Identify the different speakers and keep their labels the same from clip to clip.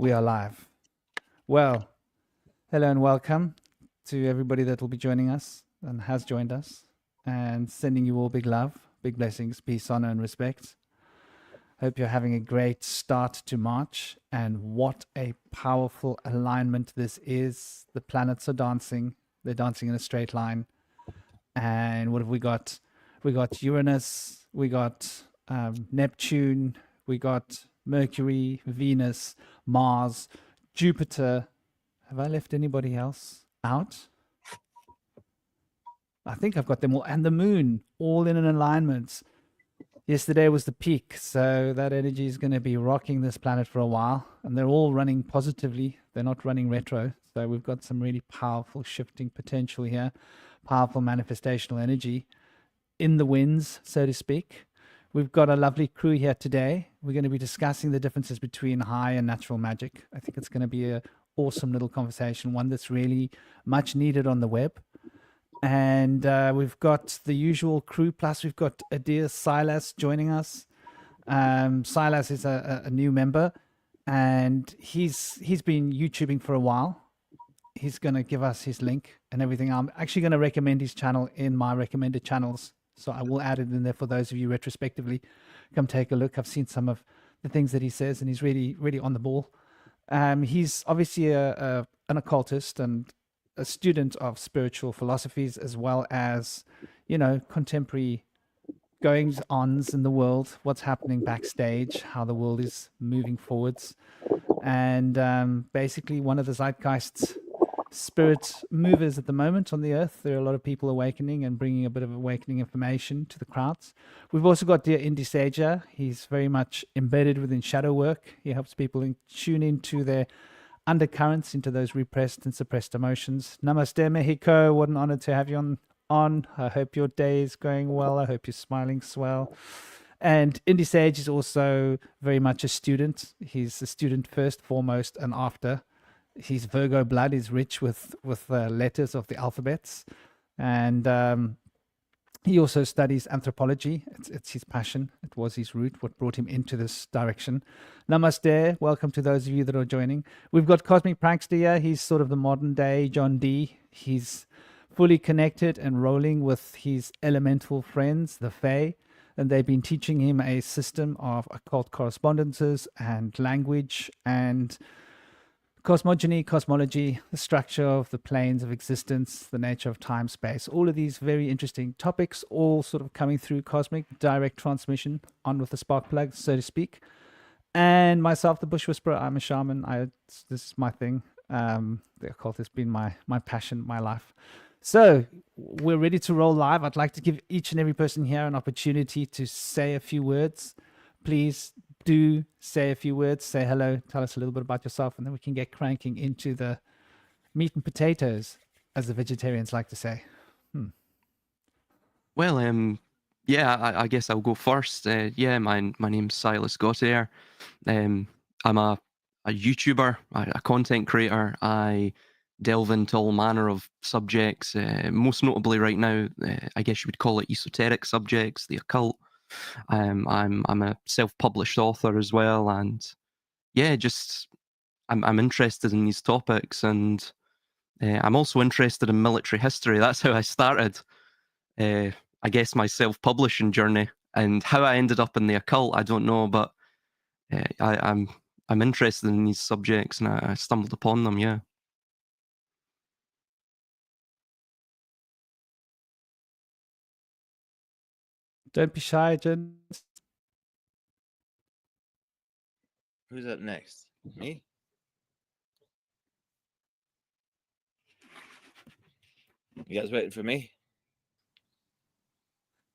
Speaker 1: We are live. Well, hello and welcome to everybody that will be joining us and has joined us, and sending you all big love, big blessings, peace, honor, and respect. Hope you're having a great start to March, and what a powerful alignment this is. The planets are dancing, they're dancing in a straight line. And what have we got? We got Uranus, we got Neptune, we got Mercury, Venus, Mars, Jupiter. Have I left anybody else out? I think I've got them all. And the moon, all in an alignment. Yesterday was the peak, so that energy is going to be rocking this planet for a while. And they're all running positively. They're not running retro. So we've got some really powerful shifting potential here, powerful manifestational energy in the winds, so to speak. We've got a lovely crew here today. We're going to be discussing the differences between high and natural magic. I think it's going to be an awesome little conversation, one that's really much needed on the web. And we've got the usual crew, plus we've got Adir Silas joining us. Silas is a new member, and he's been YouTubing for a while. He's going to give us his link and everything. I'm actually going to recommend his channel in my recommended channels. So I will add it in there for those of you retrospectively. Come take a look. I've seen some of the things that he says, and he's really, really on the ball. He's obviously an occultist and a student of spiritual philosophies, as well as, contemporary goings-ons in the world, what's happening backstage, how the world is moving forwards. And basically one of the zeitgeist's spirit movers at the moment on the earth. There are a lot of people awakening and bringing a bit of awakening information to the crowds. We've also got dear Indy Sager. He's very much embedded within shadow work. He helps people tune into their undercurrents, into those repressed and suppressed emotions. Namaste, Mexico. What an honor to have you on. I hope your day is going well. I hope you're smiling swell. And Indy Sage is also very much a student. He's a student first, foremost, and after. His Virgo blood is rich with letters of the alphabets. And he also studies anthropology. It's his passion. It was his root, what brought him into this direction. Namaste. Welcome to those of you that are joining. We've got Cosmic Prankster here. He's sort of the modern day John D. He's fully connected and rolling with his elemental friends, the Fae. And they've been teaching him a system of occult correspondences and language and cosmogony, cosmology, the structure of the planes of existence, the nature of time, space, all of these very interesting topics, all sort of coming through cosmic direct transmission, on with the spark plug, so to speak. And myself, the Bush Whisperer, I'm a shaman. This is my thing. The occult has been my passion, my life. So we're ready to roll live. I'd like to give each and every person here an opportunity to say a few words. Please do say a few words, say hello, tell us a little bit about yourself, and then we can get cranking into the meat and potatoes, as the vegetarians like to say.
Speaker 2: Well, I guess I'll go first. My name's Silas Gautier. I'm a YouTuber, a content creator. I delve into all manner of subjects, most notably right now, I guess you would call it esoteric subjects, the occult. I'm a self-published author as well, and I'm interested in these topics, and I'm also interested in military history. That's how I started, I guess, my self-publishing journey, and how I ended up in the occult, I don't know, but I'm interested in these subjects, and I stumbled upon them. Yeah.
Speaker 1: Don't be shy, Jen.
Speaker 3: Who's up next? Me? You guys waiting for me?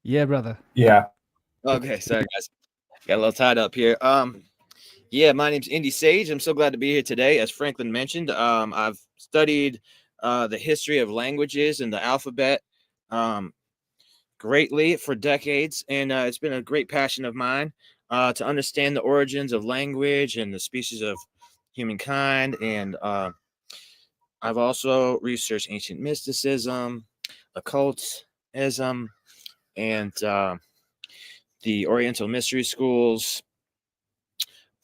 Speaker 1: Yeah, brother.
Speaker 4: Yeah.
Speaker 3: Okay, sorry guys. Got a little tied up here. My name's Indy Sage. I'm so glad to be here today. As Franklin mentioned, I've studied the history of languages and the alphabet greatly for decades, and it's been a great passion of mine to understand the origins of language and the species of humankind. And I've also researched ancient mysticism, occultism, and the Oriental mystery schools,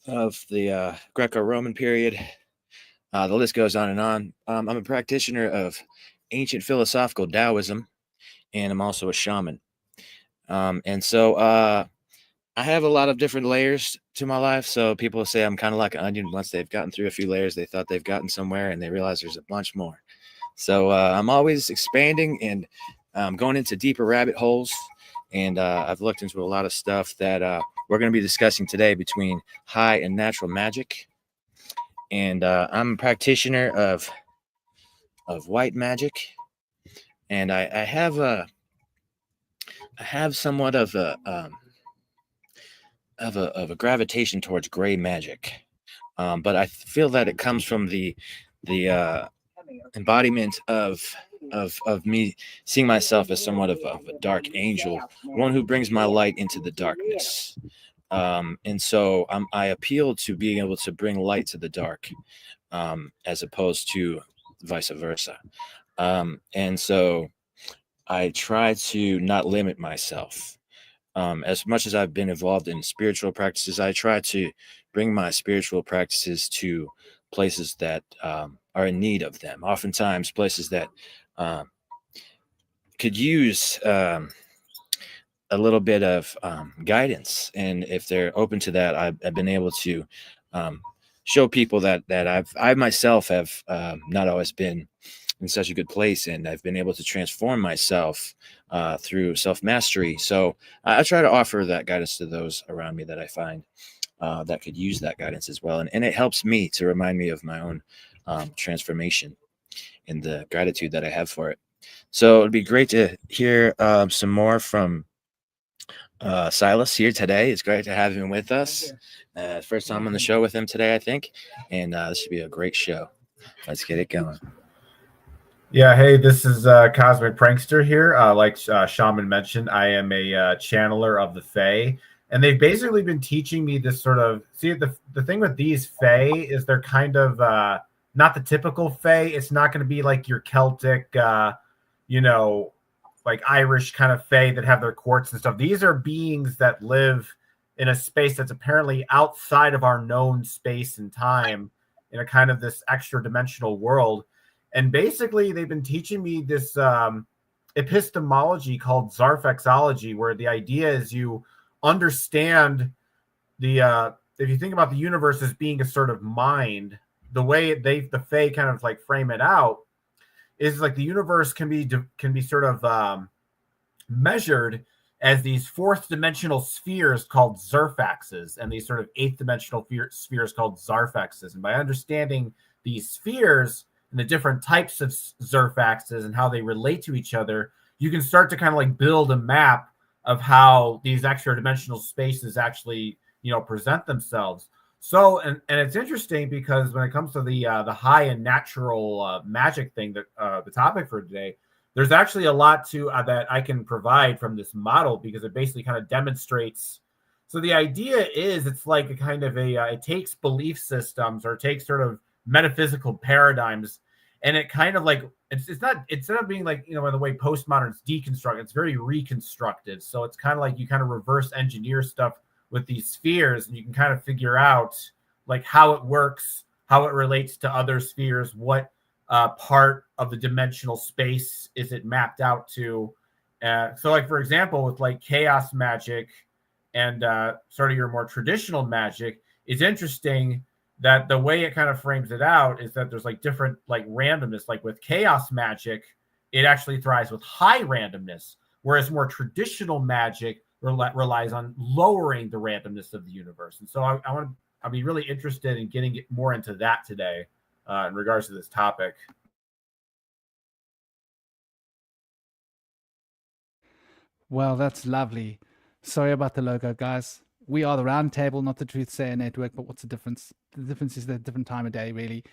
Speaker 3: of the Greco-Roman period. The list goes on and on. I'm a practitioner of ancient philosophical Taoism, and I'm also a shaman. And so I have a lot of different layers to my life. So people say I'm kind of like an onion. Once they've gotten through a few layers, they thought they've gotten somewhere, and they realize there's a bunch more. So I'm always expanding and going into deeper rabbit holes. And I've looked into a lot of stuff that we're going to be discussing today between high and natural magic. And I'm a practitioner of white magic, and I have somewhat of a gravitation towards gray magic, but I feel that it comes from the embodiment of me seeing myself as somewhat of a dark angel, one who brings my light into the darkness. And so I appeal to being able to bring light to the dark, as opposed to vice versa. And so I try to not limit myself. As much as I've been involved in spiritual practices, I try to bring my spiritual practices to places that are in need of them. Oftentimes, places that could use a little bit of guidance, and if they're open to that, I've been able to show people that I myself have not always been in such a good place, and I've been able to transform myself through self-mastery. So I try to offer that guidance to those around me that I find that could use that guidance as well. And it helps me to remind me of my own transformation and the gratitude that I have for it. So it'd be great to hear some more from Silas here today. It's great to have him with us. First time on the show with him today, I think. And this should be a great show. Let's get it going.
Speaker 4: Yeah, hey, this is Cosmic Prankster here. Like Shaman mentioned, I am a channeler of the Fae, and they've basically been teaching me this sort of, see, the thing with these Fae is they're kind of not the typical Fae. It's not going to be like your Celtic, like Irish kind of Fae that have their courts and stuff. These are beings that live in a space that's apparently outside of our known space and time, in a kind of this extra dimensional world. And basically, they've been teaching me this epistemology called Zarfexology, where the idea is you understand if you think about the universe as being a sort of mind, the way the Fae kind of like frame it out is like the universe can be sort of measured as these fourth dimensional spheres called Zerfaxes, and these sort of eighth dimensional spheres called Zarfexes. And by understanding these spheres and the different types of Zerfaxes and how they relate to each other, you can start to kind of like build a map of how these extra dimensional spaces actually, present themselves. So, and it's interesting because when it comes to the high and natural magic thing, that the topic for today, there's actually a lot to that I can provide from this model, because it basically kind of demonstrates. So the idea is it's like a kind of it takes belief systems, or it takes sort of metaphysical paradigms, and it kind of like it's not, instead of being like in the way postmoderns deconstruct, it's very reconstructed. So it's kind of like you kind of reverse engineer stuff with these spheres, and you can kind of figure out like how it works, how it relates to other spheres, what part of the dimensional space is it mapped out to. So like, for example, with like chaos magic and sort of your more traditional magic, it's interesting that the way it kind of frames it out is that there's like different like randomness. Like with chaos magic, it actually thrives with high randomness, whereas more traditional magic relies on lowering the randomness of the universe. And so I'll be really interested in getting more into that today in regards to this topic.
Speaker 1: Well, that's lovely. Sorry about the logo, guys. We are the Round Table, not the Truth Sayer Network. But what's the difference? The difference is the different time of day, really.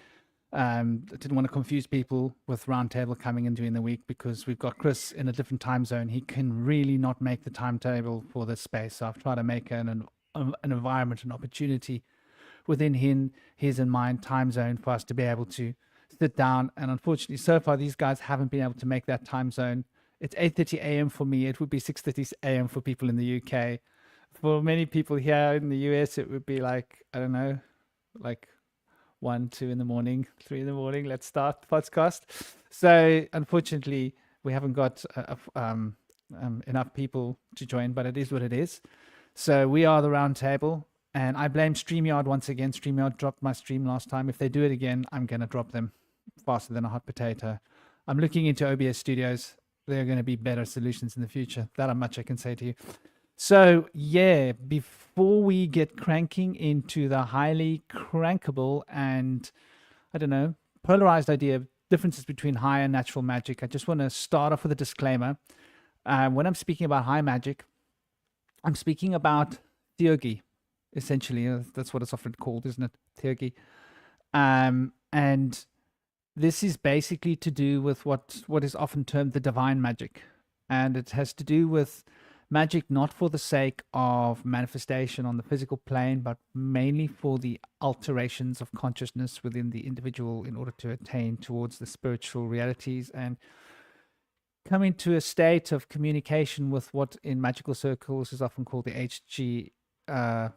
Speaker 1: I didn't want to confuse people with Round Table coming in during the week, because we've got Chris in a different time zone. He can really not make the timetable for this space. So I've tried to make an environment, an opportunity within his and mine time zone for us to be able to sit down. And unfortunately, so far, these guys haven't been able to make that time zone. It's 8:30 a.m. for me. It would be 6:30 a.m. for people in the UK. for many people here in the US, it would be like, I don't know, like 1, 2 in the morning, 3 in the morning. Let's start the podcast. So unfortunately, we haven't got enough people to join, but it is what it is. So we are the round table, and I blame StreamYard once again. StreamYard dropped my stream last time. If they do it again, I'm going to drop them faster than a hot potato. I'm looking into OBS Studios. There are going to be better solutions in the future. That much I can say to you. So yeah, before we get cranking into the highly crankable and, I don't know, polarized idea of differences between high and natural magic, I just want to start off with a disclaimer. When I'm speaking about high magic, I'm speaking about theurgy, essentially. That's what it's often called, isn't it? Theurgy. And this is basically to do with what is often termed the divine magic. And it has to do with magic not for the sake of manifestation on the physical plane, but mainly for the alterations of consciousness within the individual in order to attain towards the spiritual realities and come into a state of communication with what in magical circles is often called the HGA,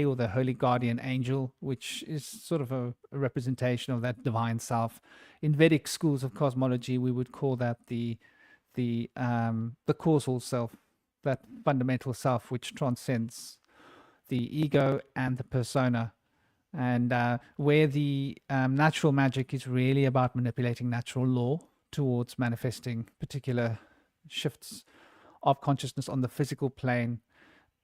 Speaker 1: or the Holy Guardian Angel, which is sort of a representation of that divine self. In Vedic schools of cosmology, we would call that the causal self, that fundamental self which transcends the ego and the persona, and where the natural magic is really about manipulating natural law towards manifesting particular shifts of consciousness on the physical plane.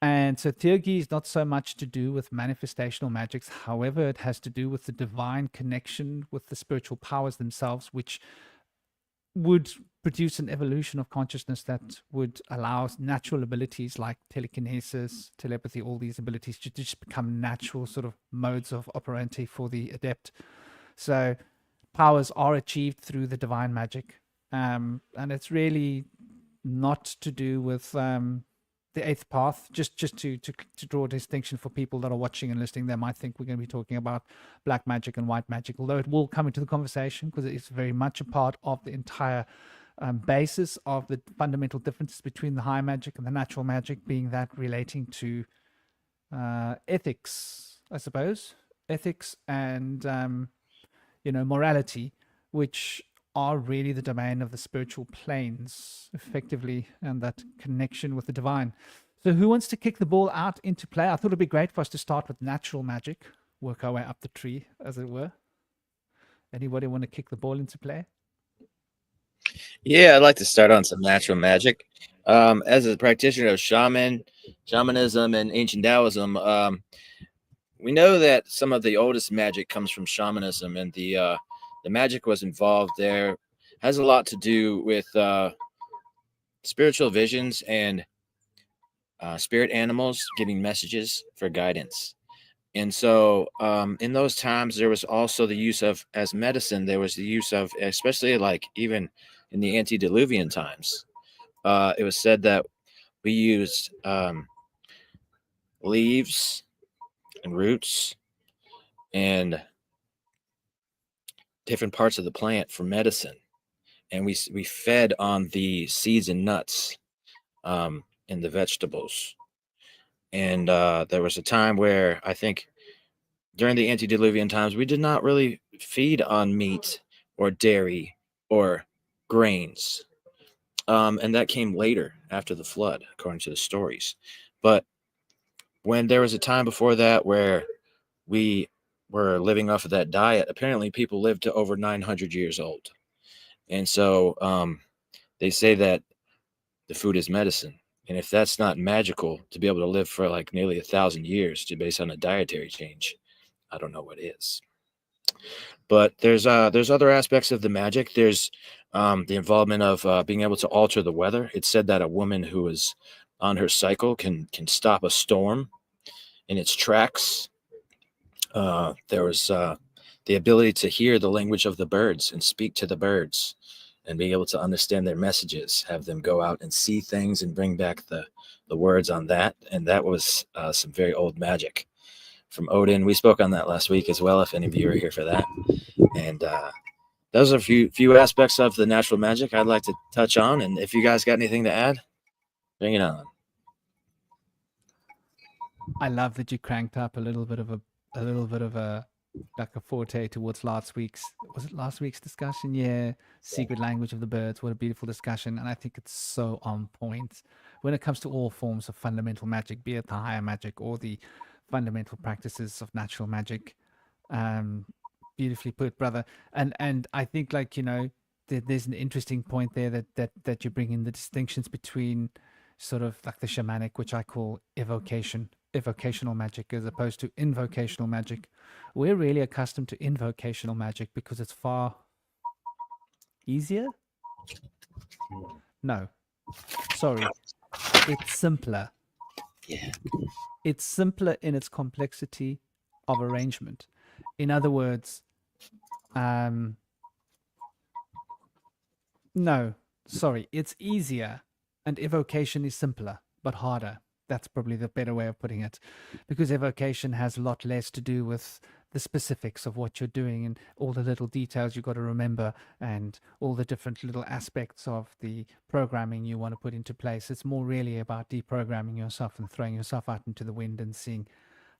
Speaker 1: And so theurgy is not so much to do with manifestational magics. However, it has to do with the divine connection with the spiritual powers themselves, which would produce an evolution of consciousness that would allow natural abilities like telekinesis, telepathy, all these abilities to just become natural sort of modes of operandi for the adept. So powers are achieved through the divine magic. And it's really not to do with the eighth path. Just to draw a distinction for people that are watching and listening, they might think we're going to be talking about black magic and white magic, although it will come into the conversation because it's very much a part of the entire basis of the fundamental differences between the high magic and the natural magic, being that relating to ethics, I suppose, ethics and morality, which are really the domain of the spiritual planes, effectively, and that connection with the divine. So who wants to kick the ball out into play? I thought it'd be great for us to start with natural magic, work our way up the tree, as it were. Anybody want to kick the ball into play?
Speaker 3: Yeah, I'd like to start on some natural magic. As a practitioner of shamanism, and ancient Taoism, we know that some of the oldest magic comes from shamanism, and the magic was involved there has a lot to do with spiritual visions and spirit animals giving messages for guidance. And so in those times, there was also the use of, as medicine, there was the use of, especially like even in the antediluvian times, it was said that we used leaves and roots and different parts of the plant for medicine, and we fed on the seeds and nuts and the vegetables. And there was a time where I think during the antediluvian times we did not really feed on meat or dairy or grains, and that came later after the flood, according to the stories. But when there was a time before that where we were living off of that diet, apparently people lived to over 900 years old. And so they say that the food is medicine. And if that's not magical to be able to live for like nearly 1,000 years based on a dietary change, I don't know what is. But there's other aspects of the magic. There's the involvement of being able to alter the weather. It's said that a woman who is on her cycle can stop a storm in its tracks. There was the ability to hear the language of the birds and speak to the birds and being able to understand their messages, have them go out and see things and bring back the words on that. And that was some very old magic from Odin. We spoke on that last week as well, if any of you are here for that. And those are a few aspects of the natural magic I'd like to touch on. And if you guys got anything to add, bring it on.
Speaker 1: I love that you cranked up a little bit of a like a forte towards last week's discussion? Yeah, secret language of the birds. What a beautiful discussion, and I think it's so on point when it comes to all forms of fundamental magic, be it the higher magic or the fundamental practices of natural magic. Um, Beautifully put, brother. And I think, like, there's an interesting point there that you bring in, the distinctions between sort of like the shamanic, which I call evocational magic, as opposed to invocational magic. We're really accustomed to invocational magic because it's far easier. No, sorry, it's simpler.
Speaker 3: Yeah.
Speaker 1: It's simpler in its complexity of arrangement. In other words, no, sorry, it's easier, and evocation is simpler but harder. That's probably the better way of putting it, because evocation has a lot less to do with the specifics of what you're doing and all the little details you've got to remember and all the different little aspects of the programming you want to put into place. It's more really about deprogramming yourself and throwing yourself out into the wind and seeing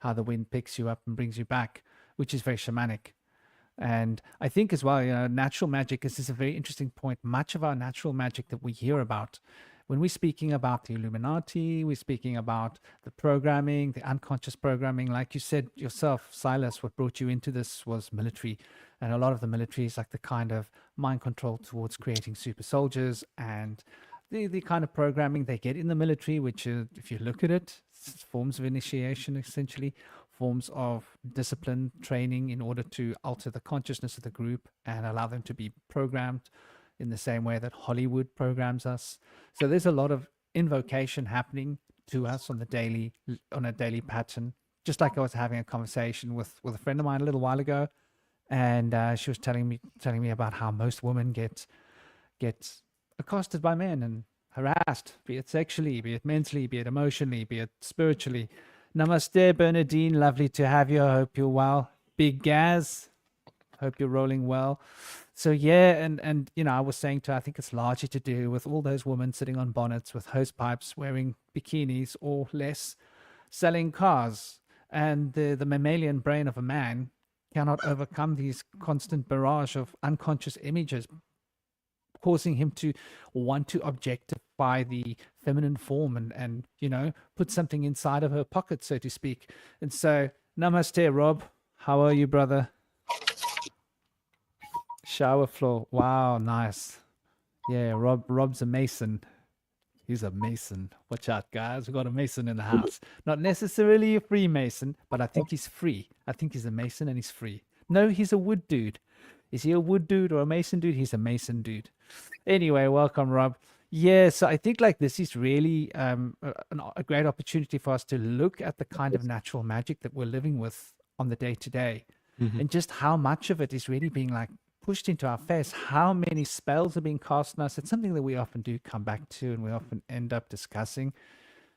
Speaker 1: how the wind picks you up and brings you back, which is very shamanic. And I think as well, natural magic is a very interesting point. Much of our natural magic that we hear about, when we're speaking about the Illuminati, we're speaking about the programming, the unconscious programming, like you said yourself, Silas, what brought you into this was military. And a lot of the military is like the kind of mind control towards creating super soldiers and the kind of programming they get in the military, which is, if you look at it, it's forms of initiation, essentially, forms of discipline training in order to alter the consciousness of the group and allow them to be programmed in the same way that Hollywood programs us. So there's a lot of invocation happening to us on a daily pattern. Just like I was having a conversation with a friend of mine a little while ago, and she was telling me about how most women get accosted by men and harassed, be it sexually, be it mentally, be it emotionally, be it spiritually. Namaste, Bernadine. Lovely to have you. I hope you're well. Big Gaz. Hope you're rolling well. So yeah, and I was saying to her, I think it's largely to do with all those women sitting on bonnets with hose pipes, wearing bikinis or less, selling cars, and the mammalian brain of a man cannot overcome these constant barrage of unconscious images, causing him to want to objectify the feminine form and put something inside of her pocket, so to speak. And so, namaste, Rob. How are you, brother? Shower floor. Wow, nice. Yeah, Rob's a mason. He's a mason. Watch out, guys. We've got a mason in the house. Not necessarily a Freemason, but I think he's free. I think he's a mason and he's free. No, he's a wood dude. Is he a wood dude or a mason dude? He's a mason dude. Anyway, welcome, Rob. Yeah, so I think like this is really a great opportunity for us to look at the kind of natural magic that we're living with on the day to day, and just how much of it is really being like pushed into our face. How many spells are being cast on us? It's something that we often do come back to and we often end up discussing.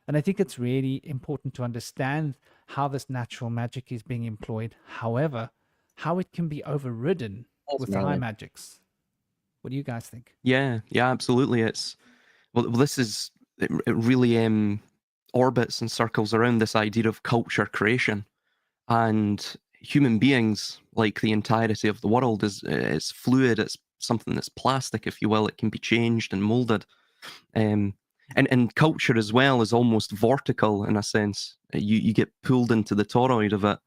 Speaker 1: And I think it's really important to understand how this natural magic is being employed. However, how it can be overridden with the high magics. What do you guys think?
Speaker 2: Yeah, absolutely. This is it really orbits and circles around this idea of culture creation, and human beings, like the entirety of the world, is fluid. It's something that's plastic, if you will. It can be changed and molded. And culture as well is almost vertical in a sense. You get pulled into the toroid of it.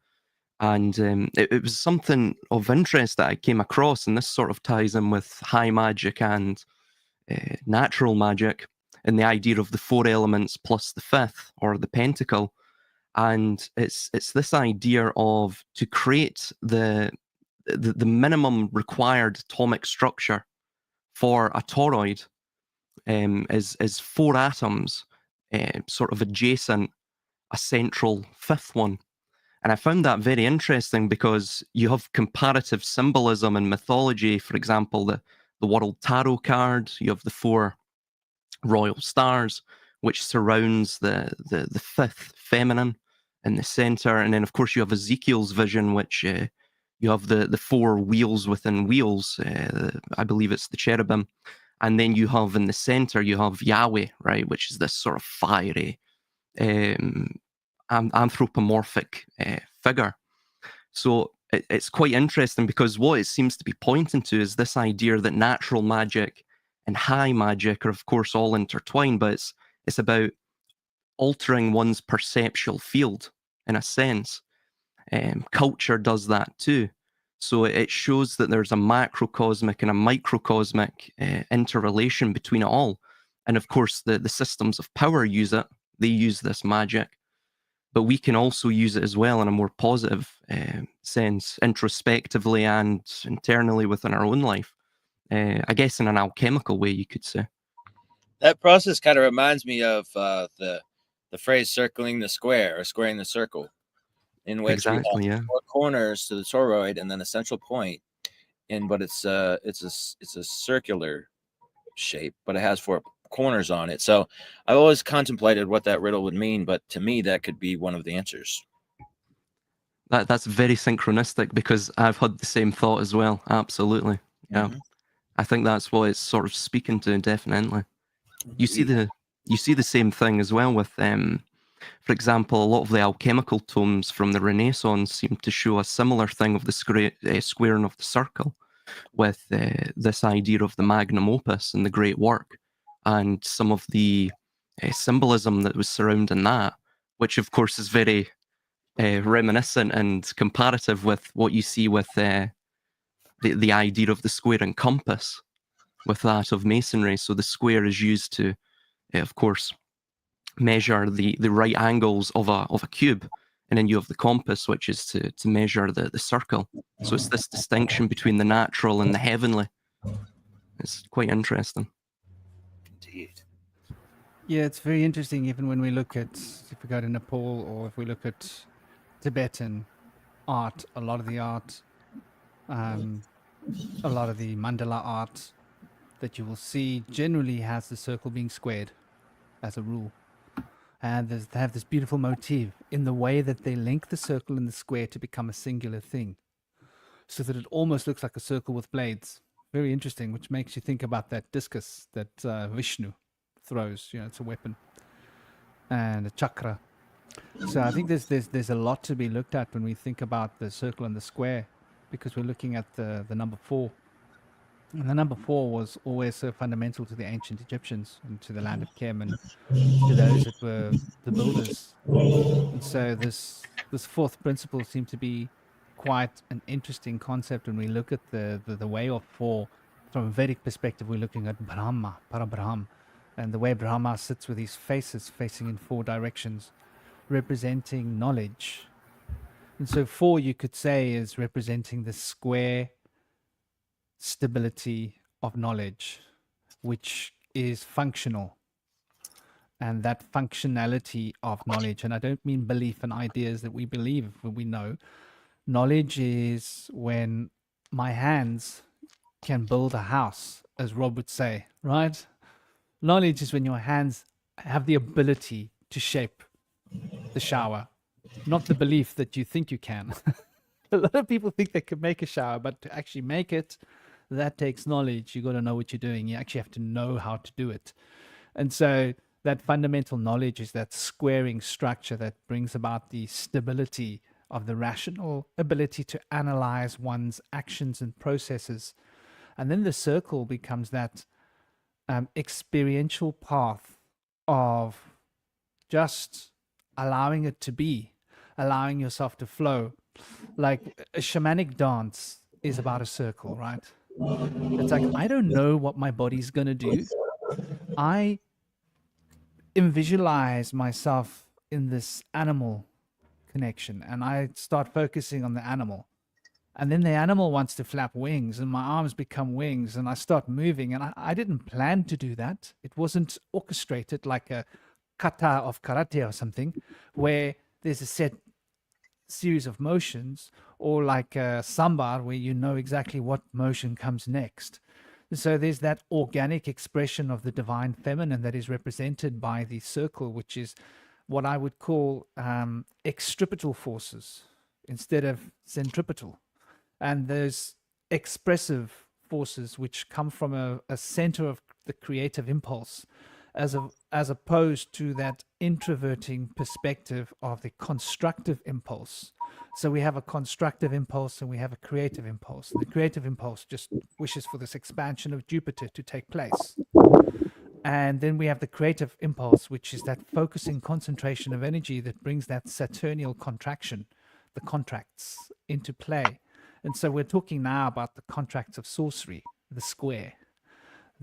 Speaker 2: And it was something of interest that I came across, and this sort of ties in with high magic and natural magic, and the idea of the four elements plus the fifth, or the pentacle. And it's this idea of to create the minimum required atomic structure for a toroid is four atoms, sort of adjacent a central fifth one. And I found that very interesting because you have comparative symbolism in mythology. For example, the World Tarot card, you have the four royal stars, which surrounds the fifth feminine in the center. And then, of course, you have Ezekiel's vision, which you have the four wheels within wheels. I believe it's the cherubim. And then you have in the center, you have Yahweh, right, which is this sort of fiery anthropomorphic figure. So it's quite interesting, because what it seems to be pointing to is this idea that natural magic and high magic are, of course, all intertwined, but it's about altering one's perceptual field in a sense. Culture does that too. So it shows that there's a macrocosmic and a microcosmic interrelation between it all. And of course, the systems of power use it. They use this magic. But we can also use it as well in a more positive sense, introspectively and internally within our own life. I guess in an alchemical way, you could say.
Speaker 3: That process kind of reminds me of the phrase "circling the square" or "squaring the circle," in which
Speaker 2: Exactly,
Speaker 3: we
Speaker 2: yeah.
Speaker 3: have 4 corners to the toroid and then a central point. But it's a circular shape, but it has 4 corners on it. So I've always contemplated what that riddle would mean, but to me, that could be one of the answers.
Speaker 2: That's very synchronistic, because I've had the same thought as well. Absolutely, yeah.
Speaker 3: Mhm.
Speaker 2: I think that's what it's sort of speaking to. Definitely, you see the same thing as well with, for example, a lot of the alchemical tomes from the Renaissance seem to show a similar thing of the squaring of the circle, with this idea of the magnum opus and the great work, and some of the symbolism that was surrounding that, which of course is very reminiscent and comparative with what you see with the idea of the square and compass, with that of masonry. So the square is used to, of course, measure the right angles of a cube, and then you have the compass, which is to measure the circle. So it's this distinction between the natural and the heavenly. It's quite interesting.
Speaker 3: Indeed.
Speaker 1: Yeah, it's very interesting. Even when we look at, if we go to Nepal or if we look at Tibetan art, a lot of the art, a lot of the mandala art that you will see generally has the circle being squared as a rule. And they have this beautiful motif in the way that they link the circle and the square to become a singular thing, so that it almost looks like a circle with blades. Very interesting, which makes you think about that discus that Vishnu throws. You know, it's a weapon, and a chakra. So I think there's a lot to be looked at when we think about the circle and the square, because we're looking at the number 4. And the number 4 was always so fundamental to the ancient Egyptians and to the land of Kem and to those that were the builders. And so this 4th principle seemed to be quite an interesting concept when we look at the way of 4 from a Vedic perspective. We're looking at Brahma, Parabrahm, and the way Brahma sits with his faces facing in 4 directions, representing knowledge. And so 4, you could say, is representing the square stability of knowledge, which is functional. And that functionality of knowledge, and I don't mean belief and ideas that we believe, we know. Knowledge is when my hands can build a house, as Rob would say, right? Knowledge is when your hands have the ability to shape the shower, not the belief that you think you can. A lot of people think they can make a shower, but to actually make it, that takes knowledge. You got to know what you're doing. You actually have to know how to do it. And so that fundamental knowledge is that squaring structure that brings about the stability of the rational ability to analyze one's actions and processes. And then the circle becomes that experiential path of just allowing it to be, allowing yourself to flow. Like a shamanic dance is about a circle, right? It's like, I don't know what my body's going to do. I visualize myself in this animal connection, and I start focusing on the animal. And then the animal wants to flap wings, and my arms become wings, and I start moving. And I didn't plan to do that. It wasn't orchestrated like a kata of karate or something, where there's a set series of motions, or like a sambar where you know exactly what motion comes next. So there's that organic expression of the divine feminine that is represented by the circle, which is what I would call extripetal forces instead of centripetal. And those expressive forces which come from a center of the creative impulse. as opposed to that introverting perspective of the constructive impulse. So we have a constructive impulse and we have a creative impulse. The creative impulse just wishes for this expansion of Jupiter to take place. And then we have the creative impulse, which is that focusing concentration of energy that brings that Saturnial contraction, the contracts, into play. And so we're talking now about the contracts of sorcery, the square,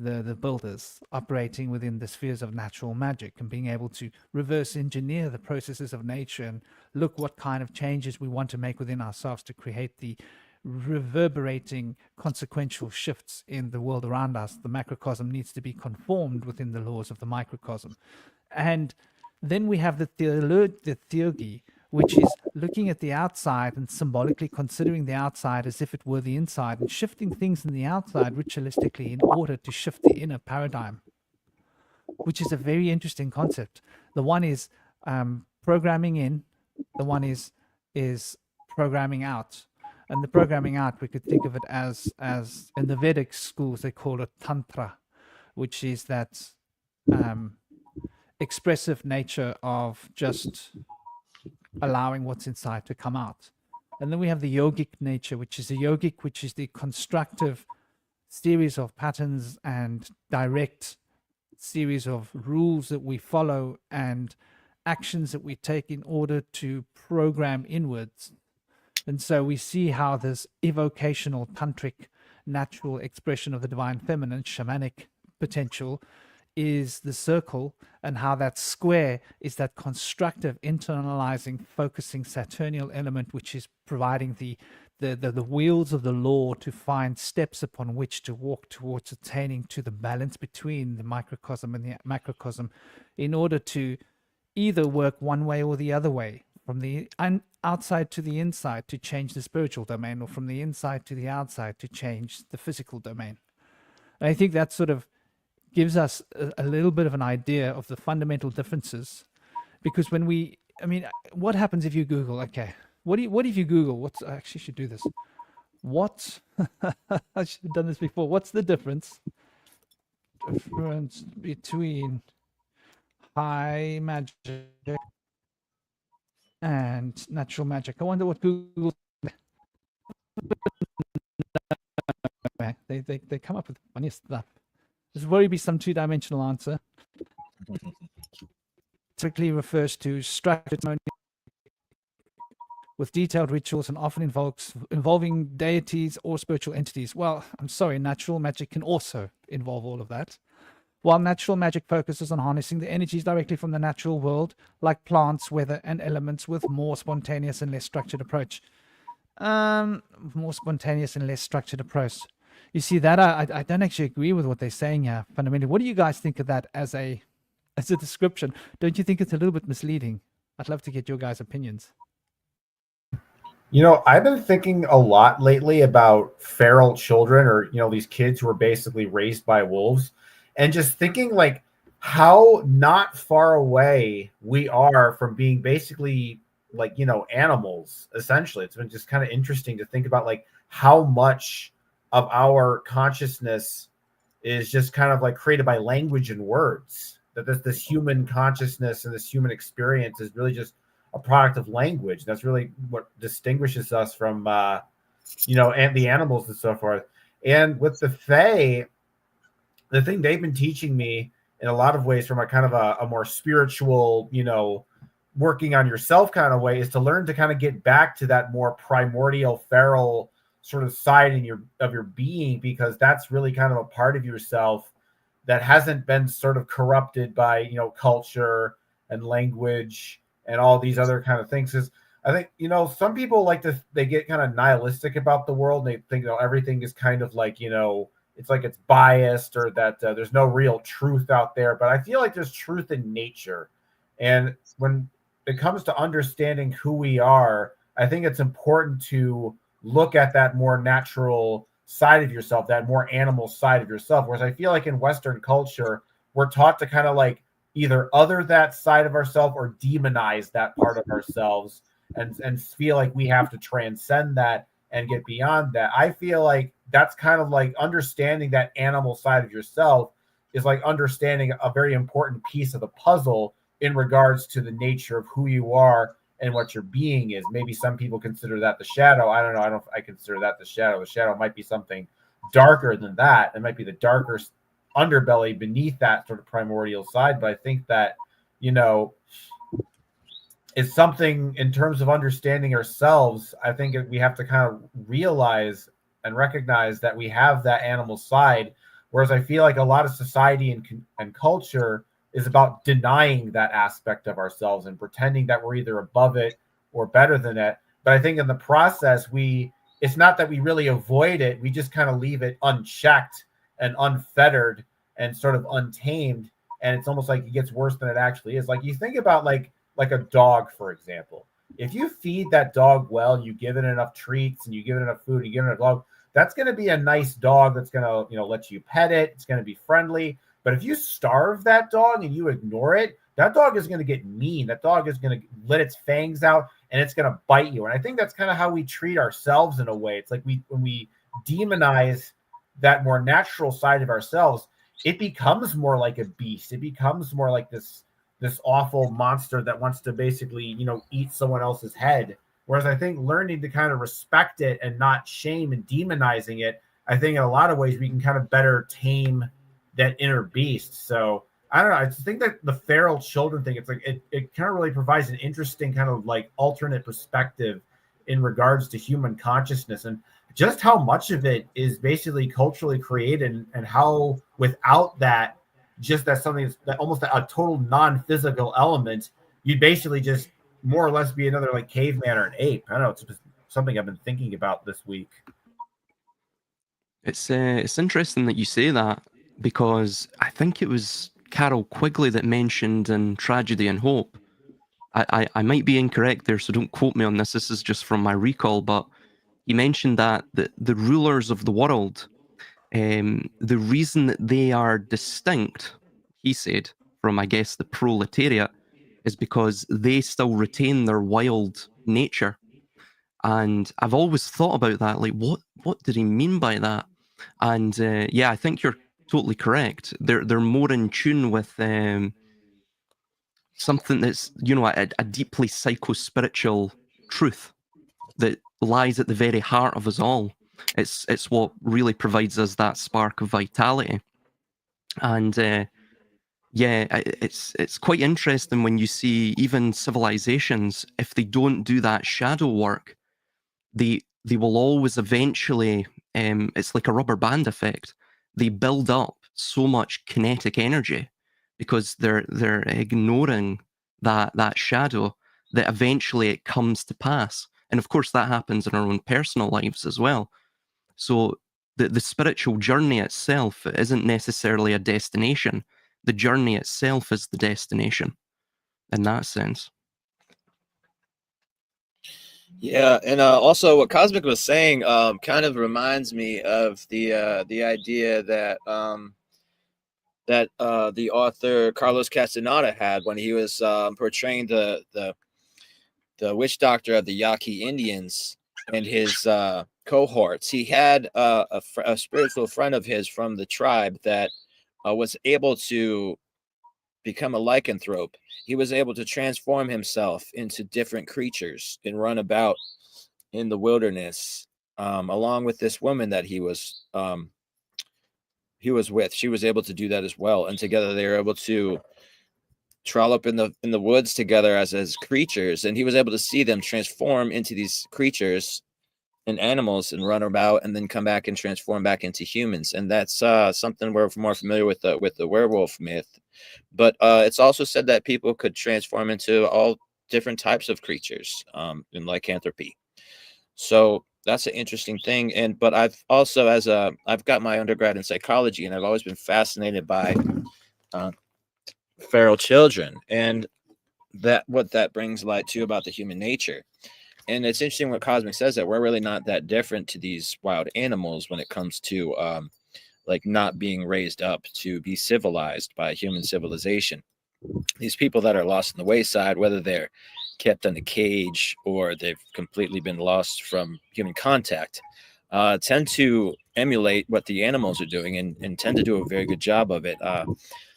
Speaker 1: the builders operating within the spheres of natural magic and being able to reverse engineer the processes of nature and look what kind of changes we want to make within ourselves to create the reverberating consequential shifts in the world around us. The macrocosm needs to be conformed within the laws of the microcosm. And then we have the theurgy, which is looking at the outside and symbolically considering the outside as if it were the inside and shifting things in the outside ritualistically in order to shift the inner paradigm, which is a very interesting concept. The one is programming in, the one is programming out. And the programming out, we could think of it as in the Vedic schools, they call it tantra, which is that expressive nature of just allowing what's inside to come out. And then we have the yogic nature, which is the constructive series of patterns and direct series of rules that we follow and actions that we take in order to program inwards. And so we see how this evocational, tantric, natural expression of the divine feminine, shamanic potential, is the circle, and how that square is that constructive, internalizing, focusing Saturnial element, which is providing the wheels of the law to find steps upon which to walk towards attaining to the balance between the microcosm and the macrocosm, in order to either work one way or the other way, from the outside to the inside to change the spiritual domain, or from the inside to the outside to change the physical domain. And I think that sort of gives us a little bit of an idea of the fundamental differences, because when what happens if you Google, okay, what if you Google, I actually should do this. I should have done this before. What's the difference between high magic and natural magic? I wonder what Google, they come up with funny stuff. This will be some two-dimensional answer. Typically refers to structured with detailed rituals and often involving deities or spiritual entities. Well, I'm sorry, natural magic can also involve all of that. While natural magic focuses on harnessing the energies directly from the natural world, like plants, weather, and elements, with more spontaneous and less structured approach. More spontaneous and less structured approach. You see that I don't actually agree with what they're saying here fundamentally. What do you guys think of that as a description? Don't you think it's a little bit misleading? I'd love to get your guys' opinions.
Speaker 4: You know, I've been thinking a lot lately about feral children, or, these kids who are basically raised by wolves, and just thinking like how not far away we are from being basically like, animals, essentially. It's been just kind of interesting to think about like how much of our consciousness is just kind of like created by language and words, that this human consciousness and this human experience is really just a product of language. That's really what distinguishes us from, and the animals and so forth. And with the Fae, the thing they've been teaching me in a lot of ways from a kind of a more spiritual, working on yourself kind of way, is to learn to kind of get back to that more primordial, feral sort of side of your being, because that's really kind of a part of yourself that hasn't been sort of corrupted by, culture and language and all these other kind of things. Is I think, some people they get kind of nihilistic about the world. And they think, everything is kind of like, it's like it's biased, or that there's no real truth out there. But I feel like there's truth in nature. And when it comes to understanding who we are, I think it's important to look at that more natural side of yourself, that more animal side of yourself. Whereas I feel like in Western culture, we're taught to kind of like either other that side of ourselves or demonize that part of ourselves, and feel like we have to transcend that and get beyond that. I feel like that's kind of like understanding that animal side of yourself is like understanding a very important piece of the puzzle in regards to the nature of who you are and what your being is. Maybe some people consider that the shadow. I don't know. I consider that the shadow. The shadow might be something darker than that. It might be the darker underbelly beneath that sort of primordial side. But I think that, you know, it's something in terms of understanding ourselves. I think we have to kind of realize and recognize that we have that animal side. Whereas I feel like a lot of society and culture is about denying that aspect of ourselves and pretending that we're either above it or better than it. But I think in the process, it's not that we really avoid it. We just kind of leave it unchecked and unfettered and sort of untamed. And it's almost like it gets worse than it actually is. Like you think about like a dog, for example. If you feed that dog well, you give it enough treats and you give it enough food, you give it enough love, that's going to be a nice dog that's going to, you know, let you pet it. It's going to be friendly. But if you starve that dog and you ignore it, that dog is going to get mean. That dog is going to let its fangs out and it's going to bite you. And I think that's kind of how we treat ourselves in a way. It's like when we demonize that more natural side of ourselves, it becomes more like a beast. It becomes more like this awful monster that wants to basically, you know, eat someone else's head. Whereas I think learning to kind of respect it and not shame and demonizing it, I think in a lot of ways we can kind of better tame that inner beast. So I don't know. I just think that the feral children thing, it's like it kind of really provides an interesting kind of like alternate perspective in regards to human consciousness and just how much of it is basically culturally created and how without that, just that's something that almost a total non-physical element, you'd basically just more or less be another like caveman or an ape. I don't know. It's just something I've been thinking about this week.
Speaker 2: It's interesting that you say that, because I think it was Carol Quigley that mentioned in Tragedy and Hope. I might be incorrect there, so don't quote me on this. This is just from my recall, but he mentioned that the rulers of the world, the reason that they are distinct, he said, from, I guess, the proletariat, is because they still retain their wild nature. And I've always thought about that, like, what did he mean by that? And yeah, I think you're totally correct. They're more in tune with something that's, you know, a deeply psycho-spiritual truth that lies at the very heart of us all. It's what really provides us that spark of vitality. And yeah, it's quite interesting when you see even civilizations, if they don't do that shadow work, they will always eventually, it's like a rubber band effect. They build up so much kinetic energy because they're ignoring that shadow, that eventually it comes to pass. And of course that happens in our own personal lives as well. So the spiritual journey itself isn't necessarily a destination. The journey itself is the destination in that sense.
Speaker 3: Yeah, and also what Cosmic was saying kind of reminds me of the idea that the author Carlos Castaneda had when he was portraying the witch doctor of the Yaqui Indians and his cohorts. He had a spiritual friend of his from the tribe that was able to become a lycanthrope. He was able to transform himself into different creatures and run about in the wilderness, along with this woman that he was with. She was able to do that as well, and together they were able to trollop in the woods together as creatures, and he was able to see them transform into these creatures and animals and run about and then come back and transform back into humans. And that's something we're more familiar with the werewolf myth. But it's also said that people could transform into all different types of creatures in lycanthropy. So that's an interesting thing. But I've also, I've got my undergrad in psychology, and I've always been fascinated by feral children and what that brings light to about the human nature. And it's interesting what Cosmic says, that we're really not that different to these wild animals when it comes to like not being raised up to be civilized by human civilization. These people that are lost in the wayside, whether they're kept in a cage or they've completely been lost from human contact, tend to emulate what the animals are doing and tend to do a very good job of it.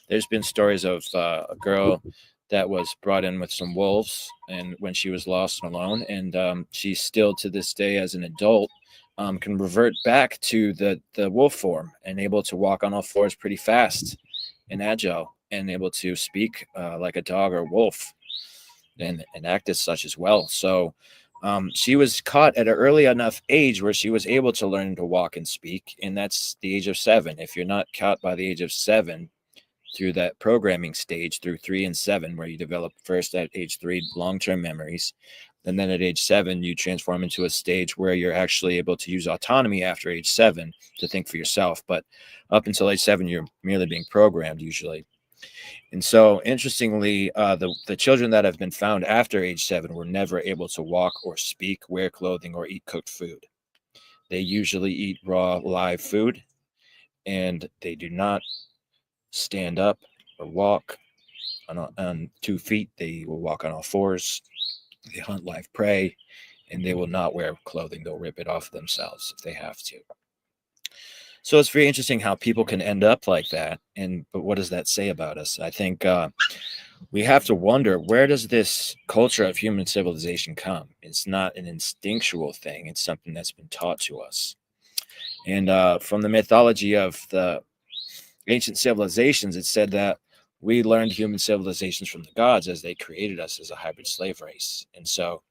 Speaker 3: There's been stories of a girl that was brought in with some wolves, and when she was lost and alone, and she still to this day as an adult can revert back to the wolf form and able to walk on all fours pretty fast and agile and able to speak like a dog or wolf and act as such as well. So she was caught at an early enough age where she was able to learn to walk and speak, and that's the age of 7. If you're not caught by the age of 7 through that programming stage through 3 and 7, where you develop first at age 3 long-term memories, and then at age 7 you transform into a stage where you're actually able to use autonomy after age 7 to think for yourself. But up until age 7 you're merely being programmed usually. And so interestingly, the children that have been found after age 7 were never able to walk or speak, wear clothing, or eat cooked food. They usually eat raw live food, and they do not stand up or walk on 2 feet. They will walk on all fours. They hunt live prey, and they will not wear clothing. They'll rip it off themselves if they have to. So it's very interesting how people can end up like that. But what does that say about us? I think we have to wonder, where does this culture of human civilization come? It's not an instinctual thing. It's something that's been taught to us. And from the mythology of the ancient civilizations, it said that we learned human civilizations from the gods as they created us as a hybrid slave race. And so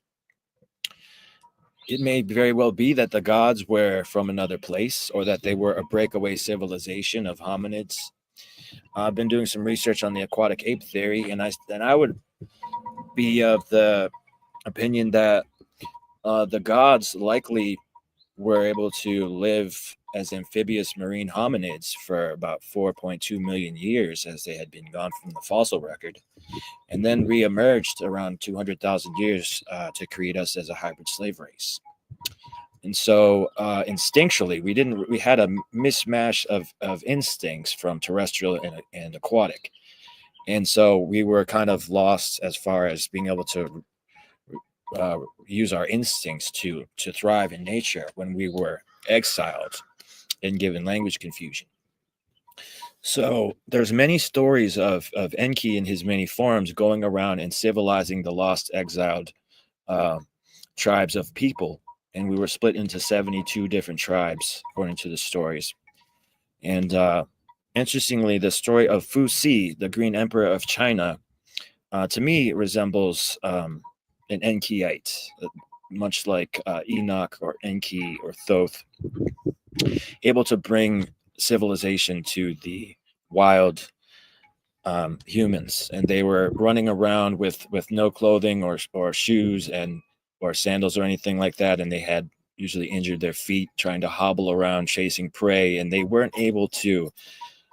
Speaker 3: it may very well be that the gods were from another place, or that they were a breakaway civilization of hominids. I've been doing some research on the aquatic ape theory, and I would be of the opinion that the gods likely were able to live as amphibious marine hominids for about 4.2 million years, as they had been gone from the fossil record, and then re-emerged around 200,000 years to create us as a hybrid slave race. And so instinctually, we had a mismatch of instincts from terrestrial and aquatic. And so we were kind of lost as far as being able to use our instincts to thrive in nature when we were exiled and given language confusion. So there's many stories of Enki in his many forms going around and civilizing the lost, exiled tribes of people. And we were split into 72 different tribes, according to the stories. And interestingly, the story of Fu Si, the Green Emperor of China, to me resembles an Enkiite, much like Enoch or Enki or Thoth, able to bring civilization to the wild humans. And they were running around with no clothing or shoes or sandals or anything like that, and they had usually injured their feet trying to hobble around chasing prey, and they weren't able to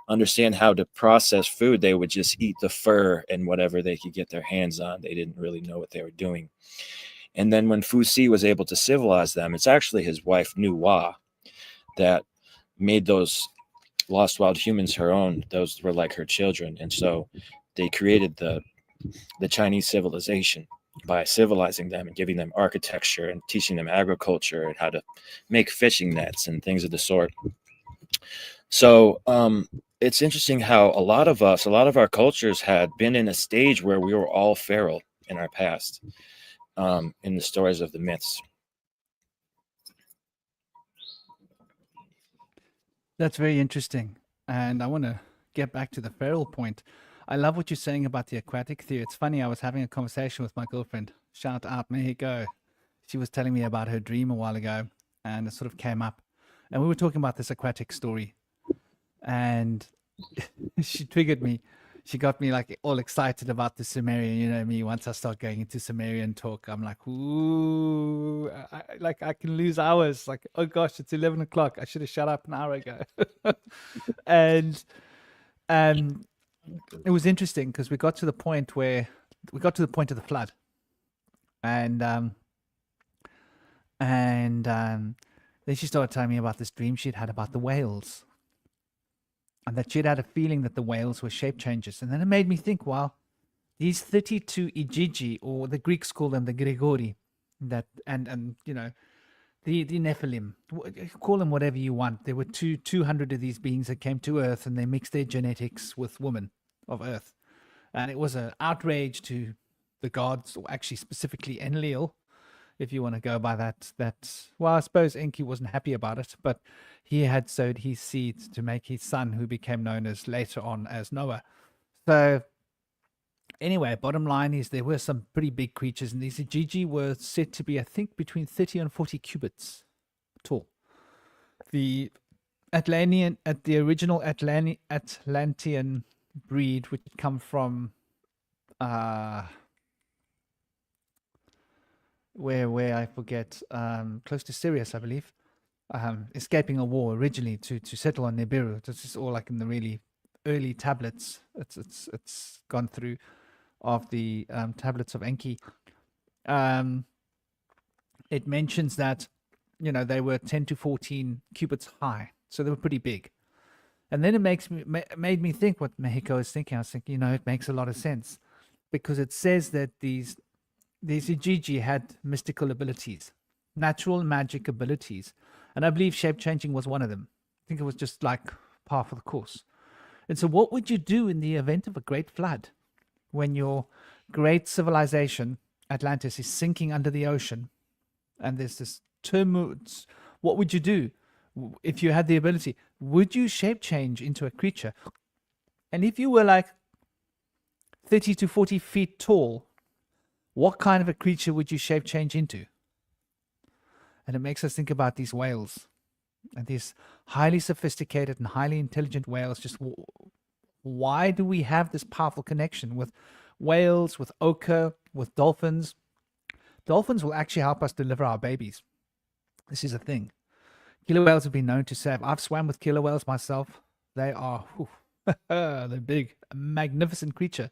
Speaker 3: understand how to process food. They would just eat the fur and whatever they could get their hands on. They didn't really know what they were doing. And then when Fu Si was able to civilize them, it's actually his wife Nu that made those lost wild humans her own. Those were like her children. And so they created the Chinese civilization by civilizing them and giving them architecture and teaching them agriculture and how to make fishing nets and things of the sort. So it's interesting how a lot of our cultures had been in a stage where we were all feral in our past, in the stories of the myths.
Speaker 1: That's very interesting. And I want to get back to the feral point. I love what you're saying about the aquatic theory. It's funny, I was having a conversation with my girlfriend. Shout out, Mexico. She was telling me about her dream a while ago, and it sort of came up. And we were talking about this aquatic story. And she triggered me. She got me like all excited about the Sumerian. You know me, once I start going into Sumerian talk, I'm like, ooh, I can lose hours. Like, oh gosh, it's 11 o'clock. I should have shut up an hour ago. And it was interesting because we got to the point of the flood. And then she started telling me about this dream she'd had about the whales. And that she'd had a feeling that the whales were shape changers. And then it made me think, wow, these 32 Ijiji, or the Greeks call them the Grigori, that and you know, the Nephilim. Call them whatever you want. There were 200 of these beings that came to Earth, and they mixed their genetics with women of Earth, and it was an outrage to the gods, or actually specifically Enlil, if you want to go by that. Well, I suppose Enki wasn't happy about it, but he had sowed his seeds to make his son, who became known as later on as Noah. So anyway, bottom line is there were some pretty big creatures, and these Igigi were said to be, I think, between 30 and 40 cubits tall. The original Atlantean breed, which had come from where I forget, close to Sirius, I believe, escaping a war originally to settle on Nibiru. This is all like in the really early tablets. It's gone through of the tablets of Enki. It mentions that, you know, they were 10 to 14 cubits high, so they were pretty big. And then it made me think what Mexico is thinking. I was thinking, you know, it makes a lot of sense, because it says that these Igigi had mystical abilities, natural magic abilities, and I believe shape changing was one of them. I think it was just like par for the course. And so, what would you do in the event of a great flood, when your great civilization Atlantis is sinking under the ocean, and there's this turmoil? What would you do if you had the ability? Would you shape change into a creature? And if you were like 30 to 40 feet tall, what kind of a creature would you shape change into? And it makes us think about these whales, and these highly sophisticated and highly intelligent whales. Just why do we have this powerful connection with whales, with ochre, with dolphins? Dolphins will actually help us deliver our babies. This is a thing. Killer whales have been known to save. I've swam with killer whales myself. They are, they're big, a magnificent creature.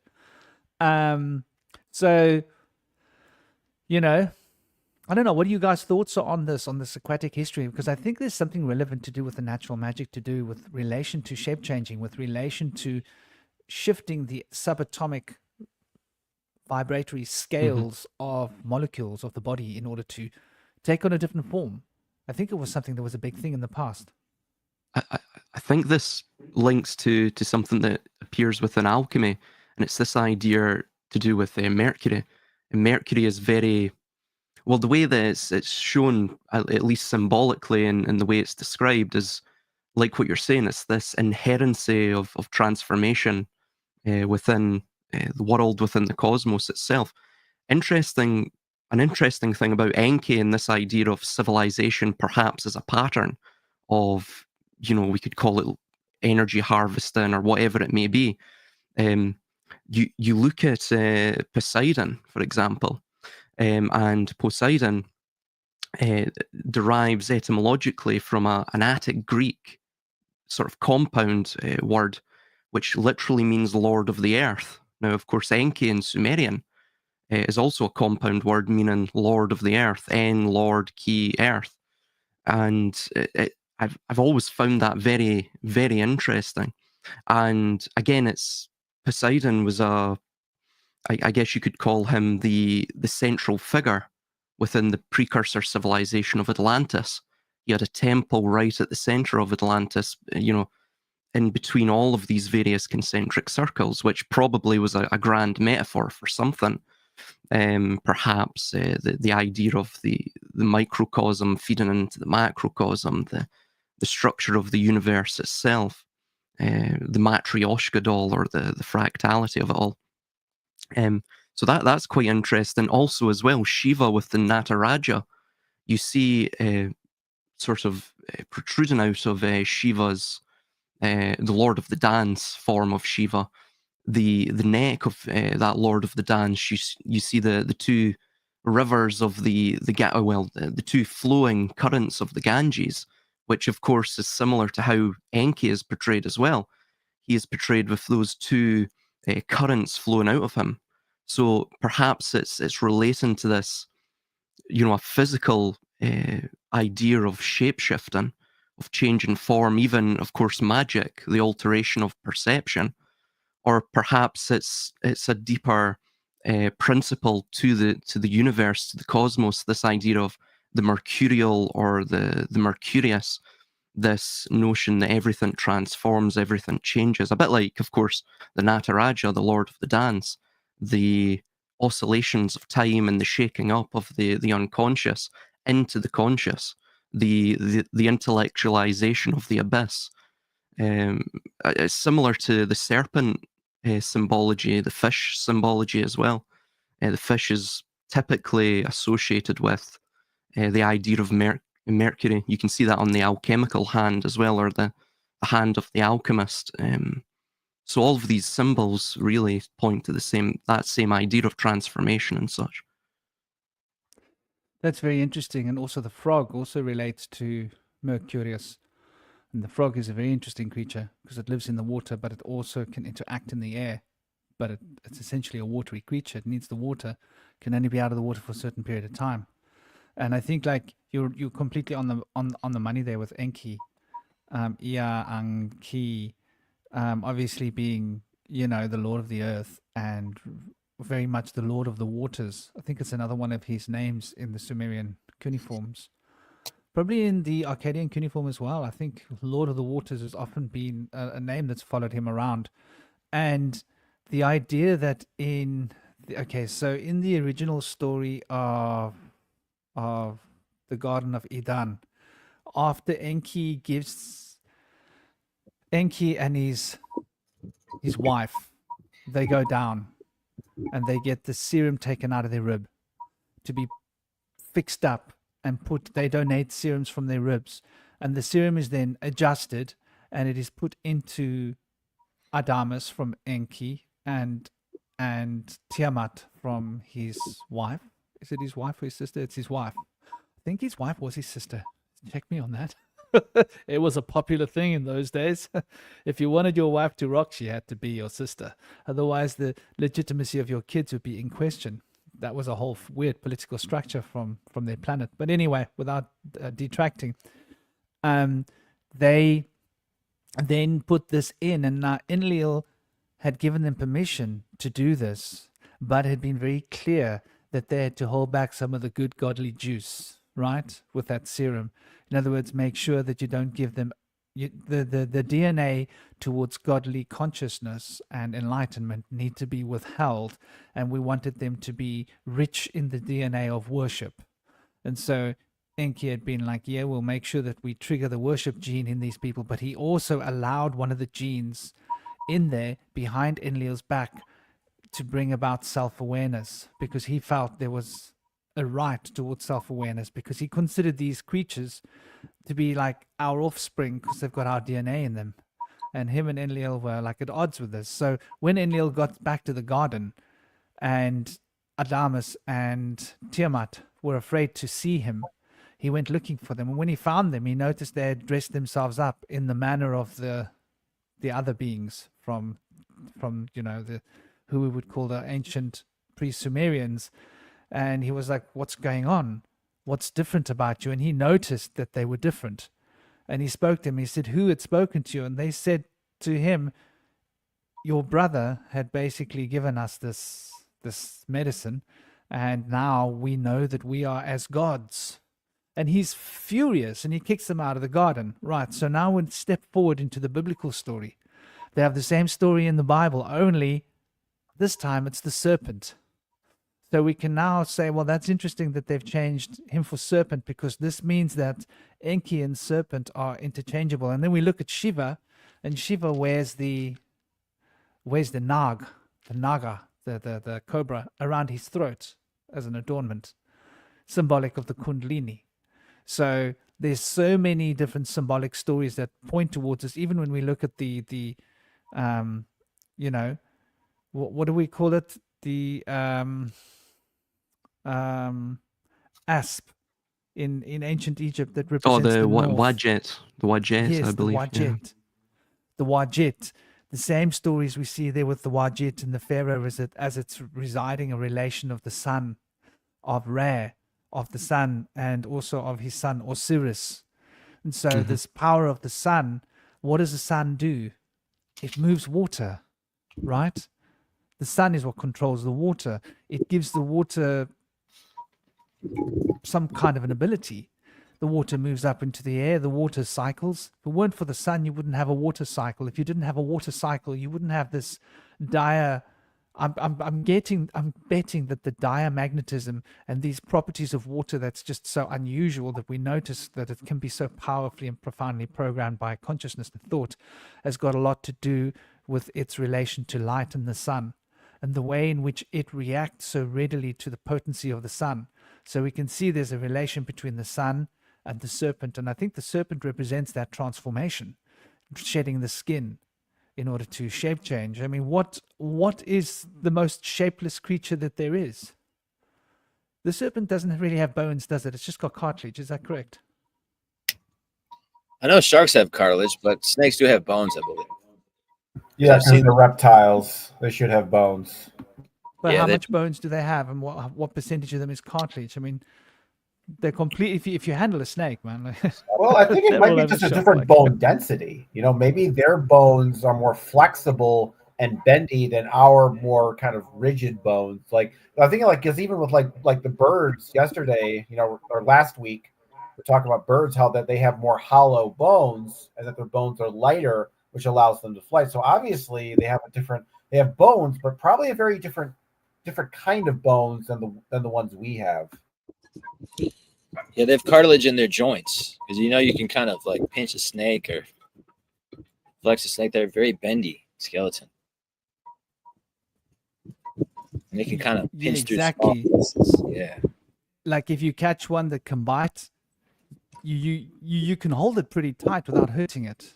Speaker 1: So, you know, I don't know. What are you guys' thoughts on this aquatic history? Because I think there's something relevant to do with the natural magic, to do with relation to shape changing, with relation to shifting the subatomic vibratory scales of molecules of the body in order to take on a different form. I think it was something that was a big thing in the past.
Speaker 2: I think this links to something that appears within alchemy, and it's this idea to do with Mercury. And Mercury is very, well, the way that it's shown, at least symbolically, and the way it's described, is like what you're saying. It's this inherency of transformation within the world, within the cosmos itself. An interesting thing about Enki and this idea of civilization, perhaps as a pattern of, you know, we could call it energy harvesting or whatever it may be. You look at Poseidon, for example, and Poseidon derives etymologically from an Attic Greek sort of compound word, which literally means Lord of the Earth. Now, of course, Enki in Sumerian is also a compound word meaning Lord of the Earth, En, Lord, Ki, Earth. And I've always found that very, very interesting. And again, it's Poseidon was I guess you could call him the central figure within the precursor civilization of Atlantis. He had a temple right at the center of Atlantis, you know, in between all of these various concentric circles, which probably was a grand metaphor for something. Perhaps the idea of the microcosm feeding into the macrocosm, the structure of the universe itself, the matryoshka doll, or the fractality of it all. So that's quite interesting. Also, as well, Shiva with the Nataraja, you see sort of protruding out of Shiva's, the Lord of the Dance form of Shiva, the neck of that Lord of the Dance. You see the two rivers of the two flowing currents of the Ganges, which of course is similar to how Enki is portrayed as well. He is portrayed with those two currents flowing out of him. So perhaps it's relating to this, you know, a physical idea of shapeshifting, of changing form, even of course magic, the alteration of perception, or perhaps it's a deeper principle to the universe, to the cosmos. This idea of mercurial or the mercurius, this notion that everything transforms, everything changes. A bit like, of course, the Nataraja, the Lord of the Dance, the oscillations of time and the shaking up of the unconscious into the conscious, the intellectualization of the abyss. It's similar to the serpent symbology, the fish symbology as well. The fish is typically associated with the idea of Mercury. You can see that on the alchemical hand as well, or the hand of the alchemist. So all of these symbols really point to that same idea of transformation and such.
Speaker 1: That's very interesting. And also the frog also relates to Mercurius. And the frog is a very interesting creature because it lives in the water, but it also can interact in the air. But it's essentially a watery creature. It needs the water, can only be out of the water for a certain period of time. And I think like you're completely on the money there with Enki, Ia Anki, obviously being, you know, the Lord of the Earth and very much the Lord of the Waters. I think it's another one of his names in the Sumerian cuneiforms. Probably in the Akkadian cuneiform as well. I think Lord of the Waters has often been a name that's followed him around. And the idea that so in the original story of the Garden of Eden, after Enki and his wife, they go down and they get the serum taken out of their rib to be fixed up and they donate serums from their ribs, and the serum is then adjusted and it is put into Adamus from Enki and Tiamat from his wife. Is it his wife or his sister? It's his wife. I think his wife was his sister. Check me on that. It was a popular thing in those days. If you wanted your wife to rock, she had to be your sister. Otherwise, the legitimacy of your kids would be in question. That was a whole weird political structure from their planet. But anyway, without detracting, they then put this in, and now Enlil had given them permission to do this, but had been very clear that they had to hold back some of the good godly juice, right, with that serum. In other words, make sure that you don't give them the DNA towards godly consciousness and enlightenment need to be withheld, and we wanted them to be rich in the DNA of worship. And so Enki had been like, yeah, we'll make sure that we trigger the worship gene in these people, but he also allowed one of the genes in there behind Enlil's back to bring about self-awareness, because he felt there was a right towards self-awareness, because he considered these creatures to be like our offspring because they've got our DNA in them. And him and Enlil were like at odds with this. So when Enlil got back to the garden and Adamus and Tiamat were afraid to see him, he went looking for them. And when he found them, he noticed they had dressed themselves up in the manner of the other beings from you know, who we would call the ancient pre-Sumerians. And he was like, what's going on? What's different about you? And he noticed that they were different. And he spoke to them. He said, who had spoken to you? And they said to him, your brother had basically given us this medicine, and now we know that we are as gods. And he's furious, and he kicks them out of the garden. Right, so now we'll step forward into the biblical story. They have the same story in the Bible, only this time it's the serpent. So we can now say, well, that's interesting that they've changed him for serpent, because this means that Enki and serpent are interchangeable. And then we look at Shiva, and Shiva wears the naga, the cobra, around his throat as an adornment, symbolic of the Kundalini. So there's so many different symbolic stories that point towards us. Even when we look at the you know, what do we call it? The asp in ancient Egypt that represents the
Speaker 2: Wadjet. The Wadjet,
Speaker 1: yes,
Speaker 2: I believe.
Speaker 1: The Wadjet. The same stories we see there with the Wadjet and the pharaoh as it's residing a relation of the son of Ra, of the sun, and also of his son Osiris. And so this power of the sun, what does the sun do? It moves water, right? The sun is what controls the water. It gives the water some kind of an ability. The water moves up into the air, the water cycles. If it weren't for the sun, you wouldn't have a water cycle. If you didn't have a water cycle, you wouldn't have this dire. I'm betting that the diamagnetism and these properties of water that's just so unusual that we notice that it can be so powerfully and profoundly programmed by consciousness and thought has got a lot to do with its relation to light and the sun, and the way in which it reacts so readily to the potency of the sun. So we can see there's a relation between the sun and the serpent, and I think the serpent represents that transformation, shedding the skin in order to shape change. I mean, what is the most shapeless creature that there is? The serpent doesn't really have bones, does it? It's just got cartilage. Is that correct?
Speaker 3: I know sharks have cartilage, but snakes do have bones, I believe.
Speaker 4: Yeah,
Speaker 3: I've
Speaker 4: because
Speaker 3: seen-
Speaker 4: the reptiles, they should have bones.
Speaker 1: But
Speaker 3: Yeah,
Speaker 1: how
Speaker 3: they-
Speaker 1: much bones do they have, and what percentage of them is cartilage? I mean, they're completely. If you handle a snake, man. Like,
Speaker 4: Well, I think it
Speaker 1: they're
Speaker 4: might
Speaker 1: all
Speaker 4: be
Speaker 1: over
Speaker 4: just
Speaker 1: the
Speaker 4: a
Speaker 1: shop,
Speaker 4: different
Speaker 1: like-
Speaker 4: bone density. You know, maybe their bones are more flexible and bendy than our more kind of rigid bones. Like I think, like because even with like the birds yesterday, you know, or last week, we're talking about birds, how that they have more hollow bones and that their bones are lighter, which allows them to fly. So obviously they have bones, but probably a very different kind of bones than the ones we have.
Speaker 3: Yeah, they have cartilage in their joints because you can kind of like pinch a snake or flex a snake. They're very bendy skeleton, and they can kind of
Speaker 1: Yeah,
Speaker 3: pinch
Speaker 1: exactly.
Speaker 3: through small pieces. Yeah,
Speaker 1: Like if you catch one that can bite, you can hold it pretty tight without hurting it.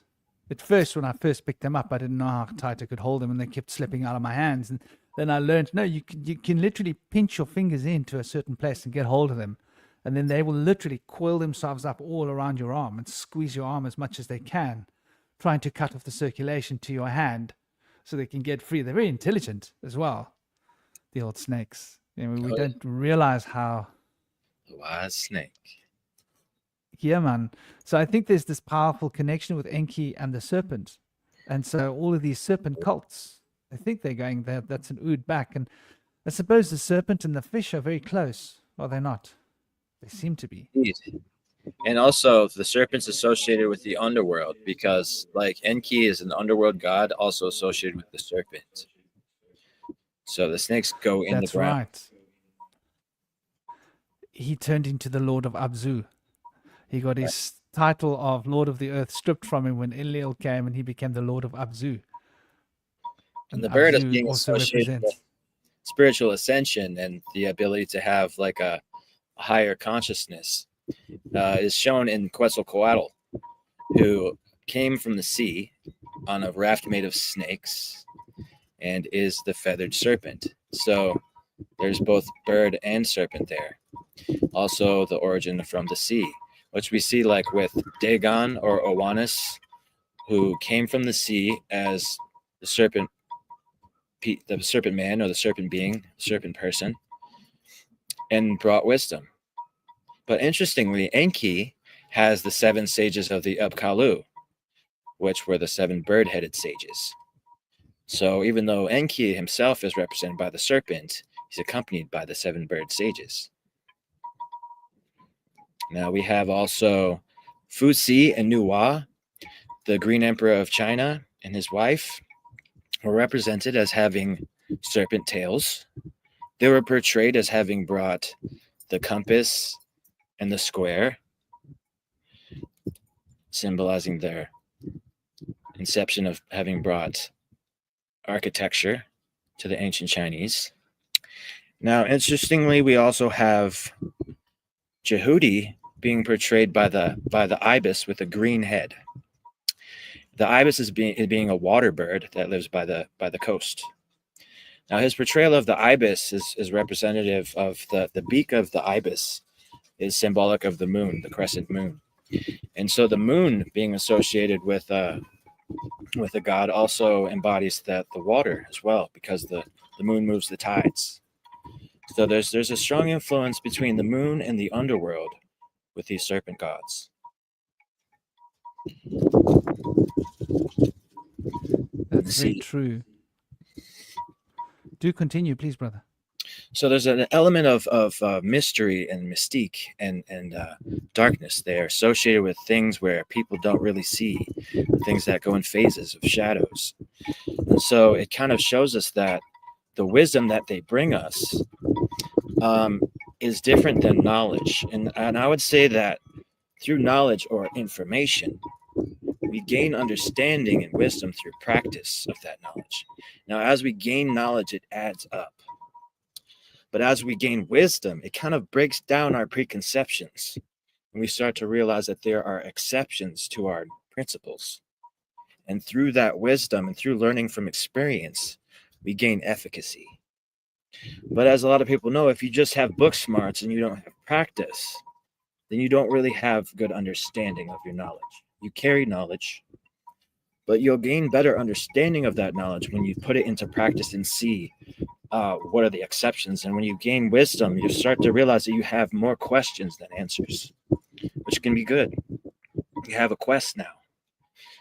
Speaker 1: At first, when I first picked them up, I didn't know how tight I could hold them, and they kept slipping out of my hands. And then I learned, no, you can literally pinch your fingers into a certain place and get hold of them, and then they will literally coil themselves up all around your arm and squeeze your arm as much as they can, trying to cut off the circulation to your hand so they can get free. They're very intelligent as well, the old snakes. We
Speaker 3: Oh, yeah.
Speaker 1: don't realize how.
Speaker 3: the wise snake.
Speaker 1: Yeah, man. So I think there's this powerful connection with Enki and the serpent. And so all of these serpent cults, I think they're going there. That's an ood back. And I suppose the serpent and the fish are very close, are they not? They seem to be.
Speaker 3: Indeed. And also the serpent's associated with the underworld because like Enki is an underworld god also associated with the serpent. So the snakes go in
Speaker 1: That's
Speaker 3: the ground.
Speaker 1: right. He turned into the Lord of Abzu. He got his title of Lord of the Earth stripped from him when Enlil came, and he became the Lord of Abzu.
Speaker 3: And the bird is
Speaker 1: Abzu
Speaker 3: being
Speaker 1: also
Speaker 3: associated
Speaker 1: represents.
Speaker 3: with spiritual ascension and the ability to have like a higher consciousness is shown in Quetzalcoatl, who came from the sea on a raft made of snakes and is the feathered serpent. So there's both bird and serpent there. Also the origin from the sea, which we see like with Dagon or Oannes, who came from the sea as the serpent man or the serpent being, serpent person, and brought wisdom. But interestingly, Enki has the 7 sages of the Upkalu, which were the 7 bird-headed sages. So even though Enki himself is represented by the serpent, he's accompanied by the 7 bird sages. Now we have also Fuxi and Nuwa, the Green Emperor of China, and his wife were represented as having serpent tails. They were portrayed as having brought the compass and the square, symbolizing their inception of having brought architecture to the ancient Chinese. Now, interestingly, we also have Jehudi being portrayed by the ibis with a green head. The ibis is being a water bird that lives by the coast. Now, his portrayal of the ibis is representative of the beak of the ibis is symbolic of the moon, the crescent moon. And so the moon being associated with a god also embodies the water as well, because the moon moves the tides. So there's a strong influence between the moon and the underworld with these serpent gods.
Speaker 1: That's very
Speaker 3: See.
Speaker 1: true. Do continue, please, brother.
Speaker 3: So there's an element of mystery and mystique and darkness there associated with things where people don't really see, things that go in phases of shadows. And so it kind of shows us that the wisdom that they bring us is different than knowledge. And I would say that through knowledge or information, we gain understanding and wisdom through practice of that knowledge. Now, as we gain knowledge, it adds up. But as we gain wisdom, it kind of breaks down our preconceptions. And we start to realize that there are exceptions to our principles. And through that wisdom and through learning from experience, we gain efficacy. But as a lot of people know, if you just have book smarts and you don't have practice, then you don't really have good understanding of your knowledge. You carry knowledge, but you'll gain better understanding of that knowledge when you put it into practice and see what are the exceptions. And when you gain wisdom, you start to realize that you have more questions than answers, which can be good. You have a quest now.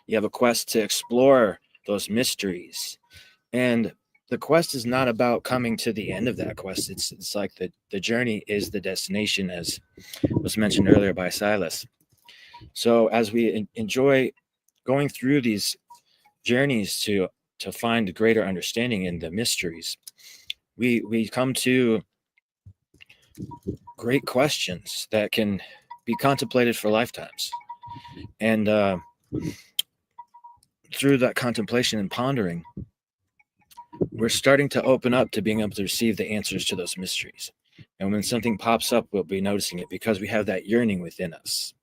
Speaker 3: You have a quest to explore those mysteries. And the quest is not about coming to the end of that quest. It's like the journey is the destination, as was mentioned earlier by Silas. So as we enjoy going through these journeys to find greater understanding in the mysteries, we come to great questions that can be contemplated for lifetimes. And through that contemplation and pondering, we're starting to open up to being able to receive the answers to those mysteries. And when something pops up, we'll be noticing it because we have that yearning within us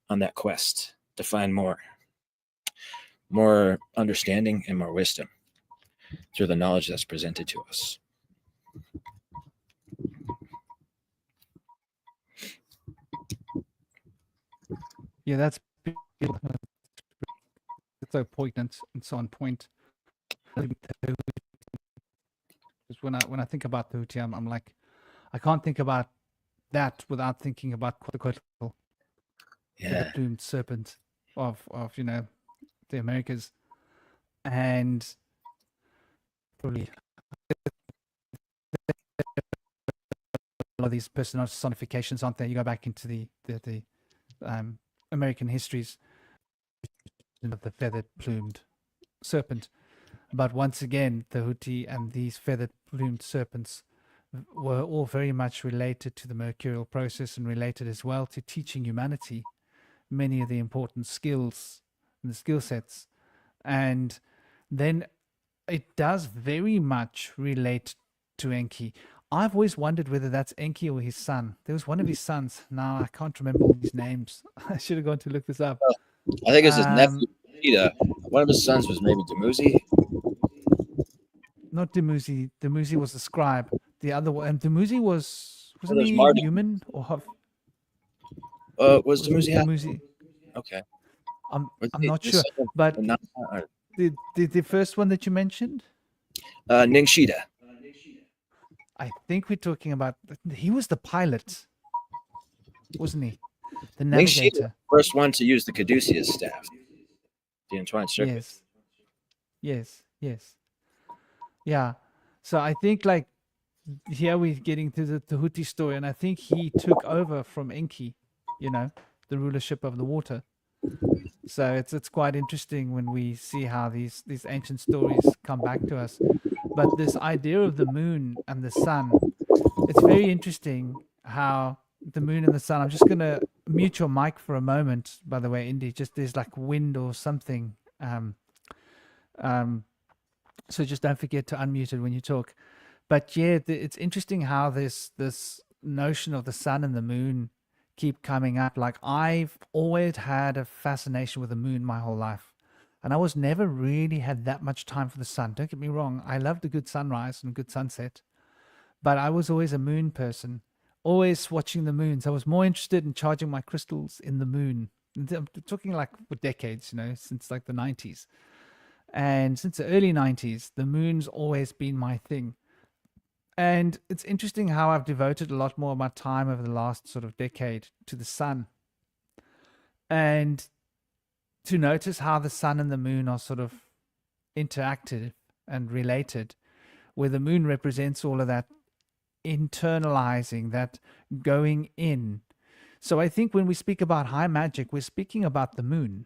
Speaker 3: on that quest to find more understanding and more wisdom through the knowledge that's presented to us.
Speaker 1: Yeah, that's beautiful. It's so poignant and so on point. Because when I think about the Huti, I'm like, I can't think about that without thinking about the plumed serpent of the Americas, and probably a lot of these personifications, aren't there? You go back into the American histories of the feathered plumed serpent. But once again, the Huti and these feathered plumed serpents were all very much related to the mercurial process and related as well to teaching humanity many of the important skills and the skill sets. And then it does very much relate to Enki. I've always wondered whether that's Enki or his son. There was one of his sons. Now I can't remember all these names. I should have gone to look this up.
Speaker 3: I think it's his nephew. One of his sons was maybe Dumuzi.
Speaker 1: Not Dumuzi. Dumuzi was the scribe. The other one, and Dumuzi wasn't he
Speaker 3: Marduk.
Speaker 1: human or half?
Speaker 3: Was Dumuzi?
Speaker 1: Dumuzi?
Speaker 3: Okay.
Speaker 1: I'm not sure. But the first one that you mentioned?
Speaker 3: Ningshida.
Speaker 1: I think we're talking about. He was the pilot, wasn't he? The navigator.
Speaker 3: Ningshida, first one to use the caduceus staff, the entwined circuit.
Speaker 1: Yes. Yeah. So I think like here we're getting to the Tahuti story, and I think he took over from Enki, the rulership of the water. So it's quite interesting when we see how these ancient stories come back to us. But this idea of the moon and the sun, it's very interesting how the moon and the sun. I'm just gonna mute your mic for a moment, by the way, Indy. Just there's like wind or something. So just don't forget to unmute it when you talk. But yeah, it's interesting how this notion of the sun and the moon keep coming up. Like I've always had a fascination with the moon my whole life. And I was never really had that much time for the sun. Don't get me wrong. I loved a good sunrise and a good sunset. But I was always a moon person, always watching the moons. I was more interested in charging my crystals in the moon. I'm talking like for decades, since like the 90s. And since the early 90s, the moon's always been my thing. And it's interesting how I've devoted a lot more of my time over the last sort of decade to the sun. And to notice how the sun and the moon are sort of interactive and related, where the moon represents all of that internalizing, that going in. So I think when we speak about high magic, we're speaking about the moon,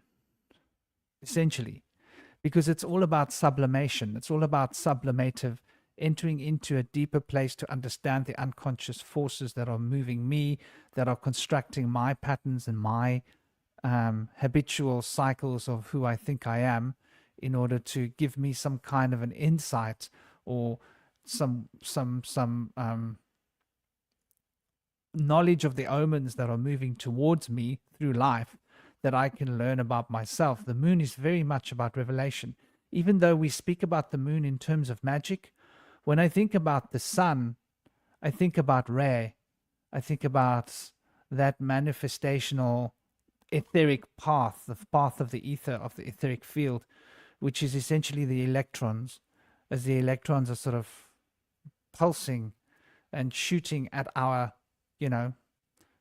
Speaker 1: essentially, because it's all about sublimation. It's all about sublimative, entering into a deeper place to understand the unconscious forces that are moving me, that are constructing my patterns and my habitual cycles of who I think I am, in order to give me some kind of an insight or some knowledge of the omens that are moving towards me through life, that I can learn about myself. The moon is very much about revelation. Even though we speak about the moon in terms of magic, when I think about the sun, I think about Re. I think about that manifestational etheric path, the path of the ether, of the etheric field, which is essentially the electrons, as the electrons are sort of pulsing and shooting at our,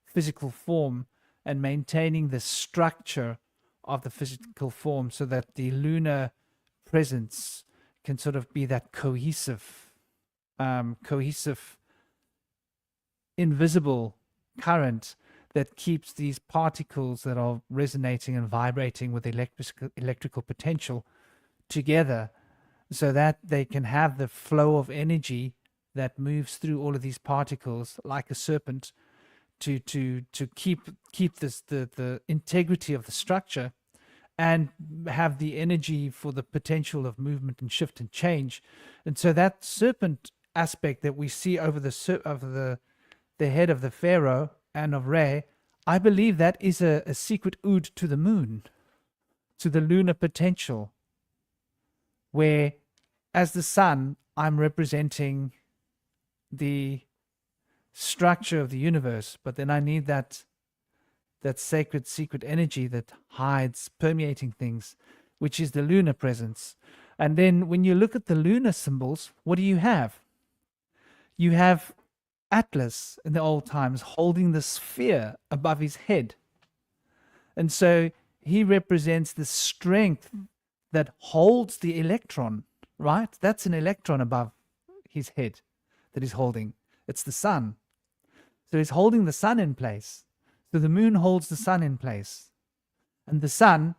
Speaker 1: physical form, and maintaining the structure of the physical form, so that the lunar presence can sort of be that cohesive, invisible current that keeps these particles that are resonating and vibrating with electrical potential together, so that they can have the flow of energy that moves through all of these particles like a serpent, to keep this the integrity of the structure, and have the energy for the potential of movement and shift and change. And so that serpent aspect that we see over the head of the pharaoh and of Re, I believe that is a secret ode to the moon, to the lunar potential, where as the sun, I'm representing the structure of the universe, but then I need that sacred secret energy that hides, permeating things, which is the lunar presence. And then when you look at the lunar symbols, what do you have? You have Atlas in the old times holding the sphere above his head. And so he represents the strength that holds the electron, right? That's an electron above his head that he's holding. It's the sun. So he's holding the sun in place. So the moon holds the sun in place. And the sun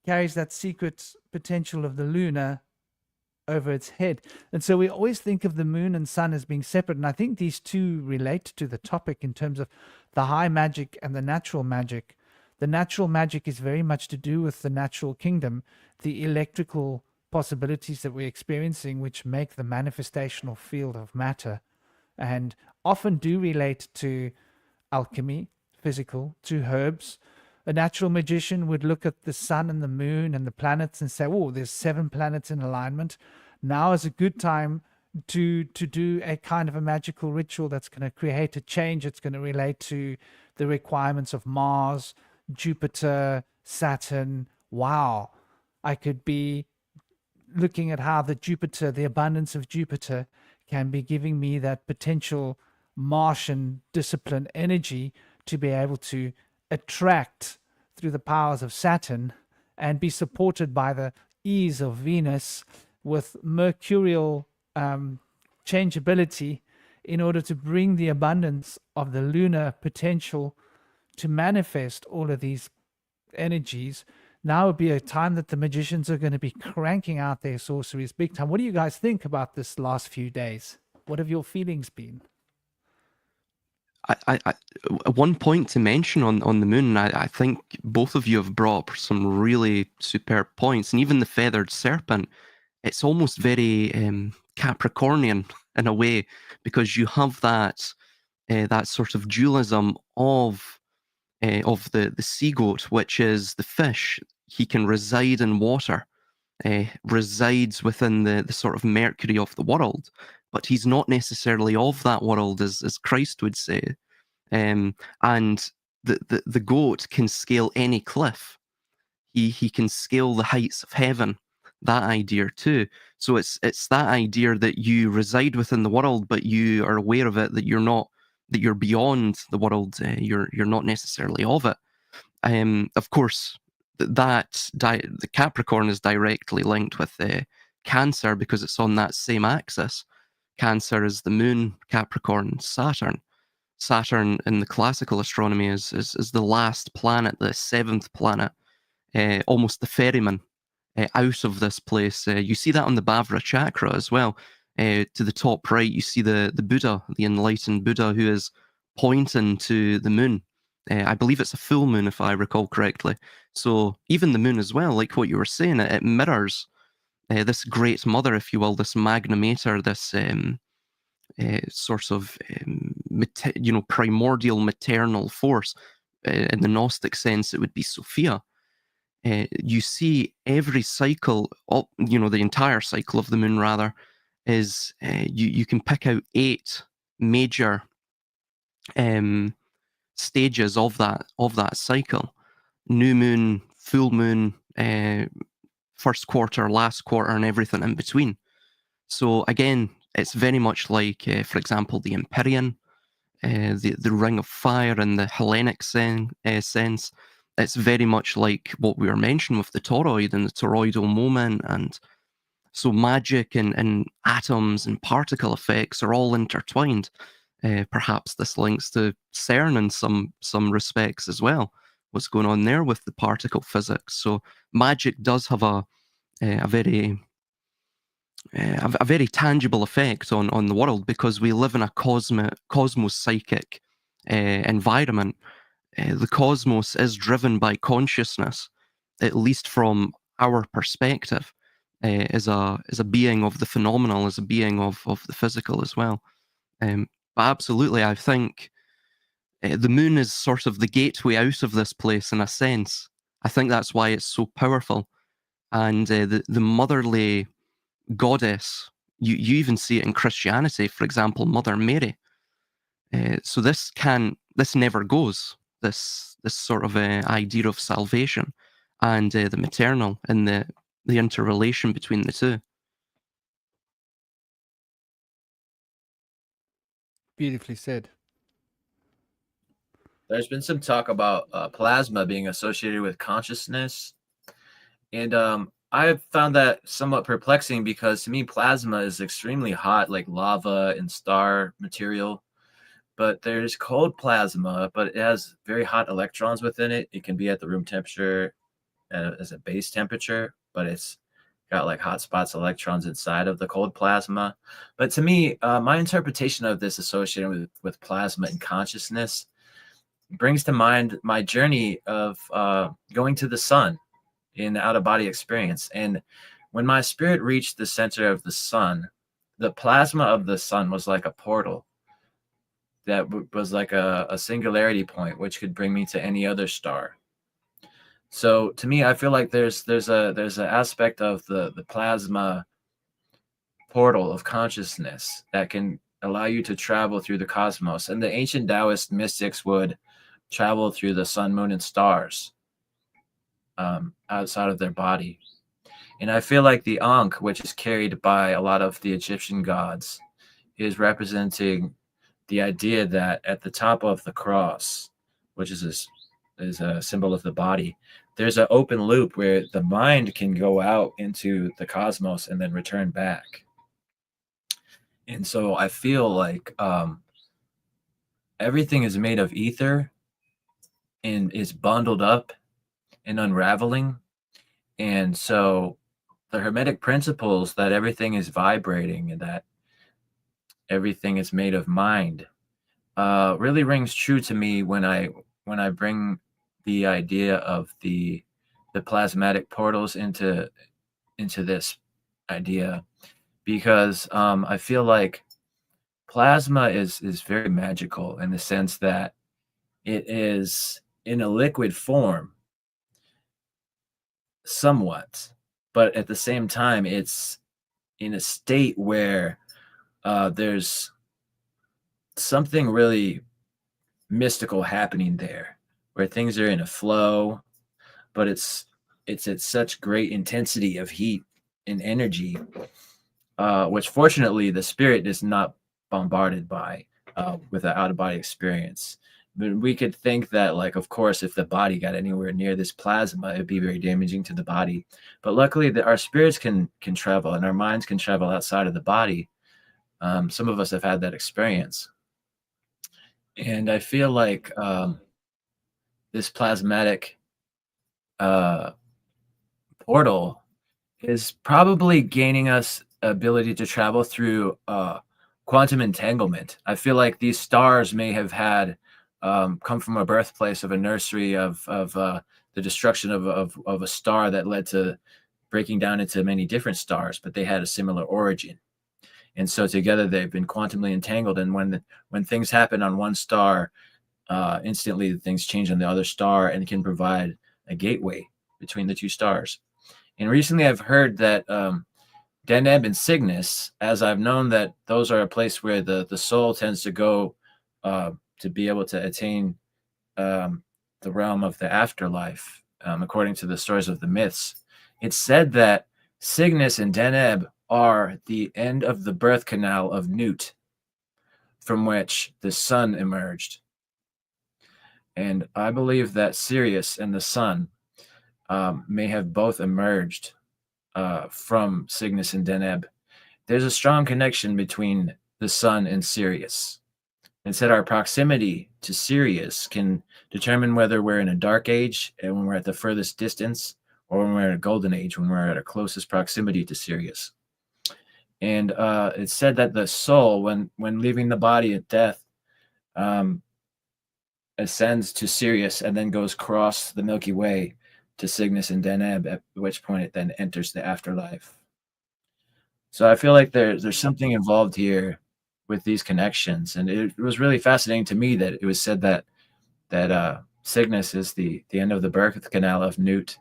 Speaker 1: carries that secret potential of the lunar over its head. And so we always think of the moon and sun as being separate. And I think these two relate to the topic in terms of the high magic and the natural magic. The natural magic is very much to do with the natural kingdom, the electrical possibilities that we're experiencing, which make the manifestational field of matter, and often do relate to alchemy, physical, to herbs. A natural magician would look at the sun and the moon and the planets and say, oh, there's 7 planets in alignment. Now is a good time to do a kind of a magical ritual that's going to create a change. It's going to relate to the requirements of Mars, Jupiter, Saturn. Wow. I could be looking at how the abundance of Jupiter can be giving me that potential Martian discipline energy to be able to attract through the powers of Saturn, and be supported by the ease of Venus with mercurial changeability, in order to bring the abundance of the lunar potential to manifest all of these energies. Now would be a time that the magicians are going to be cranking out their sorceries big time. What do you guys think about this last few days? What have your feelings been?
Speaker 2: I one point to mention on the moon, I think both of you have brought up some really superb points, and even the feathered serpent, it's almost very Capricornian in a way, because you have that sort of dualism of the sea goat, which is the fish. He can reside in water, resides within the sort of mercury of the world, but he's not necessarily of that world, as Christ would say. And the goat can scale any cliff. He can scale the heights of heaven. That idea too. So it's that idea that you reside within the world, but you are aware of it, that you're beyond the world. You're not necessarily of it. Of course, the Capricorn is directly linked with Cancer, because it's on that same axis. Cancer is the moon, Capricorn, Saturn. Saturn in the classical astronomy is the last planet, the seventh planet, almost the ferryman out of this place. You see that on the Bhavra chakra as well. To the top right, you see the Buddha, the enlightened Buddha, who is pointing to the moon. I believe it's a full moon, if I recall correctly. So even the moon as well, like what you were saying, it mirrors this great mother, if you will, this magna mater, this sort of primordial maternal force. In the Gnostic sense, it would be Sophia. You see every cycle, the entire cycle of the moon, rather, is you can pick out 8 major stages of that cycle: new moon, full moon, first quarter, last quarter, and everything in between. So again, it's very much like, for example, the Empyrean, the Ring of Fire in the Hellenic sense. It's very much like what we were mentioning with the toroid and the toroidal moment. And so magic and atoms and particle effects are all intertwined. Perhaps this links to CERN in some respects as well. What's going on there with the particle physics? So magic does have a very tangible effect on the world, because we live in a cosmos-psychic environment. The cosmos is driven by consciousness, at least from our perspective, as a being of the phenomenal, as a being of the physical as well. But absolutely, I think the moon is sort of the gateway out of this place in a sense. I think that's why it's so powerful. And the motherly goddess, you even see it in Christianity, for example, Mother Mary. So this never goes, this sort of idea of salvation and the maternal and the interrelation between the two.
Speaker 1: Beautifully said.
Speaker 5: There's been some talk about plasma being associated with consciousness. And I found that somewhat perplexing, because to me, plasma is extremely hot, like lava and star material. But there's cold plasma, but it has very hot electrons within it. It can be at the room temperature as a base temperature, but it's got like hot spots, electrons inside of the cold plasma. But to me, my interpretation of this associated with plasma and consciousness brings to mind my journey of going to the sun in the out-of-body experience. And when my spirit reached the center of the sun, the plasma of the sun was like a portal that was like a singularity point, which could bring me to any other star. So to me, I feel like there's an aspect of the plasma portal of consciousness that can allow you to travel through the cosmos. And the ancient Taoist mystics would travel through the sun, moon, and stars outside of their body. And I feel like the Ankh, which is carried by a lot of the Egyptian gods, is representing the idea that at the top of the cross, which is a symbol of the body, there's an open loop where the mind can go out into the cosmos and then return back. And so I feel like everything is made of ether and is bundled up and unraveling. And so the Hermetic principles that everything is vibrating and that everything is made of mind really rings true to me when I bring the idea of the plasmatic portals into this idea, because I feel like plasma is very magical in the sense that it is in a liquid form somewhat, but at the same time it's in a state where there's something really mystical happening there, where things are in a flow, but it's at such great intensity of heat and energy, which fortunately the spirit is not bombarded by with an out-of-body experience. But we could think that, like, of course, if the body got anywhere near this plasma, it'd be very damaging to the body. But luckily, our spirits can travel and our minds can travel outside of the body. Some of us have had that experience. And I feel like this plasmatic portal is probably gaining us ability to travel through quantum entanglement. I feel like these stars may have had come from a birthplace of a nursery of the destruction of a star that led to breaking down into many different stars, but they had a similar origin. And so together they've been quantumly entangled. And when things happen on one star, instantly things change on the other star and can provide a gateway between the two stars. And recently I've heard that Deneb and Cygnus, as I've known that those are a place where the soul tends to go to be able to attain the realm of the afterlife, according to the stories of the myths. It's said that Cygnus and Deneb are the end of the birth canal of Nut, from which the sun emerged. And I believe that Sirius and the sun may have both emerged from Cygnus and Deneb. There's a strong connection between the sun and Sirius. It said our proximity to Sirius can determine whether we're in a dark age and when we're at the furthest distance, or when we're in a golden age, when we're at our closest proximity to Sirius. And it's said that the soul, when leaving the body at death, ascends to Sirius and then goes across the Milky Way to Cygnus and Deneb, at which point it then enters the afterlife. So I feel like there's something involved here with these connections, and it was really fascinating to me that it was said that Cygnus is the end of the birth canal of Nut,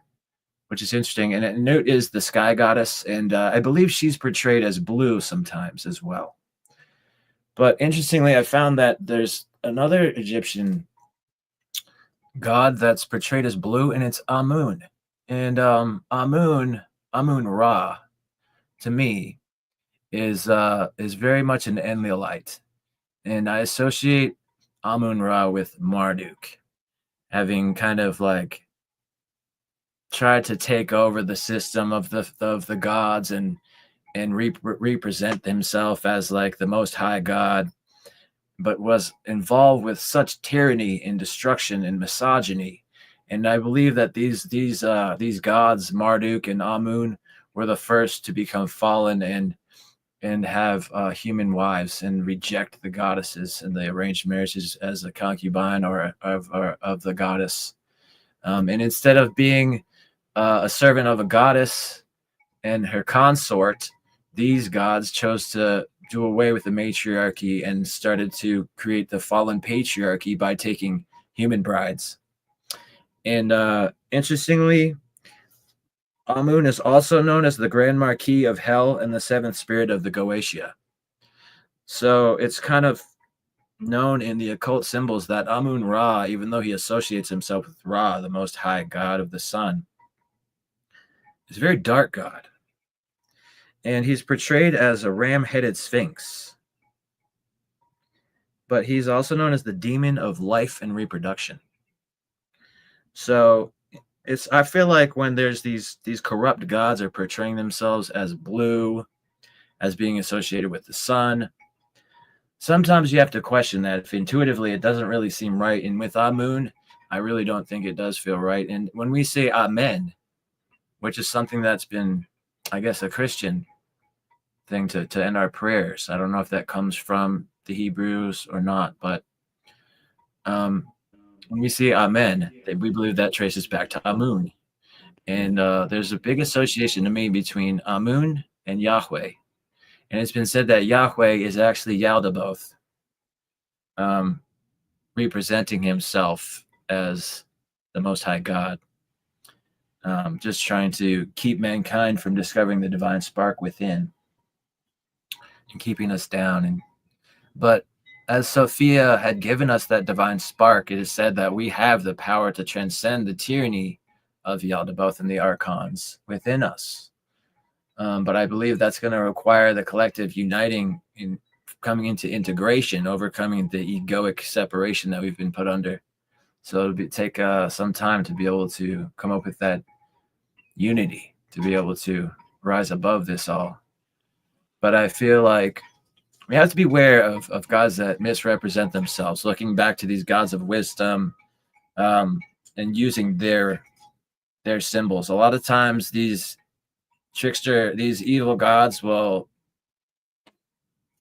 Speaker 5: which is interesting. And Nut is the sky goddess, and I believe she's portrayed as blue sometimes as well. But interestingly, I found that there's another Egyptian god that's portrayed as blue, and it's Amun. And Amun Ra, to me, is very much an Enlilite, and I associate Amun Ra with Marduk, having kind of like tried to take over the system of the gods and represent himself as like the most high god, but was involved with such tyranny and destruction and misogyny. And I believe that these gods, Marduk and Amun, were the first to become fallen and have human wives and reject the goddesses and the arranged marriages as a concubine or of the goddess. And instead of being a servant of a goddess and her consort, these gods chose to do away with the matriarchy and started to create the fallen patriarchy by taking human brides. And interestingly, Amun is also known as the Grand Marquis of Hell and the seventh spirit of the Goetia. So it's kind of known in the occult symbols that Amun Ra, even though he associates himself with Ra, the most high god of the sun, is a very dark god. And he's portrayed as a ram-headed sphinx. But he's also known as the demon of life and reproduction. So I feel like when there's these corrupt gods are portraying themselves as blue, as being associated with the sun, sometimes you have to question that. If intuitively it doesn't really seem right. And with Amun, I really don't think it does feel right. And when we say Amen, which is something that's been, I guess, a Christian thing to end our prayers. I don't know if that comes from the Hebrews or not, but when we say Amen, we believe that traces back to Amun. And there's a big association to me between Amun and Yahweh. And it's been said that Yahweh is actually Yaldabaoth, representing himself as the Most High God, just trying to keep mankind from discovering the divine spark within and keeping us down. But as Sophia had given us that divine spark, it is said that we have the power to transcend the tyranny of Yaldabaoth and the archons within us. But I believe that's going to require the collective uniting in coming into integration, overcoming the egoic separation that we've been put under. So it'll take some time to be able to come up with that unity, to be able to rise above this all. But I feel like we have to be aware of gods that misrepresent themselves, looking back to these gods of wisdom, and using their symbols. A lot of times these evil gods will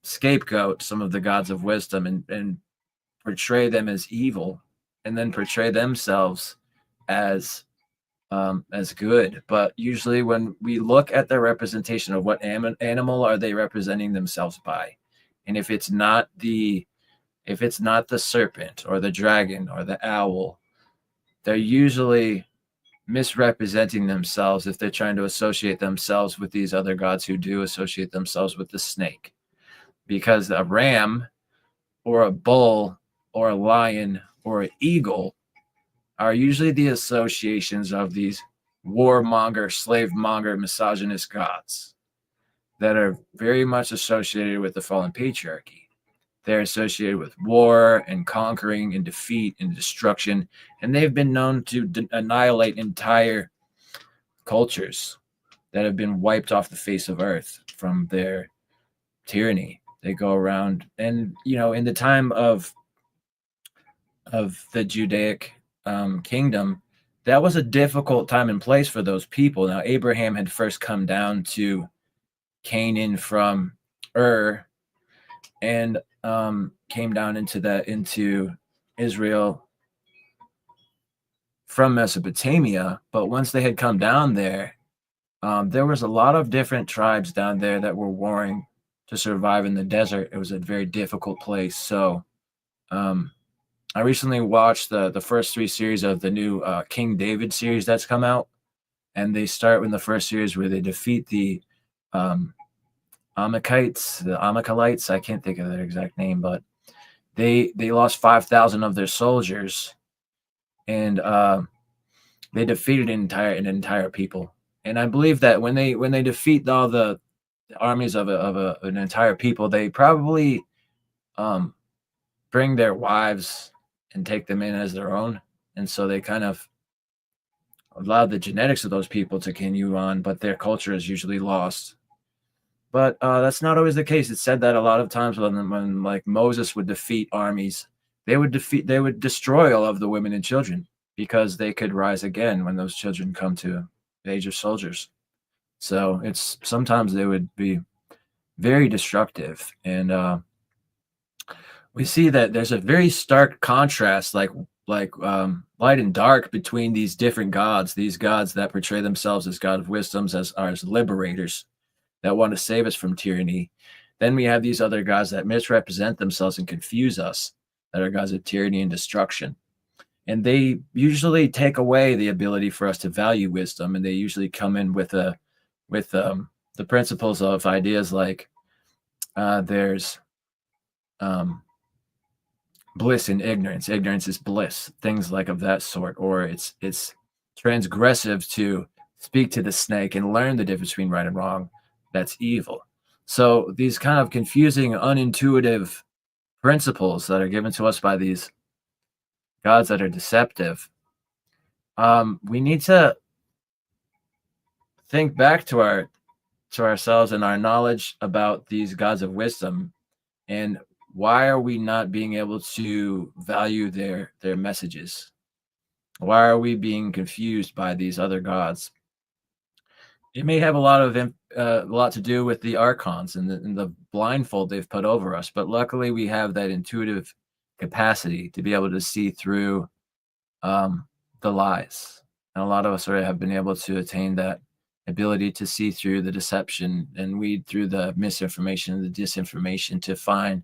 Speaker 5: scapegoat some of the gods of wisdom and portray them as evil, and then portray themselves as good. But usually when we look at their representation of what animal are they representing themselves by, and if it's not the serpent or the dragon or the owl, they're usually misrepresenting themselves if they're trying to associate themselves with these other gods who do associate themselves with the snake. Because a ram or a bull or a lion or an eagle are usually the associations of these warmonger, slave-monger, misogynist gods that are very much associated with the fallen patriarchy. They're associated with war and conquering and defeat and destruction, and they've been known to annihilate entire cultures that have been wiped off the face of earth from their tyranny. They go around, and in the time of the Judaic kingdom, that was a difficult time and place for those people. Now, Abraham had first come down to Canaan from Ur, and came down into Israel from Mesopotamia. But once they had come down there, there was a lot of different tribes down there that were warring to survive in the desert. It was a very difficult place. So I recently watched the first 3 series of the new King David series that's come out, and they start in the first series where they defeat the Amalekites. I can't think of their exact name, but they lost 5,000 of their soldiers, and they defeated an entire people. And I believe that when they defeat all the armies of an entire people, they probably bring their wives and take them in as their own, and so they kind of allow the genetics of those people to continue on, but their culture is usually lost. But that's not always the case. It's said that a lot of times when like Moses would defeat armies, they would destroy all of the women and children, because they could rise again when those children come to the age of soldiers. So sometimes they would be very destructive. And we see that there's a very stark contrast, like light and dark, between these different gods, these gods that portray themselves as God of wisdoms, as liberators that want to save us from tyranny. Then we have these other gods that misrepresent themselves and confuse us, that are gods of tyranny and destruction. And they usually take away the ability for us to value wisdom, and they usually come in with the principles of ideas like there's bliss in ignorance. Ignorance is bliss. Things like of that sort. Or it's transgressive to speak to the snake and learn the difference between right and wrong. That's evil. So these kind of confusing, unintuitive principles that are given to us by these gods that are deceptive, we need to think back to ourselves and our knowledge about these gods of wisdom, and why are we not being able to value their messages? Why are we being confused by these other gods? It may have a lot to do with the archons and the blindfold they've put over us, but luckily we have that intuitive capacity to be able to see through the lies, and a lot of us have been able to attain that ability to see through the deception and weed through the misinformation and the disinformation to find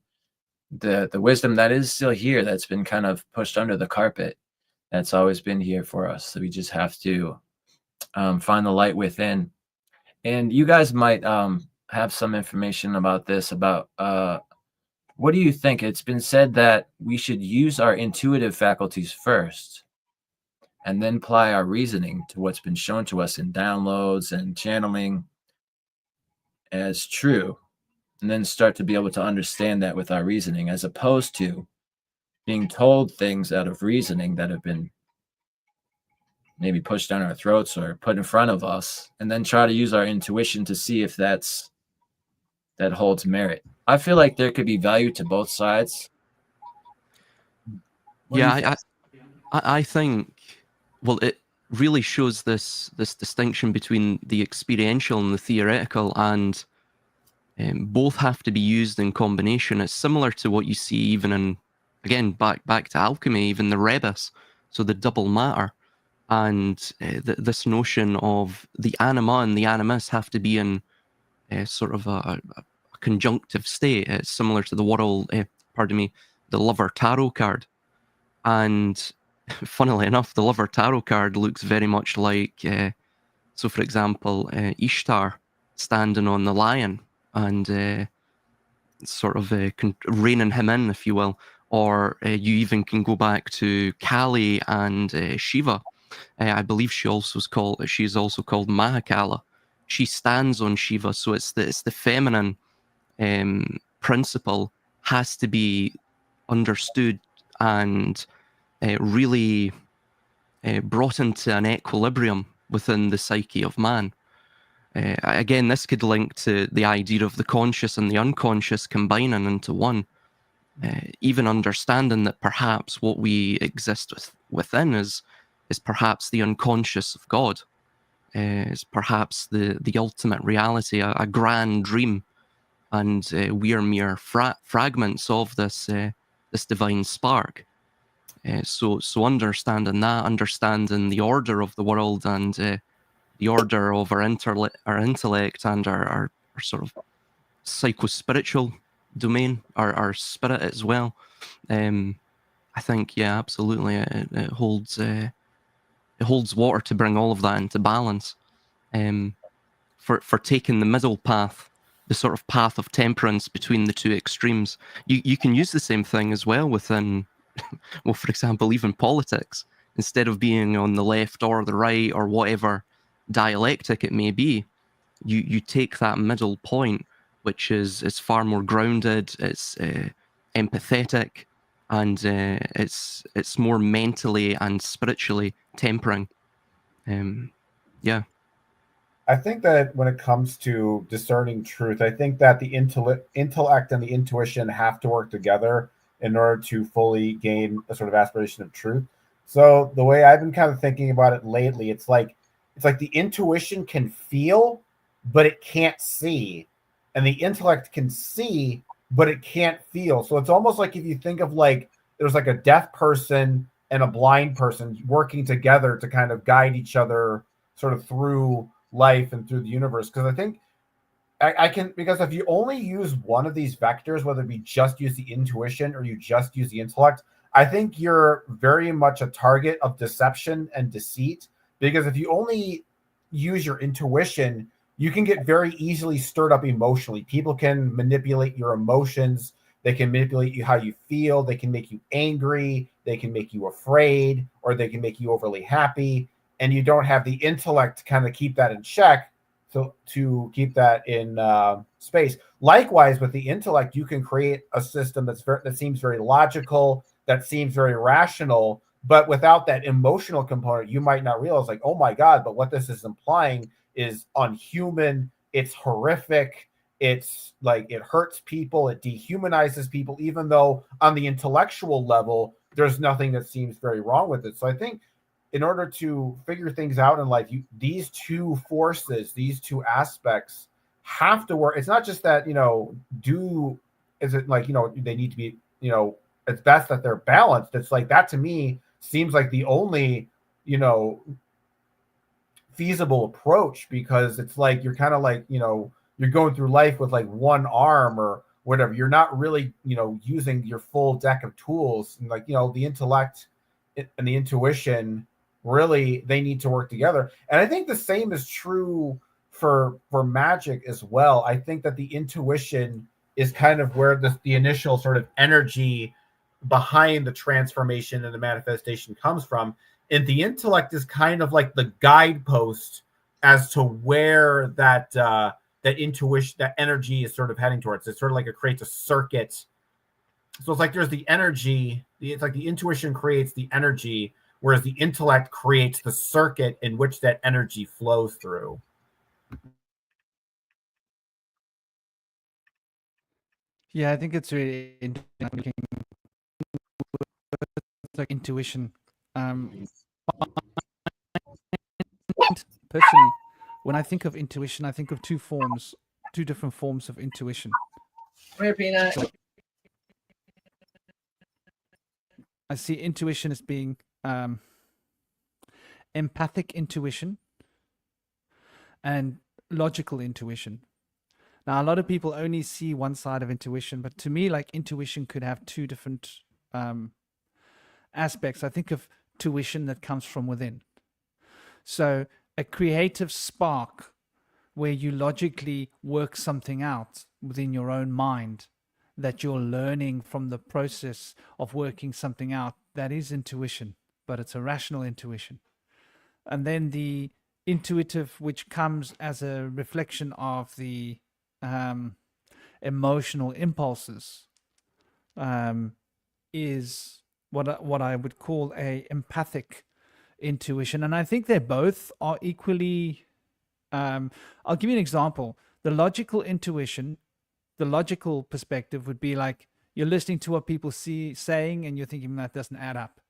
Speaker 5: the wisdom that is still here, that's been kind of pushed under the carpet, that's always been here for us. So we just have to find the light within. And you guys might have some information about this, about what do you think? It's been said that we should use our intuitive faculties first, and then apply our reasoning to what's been shown to us in downloads and channeling as true, and then start to be able to understand that with our reasoning, as opposed to being told things out of reasoning that have been maybe pushed down our throats or put in front of us, and then try to use our intuition to see if that's that holds merit. I feel like there could be value to both sides. What do you think?
Speaker 2: I think, well, it really shows this distinction between the experiential and the theoretical, and both have to be used in combination. It's similar to what you see even in, again, back to alchemy, even the rebus, so the double matter, and this notion of the anima and the animus have to be in sort of a conjunctive state. It's similar to the world, the lover tarot card. And funnily enough, the lover tarot card looks very much like, so for example, Ishtar standing on the lion and sort of reining him in, if you will. Or you even can go back to Kali and Shiva. I believe she's also called Mahakala. She stands on Shiva, so it's the feminine principle has to be understood and really brought into an equilibrium within the psyche of man. Again, this could link to the idea of the conscious and the unconscious combining into one. Even understanding that perhaps what we exist within is perhaps the unconscious of God, is perhaps the ultimate reality, a grand dream, and we are mere fragments of this divine spark. So understanding that, understanding the order of the world and the order of our intellect and our sort of psycho-spiritual domain, our spirit as well. I think, yeah, absolutely, it holds water to bring all of that into balance. For taking the middle path, the sort of path of temperance between the two extremes. You can use the same thing as well within, well, for example, even politics. Instead of being on the left or the right or whatever dialectic it may be, you take that middle point, which is far more grounded, it's empathetic, and it's more mentally and spiritually tempering. Yeah.
Speaker 4: I think that when it comes to discerning truth, I think that the intellect and the intuition have to work together in order to fully gain a sort of aspiration of truth. So the way I've been kind of thinking about it lately, it's like the intuition can feel, but it can't see, and the intellect can see, but it can't feel. So it's almost like if you think of like there's like a deaf person and a blind person working together to kind of guide each other sort of through life and through the universe. Because I think I can, because if you only use one of these vectors, whether it be just use the intuition or you just use the intellect, I think you're very much a target of deception and deceit. Because if you only use your intuition, you can get very easily stirred up emotionally. People can manipulate your emotions. They can manipulate you how you feel. They can make you angry. They can make you afraid, or they can make you overly happy. And you don't have the intellect to kind of keep that in check, so to keep that in space. Likewise, with the intellect, you can create a system that seems very logical, that seems very rational, but without that emotional component, you might not realize, like, oh my God, but what this is implying is unhuman, it's horrific, it's like it hurts people, it dehumanizes people, even though on the intellectual level, there's nothing that seems very wrong with it. So I think in order to figure things out in life, these two forces, these two aspects have to work. It's not just that, is it like, they need to be, it's best that they're balanced. It's like that to me seems like the only, feasible approach, because it's like you're kind of like, you're going through life with like one arm or whatever. You're not really, using your full deck of tools. And like, the intellect and the intuition, really, they need to work together. And I think the same is true for Magick as well. I think that the intuition is kind of where the initial sort of energy behind the transformation and the manifestation comes from. And the intellect is kind of like the guidepost as to where that intuition, that energy is sort of heading towards. It's sort of like it creates a circuit. So it's like there's the energy. It's like the intuition creates the energy, whereas the intellect creates the circuit in which that energy flows through.
Speaker 1: Yeah, I think it's really interesting. It's like intuition. Personally, when I think of intuition, I think of two different forms of intuition.
Speaker 5: Come here, Peanut.
Speaker 1: So I see intuition as being empathic intuition and logical intuition. Now, a lot of people only see one side of intuition, but to me, like, intuition could have two different aspects. I think of tuition that comes from within. So a creative spark where you logically work something out within your own mind that you're learning from the process of working something out, that is intuition, but it's a rational intuition. And then the intuitive, which comes as a reflection of the emotional impulses, is what I would call a empathic intuition. And I think they both are equally. I'll give you an example. The logical intuition, the logical perspective would be like you're listening to what people saying, and you're thinking that doesn't add up.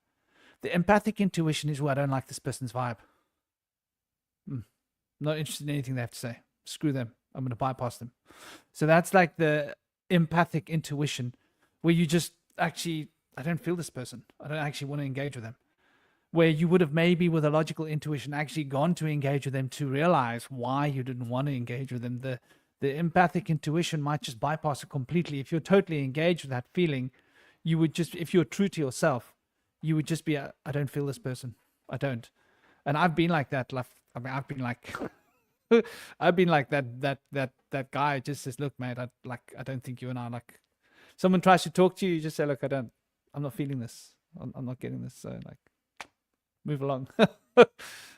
Speaker 1: The empathic intuition is, well, I don't like this person's vibe. Not interested in anything they have to say. Screw them. I'm going to bypass them. So that's like the empathic intuition, where you just actually, I don't feel this person. I don't actually want to engage with them. Where you would have maybe with a logical intuition actually gone to engage with them to realize why you didn't want to engage with them. The empathic intuition might just bypass it completely. If you're totally engaged with that feeling, you would just, if you're true to yourself, you would just be, I don't feel this person. I don't. And I've been like that. I mean, I've been like, I've been like that guy just says, look, mate, I don't think you and I like. Someone tries to talk to you, you just say, look, I'm not feeling this. I'm not getting this. So like, move along.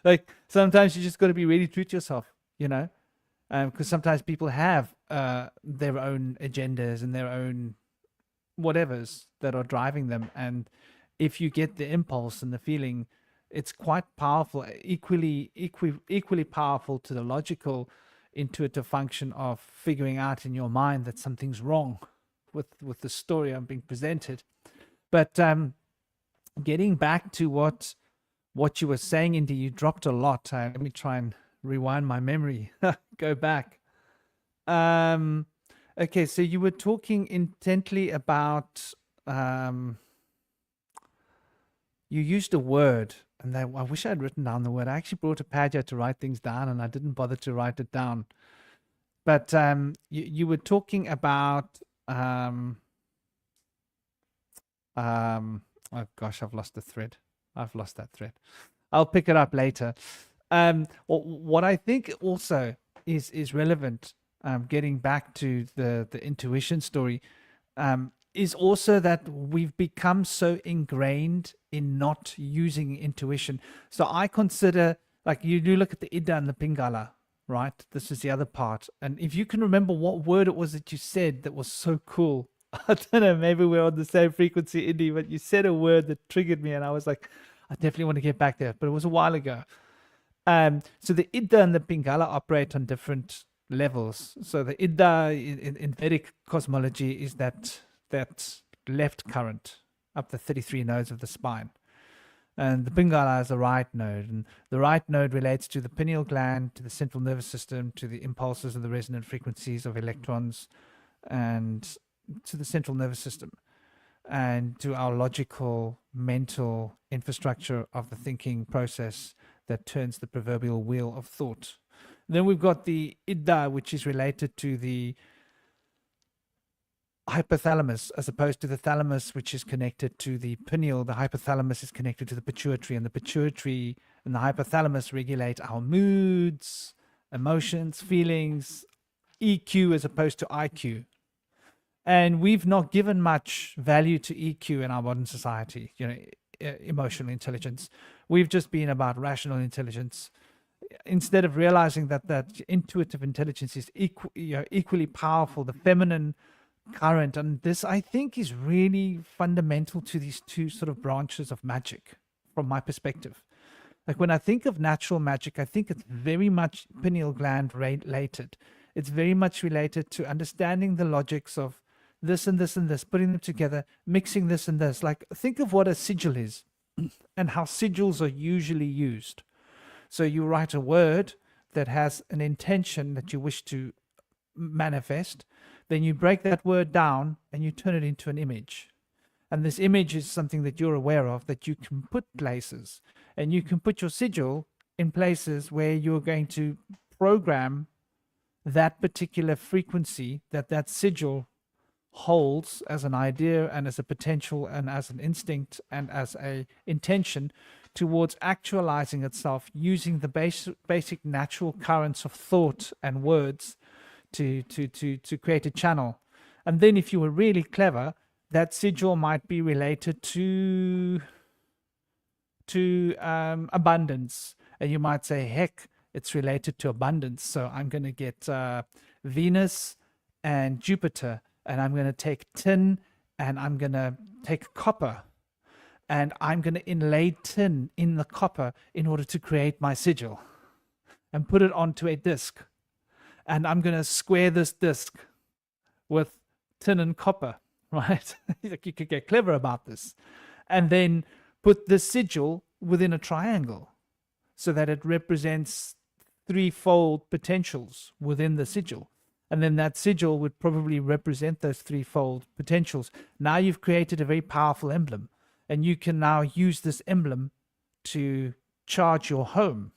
Speaker 1: Like sometimes you just got to be really true to yourself, you know, because sometimes people have their own agendas and their own whatevers that are driving them. And if you get the impulse and the feeling, it's quite powerful, equally powerful to the logical, intuitive function of figuring out in your mind that something's wrong with the story I'm being presented. But getting back to what you were saying, Indy, you dropped a lot. Let me try and rewind my memory. Go back. Okay, so you were talking intently about. You used a word, and I wish I had written down the word. I actually brought a pad here to write things down, and I didn't bother to write it down. But you were talking about. Oh gosh, I've lost the thread. I've lost that thread. I'll pick it up later. What I think also is relevant, getting back to the intuition story, is also that we've become so ingrained in not using intuition. So I consider, like, you do look at the Ida and the Pingala, right? This is the other part. And if you can remember what word it was that you said that was so cool, I don't know, maybe we're on the same frequency, Indy, but you said a word that triggered me, and I was like, I definitely want to get back there, but it was a while ago. So the Ida and the Pingala operate on different levels. So the Ida in Vedic cosmology is that left current up the 33 nodes of the spine. And the Pingala is the right node. And the right node relates to the pineal gland, to the central nervous system, to the impulses of the resonant frequencies of electrons, and to the central nervous system, and to our logical, mental infrastructure of the thinking process that turns the proverbial wheel of thought. Then we've got the Ida, which is related to the hypothalamus, as opposed to the thalamus, which is connected to the pineal. The hypothalamus is connected to the pituitary, and the pituitary and the hypothalamus regulate our moods, emotions, feelings, EQ as opposed to IQ. And we've not given much value to EQ in our modern society, you know, emotional intelligence. We've just been about rational intelligence, instead of realizing that intuitive intelligence is equally powerful, the feminine current. And this, I think, is really fundamental to these two sort of branches of magic, from my perspective. Like when I think of natural magic, I think it's very much pineal gland related. It's very much related to understanding the logics of this and this and this, putting them together, mixing this and this. Like, think of what a sigil is and how sigils are usually used. So you write a word that has an intention that you wish to manifest, then you break that word down and you turn it into an image. And this image is something that you're aware of, that you can put places, and you can put your sigil in places where you're going to program that particular frequency that that sigil holds as an idea and as a potential and as an instinct and as a intention towards actualizing itself using the basic natural currents of thought and words to create a channel. And then if you were really clever, that sigil might be related to abundance, and you might say, heck, it's related to abundance, so I'm going to get Venus and Jupiter, and I'm going to take tin, and I'm going to take copper, and I'm going to inlay tin in the copper in order to create my sigil and put it onto a disc, and I'm going to square this disc with tin and copper, right? You could get clever about this, and then put the sigil within a triangle so that it represents threefold potentials within the sigil. And then that sigil would probably represent those threefold potentials. Now you've created a very powerful emblem, and you can now use this emblem to charge your home.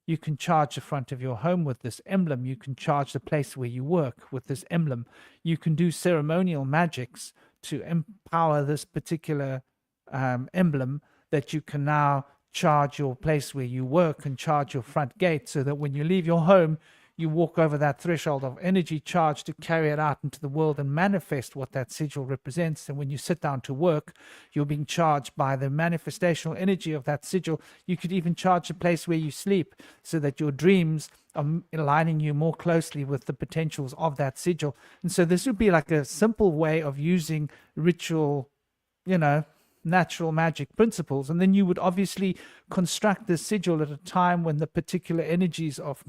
Speaker 1: You can charge the front of your home with this emblem. You can charge the place where you work with this emblem. You can do ceremonial magics to empower this particular emblem, that you can now charge your place where you work and charge your front gate, so that when you leave your home, you walk over that threshold of energy charge to carry it out into the world and manifest what that sigil represents. And when you sit down to work, you're being charged by the manifestational energy of that sigil. You could even charge the place where you sleep, so that your dreams are aligning you more closely with the potentials of that sigil. And so this would be like a simple way of using ritual, natural magic principles. And then you would obviously construct this sigil at a time when the particular energies of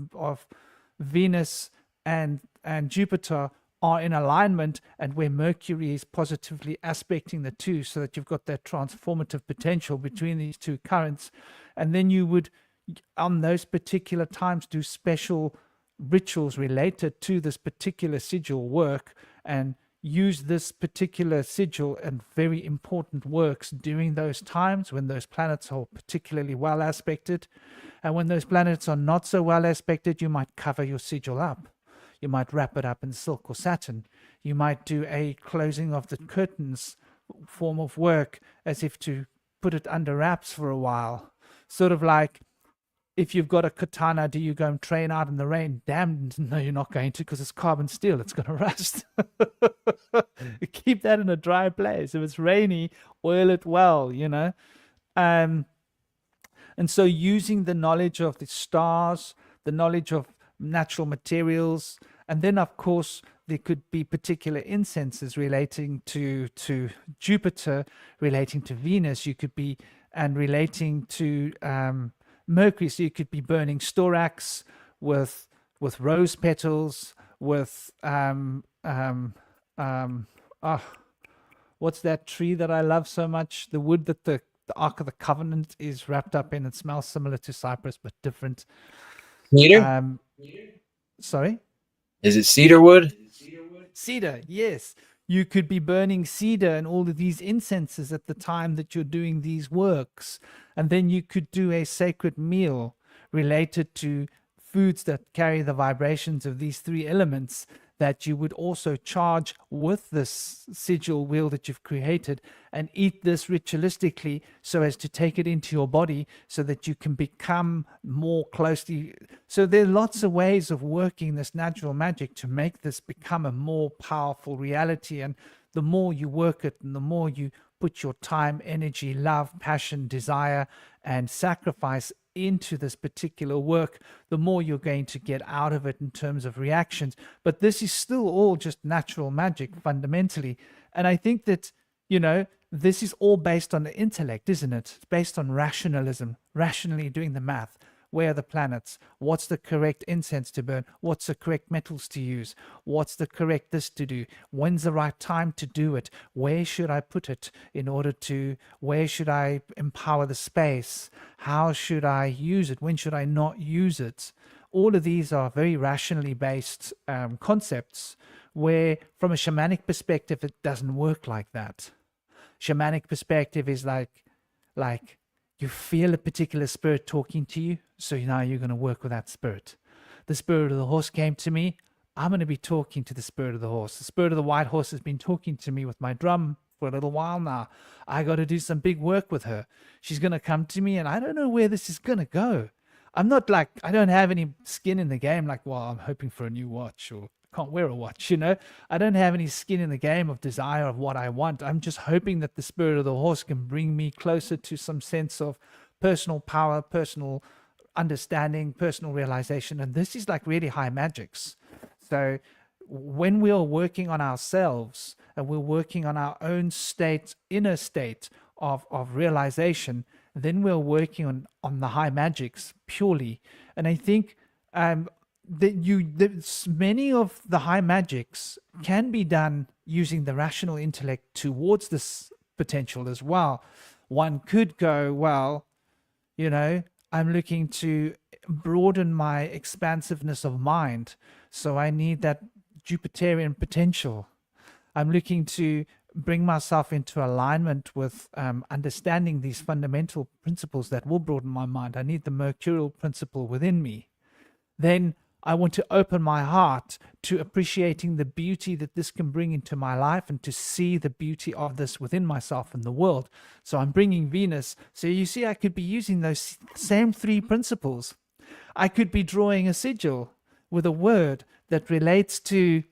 Speaker 1: Venus and Jupiter are in alignment, and where Mercury is positively aspecting the two, so that you've got that transformative potential between these two currents. And then you would, on those particular times, do special rituals related to this particular sigil work, and use this particular sigil and very important works during those times when those planets are particularly well aspected. And when those planets are not so well aspected, you might cover your sigil up. You might wrap it up in silk or satin. You might do a closing of the curtains form of work, as if to put it under wraps for a while. Sort of like, if you've got a katana, do you go and train out in the rain? Damn, no, you're not going to, because it's carbon steel. It's going to rust. Keep that in a dry place. If it's rainy, oil it well, And so using the knowledge of the stars, the knowledge of natural materials, and then, of course, there could be particular incenses relating to Jupiter, relating to Venus. You could be, and relating to Mercury, so you could be burning storax with rose petals, with what's that tree that I love so much? The wood that the Ark of the Covenant is wrapped up in. It smells similar to cypress but different.
Speaker 3: Cedar?
Speaker 1: Sorry?
Speaker 3: Is it cedar wood?
Speaker 1: Cedar, yes. You could be burning cedar and all of these incenses at the time that you're doing these works. And then you could do a sacred meal related to foods that carry the vibrations of these three elements, that you would also charge with this sigil wheel that you've created, and eat this ritualistically so as to take it into your body, so that you can become more closely. So there are lots of ways of working this natural magic to make this become a more powerful reality. And the more you work it, and the more you put your time, energy, love, passion, desire, and sacrifice into this particular work, the more you're going to get out of it in terms of reactions. But this is still all just natural magic fundamentally. And I think that, this is all based on the intellect, isn't it? It's based on rationalism, rationally doing the math. Where are the planets? What's the correct incense to burn? What's the correct metals to use? What's the correct this to do? When's the right time to do it? Where should I put it where should I empower the space? How should I use it? When should I not use it? All of these are very rationally based concepts where, from a shamanic perspective, it doesn't work like that. Shamanic perspective is like you feel a particular spirit talking to you, so now you're going to work with that spirit. The spirit of the horse came to me. I'm going to be talking to the spirit of the horse. The spirit of the white horse has been talking to me with my drum for a little while now. I got to do some big work with her. She's going to come to me, and I don't know where this is going to go. I'm not like, I don't have any skin in the game, like, well, I'm hoping for a new watch, or can't wear a watch, I don't have any skin in the game of desire of what I want. I'm just hoping that the spirit of the horse can bring me closer to some sense of personal power, personal understanding, personal realization. And this is like really high magics. So when we are working on ourselves and we're working on our own state, inner state of realization, then we're working on the high magics purely. And I think many of the high magics can be done using the rational intellect towards this potential as well. One could go, well, I'm looking to broaden my expansiveness of mind, so I need that Jupiterian potential. I'm looking to bring myself into alignment with understanding these fundamental principles that will broaden my mind. I need the mercurial principle within me. Then I want to open my heart to appreciating the beauty that this can bring into my life and to see the beauty of this within myself and the world. So I'm bringing Venus. So you see, I could be using those same three principles. I could be drawing a sigil with a word that relates to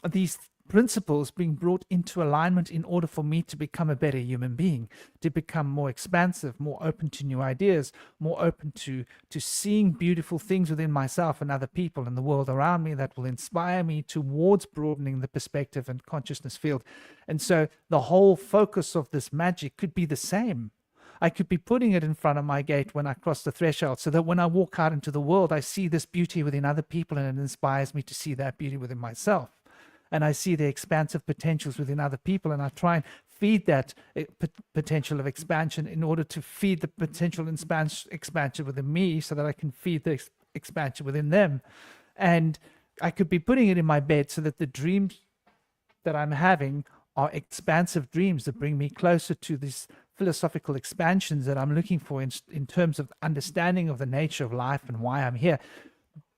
Speaker 1: these principles being brought into alignment in order for me to become a better human being, to become more expansive, more open to new ideas, more open to seeing beautiful things within myself and other people and the world around me that will inspire me towards broadening the perspective and consciousness field. And so the whole focus of this magic could be the same. I could be putting it in front of my gate when I cross the threshold, so that when I walk out into the world, I see this beauty within other people and it inspires me to see that beauty within myself. And I see the expansive potentials within other people, and I try and feed that potential of expansion in order to feed the potential expansion within me, so that I can feed the expansion within them. And I could be putting it in my bed so that the dreams that I'm having are expansive dreams that bring me closer to these philosophical expansions that I'm looking for in terms of understanding of the nature of life and why I'm here.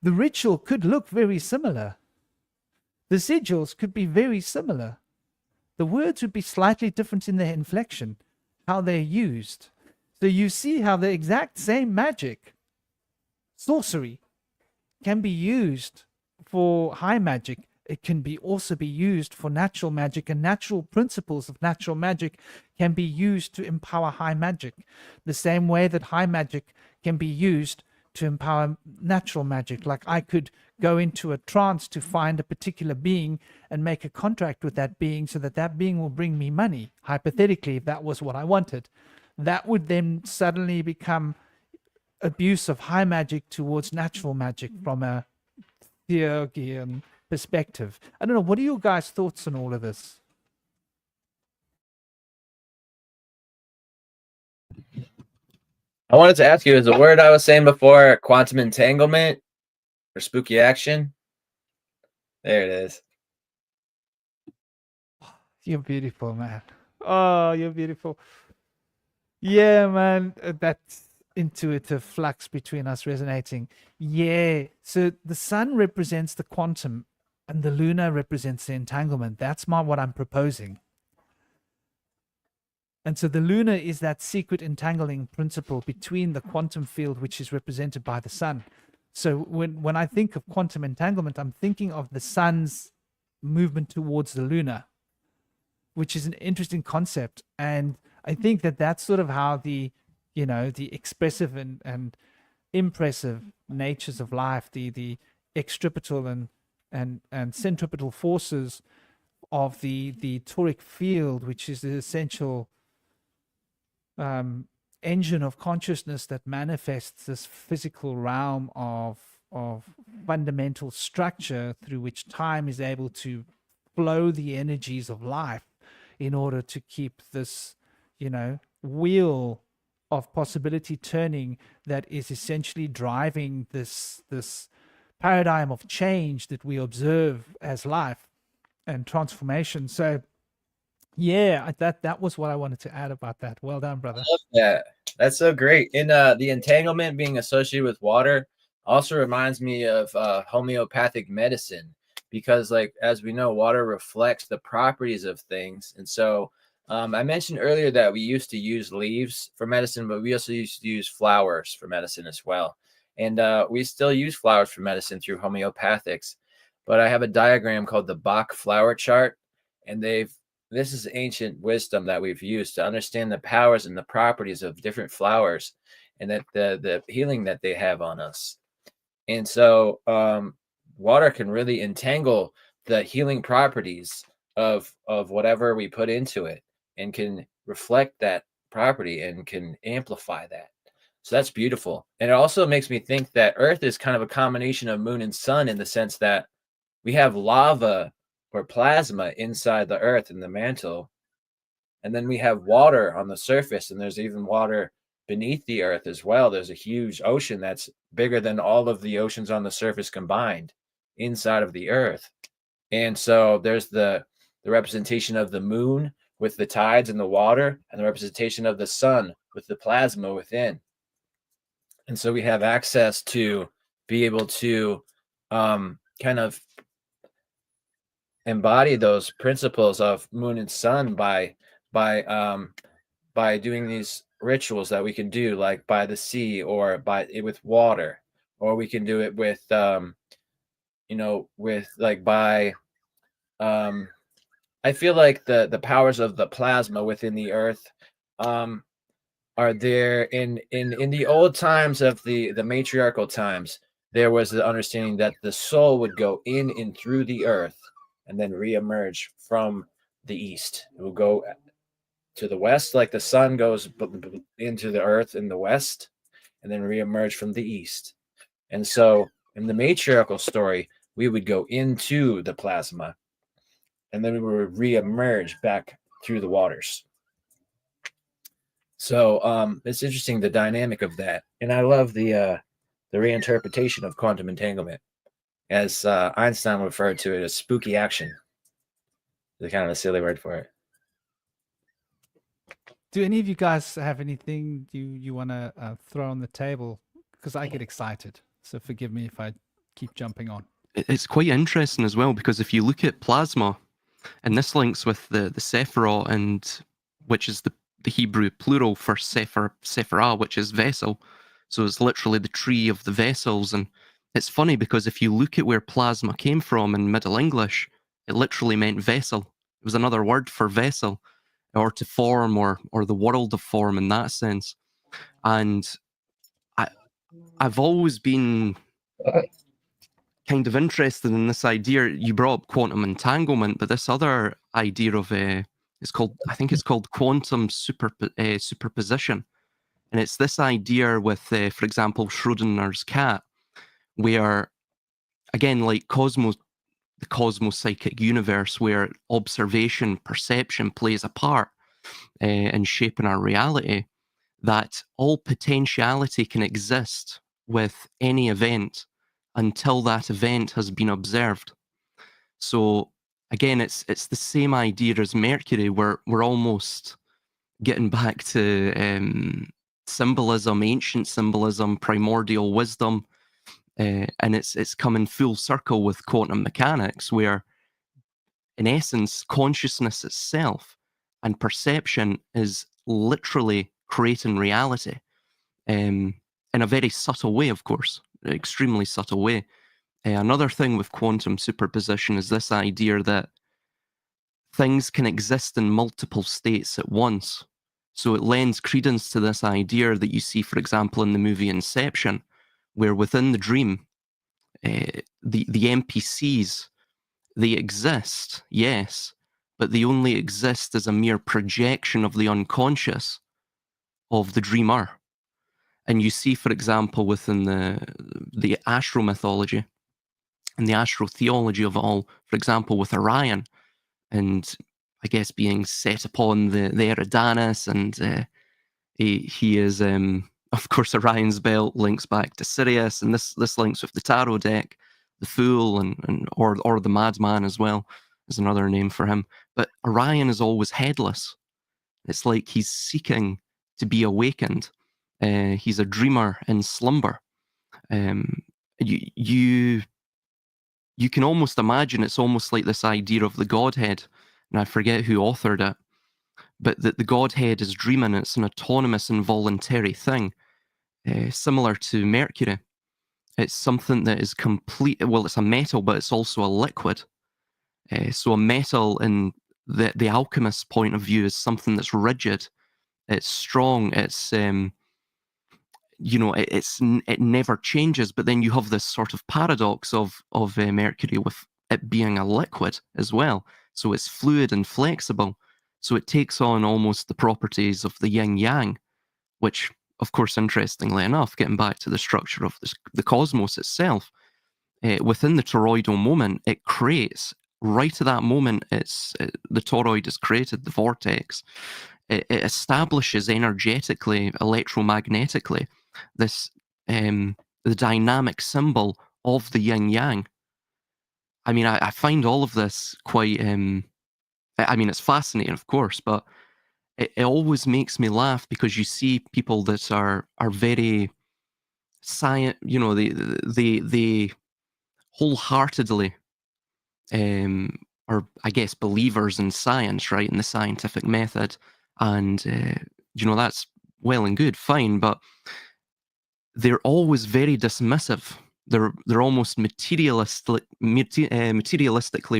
Speaker 1: The ritual could look very similar. The sigils could be very similar. The words would be slightly different in their inflection, how they're used. So you see how the exact same magic, sorcery, can be used for high magic. It can also be used for natural magic, and natural principles of natural magic can be used to empower high magic. The same way that high magic can be used to empower natural magic. Like I could go into a trance to find a particular being and make a contract with that being so that that being will bring me money, hypothetically, if that was what I wanted. That would then suddenly become abuse of high magic towards natural magic from a Theurgian perspective. I don't know, what are your guys' thoughts on all of this?
Speaker 5: I wanted to ask you, is the word I was saying before quantum entanglement or spooky action? There it is.
Speaker 1: You're beautiful, man. Oh, you're beautiful. Yeah, man. That intuitive flux between us resonating. Yeah. So the sun represents the quantum and the lunar represents the entanglement. That's what I'm proposing. And so the lunar is that secret entangling principle between the quantum field, which is represented by the sun. So when I think of quantum entanglement, I'm thinking of the sun's movement towards the lunar, which is an interesting concept. And I think that that's sort of how the expressive and impressive natures of life, the extripetal and centripetal forces of the toric field, which is the essential engine of consciousness that manifests this physical realm of fundamental structure through which time is able to flow the energies of life in order to keep this, wheel of possibility turning, that is essentially driving this paradigm of change that we observe as life and transformation. So yeah, that was what I wanted to add about that. Well done, brother.
Speaker 5: Yeah, that's so great. And the entanglement being associated with water also reminds me of homeopathic medicine, because, like, as we know, water reflects the properties of things. And so I mentioned earlier that we used to use leaves for medicine, but we also used to use flowers for medicine as well. And we still use flowers for medicine through homeopathics. But I have a diagram called the Bach flower chart, and this is ancient wisdom that we've used to understand the powers and the properties of different flowers, and that the healing that they have on us. And so water can really entangle the healing properties of whatever we put into it, and can reflect that property and can amplify that. So that's beautiful. And it also makes me think that Earth is kind of a combination of moon and sun, in the sense that we have lava or plasma inside the earth in the mantle, and then we have water on the surface, and there's even water beneath the earth as well. There's a huge ocean that's bigger than all of the oceans on the surface combined inside of the earth. And so there's the representation of the moon with the tides and the water, and the representation of the sun with the plasma within. And so we have access to be able to kind of embody those principles of moon and sun by doing these rituals that we can do, like by the sea, or with water, or we can do it with I feel like the powers of the plasma within the earth are there in the old times of the matriarchal times. There was the understanding that the soul would go in and through the earth, and then reemerge from the east. It will go to the west, like the sun goes into the earth in the west, and then reemerge from the east. And so in the matriarchal story, we would go into the plasma, and then we would reemerge back through the waters. So it's interesting, the dynamic of that. And I love the reinterpretation of quantum entanglement, as Einstein referred to it as spooky action. It's kind of a silly word for it.
Speaker 1: Do any of you guys have anything you want to throw on the table? Because I get excited, so forgive me if I keep jumping on.
Speaker 2: It's quite interesting as well, because if you look at plasma, and this links with the Sephirah, and which is the Hebrew plural for Sephirah, which is vessel. So it's literally the tree of the vessels. And it's funny, because if you look at where plasma came from in Middle English, it literally meant vessel. It was another word for vessel, or to form, or the world of form in that sense. And I've always been kind of interested in this idea. You brought up quantum entanglement, but this other idea of I think it's called quantum superposition. And it's this idea with, for example, Schrodinger's cat, where, again, like the cosmos psychic universe, where observation, perception plays a part in shaping our reality, that all potentiality can exist with any event until that event has been observed. So again, it's the same idea as Mercury, where we're almost getting back to symbolism, ancient symbolism, primordial wisdom, and it's coming full circle with quantum mechanics, where in essence consciousness itself and perception is literally creating reality, in a very subtle way, of course, extremely subtle way. Another thing with quantum superposition is this idea that things can exist in multiple states at once. So it lends credence to this idea that you see, for example, in the movie Inception, where within the dream, the NPCs, they exist, yes, but they only exist as a mere projection of the unconscious of the dreamer. And you see, for example, within the astro mythology and the astro theology of it all, for example, with Orion, and I guess being set upon the Eridanus, and he is, of course, Orion's belt links back to Sirius, and this links with the tarot deck, the Fool, or the Madman as well is another name for him. But Orion is always headless. It's like he's seeking to be awakened. He's a dreamer in slumber. You can almost imagine it's almost like this idea of the Godhead, and I forget who authored it, but that the Godhead is dreaming. It's an autonomous, involuntary thing, similar to Mercury. It's something that is complete. Well, it's a metal, but it's also a liquid. So a metal, in the alchemist's point of view, is something that's rigid. It's strong. It's it never changes. But then you have this sort of paradox of Mercury with it being a liquid as well. So it's fluid and flexible. So it takes on almost the properties of the yin yang, which, of course, interestingly enough, getting back to the structure of the cosmos itself, within the toroidal moment, it creates, right at that moment, the toroid is created, the vortex. It establishes energetically, electromagnetically, this the dynamic symbol of the yin yang. I mean, I find all of this quite. I mean, it's fascinating, of course, but it always makes me laugh because you see people that are very science. They wholeheartedly are, I guess, believers in science, right, in the scientific method, and that's well and good, fine, but they're always very dismissive. They're almost materialistically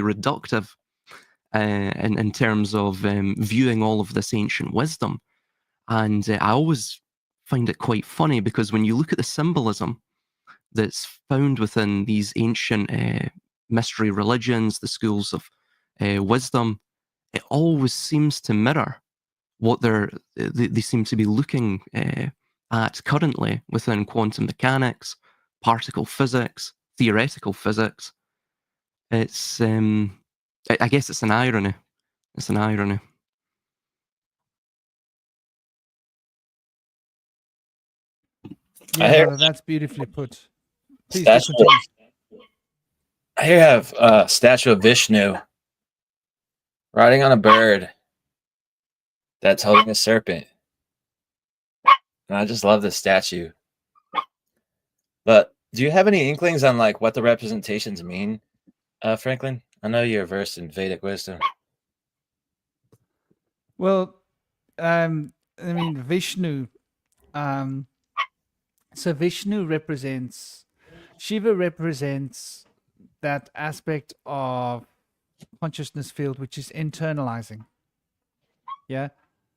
Speaker 2: reductive in terms of viewing all of this ancient wisdom. And I always find it quite funny because when you look at the symbolism that's found within these ancient mystery religions, the schools of wisdom, it always seems to mirror what they seem to be looking at currently within quantum mechanics, particle physics, theoretical physics. It's I guess it's an irony. It's an irony.
Speaker 1: Yeah, brother, that's beautifully put. Please do continue.
Speaker 5: I have a statue of Vishnu riding on a bird that's holding a serpent. And I just love this statue. But do you have any inklings on like what the representations mean, Franklin? I know you're versed in Vedic wisdom.
Speaker 1: Well, I mean, Vishnu. So Vishnu represents, Shiva represents that aspect of consciousness field which is internalizing. Yeah.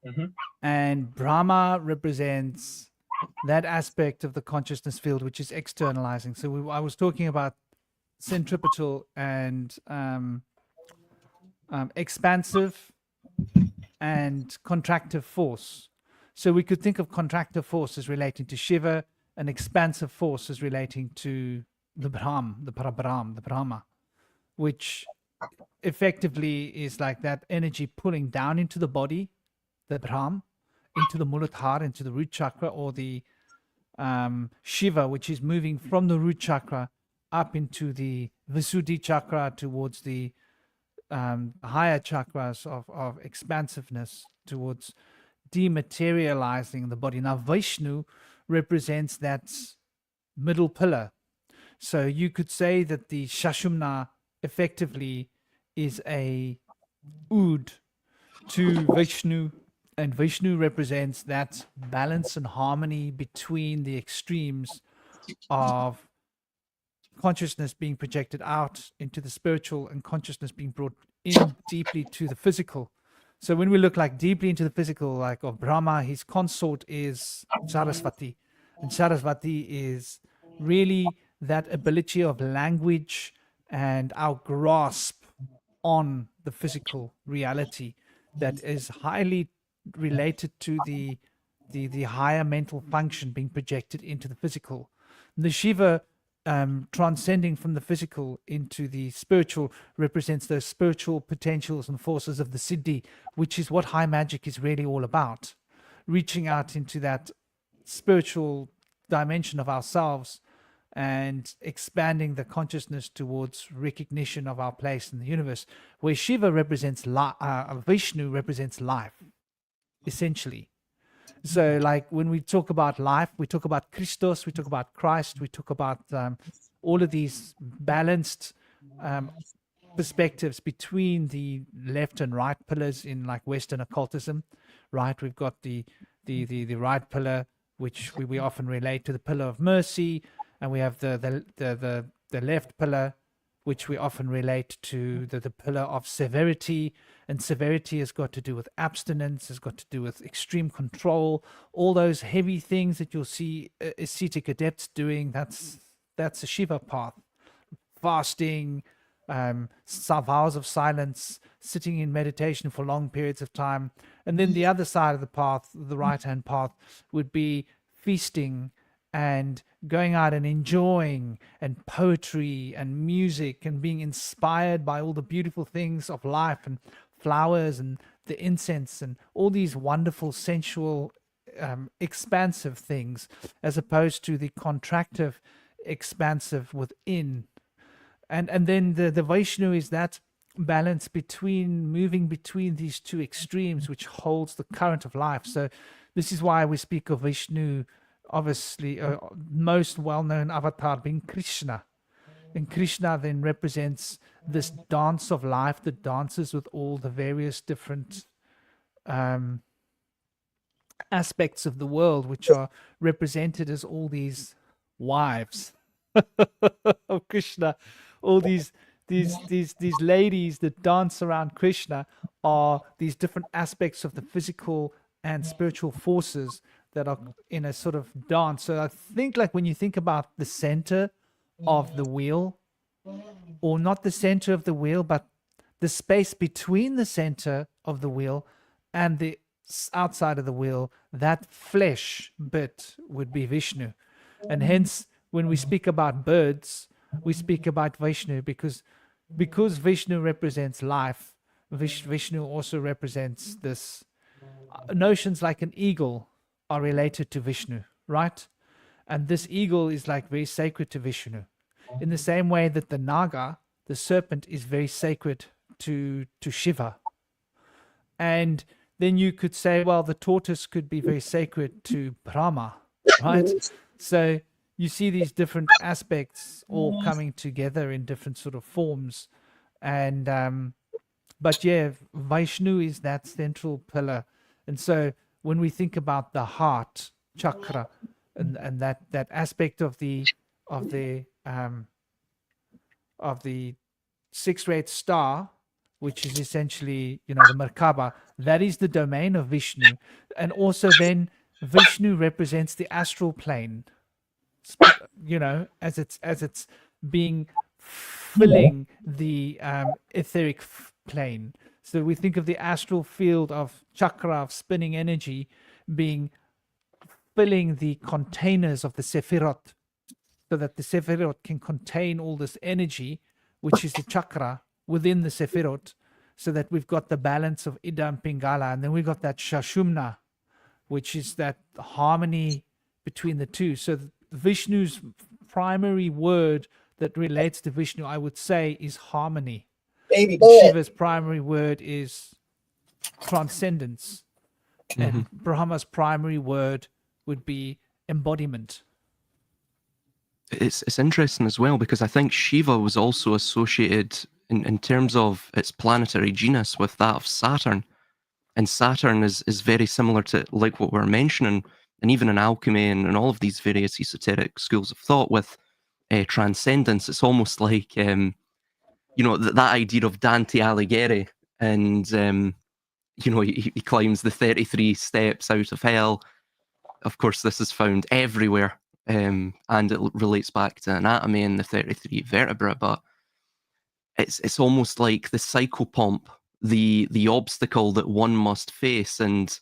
Speaker 5: Mm-hmm.
Speaker 1: And Brahma represents that aspect of the consciousness field which is externalizing. So I was talking about centripetal and expansive and contractive force. So we could think of contractive force as relating to Shiva, and expansive force as relating to the Brahm, the Parabrahm, the Brahma, which effectively is like that energy pulling down into the body, the Brahm, into the Muladhara, into the root chakra, or the Shiva, which is moving from the root chakra up into the Visuddhi chakra towards the higher chakras of expansiveness, towards dematerializing the body. Now, Vishnu represents that middle pillar. So you could say that the Shashumna effectively is a oud to Vishnu, and Vishnu represents that balance and harmony between the extremes of consciousness being projected out into the spiritual and consciousness being brought in deeply to the physical. So when we look like deeply into the physical, like of Brahma, his consort is Sarasvati. And Sarasvati is really that ability of language and our grasp on the physical reality that is highly related to the the higher mental function being projected into the physical. The Shiva transcending from the physical into the spiritual represents those spiritual potentials and forces of the Siddhi, which is what high magic is really all about. Reaching out into that spiritual dimension of ourselves and expanding the consciousness towards recognition of our place in the universe, where Shiva represents Vishnu represents life, essentially. So like when we talk about life, we talk about Christos, we talk about Christ, we talk about all of these balanced perspectives between the left and right pillars in like Western occultism, right? We've got the right pillar, which we often relate to the pillar of mercy, and we have the left pillar, which we often relate to the pillar of severity. And severity has got to do with abstinence, has got to do with extreme control, all those heavy things that you'll see ascetic adepts doing. That's a Shiva path. Fasting, vows of silence, sitting in meditation for long periods of time. And then the other side of the path, the right-hand path, would be feasting and going out and enjoying, and poetry and music, and being inspired by all the beautiful things of life and flowers and the incense and all these wonderful sensual expansive things, as opposed to the contractive expansive within. And then the Vaishnu is that balance between moving between these two extremes, which holds the current of life. So this is why we speak of Vishnu, obviously most well-known avatar being Krishna. And Krishna then represents this dance of life that dances with all the various different aspects of the world, which are represented as all these wives of Krishna. All these ladies that dance around Krishna are these different aspects of the physical and spiritual forces that are in a sort of dance. So I think like when you think about the center of the wheel, or not the center of the wheel, but the space between the center of the wheel and the outside of the wheel, that flesh bit would be Vishnu. And hence, when we speak about birds, we speak about Vishnu because Vishnu represents life. Vishnu also represents this. Notions like an eagle are related to Vishnu, right? And this eagle is like very sacred to Vishnu. In the same way that the Naga, the serpent, is very sacred to Shiva. And then you could say, well, the tortoise could be very sacred to Brahma, right? So you see these different aspects all coming together in different sort of forms. And but yeah, Vishnu is that central pillar. And so when we think about the heart chakra and that aspect of the six-rayed star, which is essentially, the Merkaba, that is the domain of Vishnu. And also then Vishnu represents the astral plane, as it's being filling the etheric plane. So we think of the astral field of chakra, of spinning energy, being filling the containers of the Sephirot, so that the Sephirot can contain all this energy, which is the chakra within the Sephirot, so that we've got the balance of Idam Pingala, and then we've got that Shashumna, which is that harmony between the two. So Vishnu's primary word that relates to Vishnu, I would say, is harmony. Shiva's primary word is transcendence. And Brahma's primary word would be embodiment.
Speaker 2: It's interesting as well, because I think Shiva was also associated in terms of its planetary genus with that of Saturn. And Saturn is very similar to like what we're mentioning, and even in alchemy and all of these various esoteric schools of thought with transcendence. It's almost like that idea of Dante Alighieri, and he climbs the 33 steps out of hell. Of course, this is found everywhere, and it relates back to anatomy and the 33 vertebrae, but it's almost like the psychopomp, the obstacle that one must face. And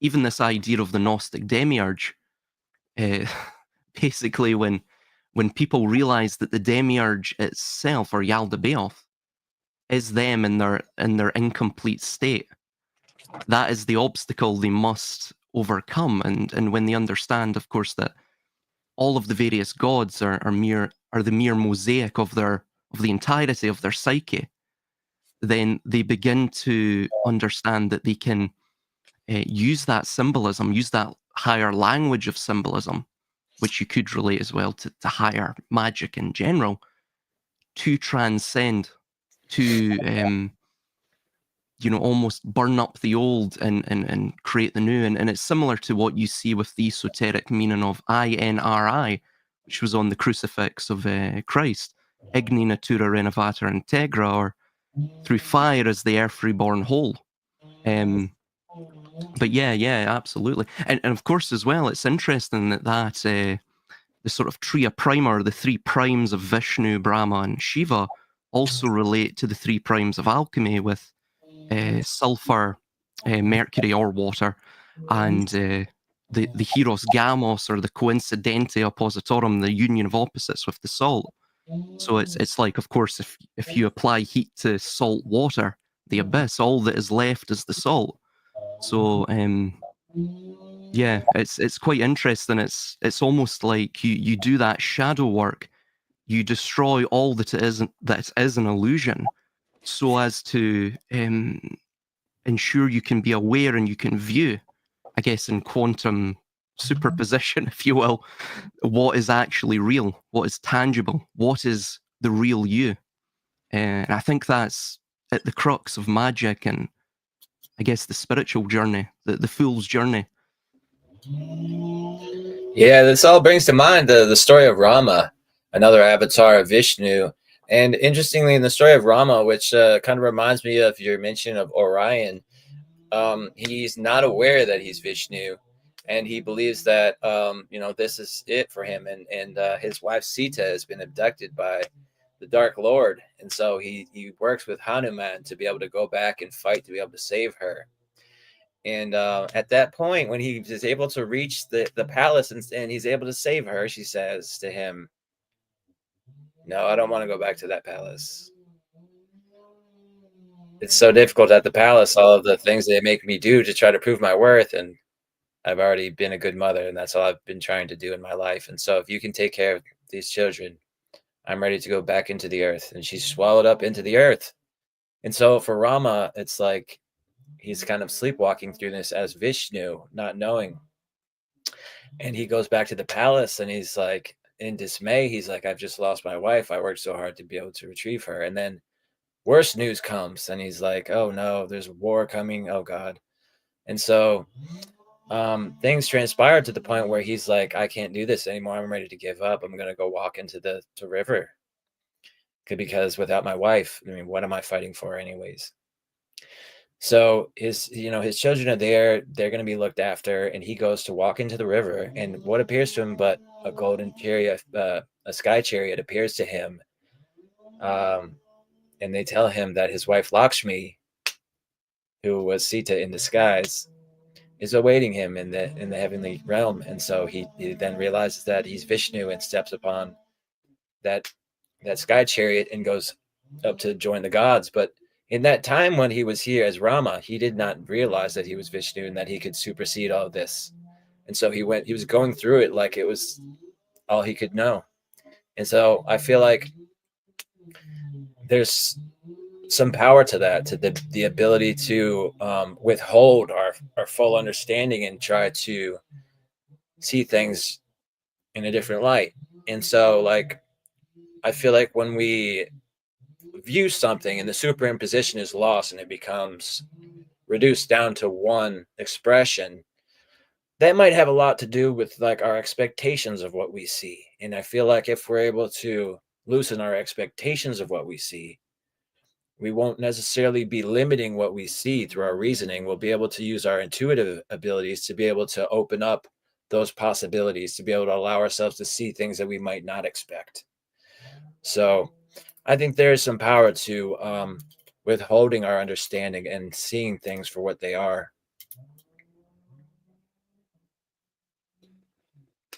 Speaker 2: even this idea of the Gnostic demiurge, basically when people realize that the demiurge itself, or Yaldabaoth, is them in their incomplete state, that is the obstacle they must overcome. And when they understand, of course, that all of the various gods are the mere mosaic of the entirety of their psyche, then they begin to understand that they can use that symbolism, use that higher language of symbolism, which you could relate as well to higher magic in general, to transcend, to almost burn up the old and create the new. And it's similar to what you see with the esoteric meaning of INRI, which was on the crucifix of Christ, Igni Natura Renovator Integra, or through fire is the earth reborn whole. But yeah, absolutely. And of course, as well, it's interesting that the sort of Triya Prima, the three primes of Vishnu, Brahma, and Shiva, also relate to the three primes of alchemy, with sulfur, mercury, or water, and the hieros gamos, or the coincidente oppositorum, the union of opposites with the salt. So it's like, of course, if you apply heat to salt water, the abyss, all that is left is the salt. So yeah, it's quite interesting. It's almost like you do that shadow work, you destroy all that is an illusion, so as to ensure you can be aware and you can view, I guess, in quantum superposition, if you will, what is actually real, what is tangible, what is the real you. And I think that's at the crux of magic, and I guess the spiritual journey, the fool's journey.
Speaker 5: Yeah, this all brings to mind the story of Rama, another avatar of Vishnu. And interestingly, in the story of Rama, which kind of reminds me of your mention of Orion, he's not aware that he's Vishnu, and he believes that this is it for him. And his wife Sita has been abducted by the Dark Lord, and so he works with Hanuman to be able to go back and fight to be able to save her. And at that point, when he is able to reach the palace and he's able to save her, she says to him, "No, I don't want to go back to that palace. It's so difficult at the palace, all of the things they make me do to try to prove my worth. And I've already been a good mother, and that's all I've been trying to do in my life. And so if you can take care of these children, I'm ready to go back into the earth." And she's swallowed up into the earth. And so for Rama, it's like he's kind of sleepwalking through this as Vishnu, not knowing. And he goes back to the palace and he's like in dismay. He's like, "I've just lost my wife. I worked so hard to be able to retrieve her." And then worse news comes and he's like, "Oh no, there's war coming. Oh God." And so things transpired to the point where he's like, "I can't do this anymore. I'm ready to give up. I'm going to go walk into the river. Because without my wife, I mean, what am I fighting for anyways?" So his children are there. They're going to be looked after, and he goes to walk into the river, and what appears to him but a golden chariot, a sky chariot appears to him. And they tell him that his wife Lakshmi, who was Sita in disguise, is awaiting him in the heavenly realm. And so he then realizes that he's Vishnu and steps upon that sky chariot and goes up to join the gods. But in that time when he was here as Rama, he did not realize that he was Vishnu and that he could supersede all of this. And so he was going through it like it was all he could know. And so I feel like there's some power to that, to the ability to withhold our full understanding and try to see things in a different light. And so, like, I feel like when we view something and the superimposition is lost and it becomes reduced down to one expression, that might have a lot to do with like our expectations of what we see. And I feel like if we're able to loosen our expectations of what we see, we won't necessarily be limiting what we see through our reasoning. We'll be able to use our intuitive abilities to be able to open up those possibilities, to be able to allow ourselves to see things that we might not expect. So I think there is some power to withholding our understanding and seeing things for what they are.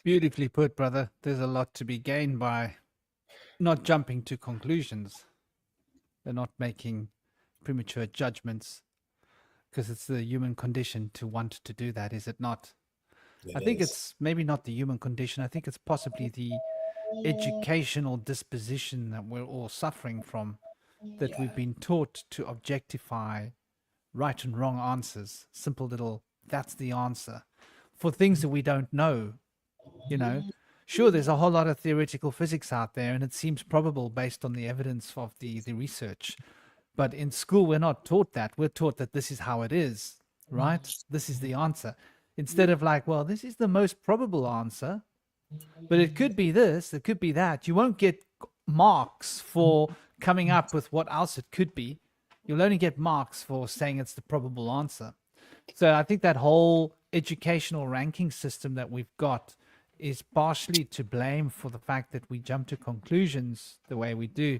Speaker 1: Beautifully put, brother. There's a lot to be gained by not jumping to conclusions. They're not making premature judgments, because it's the human condition to want to do that, is it not? I think it's maybe not the human condition. I think it's possibly the educational disposition that we're all suffering from, that we've been taught to objectify right and wrong answers, simple little, that's the answer, for things that we don't know, you know. Sure, there's a whole lot of theoretical physics out there, and it seems probable based on the evidence of the research. But in school, we're not taught that. We're taught that this is how it is, right? This is the answer. Instead of like, well, this is the most probable answer, but it could be this, it could be that. You won't get marks for coming up with what else it could be. You'll only get marks for saying it's the probable answer. So I think that whole educational ranking system that we've got is partially to blame for the fact that we jump to conclusions the way we do.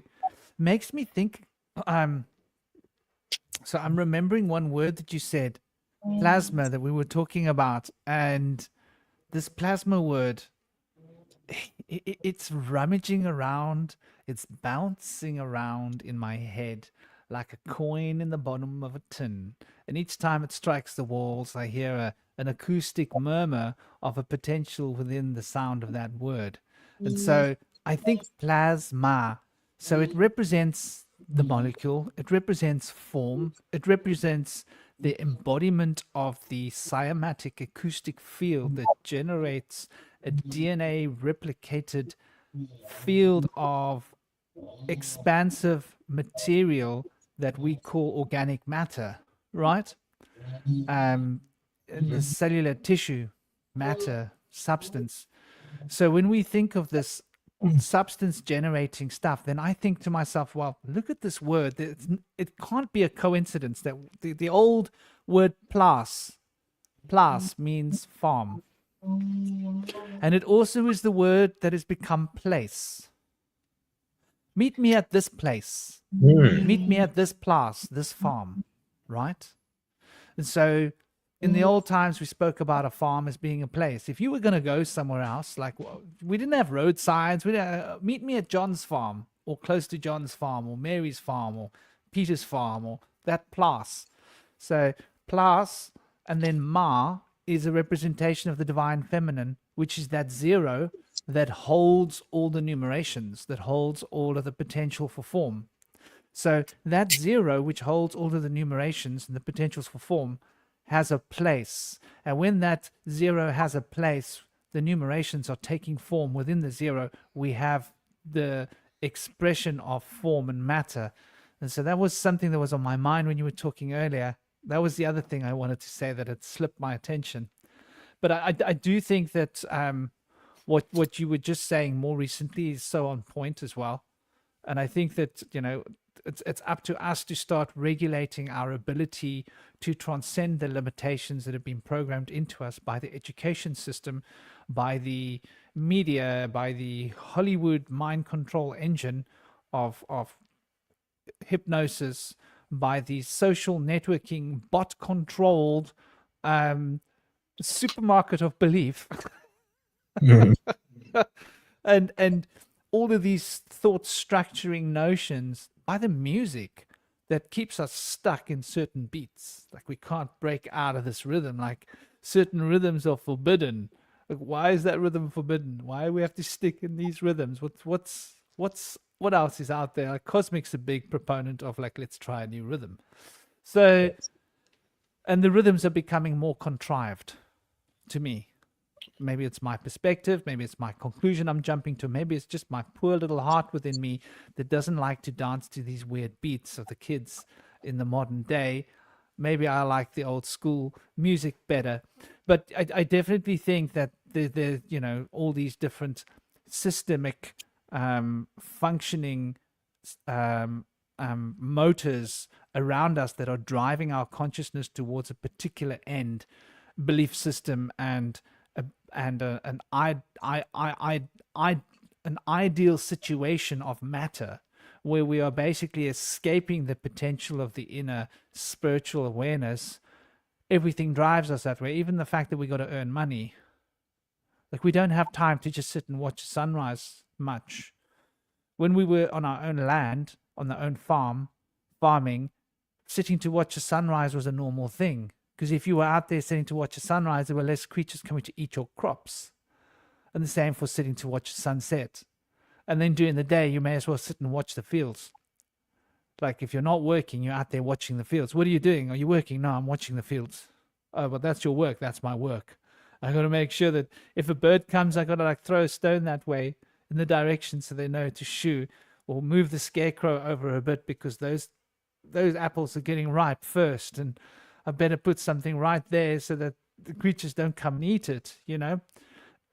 Speaker 1: Makes me think, so I'm remembering one word that you said, plasma, that we were talking about, and this plasma word, it's rummaging around, it's bouncing around in my head like a coin in the bottom of a tin. And each time it strikes the walls, I hear an acoustic murmur of a potential within the sound of that word. And so I think plasma, so it represents the molecule, it represents form, it represents the embodiment of the cymatic acoustic field that generates a DNA replicated field of expansive material that we call organic matter, right? And the cellular tissue, matter, substance. So when we think of this substance generating stuff, then I think to myself, well, look at this word. It can't be a coincidence that the old word plas means farm. And it also is the word that has become place. Meet me at this place. Meet me at this place, this farm, right? And so in the old times, we spoke about a farm as being a place. If you were going to go somewhere else, like we didn't have road signs, meet me at John's farm, or close to John's farm, or Mary's farm, or Peter's farm, or that place. So place, and then ma is a representation of the divine feminine, which is that zero that holds all the numerations, that holds all of the potential for form. So that zero, which holds all of the numerations and the potentials for form, has a place. And when that zero has a place, the numerations are taking form within the zero. We have the expression of form and matter. And so that was something that was on my mind when you were talking earlier. That was the other thing I wanted to say that had slipped my attention. But I do think that what you were just saying more recently is so on point as well. And I think that, you know, it's up to us to start regulating our ability to transcend the limitations that have been programmed into us by the education system, by the media, by the Hollywood mind control engine of hypnosis, by the social networking bot controlled supermarket of belief. and all of these thought structuring notions by the music that keeps us stuck in certain beats. Like we can't break out of this rhythm. Like certain rhythms are forbidden. Like, why is that rhythm forbidden? Why do we have to stick in these rhythms? What else is out there? Like Cosmic's a big proponent of like, let's try a new rhythm. So, and the rhythms are becoming more contrived to me. Maybe it's my perspective, maybe it's my conclusion I'm jumping to, maybe it's just my poor little heart within me that doesn't like to dance to these weird beats of the kids in the modern day. Maybe I like the old school music better. But I definitely think that the you know, all these different systemic functioning motors around us that are driving our consciousness towards a particular end, belief system, and an ideal situation of matter, where we are basically escaping the potential of the inner spiritual awareness. Everything drives us that way. Even the fact that we got to earn money, Like, we don't have time to just sit and watch sunrise much. When we were on our own land, on our own farming, sitting to watch a sunrise was a normal thing. Because if you were out there sitting to watch a sunrise, there were less creatures coming to eat your crops. And the same for sitting to watch a sunset. And then during the day, you may as well sit and watch the fields. Like, if you're not working, you're out there watching the fields. What are you doing? Are you working? No, I'm watching the fields. Oh, but that's your work. That's my work. I got to make sure that if a bird comes, I got to like throw a stone that way in the direction so they know to shoo, or move the scarecrow over a bit because those apples are getting ripe first, and I better put something right there so that the creatures don't come and eat it, you know?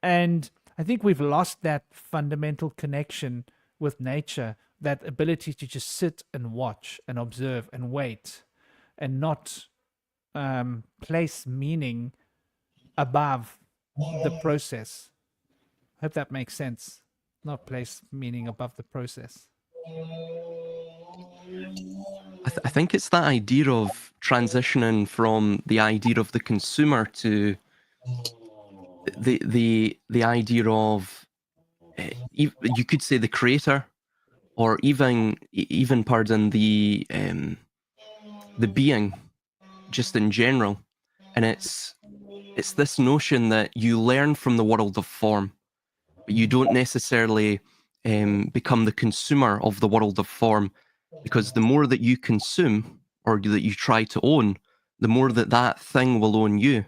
Speaker 1: And I think we've lost that fundamental connection with nature, that ability to just sit and watch and observe and wait and not place meaning above the process. I hope that makes sense. Not place meaning above the process.
Speaker 2: I think it's that idea of transitioning from the idea of the consumer to the idea of you could say the creator, or even pardon the being, just in general. And it's this notion that you learn from the world of form, but you don't necessarily become the consumer of the world of form, because the more that you consume or that you try to own, the more that thing will own you.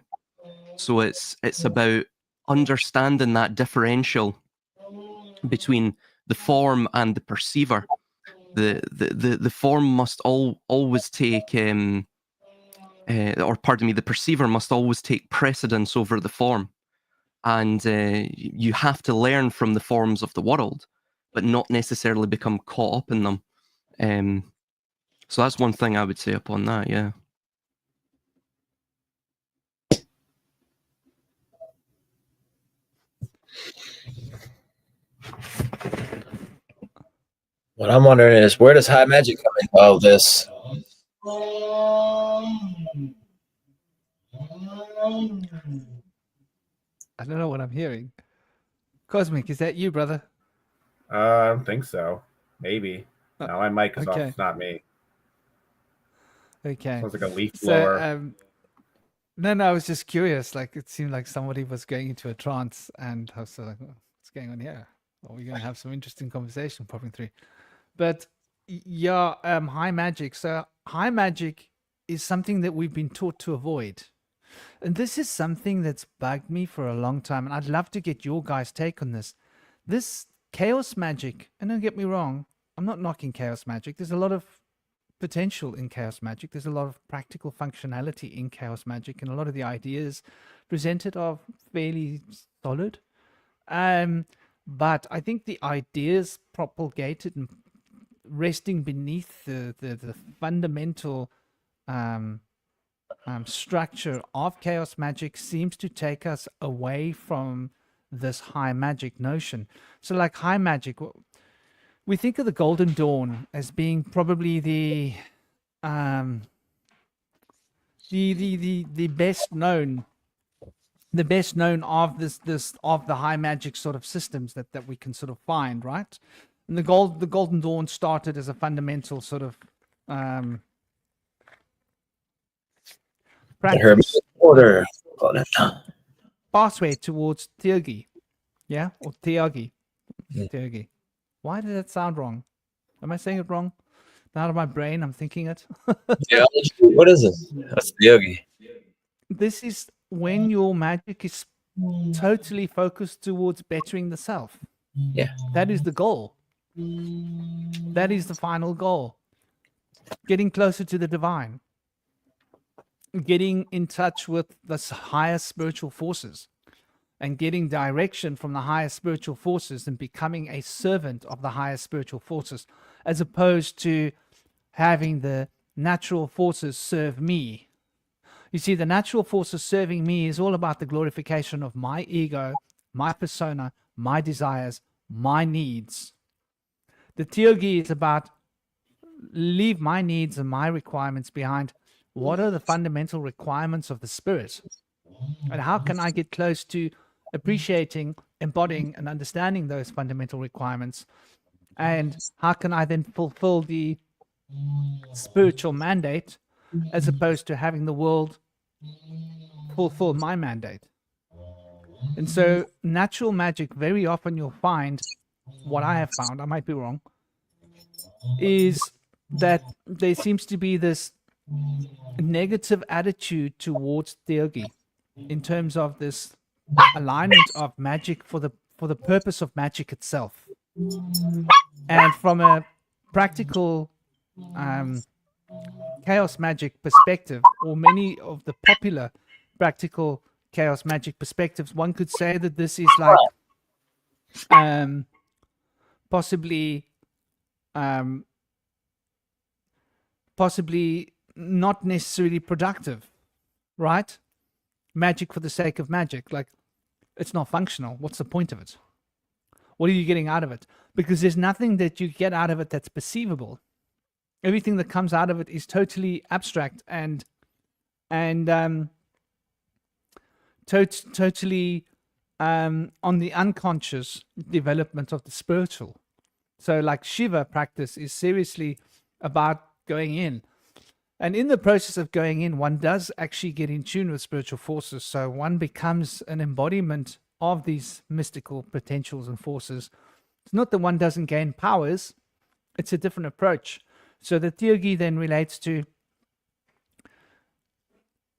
Speaker 2: So it's about understanding that differential between the form and the perceiver. The form must always take or pardon me, the perceiver must always take precedence over the form. And you have to learn from the forms of the world, but not necessarily become caught up in them. So that's one thing I would say upon that, yeah.
Speaker 5: What I'm wondering is, where does high magic come into all this?
Speaker 1: I don't know what I'm hearing. Cosmic, is that you, brother?
Speaker 4: I don't think so. Maybe. No, my mic is off.
Speaker 1: Okay.
Speaker 4: It's not me.
Speaker 1: Okay.
Speaker 4: Sounds like a leaf blower.
Speaker 1: So, no, I was just curious. Like, it seemed like somebody was going into a trance, and I was sort of like, what's going on here? Well, we're going to have some interesting conversation popping through. But yeah, high magic. So high magic is something that we've been taught to avoid. And this is something that's bugged me for a long time. And I'd love to get your guys' take on this. This chaos magic, and don't get me wrong, I'm not knocking chaos magic. There's a lot of potential in chaos magic. There's a lot of practical functionality in chaos magic, and a lot of the ideas presented are fairly solid. But I think the ideas propagated and resting beneath the fundamental structure of chaos magic seems to take us away from this high magic notion. So like high magic, we think of the Golden Dawn as being probably the best known of this of the high magic sort of systems that we can sort of find, right? And the Golden Dawn started as a fundamental sort of practice
Speaker 5: Order.
Speaker 1: pathway towards Theurgy, yeah, or Theurgy.
Speaker 5: Mm.
Speaker 1: Theurgy. Why did that sound wrong? Am I saying it wrong? Out of my brain, I'm thinking it.
Speaker 5: Yeah, what is it? That's the yogi.
Speaker 1: This is when your magic is totally focused towards bettering the self.
Speaker 5: Yeah.
Speaker 1: That is the goal. That is the final goal. Getting closer to the divine. Getting in touch with the higher spiritual forces. And getting direction from the higher spiritual forces and becoming a servant of the higher spiritual forces, as opposed to having the natural forces serve me. You see, the natural forces serving me is all about the glorification of my ego, my persona, my desires, my needs. The Theurgy is about leave my needs and my requirements behind. What are the fundamental requirements of the spirit? And how can I get close to appreciating, embodying, and understanding those fundamental requirements. And how can I then fulfill the spiritual mandate as opposed to having the world fulfill my mandate? And so natural magic, very often you'll find, what I have found, I might be wrong, is that there seems to be this negative attitude towards theurgy in terms of this alignment of magic for the purpose of magic itself. And from a practical chaos magic perspective, or many of the popular practical chaos magic perspectives, one could say that this is like possibly not necessarily productive, right? Magic for the sake of magic, like it's not functional. What's the point of it? What are you getting out of it? Because there's nothing that you get out of it that's perceivable. Everything that comes out of it is totally abstract and totally on the unconscious development of the spiritual. So like Shiva practice is seriously about going in. And in the process of going in, one does actually get in tune with spiritual forces. So one becomes an embodiment of these mystical potentials and forces. It's not that one doesn't gain powers. It's a different approach. So the theurgy then relates to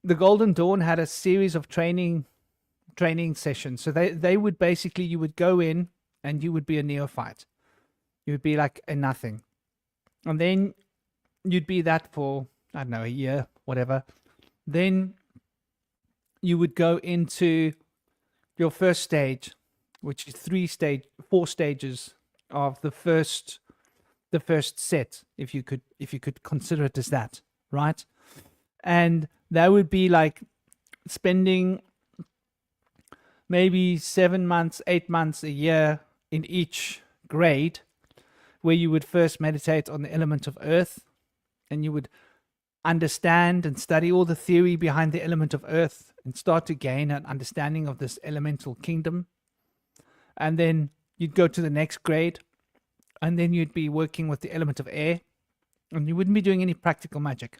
Speaker 1: the Golden Dawn had a series of training sessions. So they would basically, you would go in and you would be a neophyte. You would be like a nothing. And then you'd be that for, I don't know, a year, whatever. Then you would go into your first stage, which is 4 stages of the first set, if you could consider it as that, right? And that would be like spending maybe 7 months, 8 months, a year in each grade, where you would first meditate on the element of earth, and you would understand and study all the theory behind the element of earth and start to gain an understanding of this elemental kingdom. And then you'd go to the next grade, and then you'd be working with the element of air, and you wouldn't be doing any practical magic.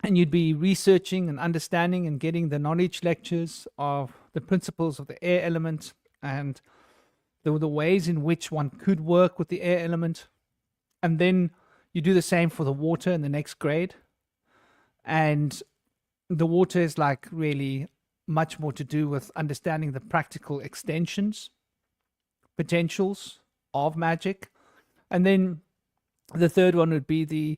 Speaker 1: And you'd be researching and understanding and getting the knowledge lectures of the principles of the air element and the ways in which one could work with the air element. And then you do the same for the water in the next grade. And the water is like really much more to do with understanding the practical extensions, potentials of magic. And then the third one would be the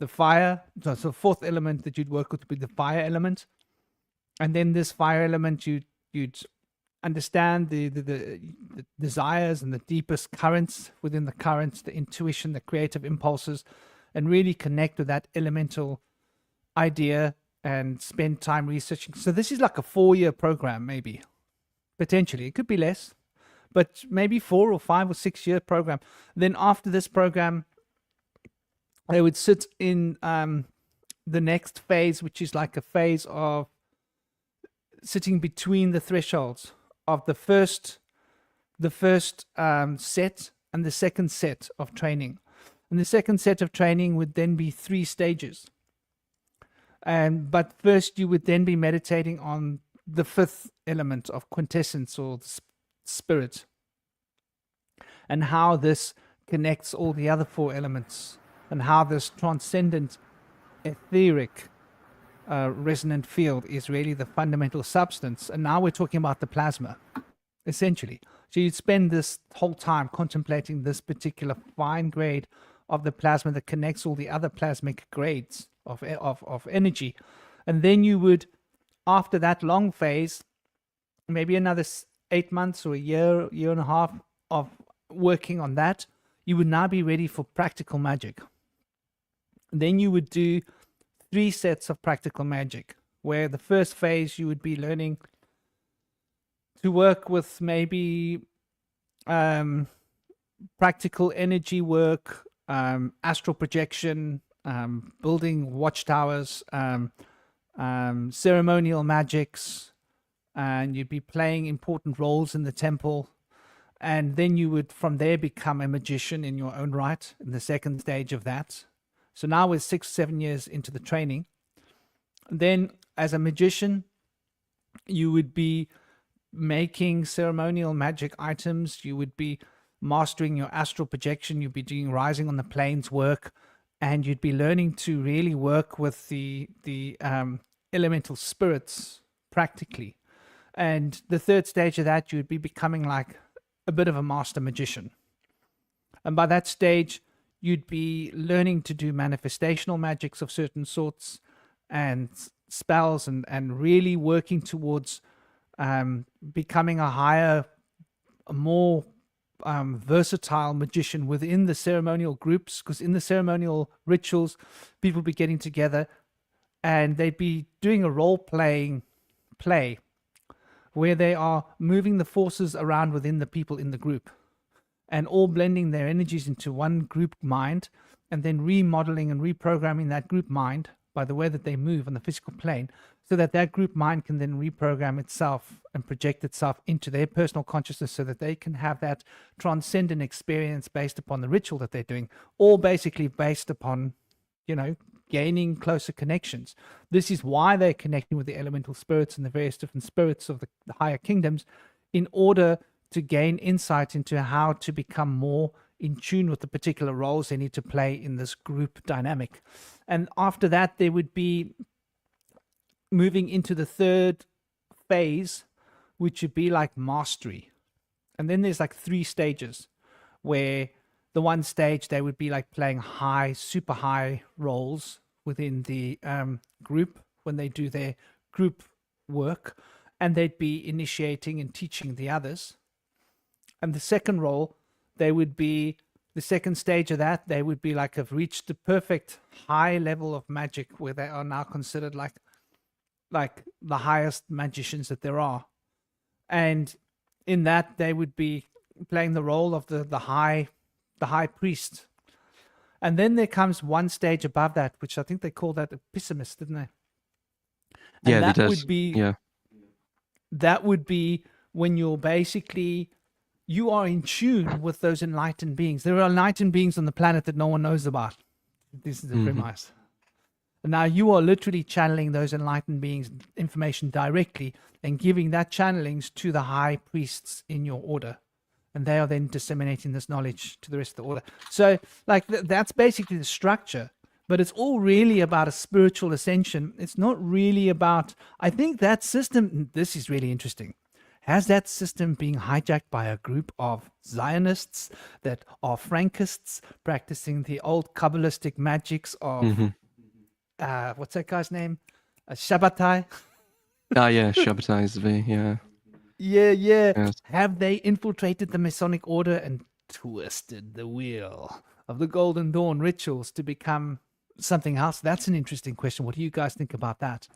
Speaker 1: fire. So the fourth element that you'd work with would be the fire element. And then this fire element, you'd understand the desires and the deepest currents within the currents, the intuition, the creative impulses, and really connect with that elemental idea and spend time researching. So this is like a 4-year program, maybe, potentially. It could be less, but maybe 4 or 5 or 6 year program. Then after this program, they would sit in the next phase, which is like a phase of sitting between the thresholds of the first set and the second set of training. And the second set of training would then be 3 stages. But first you would then be meditating on the 5th element of quintessence, or the spirit, and how this connects all the other 4 elements, and how this transcendent etheric resonant field is really the fundamental substance. And now we're talking about the plasma, essentially. So you'd spend this whole time contemplating this particular fine grade of the plasma that connects all the other plasmic grades of energy. And then you would, after that long phase, maybe another 8 months or a year and a half of working on that, you would now be ready for practical magic. Then you would do 3 sets of practical magic, where the first phase you would be learning to work with maybe practical energy work, astral projection, building watchtowers, ceremonial magics, and you'd be playing important roles in the temple. And then you would from there become a magician in your own right in the second stage of that. So now we're 6-7 years into the training. And then as a magician, you would be making ceremonial magic items. You would be mastering your astral projection. You'd be doing rising on the planes work, and you'd be learning to really work with the elemental spirits practically. And the third stage of that, you would be becoming like a bit of a master magician. And by that stage, you'd be learning to do manifestational magics of certain sorts and spells, and really working towards becoming a higher, a more versatile magician within the ceremonial groups. Because in the ceremonial rituals, people be getting together and they'd be doing a role-playing play where they are moving the forces around within the people in the group and all blending their energies into one group mind, and then remodeling and reprogramming that group mind by the way that they move on the physical plane, so that that group mind can then reprogram itself and project itself into their personal consciousness, so that they can have that transcendent experience based upon the ritual that they're doing, all basically based upon, gaining closer connections. This is why they're connecting with the elemental spirits and the various different spirits of the higher kingdoms, in order to gain insight into how to become more in tune with the particular roles they need to play in this group dynamic. And after that, they would be moving into the third phase, which would be like mastery. And then there's like 3 stages, where the one stage they would be like playing high, super high roles within the group when they do their group work, and they'd be initiating and teaching the others. And the second role, they would be the second stage of that, they would be like have reached the perfect high level of magic, where they are now considered like the highest magicians that there are. And in that, they would be playing the role of the high priest. And then there comes one stage above that, which I think they call that a pessimist, didn't they? And
Speaker 2: Yeah,
Speaker 1: that
Speaker 2: they
Speaker 1: would be that would be when you're basically, you are in tune with those enlightened beings. There are enlightened beings on the planet that no one knows about. This is the premise. And now you are literally channeling those enlightened beings' information directly and giving that channelings to the high priests in your order. And they are then disseminating this knowledge to the rest of the order. So like that's basically the structure. But it's all really about a spiritual ascension. It's not really about, I think that system, this is really interesting. Has that system being hijacked by a group of Zionists that are Frankists practicing the old Kabbalistic magics of, what's that guy's name? Shabbatai?
Speaker 2: Yeah, Shabbatai is the yeah.
Speaker 1: Yeah.
Speaker 2: Yes.
Speaker 1: Have they infiltrated the Masonic order and twisted the wheel of the Golden Dawn rituals to become something else? That's an interesting question. What do you guys think about that?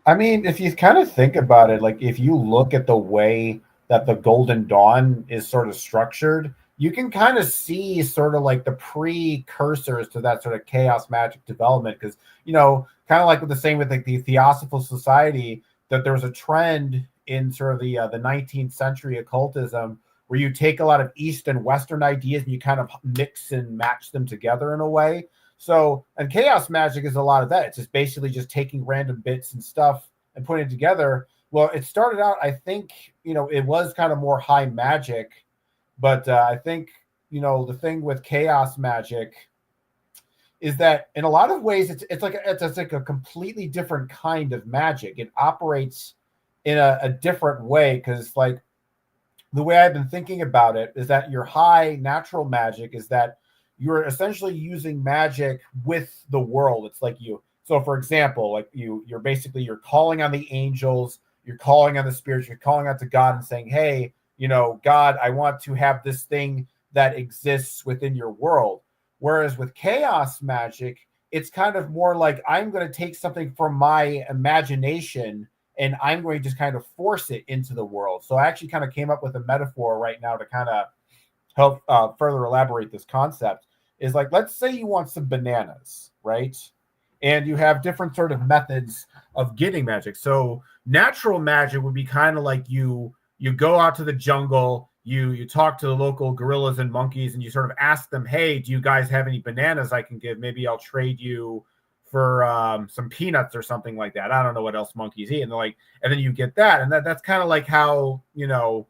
Speaker 4: I mean, if you kind of think about it, like if you look at the way that the Golden Dawn is sort of structured, you can kind of see sort of like the precursors to that sort of chaos magic development. Because, kind of like with the same with like the Theosophical Society, that there was a trend in sort of the 19th century occultism where you take a lot of East and Western ideas and you kind of mix and match them together in a way. So, and chaos magic is a lot of that. It's just basically just taking random bits and stuff and putting it together. Well, it started out, I think, it was kind of more high magic, but I think, the thing with chaos magic is that in a lot of ways, it's like a completely different kind of magic. It operates in a different way, because like the way I've been thinking about it is that your high natural magic is that you're essentially using magic with the world. It's like so for example, like you're calling on the angels, you're calling on the spirits, you're calling out to God and saying, hey, God, I want to have this thing that exists within your world. Whereas with chaos magic, it's kind of more like I'm going to take something from my imagination and I'm going to just kind of force it into the world. So I actually kind of came up with a metaphor right now to kind of help further elaborate this concept. Is like, let's say you want some bananas, right? and you have different sort of methods of getting magic. So natural magic would be kind of like you go out to the jungle, you talk to the local gorillas and monkeys, and you sort of ask them, hey, do you guys have any bananas I can give? Maybe I'll trade you for some peanuts or something like that. I don't know what else monkeys eat. And they're like, and then you get that. And that's kind of like how, you know,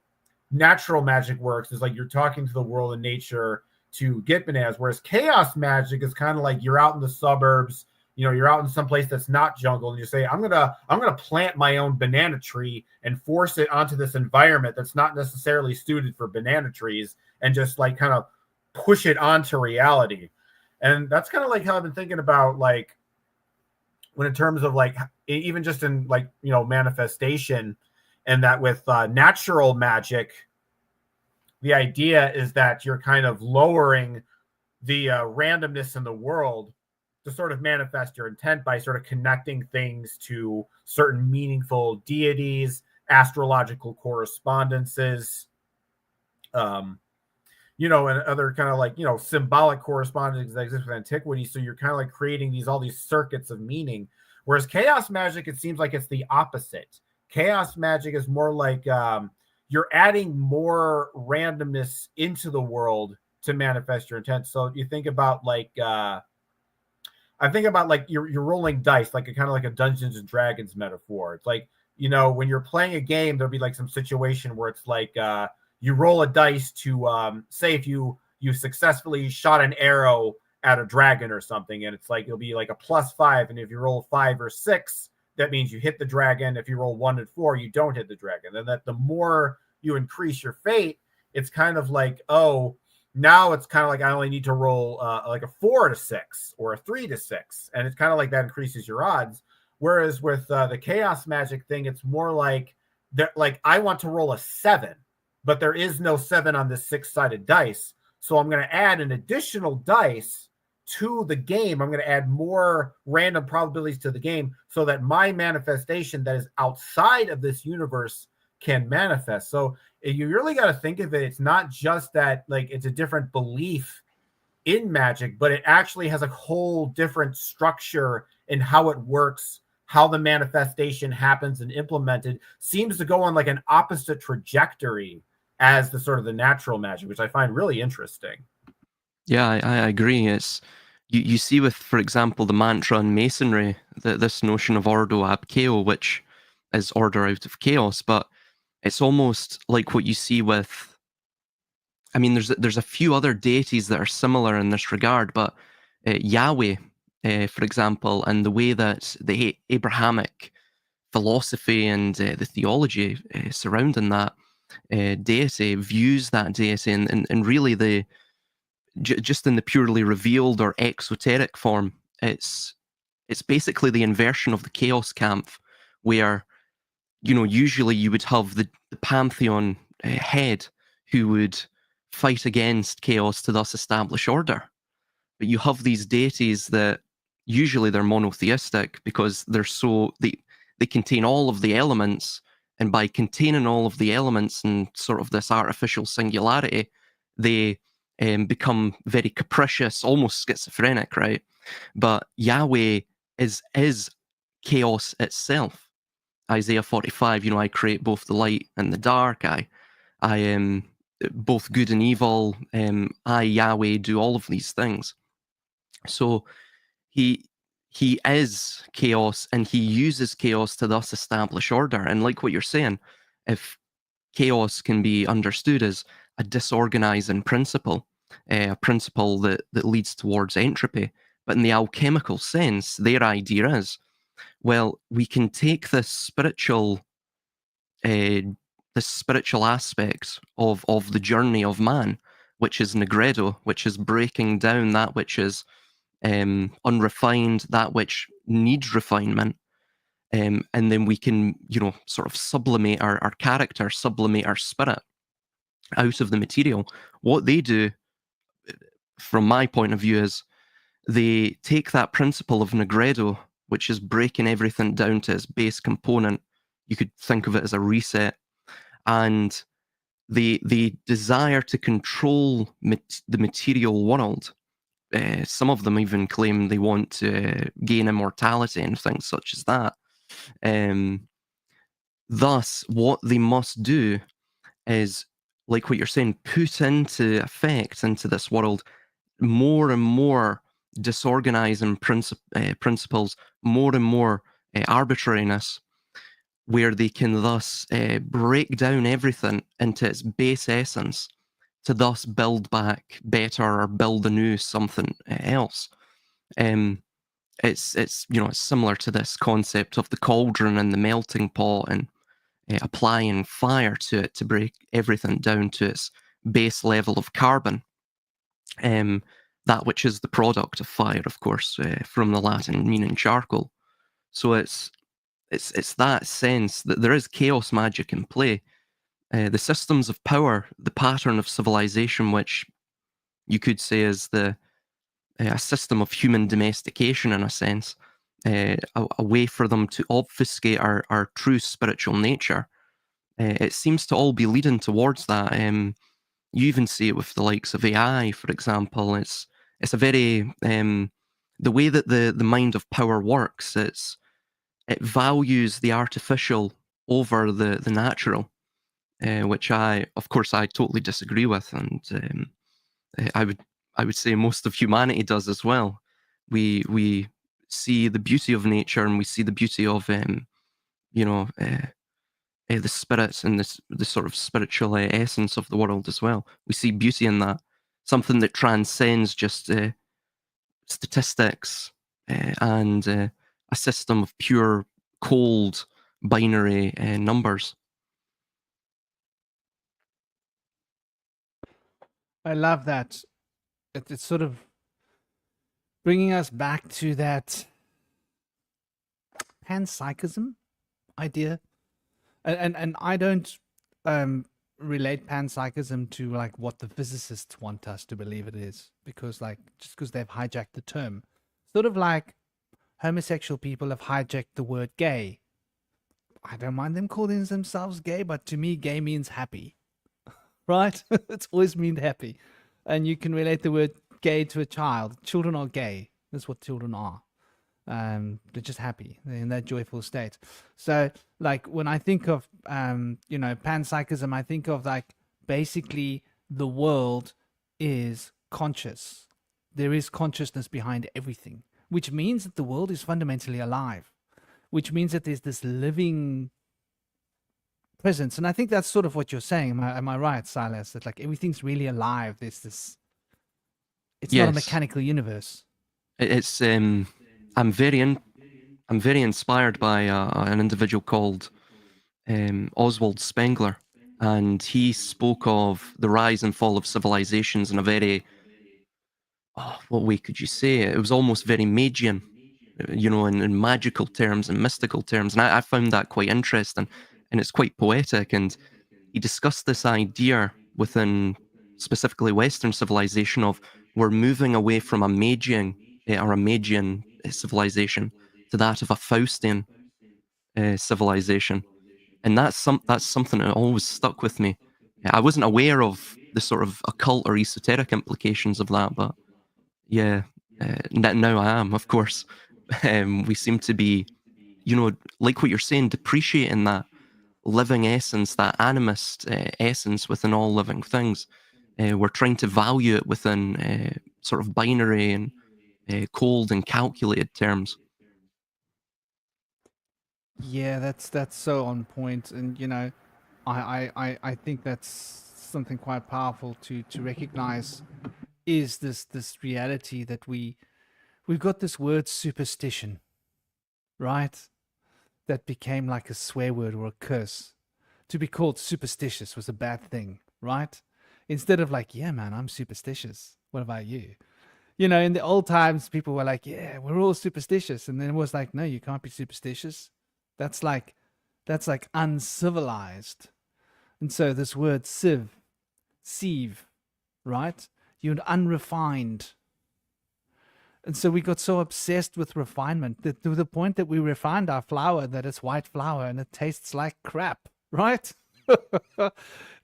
Speaker 4: natural magic works, is like you're talking to the world and nature to get bananas. Whereas chaos magic is kind of like you're out in the suburbs, you know, you're out in some place that's not jungle, and you say, I'm gonna plant my own banana tree and force it onto this environment that's not necessarily suited for banana trees, and just like kind of push it onto reality. And that's kind of like how I've been thinking about, like, when in terms of like even just in like, you know, manifestation, and that with natural magic, the idea is that you're kind of lowering the randomness in the world to sort of manifest your intent by sort of connecting things to certain meaningful deities, astrological correspondences, you know, and other kind of like, you know, symbolic correspondences that exist with antiquity. So you're kind of like creating all these circuits of meaning. Whereas chaos magic, it seems like it's the opposite. Chaos magic is more like you're adding more randomness into the world to manifest your intent. So you think about like I think about like you're rolling dice, like a kind of like a Dungeons and Dragons metaphor. It's like, you know, when you're playing a game, there'll be like some situation where it's like you roll a dice to say if you successfully shot an arrow at a dragon or something, and it's like it'll be like a +5, and if you roll 5 or 6, that means you hit the dragon. If you roll 1 and 4, you don't hit the dragon. And that the more you increase your fate, it's kind of like, oh, now it's kind of like I only need to roll like a 4 to 6 or a 3 to 6, and it's kind of like that increases your odds. Whereas with the chaos magic thing, it's more like that, like I want to roll a 7, but there is no 7 on this 6-sided dice, so I'm going to add an additional dice to the game. I'm going to add more random probabilities to the game so that my manifestation that is outside of this universe can manifest. So you really got to think of it. It's not just that like it's a different belief in magic, but it actually has a whole different structure in how it works, how the manifestation happens and implemented seems to go on like an opposite trajectory as the sort of the natural magic, which I find really interesting.
Speaker 2: Yeah, I agree. It's you see with, for example, the mantra in Masonry, that this notion of ordo ab chao, which is order out of chaos, but it's almost like what you see with, I mean, there's a few other deities that are similar in this regard, but Yahweh, for example, and the way that the Abrahamic philosophy and the theology surrounding that deity views that deity, and really the just in the purely revealed or exoteric form, it's basically the inversion of the chaos camp, where, you know, usually you would have the pantheon head who would fight against chaos to thus establish order. But you have these deities that usually they're monotheistic because they contain all of the elements, and by containing all of the elements and sort of this artificial singularity, they become very capricious, almost schizophrenic, right? But Yahweh is chaos itself. Isaiah 45, you know, I create both the light and the dark. I am both good and evil. I, Yahweh, do all of these things. So he is chaos, and he uses chaos to thus establish order. And like what you're saying, if chaos can be understood as a disorganizing principle, a principle that leads towards entropy, but in the alchemical sense, their idea is, well, we can take this spiritual aspect of the journey of man, which is nigredo, which is breaking down that which is unrefined, that which needs refinement, and then we can, you know, sort of sublimate our character, sublimate our spirit out of the material. What they do, from my point of view, is they take that principle of nigredo, which is breaking everything down to its base component. You could think of it as a reset, and they desire to control the material world some of them even claim they want to gain immortality and things such as that. Thus, what they must do is, like what you're saying, put into effect into this world more and more disorganizing principles, more and more arbitrariness, where they can thus break down everything into its base essence to thus build back better or build anew something else. It's it's similar to this concept of the cauldron and the melting pot, and applying fire to it to break everything down to its base level of carbon. That which is the product of fire, of course, from the Latin meaning charcoal. So it's that sense that there is chaos magic in play. The systems of power, the pattern of civilization, which you could say is a system of human domestication in a sense, a way for them to obfuscate our true spiritual nature. It seems to all be leading towards that. You even see it with the likes of AI, for example. It's a very the way that the mind of power works. It values the artificial over the natural, which of course I totally disagree with, and I would say most of humanity does as well. We see the beauty of nature, and we see the beauty of the spirits and the sort of spiritual essence of the world as well. We see beauty in that, something that transcends just statistics and a system of pure, cold, binary numbers.
Speaker 1: I love that. It's sort of bringing us back to that panpsychism idea. And I don't relate panpsychism to like what the physicists want us to believe it is, because like just because they've hijacked the term, sort of like homosexual people have hijacked the word gay. I don't mind them calling themselves gay, but to me, gay means happy, right? It's always meant happy, and you can relate the word gay to a child. Children are gay. That's what children are. They're just happy. They're in that joyful state. So like when I think of panpsychism, I think of like basically the world is conscious. There is consciousness behind everything, which means that the world is fundamentally alive, which means that there's this living presence. And I think that's sort of what you're saying. Am I right, Silas? That like everything's really alive. There's this, it's not a mechanical universe.
Speaker 2: It's I'm very inspired by an individual called Oswald Spengler, and he spoke of the rise and fall of civilizations in a very, what way could you say it? It was almost very Magian, in magical terms and mystical terms, and I found that quite interesting, and it's quite poetic. And he discussed this idea within specifically Western civilization of we're moving away from a Magian civilization to that of a Faustian civilization, and that's something that always stuck with me. I wasn't aware of the sort of occult or esoteric implications of that, but yeah, now I am, of course. We seem to be, like what you're saying, depreciating that living essence, that animist essence within all living things. We're trying to value it within sort of binary and cold and calculated terms.
Speaker 1: Yeah, that's so on point, and I think that's something quite powerful to recognize, is this reality that we've got this word superstition, right? That became like a swear word or a curse. To be called superstitious was a bad thing, right? Instead of like, yeah, man, I'm superstitious. What about you? In the old times, people were like, yeah, we're all superstitious. And then it was like, no, you can't be superstitious. That's like uncivilized. And so this word sieve, right? You're unrefined. And so we got so obsessed with refinement that to the point that we refined our flour that it's white flour and it tastes like crap, right?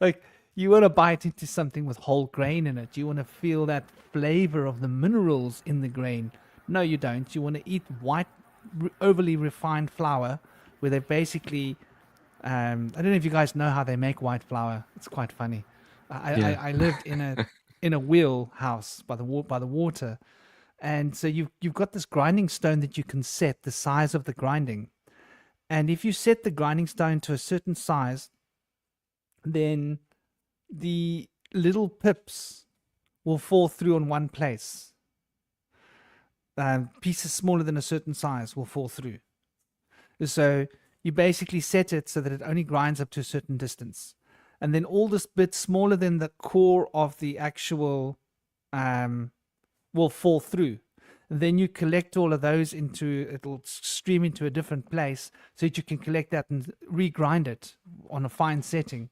Speaker 1: Like You want to bite into something with whole grain in it. You want to feel that flavor of the minerals in the grain. No, you don't. You want to eat white, overly refined flour, where they basically. I don't know if you guys know how they make white flour. It's quite funny.
Speaker 2: Yeah.
Speaker 1: I lived in a wheel house by the water, and so you've got this grinding stone that you can set the size of the grinding, and if you set the grinding stone to a certain size, then the little pips will fall through on one place. Pieces smaller than a certain size will fall through. So you basically set it so that it only grinds up to a certain distance. And then all this bit smaller than the core of the actual will fall through. And then you collect all of those it'll stream into a different place so that you can collect that and regrind it on a fine setting.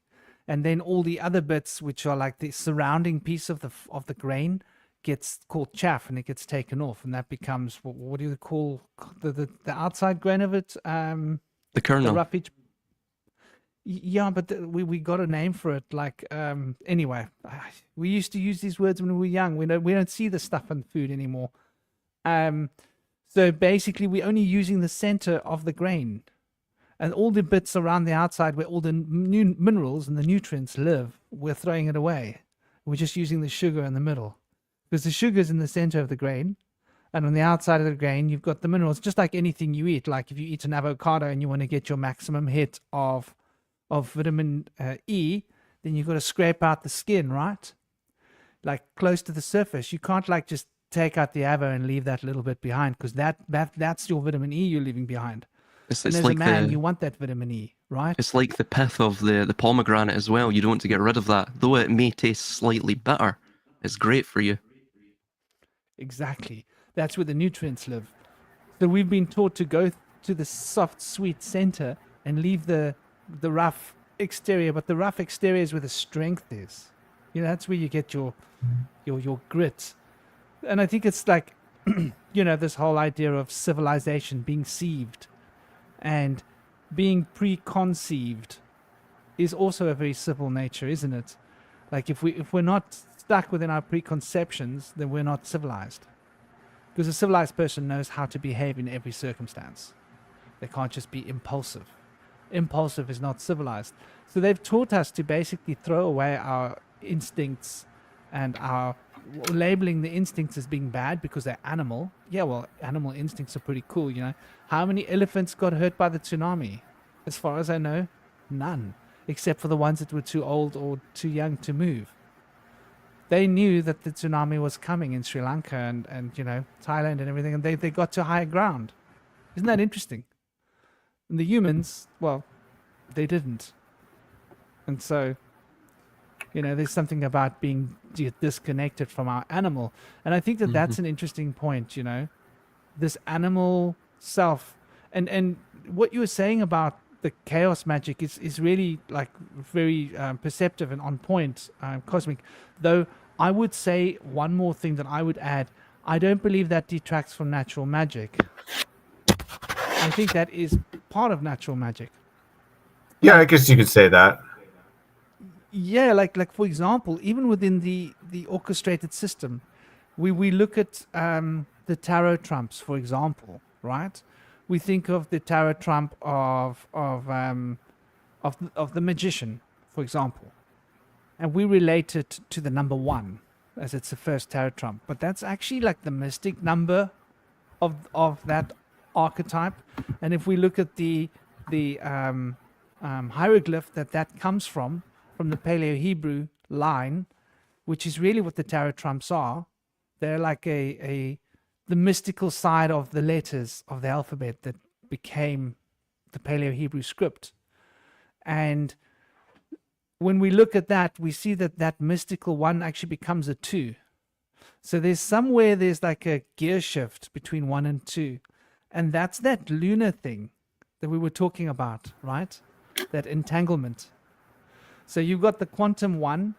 Speaker 1: And then all the other bits, which are like the surrounding piece of the grain, gets called chaff, and it gets taken off, and that becomes what do you call the outside grain of it?
Speaker 2: The kernel.
Speaker 1: The roughage. Yeah, but we got a name for it. Like anyway, we used to use these words when we were young. We don't see the stuff in food anymore. So basically, we're only using the center of the grain, and all the bits around the outside where all the new minerals and the nutrients live, we're throwing it away. We're just using the sugar in the middle, because the sugar is in the center of the grain, and on the outside of the grain, you've got the minerals. Just like anything you eat, like if you eat an avocado and you want to get your maximum hit of vitamin E, then you've got to scrape out the skin, right? Like close to the surface. You can't like just take out the avo and leave that little bit behind, because that's your vitamin E you're leaving behind.
Speaker 2: It's
Speaker 1: And as
Speaker 2: like
Speaker 1: a man, you want that vitamin E, right?
Speaker 2: It's like the pith of the pomegranate as well. You don't want to get rid of that. Though it may taste slightly bitter, it's great for you.
Speaker 1: Exactly. That's where the nutrients live. So we've been taught to go to the soft, sweet center and leave the rough exterior, but the rough exterior is where the strength is. You know, that's where you get your grit. And I think it's like, this whole idea of civilization being sieved and being preconceived is also a very civil nature, isn't it? Like if we're not stuck within our preconceptions, then we're not civilized. Because a civilized person knows how to behave in every circumstance. They can't just be impulsive. Impulsive is not civilized. So they've taught us to basically throw away our instincts and our labeling the instincts as being bad because they're animal. Yeah, well, animal instincts are pretty cool, How many elephants got hurt by the tsunami? As far as I know, none. Except for the ones that were too old or too young to move. They knew that the tsunami was coming in Sri Lanka and Thailand and everything, and they got to higher ground. Isn't that interesting? And the humans, well, they didn't. And so, there's something about being disconnected from our animal. And I think that that's an interesting point, this animal self. And what you were saying about the chaos magic is really like very perceptive and on point, cosmic. Though I would say one more thing that I would add. I don't believe that detracts from natural magic. I think that is part of natural magic.
Speaker 4: Yeah, I guess you could say that.
Speaker 1: Yeah, like for example, even within the orchestrated system, we look at the tarot trumps, for example, right? We think of the tarot trump of the magician, for example, and we relate it to the number 1 as it's the first tarot trump. But that's actually like the mystic number of that archetype. And if we look at the hieroglyph that comes from the Paleo-Hebrew line, which is really what the tarot trumps are, they're like the mystical side of the letters of the alphabet that became the Paleo-Hebrew script. And when we look at that, we see that mystical 1 actually becomes a 2. So there's like a gear shift between 1 and 2. And that's that lunar thing that we were talking about, right? That entanglement. So you've got the quantum 1,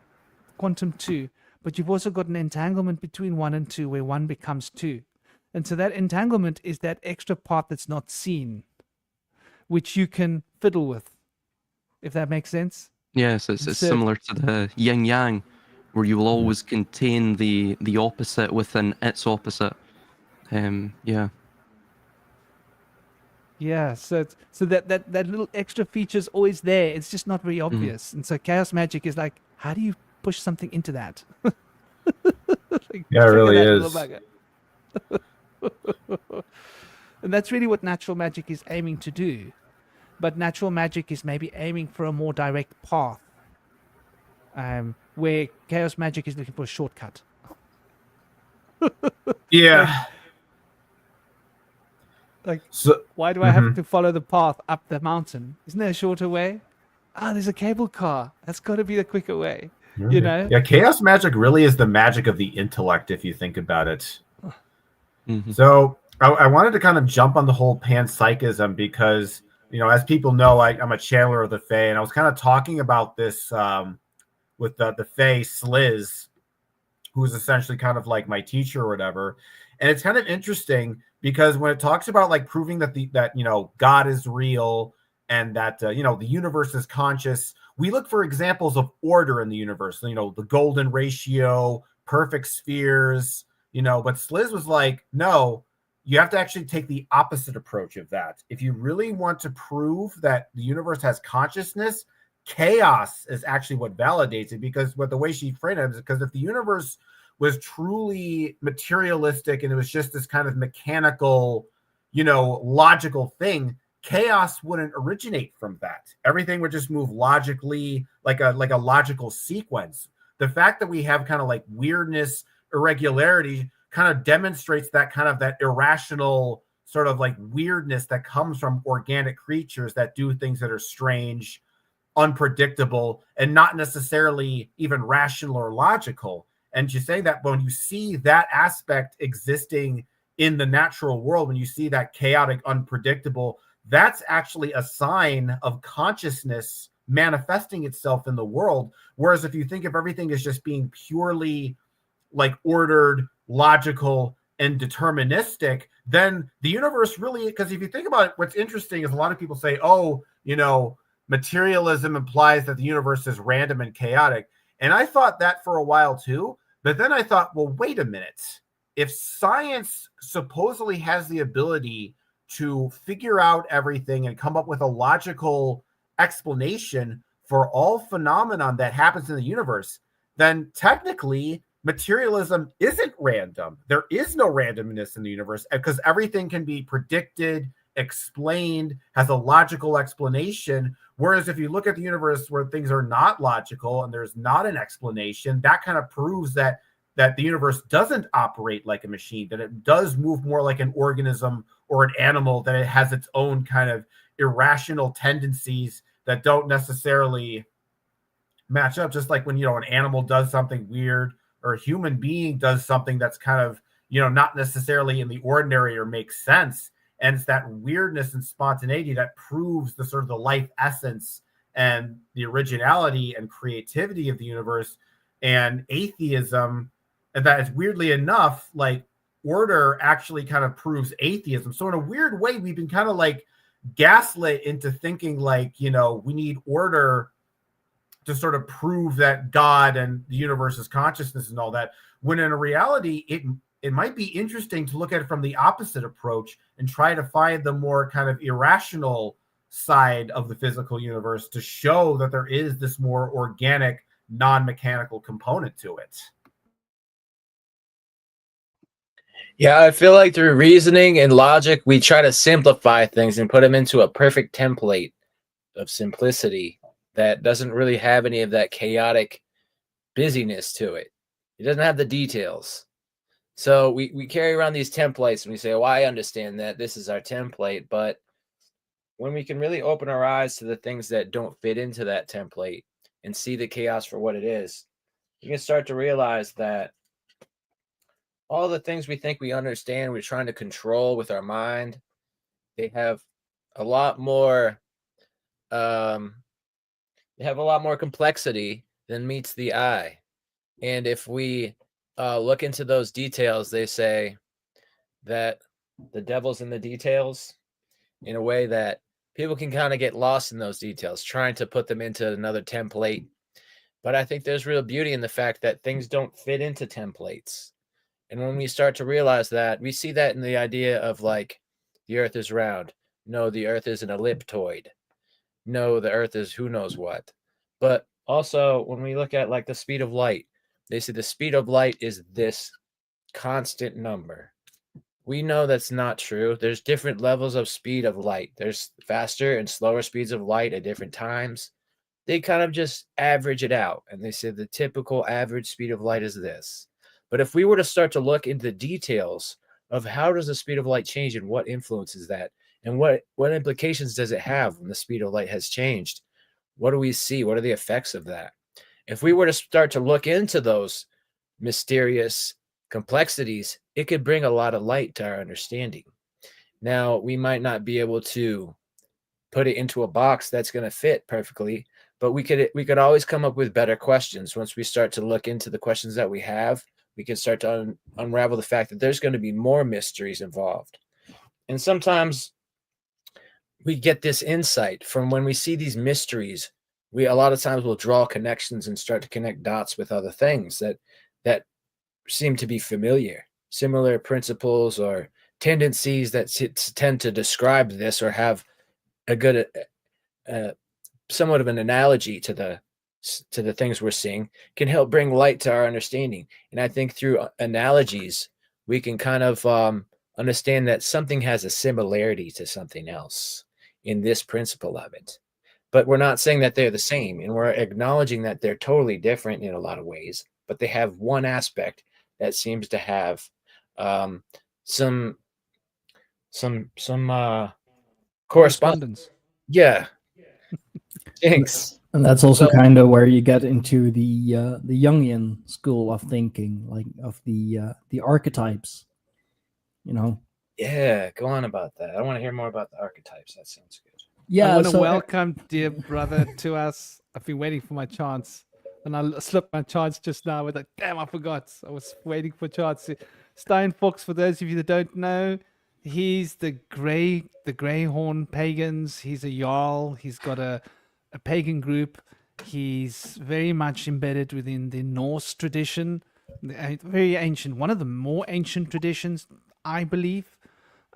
Speaker 1: quantum 2, but you've also got an entanglement between 1 and 2 where 1 becomes 2. And so that entanglement is that extra part that's not seen, which you can fiddle with, if that makes sense.
Speaker 2: Yes, it's
Speaker 1: So
Speaker 2: similar to the yin yang, where you will always contain the opposite within its opposite. Yeah.
Speaker 1: yeah, so that little extra feature is always there. It's just not very obvious. And so chaos magic is like, how do you push something into that? Like,
Speaker 4: Yeah, it
Speaker 1: trigger
Speaker 4: really
Speaker 1: that little
Speaker 4: is.
Speaker 1: bugger. And that's really what natural magic is aiming to do. But natural magic is maybe aiming for a more direct path, where chaos magic is looking for a shortcut.
Speaker 4: Yeah.
Speaker 1: Like,
Speaker 4: So
Speaker 1: why do I have to follow the path up the mountain? Isn't there a shorter way? Ah, there's a cable car. That's got to be the quicker way. You know?
Speaker 4: yeah, chaos magic really is the magic of the intellect if you think about it.
Speaker 2: Mhm.
Speaker 4: So I wanted to kind of jump on the whole panpsychism because, as people know, I'm a channeler of the Fae, and I was kind of talking about this with the Fae Sliz, who is essentially kind of like my teacher or whatever. And it's kind of interesting because when it talks about like proving that God is real and that the universe is conscious, we look for examples of order in the universe. The golden ratio, perfect spheres. But Sliz was like, no, you have to actually take the opposite approach of that. If you really want to prove that the universe has consciousness, chaos is actually what validates it, because the way she framed it is because if the universe was truly materialistic and it was just this kind of mechanical, logical thing, chaos wouldn't originate from that. Everything would just move logically, like a logical sequence. The fact that we have kind of like weirdness, irregularity, kind of demonstrates that kind of that irrational sort of like weirdness that comes from organic creatures that do things that are strange, unpredictable, and not necessarily even rational or logical. And she's saying that when you see that aspect existing in the natural world, when you see that chaotic, unpredictable, that's actually a sign of consciousness manifesting itself in the world. Whereas if you think of everything as just being purely like ordered, logical, and deterministic, then the universe really, because if you think about it, what's interesting is a lot of people say, oh, materialism implies that the universe is random and chaotic. And I thought that for a while too. But then I thought, well, wait a minute. If science supposedly has the ability to figure out everything and come up with a logical explanation for all phenomenon that happens in the universe, then technically materialism isn't random. There is no randomness in the universe because everything can be predicted, explained, has a logical explanation. Whereas if you look at the universe where things are not logical and there's not an explanation, that kind of proves that the universe doesn't operate like a machine, that it does move more like an organism or an animal, that it has its own kind of irrational tendencies that don't necessarily match up. Just like when an animal does something weird, or a human being does something that's kind of not necessarily in the ordinary or makes sense. And it's that weirdness and spontaneity that proves the sort of the life essence and the originality and creativity of the universe. And atheism, and that is weirdly enough, like order actually kind of proves atheism. So in a weird way, we've been kind of like gaslit into thinking like, we need order to sort of prove that God and the universe is consciousness and all that, when in reality, it might be interesting to look at it from the opposite approach and try to find the more kind of irrational side of the physical universe to show that there is this more organic, non-mechanical component to it.
Speaker 5: Yeah, I feel like through reasoning and logic, we try to simplify things and put them into a perfect template of simplicity that doesn't really have any of that chaotic busyness to it. It doesn't have the details. So we carry around these templates and we say, well, I understand that this is our template. But when we can really open our eyes to the things that don't fit into that template and see the chaos for what it is, you can start to realize that all the things we think we understand, we're trying to control with our mind, they have a lot more complexity than meets the eye. And if we look into those details, they say that the devil's in the details, in a way that
Speaker 6: people can kind of get lost in those details, trying to put them into another template. But I think there's real beauty in the fact that things don't fit into templates. And when we start to realize that, we see that in the idea of like the earth is round. No, the earth is an elliptoid. No, the earth is who knows what. But also when we look at like the speed of light, they say the speed of light is this constant number. We know that's not true. There's different levels of speed of light. There's faster and slower speeds of light at different times. They kind of just average it out. And they say the typical average speed of light is this. But if we were to start to look into the details of how does the speed of light change and what influences that, and what implications does it have when the speed of light has changed? What do we see? What are the effects of that? If we were to start to look into those mysterious complexities, it could bring a lot of light to our understanding. Now, we might not be able to put it into a box that's going to fit perfectly, but we could always come up with better questions. Once we start to look into the questions that we have, we can start to unravel the fact that there's going to be more mysteries involved. And sometimes we get this insight from when we see these mysteries. We a lot of times will draw connections and start to connect dots with other things that seem to be familiar, similar principles or tendencies that tend to describe this or have a good somewhat of an analogy to the things we're seeing, can help bring light to our understanding. And I think through analogies we can kind of understand that something has a similarity to something else in this principle of it, but we're not saying that they're the same, and we're acknowledging that they're totally different in a lot of ways, but they have one aspect that seems to have some correspondence. Yeah. Thanks.
Speaker 7: And that's also kind of where you get into the Jungian school of thinking, like of the archetypes, you know.
Speaker 6: Yeah, go on about that. I want to hear more about the archetypes. That sounds good.
Speaker 1: Yeah, I want to welcome dear brother to us. I've been waiting for my chance, and I slipped my chance just now. With like, damn, I forgot. I was waiting for a chance. Stone Fox, for those of you that don't know, he's the Greyhorn pagans. He's a Jarl. He's got a pagan group. He's very much embedded within the Norse tradition, very ancient, one of the more ancient traditions, I believe,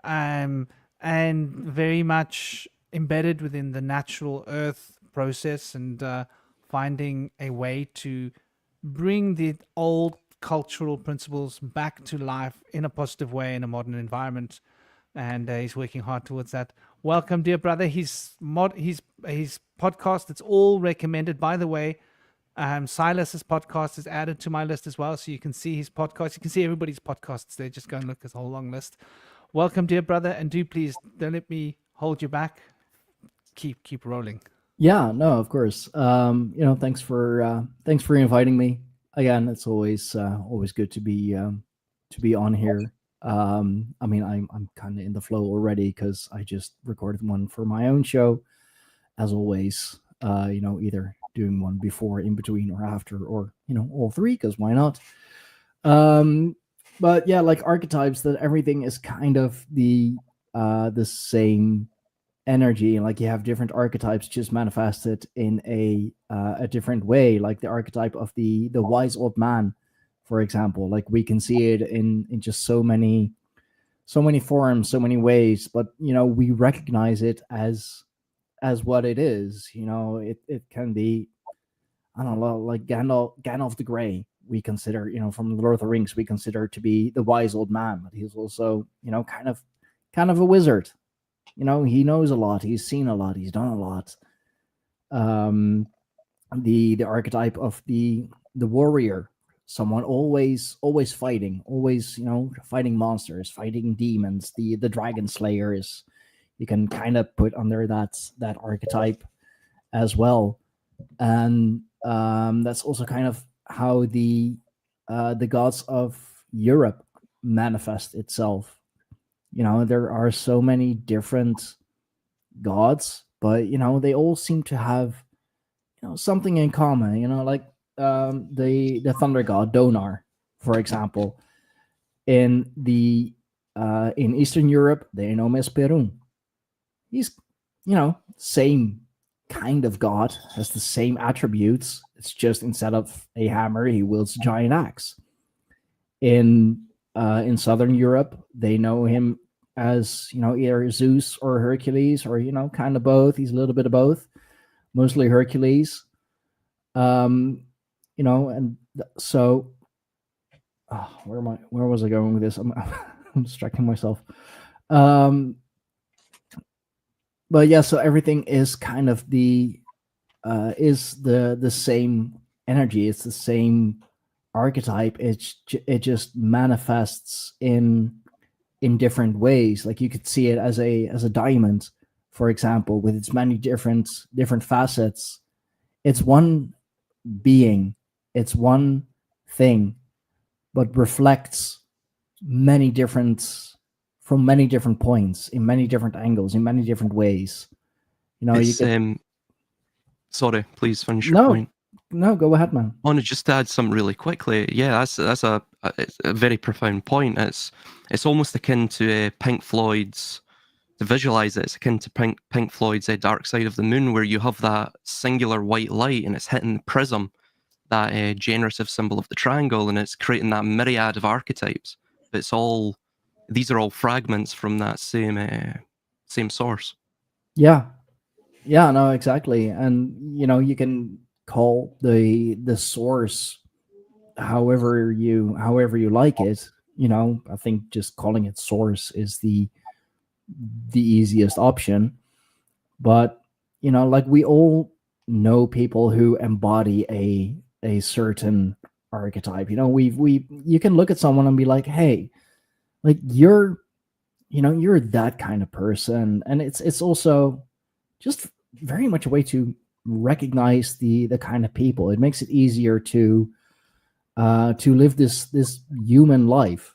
Speaker 1: and very much embedded within the natural earth process, and finding a way to bring the old cultural principles back to life in a positive way in a modern environment. And he's working hard towards that. Welcome, dear brother. His podcast, it's all recommended. By the way, Silas's podcast is added to my list as well, so you can see his podcast. You can see everybody's podcasts there. Just go and look at the whole long list. Welcome, dear brother, and do please don't let me hold you back. Keep rolling.
Speaker 7: Yeah, no, of course. Thanks for inviting me again. It's always good to be on here. I'm kind of in the flow already because I just recorded one for my own show, as always. Either doing one before, in between, or after, or all three, because why not? But yeah, like archetypes, that everything is kind of the same energy, and like you have different archetypes just manifested in a different way. Like the archetype of the wise old man, for example, like we can see it in just so many forms, so many ways, but we recognize it as what it is. It can be, I don't know, like Gandalf the Grey, we consider, from the Lord of the Rings, we consider to be the wise old man, but he's also, kind of a wizard. He knows a lot, he's seen a lot, he's done a lot. The archetype of the warrior, someone always fighting, always fighting monsters, fighting demons. The dragon slayer is, you can kind of put under that archetype as well. And that's also kind of how the gods of Europe manifest itself. There are so many different gods, but they all seem to have something in common. Like the thunder god Donar, for example. In Eastern Europe, they know him as Perun. He's same kind of god, has the same attributes. It's just instead of a hammer, he wields a giant axe. In Southern Europe, they know him as either Zeus or Hercules, or kind of both. He's a little bit of both, mostly Hercules. And so where was I going with this? I'm distracting myself. But yeah, so everything is kind of the same energy. It's the same archetype. It just manifests in different ways. Like you could see it as a diamond, for example, with its many different facets. It's one being, it's one thing, but reflects from many different points, in many different angles, in many different ways.
Speaker 2: Sorry, please finish your point.
Speaker 7: No, go ahead, man.
Speaker 2: I want to just add something really quickly. Yeah, that's a very profound point. It's almost akin to Pink Floyd's. To visualize it, it's akin to Pink Floyd's Dark Side of the Moon, where you have that singular white light and it's hitting the prism, that generative symbol of the triangle, and it's creating that myriad of archetypes. These are all fragments from that same source.
Speaker 7: Yeah, no, exactly. And you can call the source however you like it. I think just calling it source is the easiest option. But like we all know people who embody a certain archetype. You can look at someone and be like, hey, like you're that kind of person. And it's also just very much a way to recognize the kind of people. It makes it easier to live this human life.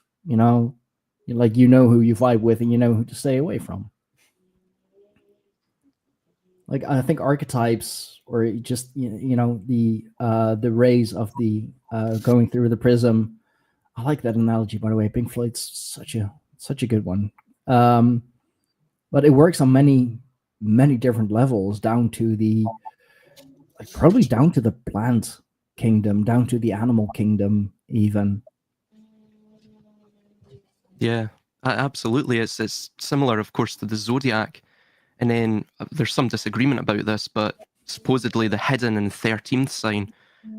Speaker 7: Like who you vibe with, and who to stay away from. Like I think archetypes, or just the rays of the going through the prism. I like that analogy, by the way. Pink Floyd's such a good one. But it works on many different levels, down to probably down to the plant kingdom, down to the animal kingdom, even.
Speaker 2: Yeah, absolutely. It's similar, of course, to the zodiac, and then there's some disagreement about this, but supposedly the hidden and 13th sign,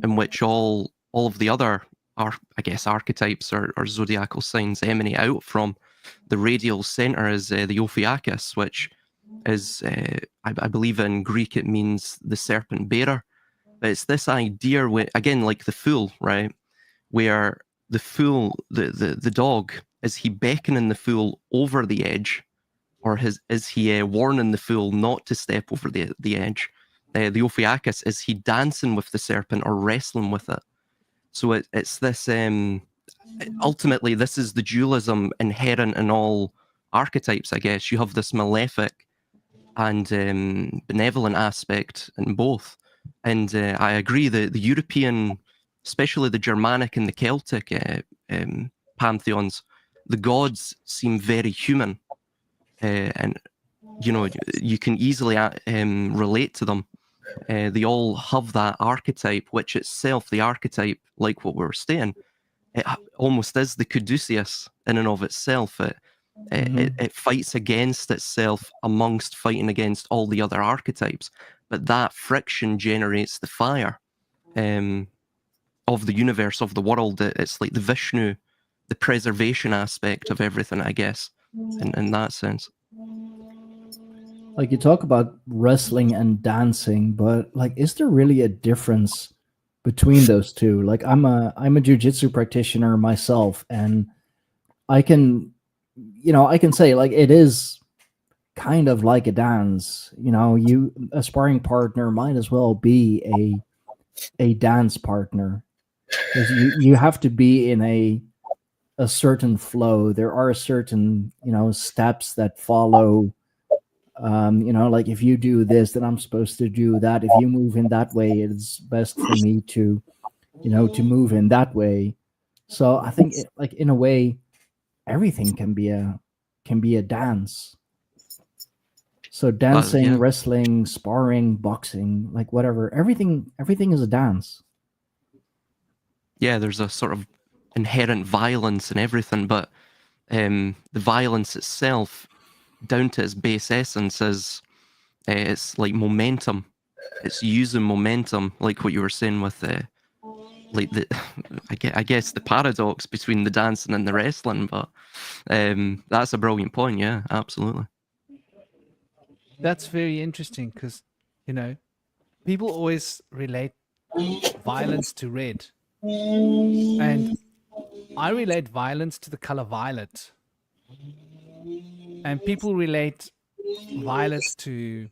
Speaker 2: in which all of the other archetypes or zodiacal signs emanate out from, the radial center is the Ophiuchus, which is I believe in Greek it means the serpent bearer. But it's this idea where, again, like the fool, right, where the fool, the dog, is he beckoning the fool over the edge, or is he warning the fool not to step over the edge? The Ophiuchus, is he dancing with the serpent or wrestling with it? So it's this, ultimately, this is the dualism inherent in all archetypes, I guess. You have this malefic and benevolent aspect in both. And I agree that the European, especially the Germanic and the Celtic pantheons, the gods seem very human. And, you can easily relate to them. They all have that archetype, which itself, the archetype, like what we were saying, it almost is the caduceus in and of itself. It fights against itself amongst fighting against all the other archetypes. But that friction generates the fire of the universe, of the world. It's like the Vishnu, the preservation aspect of everything, I guess, in that sense.
Speaker 7: Like you talk about wrestling and dancing, but like, is there really a difference between those two? Like I'm a jiu-jitsu practitioner myself, and I can say like it is kind of like a dance. A sparring partner might as well be a dance partner, because you have to be in a certain flow. There are certain steps that follow. Like if you do this, then I'm supposed to do that. If you move in that way, it's best for me to move in that way. So I think like in a way, everything can be a dance. So dancing,
Speaker 2: yeah.
Speaker 7: wrestling, sparring, boxing, like whatever, everything is a dance.
Speaker 2: Yeah, there's a sort of inherent violence in everything, but the violence itself, down to its base essence, is it's like momentum. It's using momentum, like what you were saying with like the I guess the paradox between the dancing and the wrestling. But that's a brilliant point. Yeah, absolutely.
Speaker 1: That's very interesting because, you know, people always relate violence to red. And I relate violence to the color violet. And people relate violet to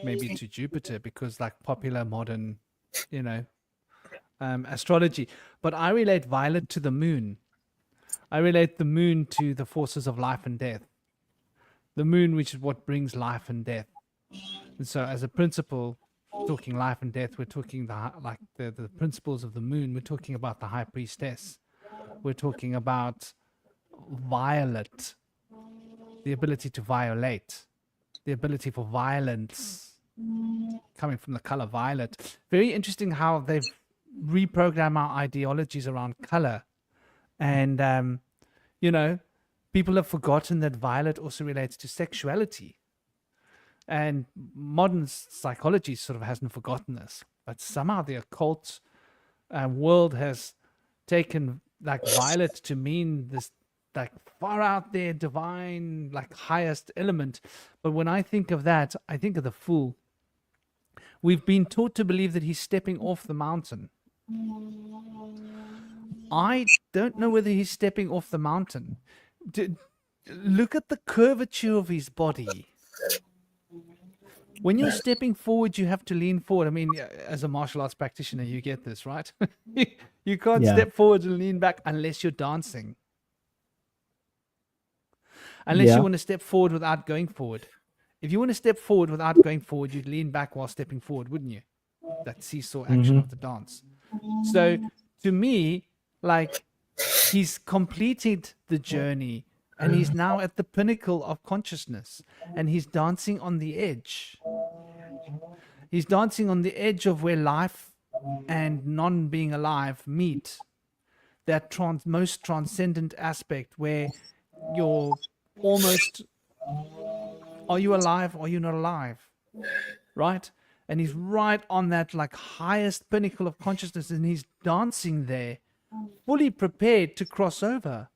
Speaker 1: maybe to Jupiter because, like, popular modern, you know, astrology. But I relate violet to the moon. I relate the moon to the forces of life and death. The moon, which is what brings life and death. And so, as a principle, talking life and death, we're talking the principles of the moon. We're talking about the high priestess. We're talking about violet, the ability to violate, the ability for violence coming from the color violet. Very interesting how they've reprogrammed our ideologies around color. And, you know, people have forgotten that violet also relates to sexuality. And modern psychology sort of hasn't forgotten this. But somehow the occult world has taken like violet to mean this like far out there divine, like highest element. But when I think of that, I think of the fool. We've been taught to believe that he's stepping off the mountain. I don't know whether he's stepping off the mountain. Look at the curvature of his body. When you're stepping forward, you have to lean forward. I mean, as a martial arts practitioner, you get this, right? You can't
Speaker 7: Yeah.
Speaker 1: step forward and lean back unless you're dancing. Unless
Speaker 7: Yeah.
Speaker 1: you want to step forward without going forward. If you want to step forward without going forward, you'd lean back while stepping forward, wouldn't you? That seesaw action of the dance. So to me, like, he's completed the journey and he's now at the pinnacle of consciousness and he's dancing on the edge. He's dancing on the edge of where life and non-being alive meet. That most transcendent aspect where you're almost, are you alive or are you not alive? Right? And he's right on that like highest pinnacle of consciousness and he's dancing there, fully prepared to cross over.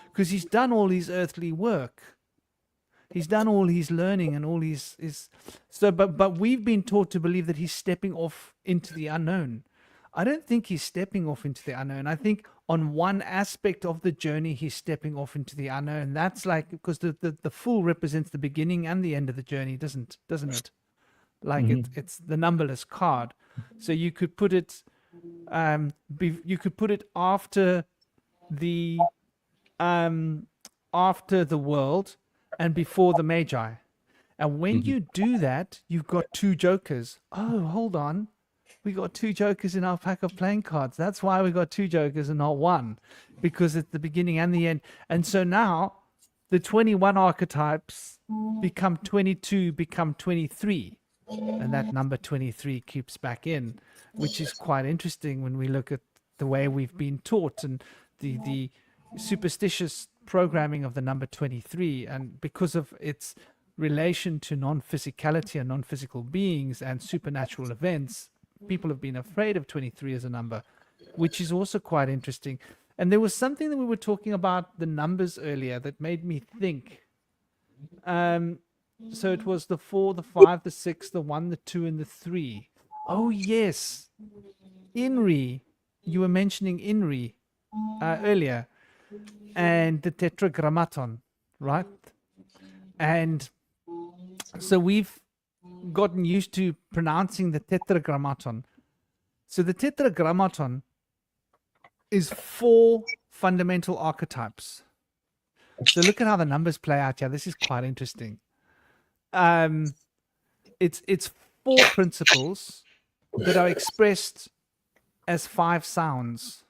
Speaker 1: Because he's done all his earthly work. He's done all his learning and all his so but we've been taught to believe that he's stepping off into the unknown. I don't think he's stepping off into the unknown. I think on one aspect of the journey he's stepping off into the unknown. That's like because the fool represents the beginning and the end of the journey, doesn't it? Like it's the numberless card. So you could put it after the world and before the Magi. And when you do that, you've got two jokers. Oh, hold on. We got two jokers in our pack of playing cards. That's why we got two jokers and not one, because it's the beginning and the end. And so now the 21 archetypes become 22, become 23. And that number 23 keeps back in, which is quite interesting when we look at the way we've been taught and the superstitious programming of the number 23. And because of its relation to non-physicality and non-physical beings and supernatural events, people have been afraid of 23 as a number, which is also quite interesting. And there was something that we were talking about the numbers earlier that made me think. So it was the 4, the 5, the 6, the 1, the 2, and the 3. Oh, yes. Inri. You were mentioning Inri earlier. And the tetragrammaton, right? And so we've gotten used to pronouncing the tetragrammaton. So the tetragrammaton is 4 fundamental archetypes. So look at how the numbers play out here. This is quite interesting. It's 4 principles that are expressed as 5 sounds.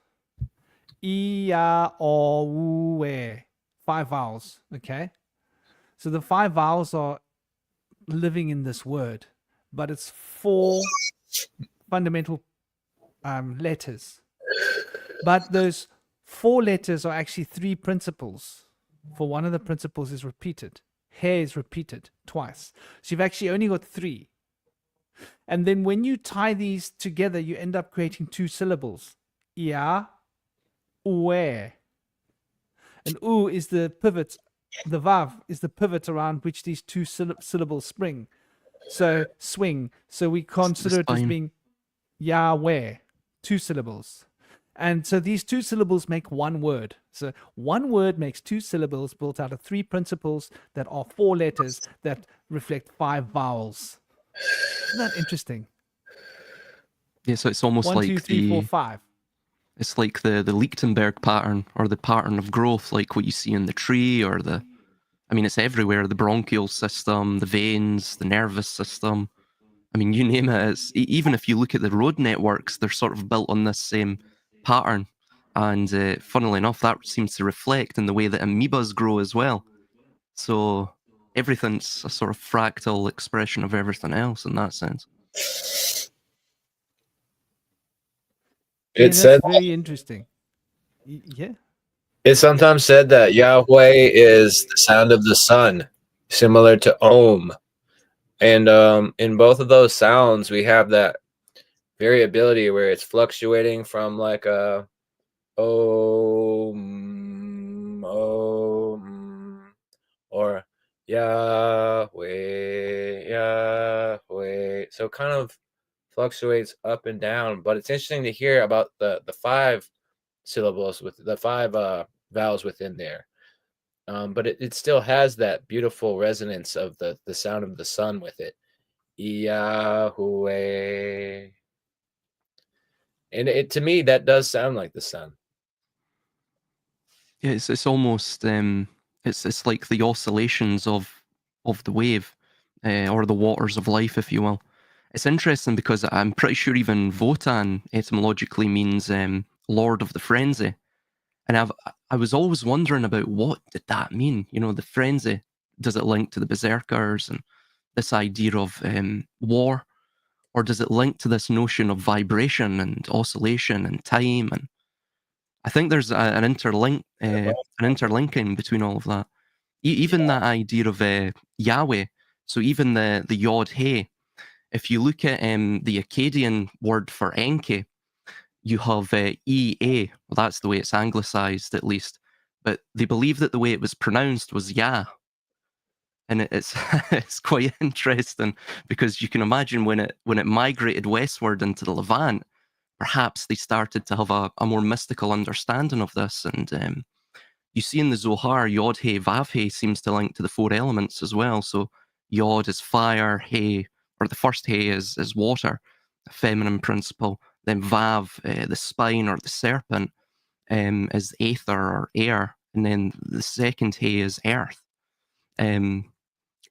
Speaker 1: I, ya, o, u, e. 5 vowels. Okay. So the 5 vowels are living in this word, but it's 4 fundamental letters. But those 4 letters are actually 3 principles. For one of the principles is repeated. Hair is repeated twice. So you've actually only got 3. And then when you tie these together, you end up creating 2 syllables. Ya, ue. And u is the pivot, the vav is the pivot around which these 2 syllables spring. So swing. So we consider it as
Speaker 2: spine.
Speaker 1: being Yahweh, 2 syllables. And so these 2 syllables make one word. So one word makes 2 syllables built out of 3 principles that are 4 letters that reflect 5 vowels. Isn't that interesting?
Speaker 2: Yeah, so it's almost
Speaker 1: 1,
Speaker 2: like
Speaker 1: 2, 3, 4,
Speaker 2: the
Speaker 1: 5.
Speaker 2: it's like the Lichtenberg pattern, or the pattern of growth, like what you see in the tree, or the, I mean, it's everywhere. The bronchial system, the veins, the nervous system. I mean, you name it. It's, even if you look at the road networks, they're sort of built on this same pattern. And funnily enough, that seems to reflect in the way that amoebas grow as well. So everything's a sort of fractal expression of everything else in that sense.
Speaker 1: Yeah,
Speaker 6: It said
Speaker 1: that's very interesting. Yeah.
Speaker 6: it's sometimes said that Yahweh is the sound of the sun, similar to Om. And in both of those sounds, we have that variability where it's fluctuating from like a Om, Om, or Yahweh, Yahweh. So it kind of fluctuates up and down. But it's interesting to hear about the 5 syllables with the 5 vowels within there. But it still has that beautiful resonance of the sound of the sun with it. Yahweh. And it, to me, that does sound like the sun.
Speaker 2: Yeah, it's almost it's like the oscillations of the wave, or the waters of life, if you will. It's interesting because I'm pretty sure even Votan etymologically means Lord of the Frenzy, and I was always wondering about what did that mean. You know, the frenzy. Does it link to the berserkers and this idea of war, or does it link to this notion of vibration and oscillation and time? And I think there's an interlinking between all of that. Even that idea of Yahweh. So even the Yod He. If you look at the Akkadian word for Enki, you have EA. Well, that's the way it's anglicized, at least. But they believe that the way it was pronounced was Yah. And it's it's quite interesting because you can imagine when it migrated westward into the Levant, perhaps they started to have a more mystical understanding of this. And you see in the Zohar, Yod He Vav He seems to link to the 4 elements as well. So Yod is fire, He, or the first He is water, a feminine principle. Then Vav, the spine or the serpent, is aether or air, and then the second He is earth.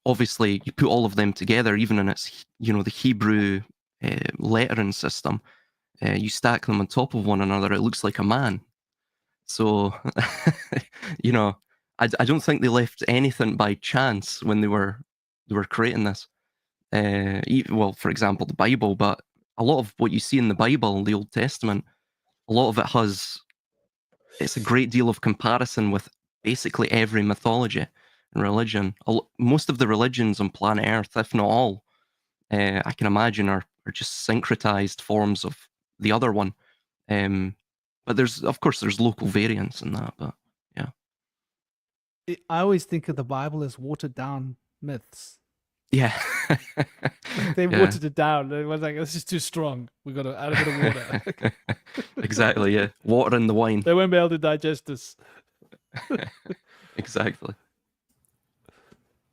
Speaker 2: Obviously, you put all of them together, even in its, the Hebrew lettering system, you stack them on top of one another, it looks like a man. So, I don't think they left anything by chance when they were creating this. Well, for example, the Bible, but a lot of what you see in the Bible, the Old Testament, a lot of it it's a great deal of comparison with basically every mythology and religion. Most of the religions on planet Earth, if not all, I can imagine are just syncretized forms of the other one. But there's local variants in that, but yeah.
Speaker 1: I always think of the Bible as watered down myths.
Speaker 2: Yeah.
Speaker 1: They
Speaker 2: Yeah.
Speaker 1: watered it down. It was like, this is too strong. We got to add a bit of water.
Speaker 2: Exactly, yeah. Water in the wine.
Speaker 1: They won't be able to digest this.
Speaker 2: Exactly.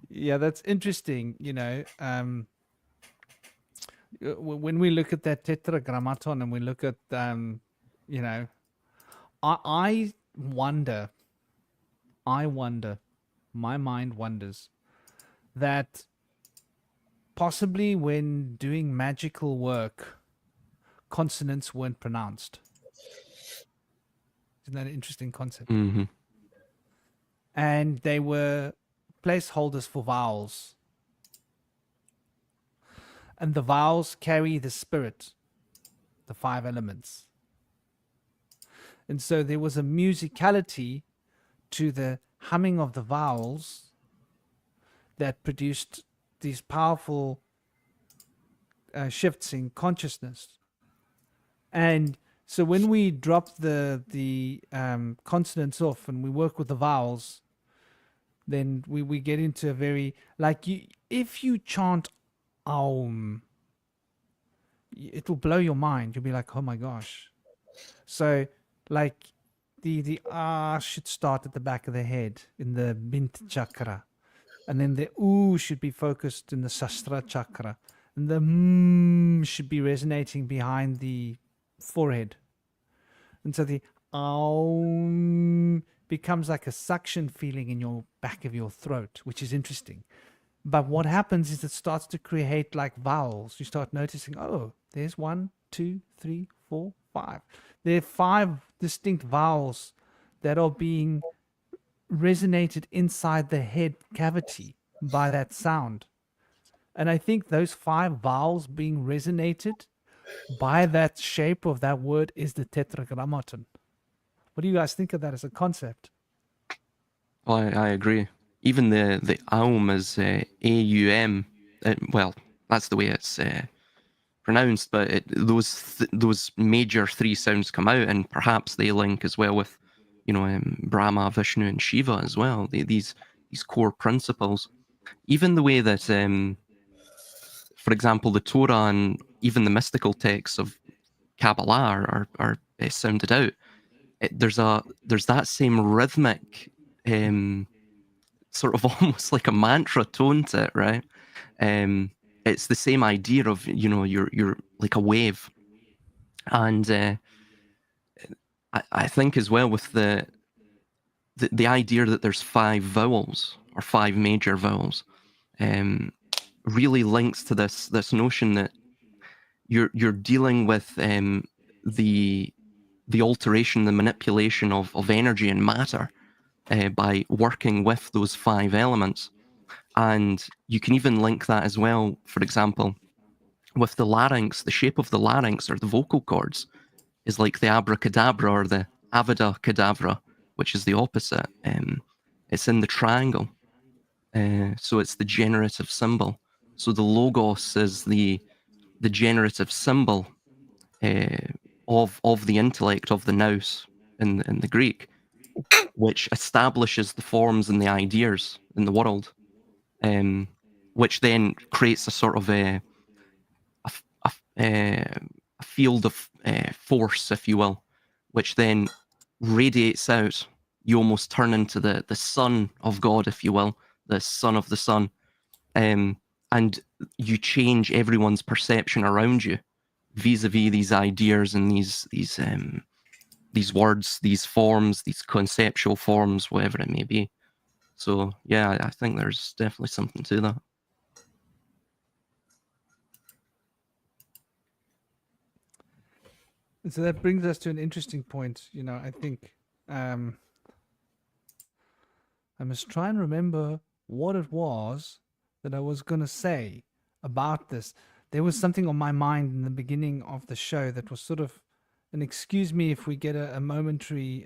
Speaker 1: Yeah, that's interesting. When we look at that tetragrammaton and we look at, I wonder, my mind wonders that possibly when doing magical work, consonants weren't pronounced. Isn't that an interesting concept?
Speaker 2: Mm-hmm.
Speaker 1: And they were placeholders for vowels. and the vowels carry the spirit, the 5 elements. And so there was a musicality to the humming of the vowels that produced these powerful shifts in consciousness. And so when we drop the consonants off and we work with the vowels, then we get into a very, like, if you chant Aum, it will blow your mind. You'll be like, oh my gosh. So like the should start at the back of the head in the Bint chakra, and then the U should be focused in the Sastra chakra, and the should be resonating behind the forehead. And so the Aum becomes like a suction feeling in your back of your throat, which is interesting. But what happens is it starts to create like vowels. You start noticing, oh, there's 1, 2, 3, 4, 5. There are 5 distinct vowels that are being resonated inside the head cavity by that sound. And I think those 5 vowels being resonated by that shape of that word is the tetragrammaton. What do you guys think of that as a concept?
Speaker 2: Well, I agree. Even the aum is A-U-M. Well, that's the way it's pronounced, but those major 3 sounds come out, and perhaps they link as well with, Brahma, Vishnu, and Shiva as well. These core principles. Even the way that, for example, the Torah and even the mystical texts of Kabbalah are sounded out. There's that same rhythmic, sort of almost like a mantra tone to it, right? It's the same idea of you're like a wave, and I think as well with the idea that there's 5 vowels or 5 major vowels, really links to this notion that you're dealing with the alteration, the manipulation of energy and matter by working with those 5 elements. And you can even link that as well, for example, with the larynx. The shape of the larynx or the vocal cords is like the abracadabra or the avada kedavra, which is the opposite. It's in the triangle. So it's the generative symbol. So the logos is the generative symbol of the intellect, of the nous in the Greek, which establishes the forms and the ideas in the world, which then creates a sort of a field of force, if you will, which then radiates out. You almost turn into the son of God, if you will, the son of the sun, and you change everyone's perception around you vis-a-vis these ideas and these words, these forms, these conceptual forms, whatever it may be. So yeah, I think there's definitely something to that.
Speaker 1: And so that brings us to an interesting point. I think I must try and remember what it was that I was going to say about this. There was something on my mind in the beginning of the show that was sort of, and excuse me if we get a momentary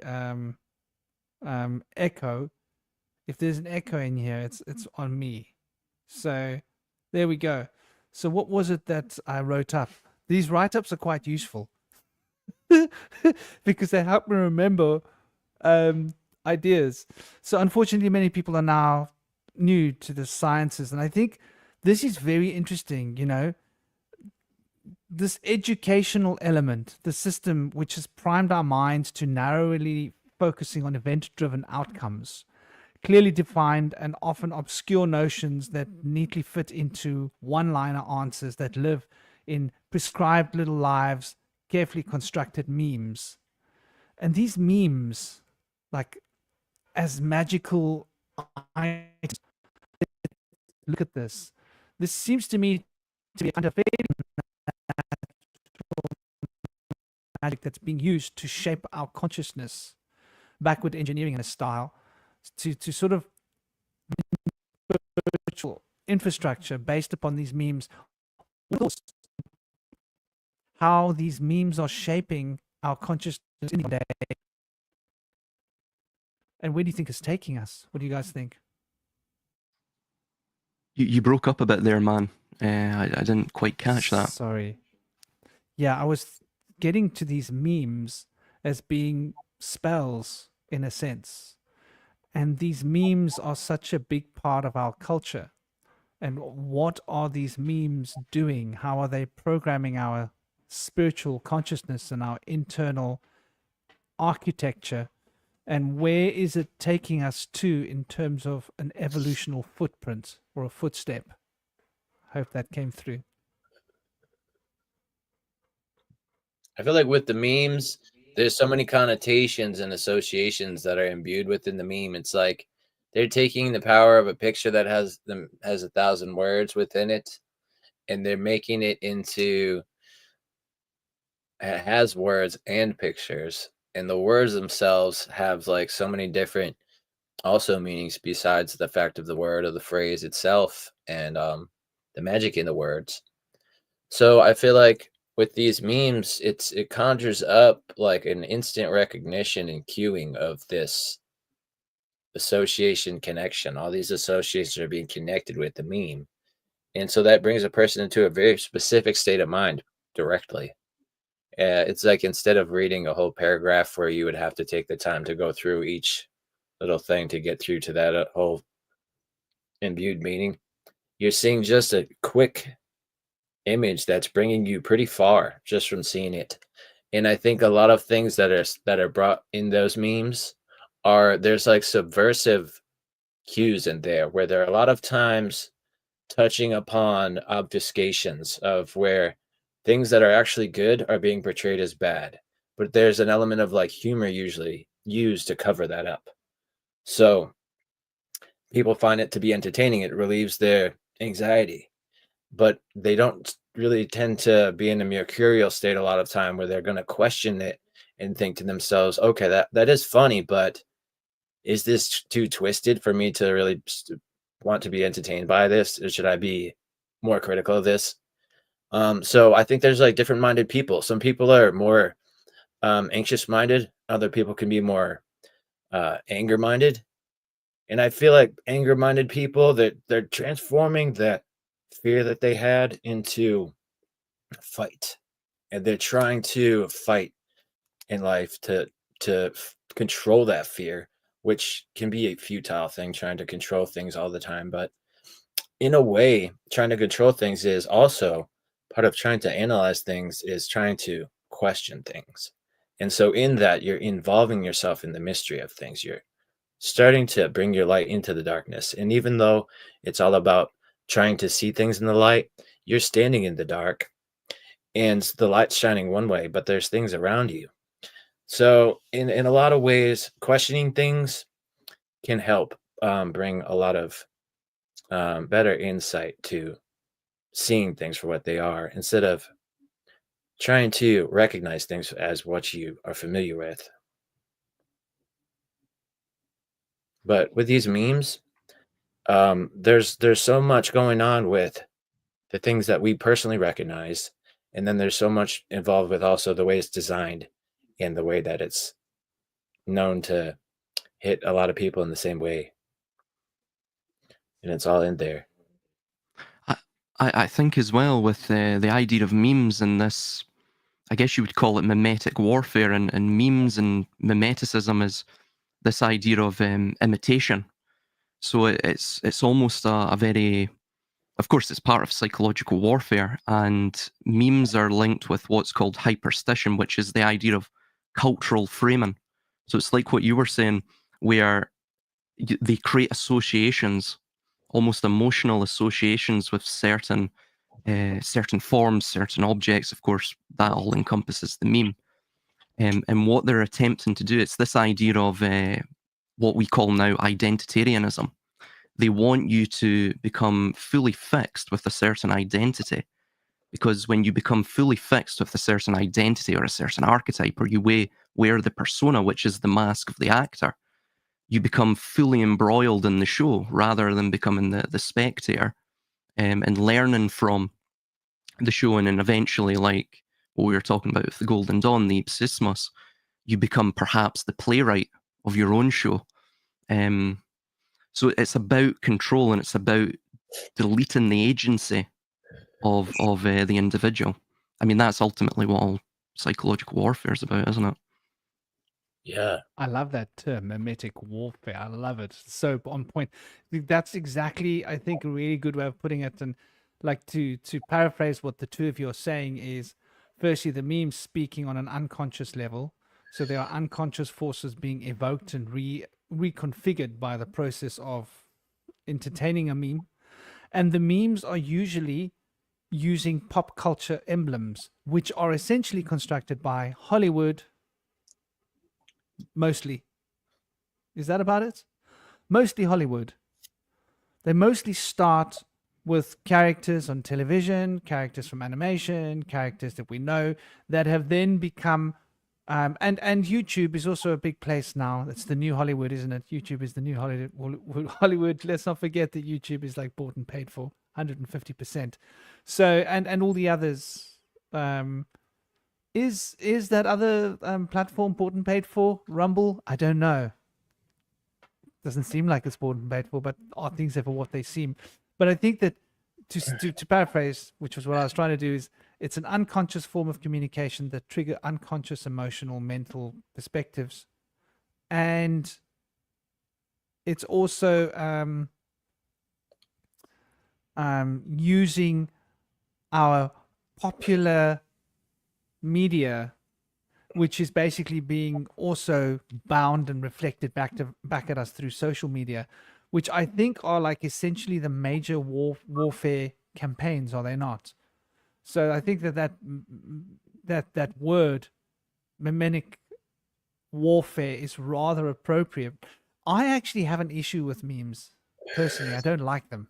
Speaker 1: echo. If there's an echo in here, it's on me. So there we go. So what was it that I wrote up? These write-ups are quite useful because they help me remember ideas. So unfortunately, many people are now new to the sciences, and I think this is very interesting. This educational element, the system which has primed our minds to narrowly focusing on event-driven outcomes, clearly defined and often obscure notions that neatly fit into one-liner answers that live in prescribed little lives, carefully constructed memes. And these memes, like as magical items, look at this. This seems to me to be underfed magic that's being used to shape our consciousness, backward engineering in a style, to sort of virtual infrastructure based upon these memes, how these memes are shaping our consciousness in the day. And where do you think it's taking us? What do you guys think?
Speaker 2: You broke up a bit there, man. I didn't quite catch that.
Speaker 1: Sorry. Yeah, I was getting to these memes as being spells in a sense. And these memes are such a big part of our culture. And what are these memes doing? How are they programming our spiritual consciousness and our internal architecture? And where is it taking us to in terms of an evolutional footprint or a footstep? Hope that came through.
Speaker 6: I feel like with the memes, there's so many connotations and associations that are imbued within the meme. It's like they're taking the power of a picture that has 1,000 words within it, and they're making it into it has words and pictures, and the words themselves have like so many different also meanings besides the fact of the word or the phrase itself, and the magic in the words. So I feel like with these memes, it conjures up like an instant recognition and cueing of this association connection. All these associations are being connected with the meme. And so that brings a person into a very specific state of mind directly. It's like instead of reading a whole paragraph where you would have to take the time to go through each little thing to get through to that whole imbued meaning, you're seeing just a quick image that's bringing you pretty far just from seeing it. And I think a lot of things that are brought in those memes there's like subversive cues in there where there are a lot of times touching upon obfuscations of where things that are actually good are being portrayed as bad, but there's an element of like humor usually used to cover that up. So people find it to be entertaining. It relieves their anxiety, but they don't really tend to be in a mercurial state a lot of time where they're going to question it and think to themselves, okay, that is funny, but is this too twisted for me to really want to be entertained by this? Or should I be more critical of this? So I think there's like different minded people. Some people are more anxious minded. Other people can be more anger minded. And I feel like anger minded people, that they're transforming that fear that they had into fight, and they're trying to fight in life to control that fear, which can be a futile thing, trying to control things all the time. But in a way, trying to control things is also part of trying to analyze things, is trying to question things. And so in that, you're involving yourself in the mystery of things. You're starting to bring your light into the darkness. And even though it's all about trying to see things in the light, you're standing in the dark and the light's shining one way, but there's things around you. So in a lot of ways, questioning things can help bring a lot of better insight to seeing things for what they are, instead of trying to recognize things as what you are familiar with. But with these memes, there's so much going on with the things that we personally recognize, and then there's so much involved with also the way it's designed and the way that it's known to hit a lot of people in the same way, and it's all in there.
Speaker 2: I think as well with the idea of memes and this, I guess you would call it mimetic warfare, and memes and mimeticism is this idea of imitation. So it's almost a very, of course, it's part of psychological warfare, and memes are linked with what's called hyperstition, which is the idea of cultural framing. So it's like what you were saying, where they create associations, almost emotional associations with certain forms, certain objects. Of course, that all encompasses the meme. And what they're attempting to do, it's this idea of what we call now identitarianism. They want you to become fully fixed with a certain identity, because when you become fully fixed with a certain identity or a certain archetype, or you wear the persona, which is the mask of the actor, you become fully embroiled in the show rather than becoming the spectator, and learning from the show, and then eventually, like what we were talking about with the Golden Dawn, the Ipsismos, you become perhaps the playwright of your own show. So it's about control, and it's about deleting the agency of the individual. I mean, that's ultimately what all psychological warfare is about, isn't it?
Speaker 6: Yeah.
Speaker 1: I love that term, mimetic warfare. I love it. So on point. That's exactly, I think, a really good way of putting it. And like to paraphrase what the two of you are saying is, firstly, the meme's speaking on an unconscious level. So there are unconscious forces being evoked and reconfigured by the process of entertaining a meme. And the memes are usually using pop culture emblems, which are essentially constructed by Hollywood, mostly. Is that about it? Mostly Hollywood. They mostly start with characters on television, characters from animation, characters that we know that have then become and YouTube is also a big place now. It's the new Hollywood, isn't it? YouTube is the new Hollywood. Let's not forget that YouTube is like bought and paid for 150%. So and all the others. Is that other platform bought and paid for? Rumble? I don't know. Doesn't seem like it's bought and paid for, but are things ever what they seem? But I think that to paraphrase, which was what I was trying to do, is it's an unconscious form of communication that trigger unconscious emotional, mental perspectives, and it's also using our popular media, which is basically being also bound and reflected back at us through social media, which I think are like essentially the major warfare campaigns, are they not? So I think that word mimetic warfare is rather appropriate. I actually have an issue with memes personally. I don't like them.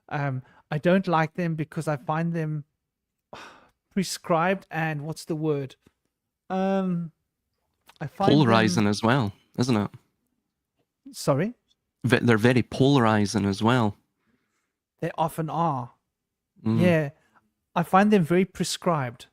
Speaker 1: I don't like them because I find them prescribed and what's the word? I find
Speaker 2: Polarizing
Speaker 1: them...
Speaker 2: as well, isn't it?
Speaker 1: Sorry?
Speaker 2: They're very polarizing as well.
Speaker 1: They often are. Yeah. I find them very prescribed.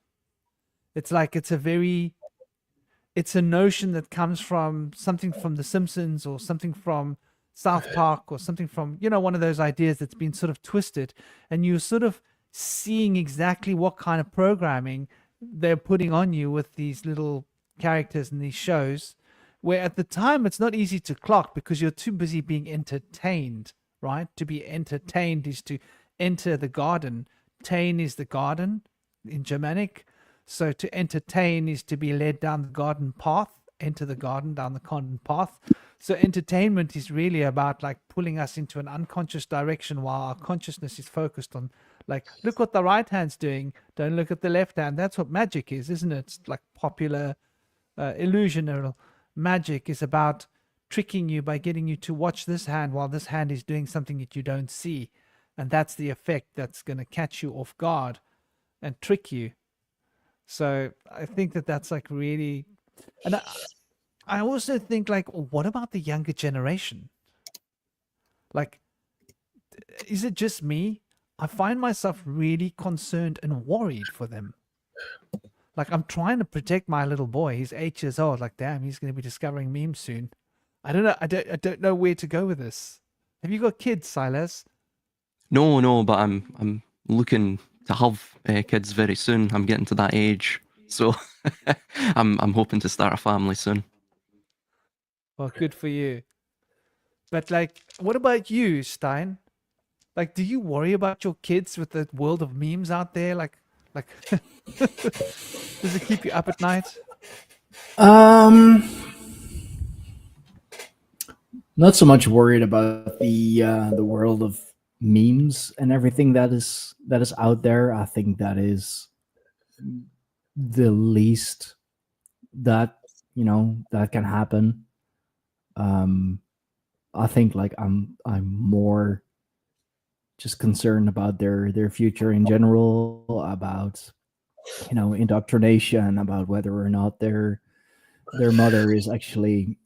Speaker 1: It's like it's a notion that comes from something from The Simpsons or something from South Park or something from, one of those ideas that's been sort of twisted, and you're sort of seeing exactly what kind of programming they're putting on you with these little characters in these shows, where at the time it's not easy to clock because you're too busy being entertained, right? To be entertained is to enter the garden. Tain is the garden in Germanic. So to entertain is to be led down the garden path, enter the garden down the garden path. So entertainment is really about like pulling us into an unconscious direction while our consciousness is focused on like, look what the right hand's doing. Don't look at the left hand. That's what magic is, isn't it? It's like popular illusional magic is about tricking you by getting you to watch this hand while this hand is doing something that you don't see. And that's the effect that's going to catch you off guard and trick you. So I think that that's like really, and I also think like, what about the younger generation? Like, is it just me? I find myself really concerned and worried for them. Like, I'm trying to protect my little boy. He's 8 years old. Like, damn, he's going to be discovering memes soon. I don't know. I don't know where to go with this. Have you got kids, Silas?
Speaker 2: No, but I'm looking to have kids very soon. I'm getting to that age, so I'm hoping to start a family soon.
Speaker 1: Well, good for you. But like, what about you, Stein? Like, do you worry about your kids with the world of memes out there? Like, does it keep you up at night?
Speaker 7: Not so much worried about the world of memes and everything that is out there. I think that is the least that that can happen. I think like I'm more just concerned about their future in general, about indoctrination, about whether or not their mother is actually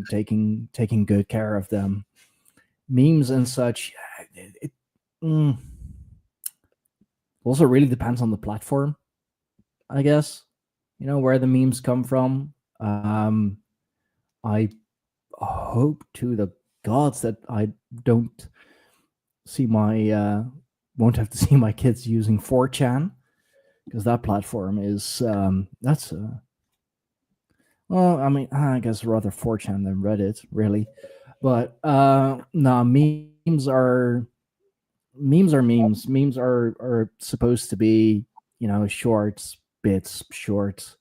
Speaker 7: taking good care of them. Memes and such, Also really depends on the platform, I guess. You know, where the memes come from. I hope to the gods that I don't see my won't have to see my kids using 4chan, because that platform is that's well, I mean, I guess rather 4chan than Reddit, really. But no, memes are memes. Memes are supposed to be, you know, short bits, short,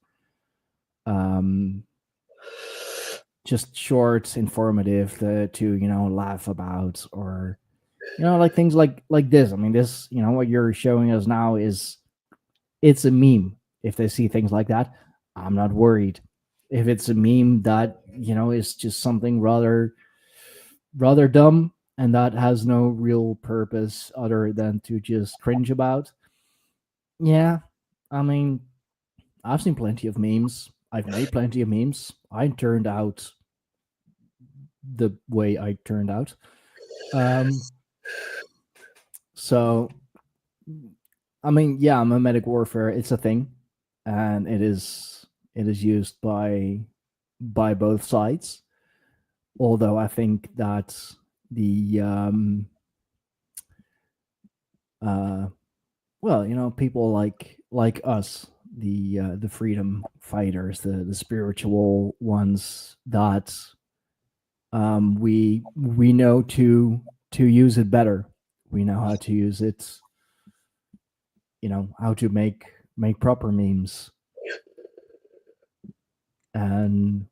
Speaker 7: um, just short, informative to you know laugh about, or you know like things like this. I mean, this, you know, what you're showing us now is it's a meme. If they see things like that, I'm not worried. If it's a meme that, you know, is just something rather dumb and that has no real purpose other than to just cringe about, yeah, I mean, I've seen plenty of memes. I've made plenty of memes. I turned out the way I turned out. So, I mean, yeah, mimetic warfare, it's a thing, and it is used by both sides. Although I think that the well, you know, people like us, the freedom fighters, the spiritual ones, that we know to use it better. We know how to use it. You know how to make proper memes. And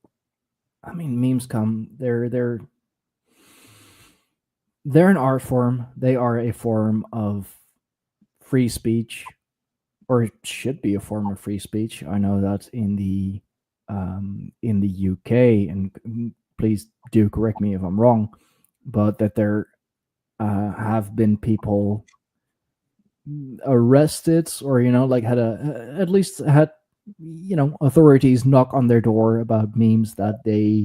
Speaker 7: I mean, memes come. They're an art form. They are a form of free speech, or it should be a form of free speech. I know that in the UK, and please do correct me if I'm wrong, but that there have been people arrested, or you know, like had at least had, you know, authorities knock on their door about memes that they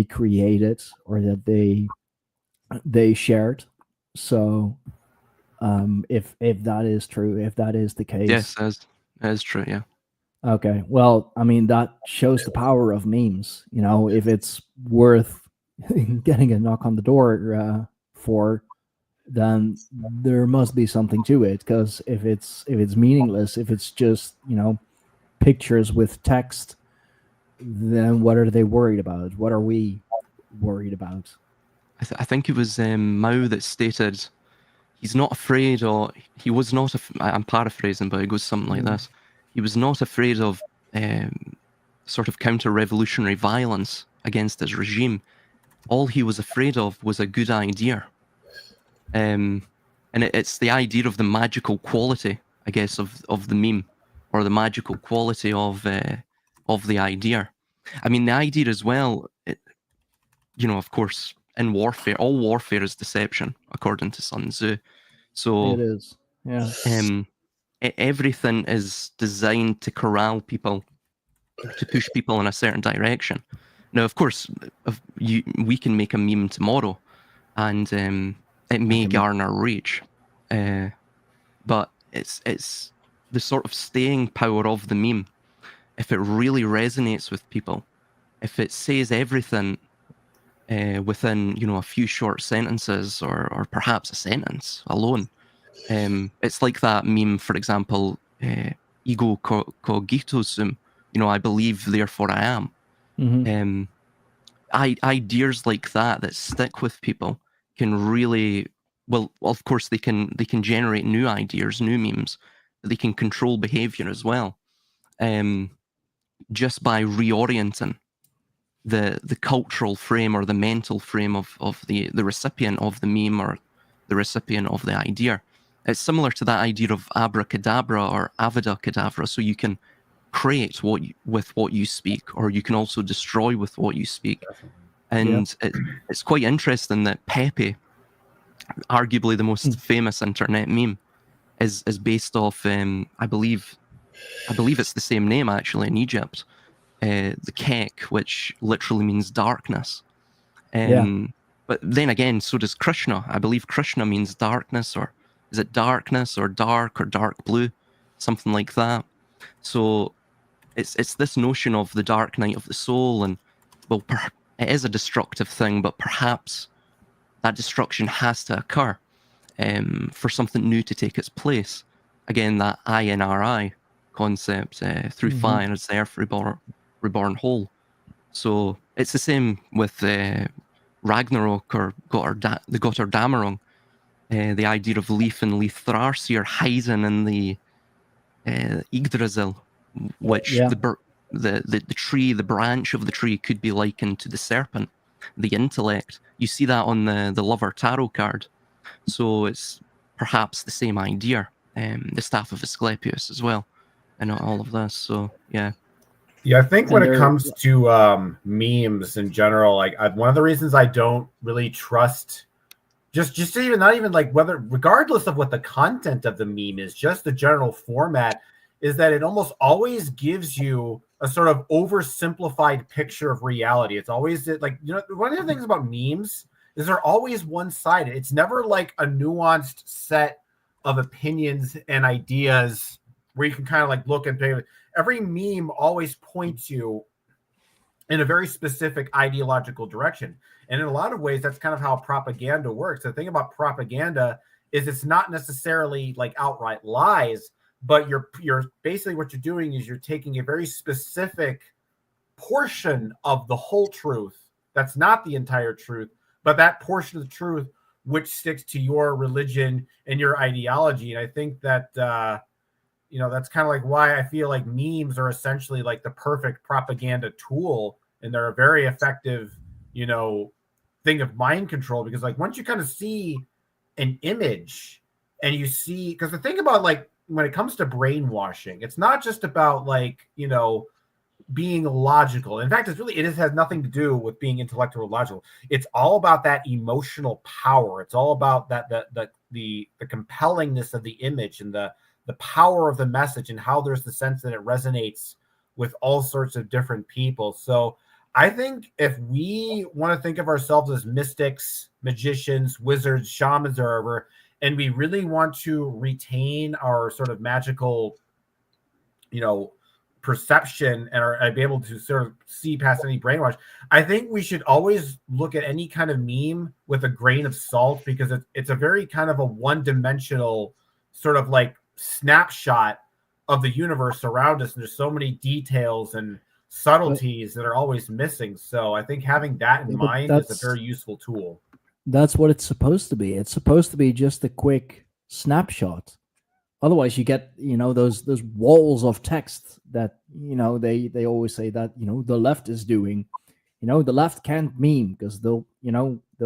Speaker 7: created or that they shared. So if that is true, if that is the case,
Speaker 2: Yes, that is true. Yeah.
Speaker 7: okay, well, I mean, that shows the power of memes. You know, if it's worth getting a knock on the door for, then there must be something to it. Because if it's meaningless, if it's just, you know, pictures with text, then what are they worried about? What are we worried about?
Speaker 2: I think it was Mao that stated he's not afraid, or he was not. I'm paraphrasing, but it goes something like this: he was not afraid of sort of counter-revolutionary violence against his regime. All he was afraid of was a good idea. And it's the idea of the magical quality, I guess, of the meme, or the magical quality of the idea. I mean, the idea as well, you know, of course, in warfare, all warfare is deception, according to Sun Tzu. So
Speaker 7: It is, yeah.
Speaker 2: Everything is designed to corral people, to push people in a certain direction. Now, of course, we can make a meme tomorrow, and it may garner reach, but it's the sort of staying power of the meme. If it really resonates with people, if it says everything within, you know, a few short sentences, or perhaps a sentence alone, it's like that meme, for example, ego cogito sum. You know, I believe, therefore I am.
Speaker 7: Mm-hmm.
Speaker 2: Ideas like that stick with people can really, well, of course they can generate new ideas, new memes, but they can control behavior as well, just by reorienting the cultural frame, or the mental frame of the recipient of the meme, or the recipient of the idea. It's similar to that idea of abracadabra or avada kedavra. So you can create with what you speak, or you can also destroy with what you speak. And it's quite interesting that Pepe, arguably the most famous internet meme, is based off I believe it's the same name actually in Egypt, the Kek, which literally means darkness. But then again, so does Krishna. I believe Krishna means darkness, or is it darkness or dark blue, something like that. So it's this notion of the dark night of the soul, and well, it is a destructive thing, but perhaps that destruction has to occur for something new to take its place. Again, that INRI concept, through fire is the earth reborn whole. So it's the same with Ragnarok or the Götterdämmerung, the idea of Leaf and Leaf Thrasir hiding in the Yggdrasil, which
Speaker 7: Yeah.
Speaker 2: the tree, the branch of the tree could be likened to the serpent, the intellect. You see that on the Lover Tarot card. So it's perhaps the same idea, the Staff of Asclepius as well, and all of this. So yeah.
Speaker 4: Yeah, I think when
Speaker 7: And
Speaker 4: it
Speaker 7: they're-
Speaker 4: comes to memes in general, like one of the reasons I don't really trust just even not even like whether regardless of what the content of the meme is, just the general format, is that it almost always gives you a sort of oversimplified picture of reality. It's always like, you know, one of the things about memes is they're always one-sided. It's never like a nuanced set of opinions and ideas where you can kind of like look and pay. Every meme always points you in a very specific ideological direction. And in a lot of ways, that's kind of how propaganda works. The thing about propaganda is it's not necessarily like outright lies, but you're basically what you're doing is you're taking a very specific portion of the whole truth. That's not the entire truth, but that portion of the truth which sticks to your religion and your ideology. And I think that that's kind of like why I feel like memes are essentially like the perfect propaganda tool, and they're a very effective, thing of mind control, because like once you kind of see an image and you see, because the thing about like when it comes to brainwashing, it's not just about like, being logical. In fact, it has nothing to do with being intellectual or logical. It's all about that emotional power. It's all about the compellingness of the image and the power of the message, and how there's the sense that it resonates with all sorts of different people. So I think if we want to think of ourselves as mystics, magicians, wizards, shamans, or whatever, and we really want to retain our sort of magical, perception and be able to sort of see past any brainwash, I think we should always look at any kind of meme with a grain of salt, because it's a very kind of a one-dimensional sort of like snapshot of the universe around us, and there's so many details and subtleties that are always missing. So I think having that in mind is a very useful tool.
Speaker 7: That's what it's supposed to be. It's supposed to be just a quick snapshot. Otherwise you get, those walls of text that, they always say that, the left is doing. The left can't meme because they'll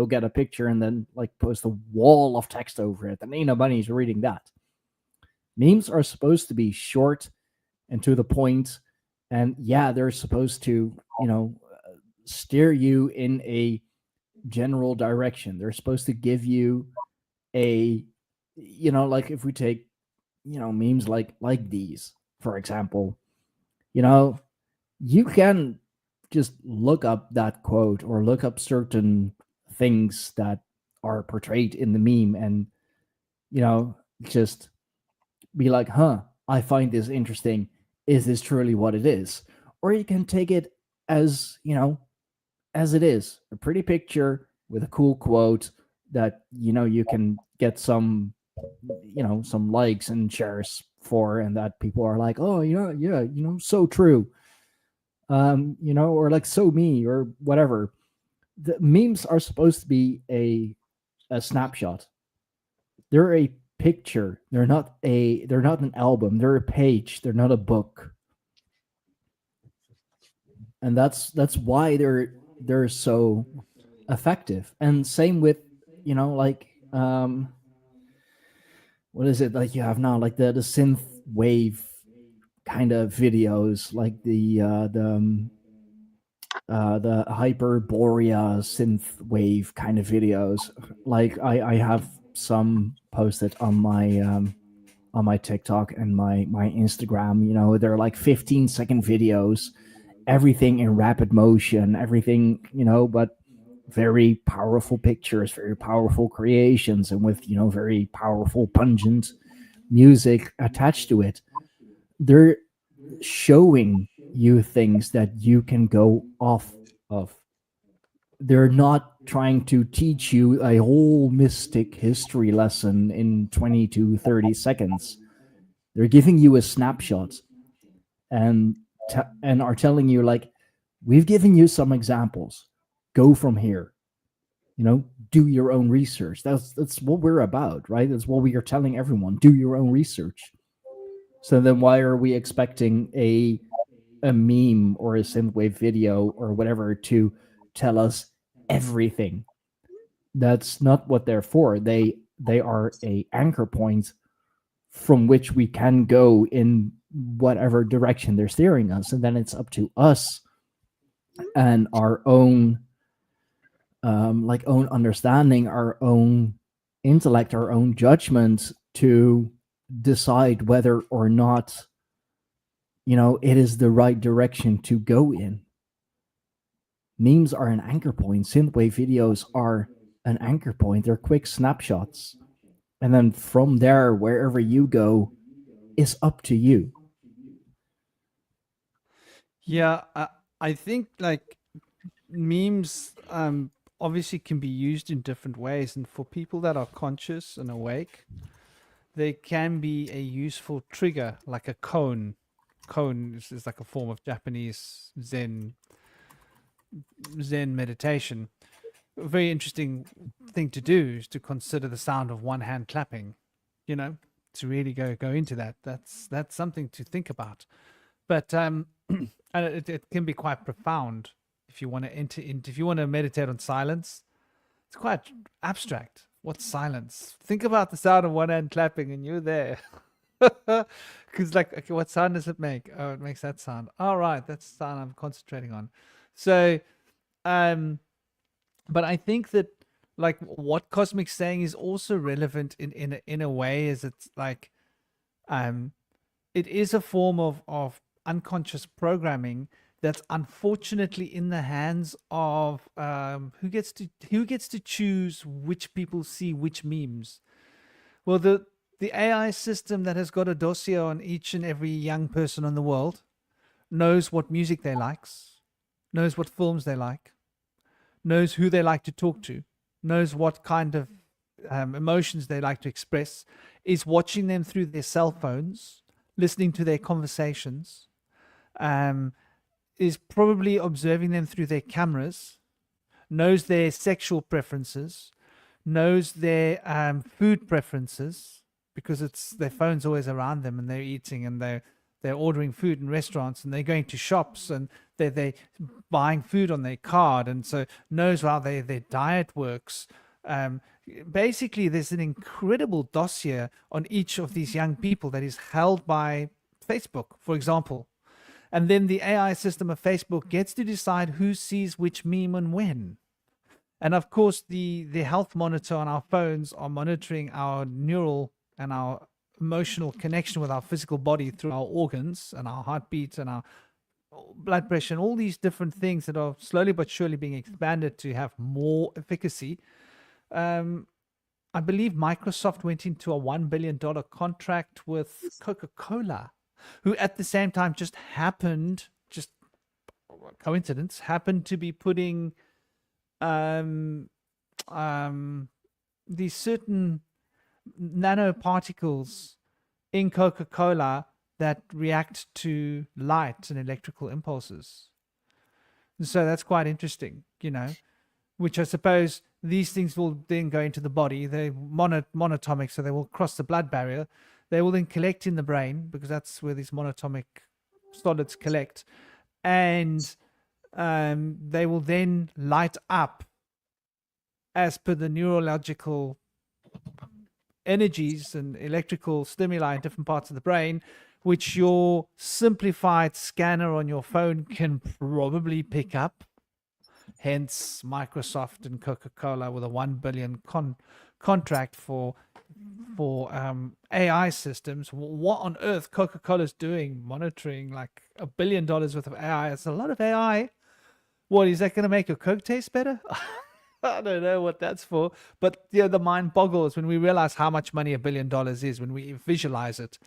Speaker 7: get a picture and then like post a wall of text over it, and ain't nobody's reading that. Memes are supposed to be short and to the point, and yeah, they're supposed to, steer you in a general direction. They're supposed to give you a, like if we take, memes like these, for example, you can just look up that quote or look up certain things that are portrayed in the meme and, just be like, I find this interesting. Is this truly what it is? Or you can take it as, as it is, a pretty picture with a cool quote that, you can get some likes and shares for, and that people are like, oh, yeah, so true. Or like so me or whatever. The memes are supposed to be a snapshot. They're a picture. They're not an album. They're a page. They're not a book. And that's why they're so effective. And same with, like what is it like you have now, like the synth wave kind of videos, like the Hyperborea synth wave kind of videos. Like I have some posted on my TikTok and my Instagram. They're like 15-second videos, everything in rapid motion, everything, but very powerful pictures, very powerful creations, and with, you know, very powerful, pungent music attached to it. They're showing you things that you can go off of. They're not trying to teach you a whole mystic history lesson in 20 to 30 seconds. They're giving you a snapshot and and are telling you, like, we've given you some examples. Go from here. You know, do your own research. That's what we're about, right? That's what we are telling everyone. Do your own research. So then why are we expecting a meme or a synthwave video or whatever to tell us everything? That's not what they're for. They are a anchor point from which we can go in whatever direction they're steering us, and then it's up to us and our own own understanding, our own intellect, our own judgment to decide whether or not, you know, it is the right direction to go in. Memes are an anchor point. Synthwave videos are an anchor point. They're quick snapshots. And then from there, wherever you go is up to you.
Speaker 1: Yeah, I think like memes obviously can be used in different ways, and for people that are conscious and awake, they can be a useful trigger, like a koan. Koan is like a form of Japanese Zen meditation. A very interesting thing to do is to consider the sound of one hand clapping, you know, to really go into that. That's something to think about. But and it can be quite profound if you want to enter into, if you want to meditate on silence. It's quite abstract. What's silence? Think about the sound of one hand clapping and you're there. Because like, okay, what sound does it make? Oh, it makes that sound. All right, that's the sound I'm concentrating on. So but I think that like what Cosmic's saying is also relevant in a way, is it's like it is a form of unconscious programming that's unfortunately in the hands of who gets to choose which people see which memes. Well, the AI system that has got a dossier on each and every young person in the world knows what music they likes, knows what films they like, knows who they like to talk to, knows what kind of emotions they like to express, is watching them through their cell phones, listening to their conversations, is probably observing them through their cameras, knows their sexual preferences, knows their food preferences, because it's their phone's always around them and they're eating and they're ordering food in restaurants and they're going to shops and they're buying food on their card, and so knows how their diet works. Basically, there's an incredible dossier on each of these young people that is held by Facebook, for example. And then the AI system of Facebook gets to decide who sees which meme and when. And of course, the health monitor on our phones are monitoring our neural and our emotional connection with our physical body through our organs and our heartbeat and our blood pressure and all these different things that are slowly but surely being expanded to have more efficacy. I believe Microsoft went into a $1 billion contract with Coca-Cola, who at the same time just coincidence, happened to be putting these certain nanoparticles in Coca-Cola that react to light and electrical impulses. So that's quite interesting, you know, which I suppose these things will then go into the body. They're monatomic, so they will cross the blood barrier. They will then collect in the brain, because that's where these monatomic solids collect. And they will then light up as per the neurological energies and electrical stimuli in different parts of the brain, which your simplified scanner on your phone can probably pick up. Hence Microsoft and Coca-Cola with a $1 billion contract for AI systems. What on earth Coca-Cola's doing monitoring like $1 billion worth of AI? It's a lot of AI. What, is that going to make your Coke taste better? I don't know what that's for, but yeah, the mind boggles when we realize how much money $1 billion is when we visualize it.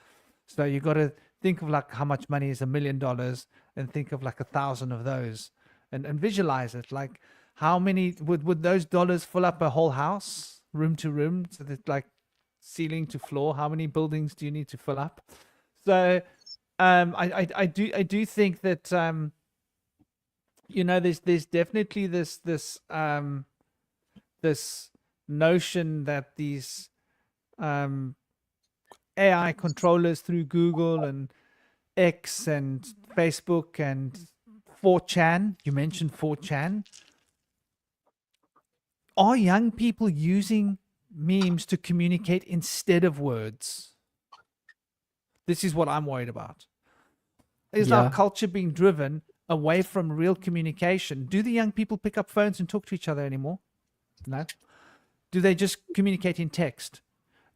Speaker 1: So you got to think of like how much money is $1 million, and think of like 1,000 of those, and visualize it. Like how many would those dollars fill up a whole house, room to room, so that like ceiling to floor? How many buildings do you need to fill up? So I do think that there's definitely this notion that these AI controllers through Google and X and Facebook and 4chan, you mentioned 4chan, are young people using memes to communicate instead of words? This is what I'm worried about. Is our culture being driven away from real communication? Do the young people pick up phones and talk to each other anymore? No. Do they just communicate in text?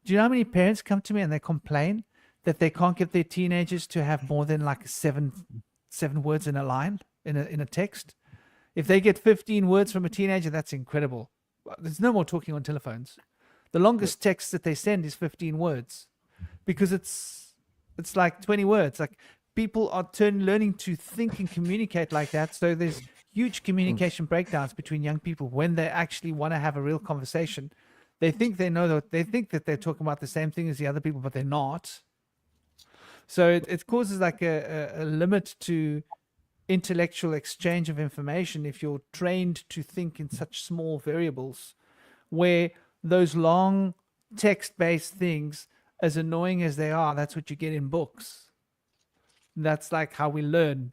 Speaker 1: Do you know how many parents come to me and they complain that they can't get their teenagers to have more than like seven words in a line in a text? If they get 15 words from a teenager, that's incredible. There's no more talking on telephones. The longest text that they send is 15 words, because it's like 20 words. Like people are learning to think and communicate like that. So there's huge communication breakdowns between young people when they actually want to have a real conversation. They think they know that they think that they're talking about the same thing as the other people, but they're not. So it causes like a limit to intellectual exchange of information if you're trained to think in such small variables, where those long text-based things, as annoying as they are, that's what you get in books. That's like how we learn.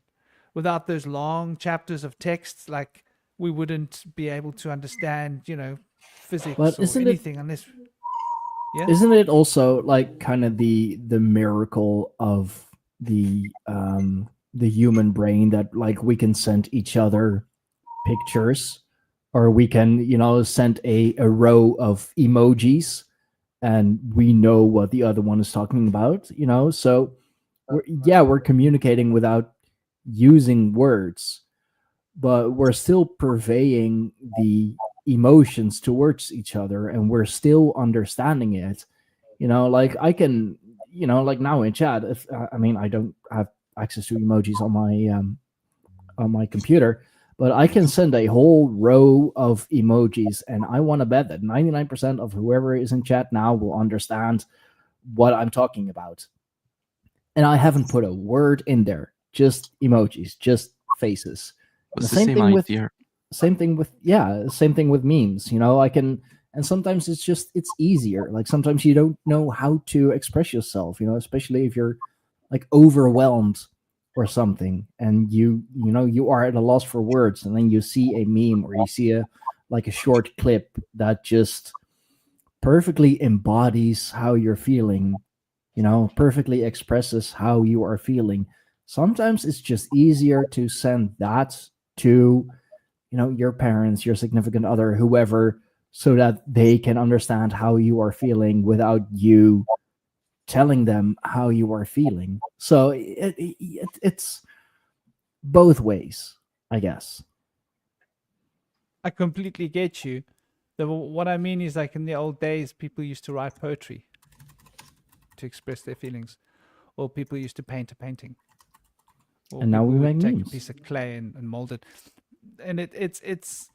Speaker 1: Without those long chapters of texts, like we wouldn't be able to understand, physics
Speaker 7: But
Speaker 1: or
Speaker 7: isn't
Speaker 1: anything unless. Yeah.
Speaker 7: Isn't it also like kind of the miracle of the human brain that like we can send each other pictures, or we can send a row of emojis and we know what the other one is talking about, so we're communicating without using words, but we're still purveying the emotions towards each other, and we're still understanding it. Like I can, like now in chat, if I don't have access to emojis on my computer, but I can send a whole row of emojis, and I want to bet that 99% of whoever is in chat now will understand what I'm talking about. And I haven't put a word in there, just emojis, just faces.
Speaker 2: It's the same idea.
Speaker 7: Same thing with memes. I can, and sometimes it's easier. Like sometimes you don't know how to express yourself, especially if you're like overwhelmed or something, and you are at a loss for words, and then you see a meme or you see a short clip that just perfectly embodies how you're feeling, perfectly expresses how you are feeling. Sometimes it's just easier to send that to your parents, your significant other, whoever, so that they can understand how you are feeling without you telling them how you are feeling. So it's both ways, I guess.
Speaker 1: I completely get you. What I mean is, like in the old days, people used to write poetry to express their feelings, or people used to paint a painting. Or
Speaker 7: and now we
Speaker 1: people
Speaker 7: make
Speaker 1: would take
Speaker 7: memes.
Speaker 1: a piece of clay and mold it. And it's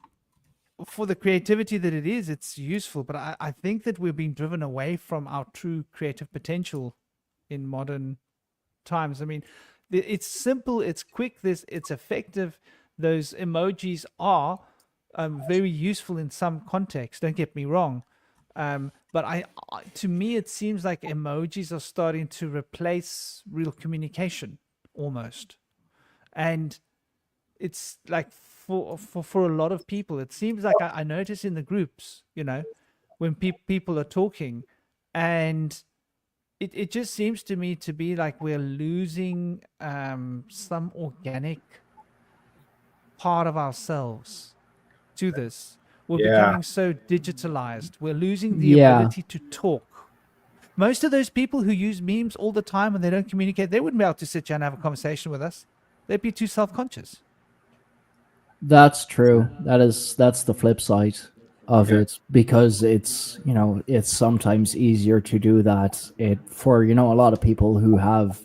Speaker 1: for the creativity that it is, it's useful. But I think that we're being driven away from our true creative potential in modern times. I mean, it's simple, it's quick, it's effective. Those emojis are very useful in some contexts. Don't get me wrong. But to me, it seems like emojis are starting to replace real communication almost. And it's like for a lot of people, it seems like I notice in the groups, when people are talking, and it just seems to me to be like we're losing some organic part of ourselves to this. We're becoming so digitalized. We're losing the ability to talk. Most of those people who use memes all the time and they don't communicate, they wouldn't be able to sit down and have a conversation with us. They'd be too self-conscious.
Speaker 7: That's true. That's the flip side. of
Speaker 4: Yeah.
Speaker 7: it, because it's, it's sometimes easier to do that for a lot of people who have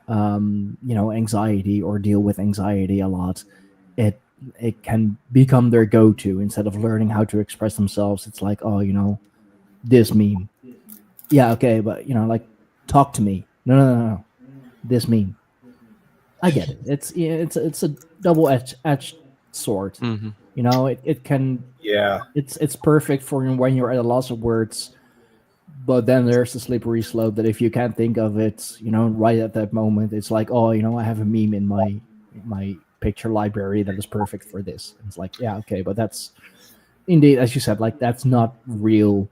Speaker 7: anxiety or deal with anxiety a lot. It can become their go-to instead of learning how to express themselves. It's like, oh, this meme. Yeah, okay, but like, talk to me. No. This meme. I get it. It's a double-edged sword.
Speaker 2: Hmm.
Speaker 7: It can
Speaker 4: Yeah.
Speaker 7: it's perfect for when you're at a loss of words, but then there's the slippery slope that if you can't think of it, right at that moment, it's like, oh, I have a meme in my picture library that is perfect for this. And it's like, yeah, okay, but that's indeed, as you said, like, that's not real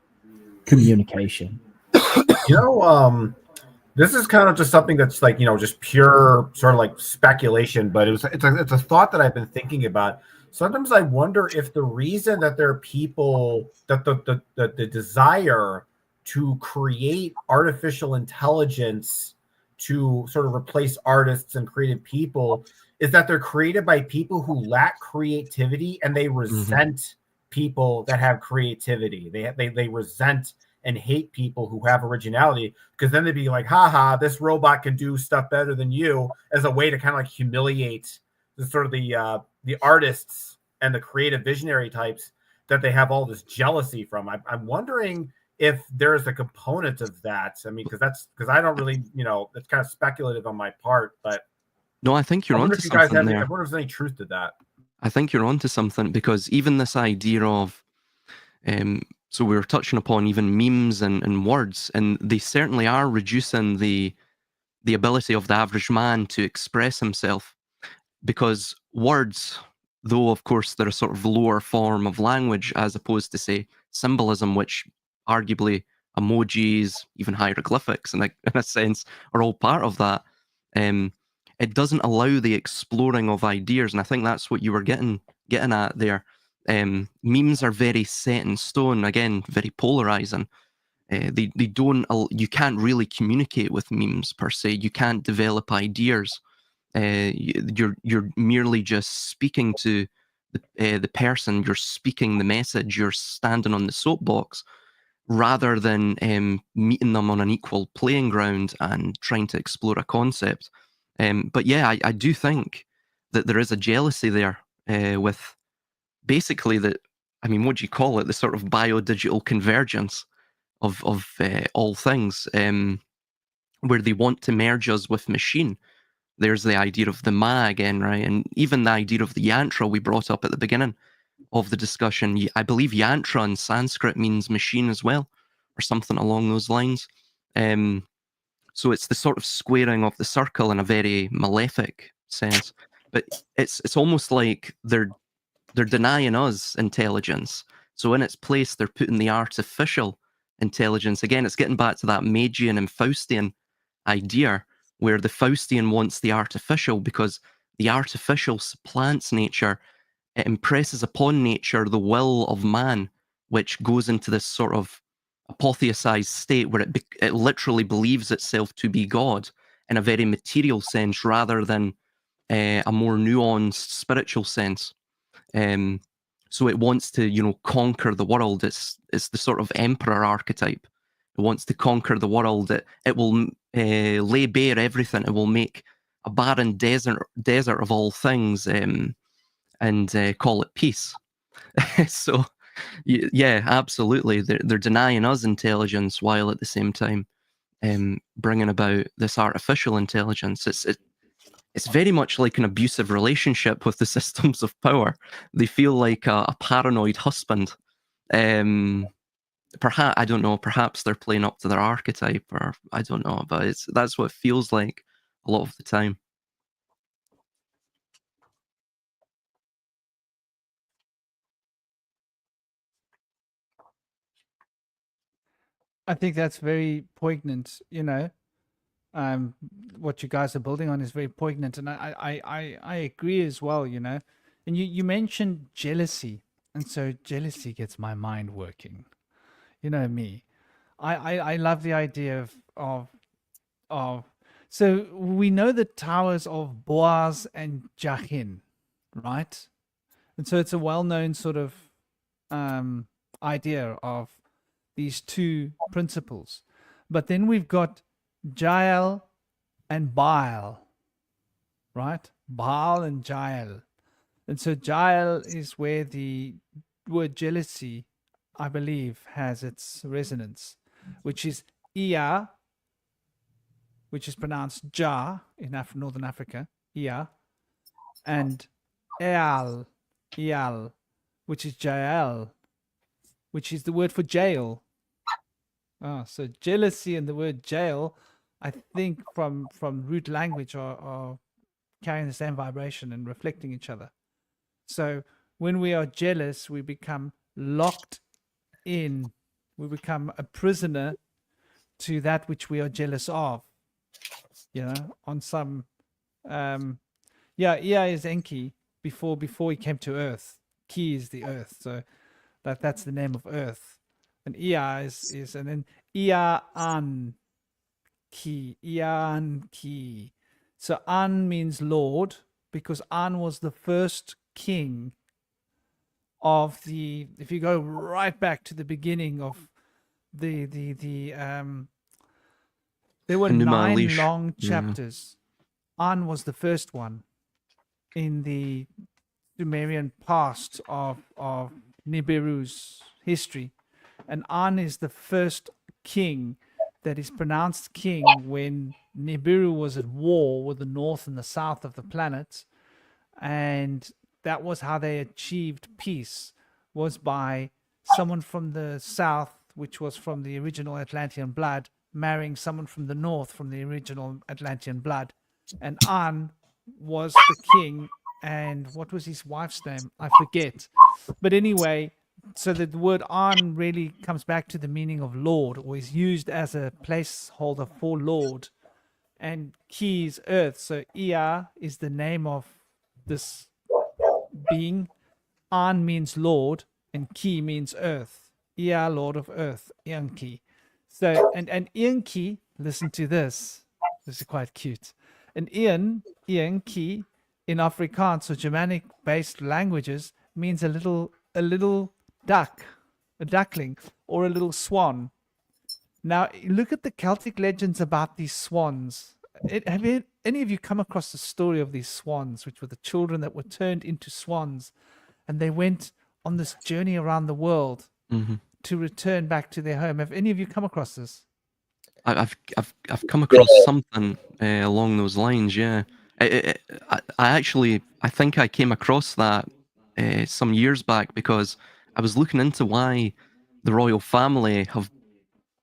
Speaker 7: communication.
Speaker 4: This is kind of just something that's like, just pure sort of like speculation, but it's a thought that I've been thinking about. Sometimes I wonder if the reason that there are people that the desire to create artificial intelligence to sort of replace artists and creative people is that they're created by people who lack creativity, and they resent people that have creativity. They resent and hate people who have originality, because then they'd be like, haha, this robot can do stuff better than you, as a way to kind of like humiliate the sort of the artists and the creative visionary types that they have all this jealousy from. I'm wondering if there's a component of that. I mean, because I don't really, it's kind of speculative on my part, but
Speaker 2: No, I think you're
Speaker 4: I wonder
Speaker 2: onto
Speaker 4: if you guys
Speaker 2: something
Speaker 4: have, I
Speaker 2: there.
Speaker 4: wonder if there's any truth to that.
Speaker 2: I think you're onto something, because even this idea of, so we were touching upon even memes and words, and they certainly are reducing the ability of the average man to express himself, because words, though of course they're a sort of lower form of language as opposed to, say, symbolism, which arguably emojis, even hieroglyphics, in a sense, are all part of that. It doesn't allow the exploring of ideas, and I think that's what you were getting at there. Memes are very set in stone, again, very polarizing. They don't. You can't really communicate with memes per se. You can't develop ideas. You're merely just speaking to the person. You're speaking the message. You're standing on the soapbox, rather than meeting them on an equal playing ground and trying to explore a concept. But yeah, I do think that there is a jealousy there with basically I mean, what do you call it? The sort of bio-digital convergence of all things, where they want to merge us with machine. There's the idea of the Ma again, right? And even the idea of the yantra we brought up at the beginning of the discussion. I believe yantra in Sanskrit means machine as well, or something along those lines. So it's the sort of squaring of the circle in a very malefic sense. But it's almost like they're denying us intelligence. So in its place, they're putting the artificial intelligence. Again, it's getting back to that Magian and Faustian idea, where the Faustian wants the artificial because the artificial supplants nature. It impresses upon nature the will of man, which goes into this sort of apotheosized state where it literally believes itself to be God in a very material sense, rather than a more nuanced spiritual sense. So it wants to, conquer the world. It's the sort of emperor archetype. It wants to conquer the world. It will lay bare everything. It will make a barren desert of all things, and call it peace. So, yeah, absolutely. They're denying us intelligence while at the same time bringing about this artificial intelligence. It's very much like an abusive relationship with the systems of power. They feel like a paranoid husband. Perhaps, I don't know, perhaps they're playing up to their archetype, or I don't know, but that's what it feels like a lot of the time.
Speaker 1: I think that's very poignant, what you guys are building on is very poignant, and I agree as well, and you mentioned jealousy, and so jealousy gets my mind working. You know me, I love the idea of so we know the towers of Boaz and Jachin, right? And so it's a well-known sort of idea of these two principles. But then we've got Jael and Baal, right? Baal and Jael. And so Jael is where the word jealousy, I believe, has its resonance, which is Ia, which is pronounced Ja in Northern Africa, Ia, and Eal, which is Jael, which is the word for jail. So jealousy and the word jail, I think from root language are carrying the same vibration and reflecting each other. So when we are jealous, we become locked in, we become a prisoner to that which we are jealous of, on some, Ea is Enki before he came to Earth. Ki is the Earth. So that's the name of Earth. And Ea is and then Ea An Ki. So An means Lord, because An was the first king of the, if you go right back to the beginning of the there were
Speaker 2: Enuma
Speaker 1: 9
Speaker 2: Elish.
Speaker 1: long
Speaker 2: Yeah.
Speaker 1: chapters. An was the first one in the Sumerian past of Nibiru's history. And An is the first king that is pronounced king when Nibiru was at war with the north and the south of the planet. And that was how they achieved peace, was by someone from the south, which was from the original Atlantean blood, marrying someone from the north from the original Atlantean blood. And An was the king, and what was his wife's name? I forget. But anyway, so the word An really comes back to the meaning of Lord, or is used as a placeholder for Lord. And Ki is earth. So Ea is the name of this being. An means Lord, and Ki means earth. Ea, Lord of earth, Ianki. So, and Ianki, listen to this. This is quite cute. And Ianki, in Afrikaans or Germanic-based languages, means a little duck, a duckling, or a little swan. Now, look at the Celtic legends about these swans. Have any of you come across the story of these swans, which were the children that were turned into swans, and they went on this journey around the world to return back to their home? Have any of you come across this?
Speaker 2: I've come across something along those lines. Yeah, I think I came across that some years back because I was looking into why the royal family have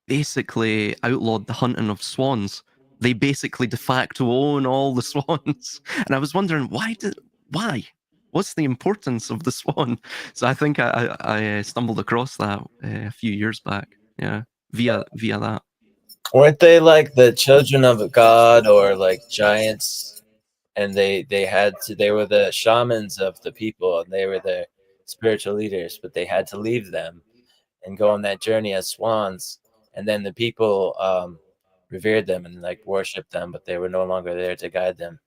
Speaker 2: basically outlawed the hunting of swans. They basically de facto own all the swans, and I was wondering why. What's the importance of the swan? So I think I stumbled across that a few years back. Yeah, via that.
Speaker 6: Weren't they like the children of a god or like giants? And they were the shamans of the people, and they were the spiritual leaders, but they had to leave them and go on that journey as swans. And then the people revered them and like worshipped them, but they were no longer there to guide them.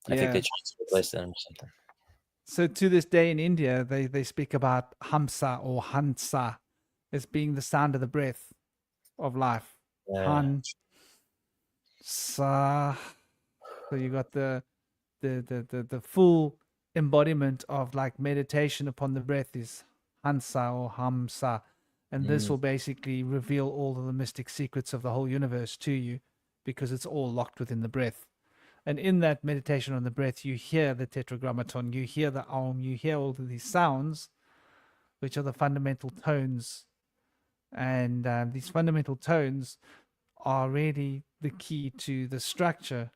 Speaker 6: I think they tried to replace them or something.
Speaker 1: So to this day in India, they speak about Hamsa or Hansa as being the sound of the breath of life.
Speaker 6: Yeah.
Speaker 1: Hansa. So you got the full embodiment of like meditation upon the breath is Hansa or Hamsa. And this will basically reveal all of the mystic secrets of the whole universe to you, because it's all locked within the breath. And in that meditation on the breath, you hear the tetragrammaton, you hear the Om, you hear all of these sounds, which are the fundamental tones. And these fundamental tones are really the key to the structure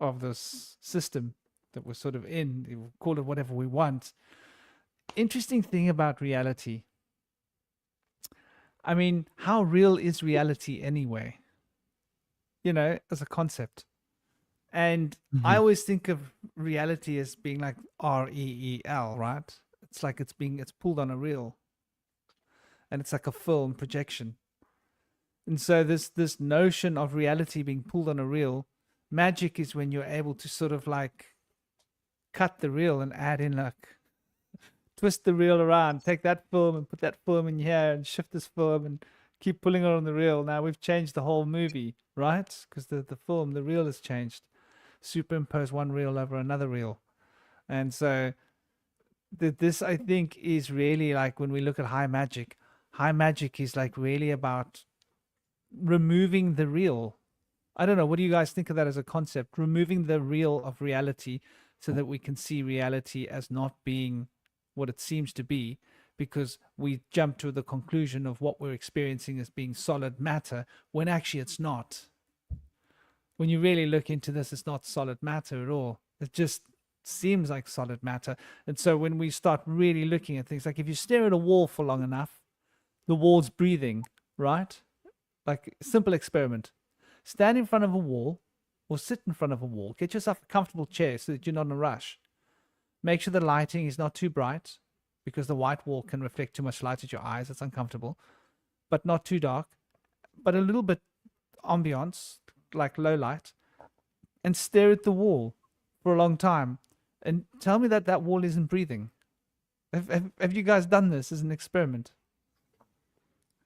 Speaker 1: of this system that we're sort of in. We'll call it whatever we want. Interesting thing about reality. I mean, how real is reality anyway? As a concept. And I always think of reality as being like REEL, right? It's like it's pulled on a reel, and it's like a film projection. And so this notion of reality being pulled on a reel, magic is when you're able to sort of like cut the reel and add in like twist the reel around, take that film and put that film in here and shift this film and keep pulling it on the reel. Now we've changed the whole movie, right? Because the reel has changed. Superimpose one reel over another reel. And so this, I think, is really like when we look at high magic is like really about removing the reel. I don't know. What do you guys think of that as a concept? Removing the reel of reality so that we can see reality as not being what it seems to be, because we jump to the conclusion of what we're experiencing as being solid matter when actually it's not. When you really look into this, it's not solid matter at all. It just seems like solid matter. And so when we start really looking at things, like if you stare at a wall for long enough, the wall's breathing, right? Like simple experiment. Stand in front of a wall or sit in front of a wall. Get yourself a comfortable chair so that you're not in a rush. Make sure the lighting is not too bright, because the white wall can reflect too much light at your eyes. It's uncomfortable. But not too dark, but a little bit ambiance, like low light, and stare at the wall for a long time and tell me that that wall isn't breathing. Have you guys done this as an experiment?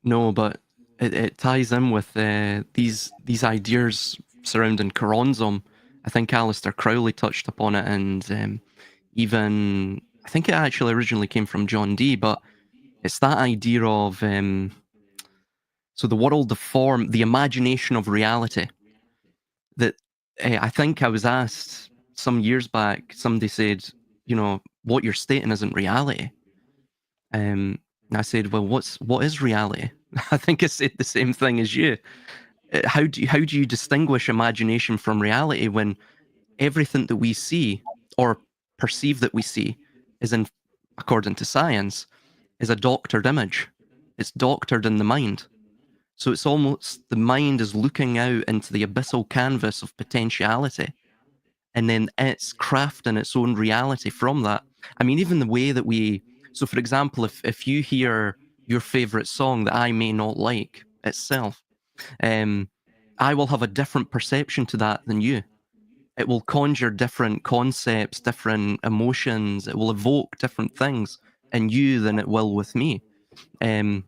Speaker 2: No, but it ties in with these ideas surrounding Karonzom. I think Aleister Crowley touched upon it, and even I think it actually originally came from John Dee, but it's that idea of so the world, the form, the imagination of reality. That I think I was asked some years back. Somebody said, you know, what you're stating isn't reality. And I said, well, what is reality? I think I said the same thing as you. How do you distinguish imagination from reality when everything that we see or perceive that we see is, in according to science, is a doctored image. It's doctored in the mind. So it's almost the mind is looking out into the abyssal canvas of potentiality, and then it's crafting its own reality from that. I mean, even the way that so for example, if you hear your favorite song that I may not like itself, I will have a different perception to that than you. It will conjure different concepts, different emotions. It will evoke different things in you than it will with me. For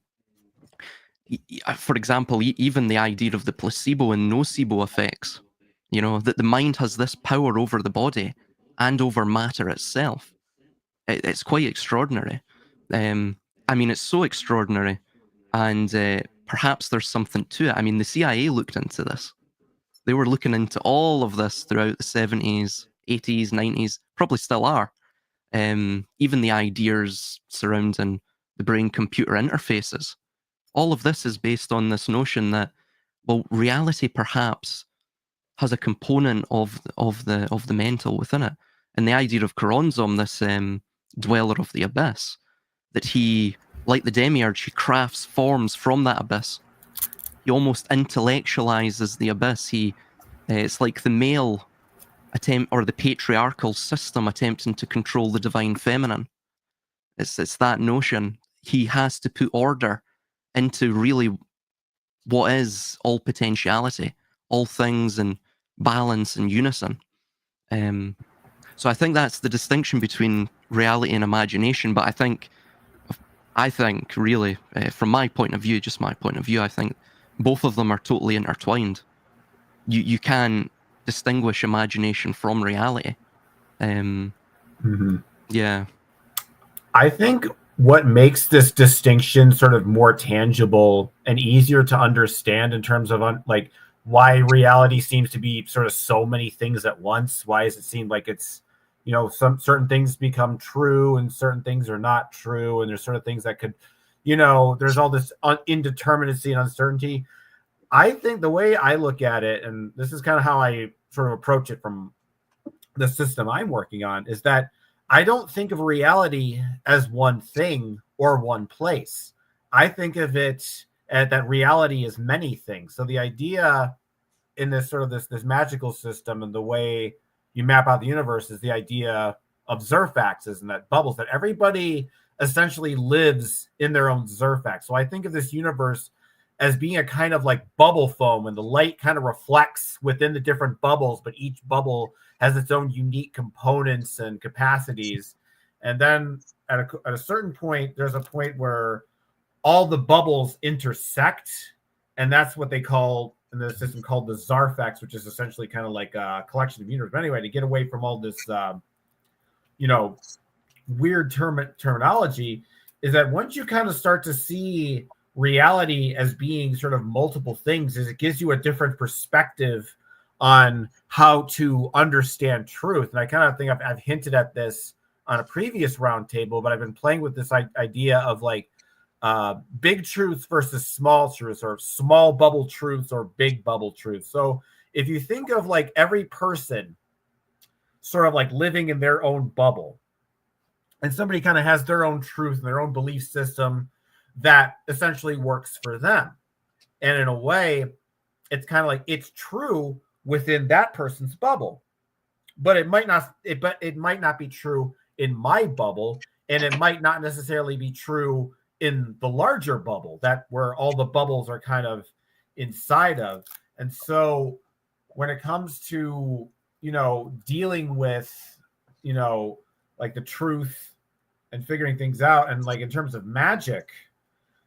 Speaker 2: example, even the idea of the placebo and nocebo effects, you know, that the mind has this power over the body and over matter itself. It's quite extraordinary. I mean, it's so extraordinary, and perhaps there's something to it. I mean, the CIA looked into this. They were looking into all of this throughout the 70s, 80s, 90s, probably still are. Even the ideas surrounding the brain-computer interfaces. All of this is based on this notion that, well, reality perhaps has a component of the mental within it. And the idea of Karonzom, this dweller of the abyss, that he, like the demiurge, he crafts forms from that abyss. He almost intellectualizes the abyss. It's like the male attempt, or the patriarchal system attempting to control the divine feminine. It's that notion. He has to put order into really what is all potentiality, all things in balance and unison. So I think that's the distinction between reality and imagination. But I think really, from my point of view, just my point of view, I think both of them are totally intertwined. You can distinguish imagination from reality. Yeah.
Speaker 4: I think what makes this distinction sort of more tangible and easier to understand in terms of like why reality seems to be sort of so many things at once. Why does it seem like it's, you know, some certain things become true and certain things are not true, and there's sort of things that could, you know, there's all this indeterminacy and uncertainty. I think the way I look at it, and this is kind of how I sort of approach it from the system I'm working on, is that I don't think of reality as one thing or one place. I think of it as that reality is many things. So the idea in this sort of this magical system and the way you map out the universe is the idea of Zerfaxes and that bubbles, that everybody essentially lives in their own Zerfax. So I think of this universe as being a kind of like bubble foam, and the light kind of reflects within the different bubbles, but each bubble has its own unique components and capacities. And then at a certain point, there's a point where all the bubbles intersect, and that's what they call in the system called the Zarfex, which is essentially kind of like a collection of universe. But anyway, to get away from all this, weird terminology, is that once you kind of start to see reality as being sort of multiple things, is it gives you a different perspective on how to understand truth. And I kind of think I've hinted at this on a previous roundtable, but I've been playing with this idea of like big truths versus small truths, or small bubble truths or big bubble truths. So if you think of like every person sort of like living in their own bubble, and somebody kind of has their own truth and their own belief system that essentially works for them. And in a way, it's kind of like it's true within that person's bubble, but it might not be true in my bubble, and it might not necessarily be true in the larger bubble, that where all the bubbles are kind of inside of. And so when it comes to, dealing with, like the truth and figuring things out, and like in terms of magic,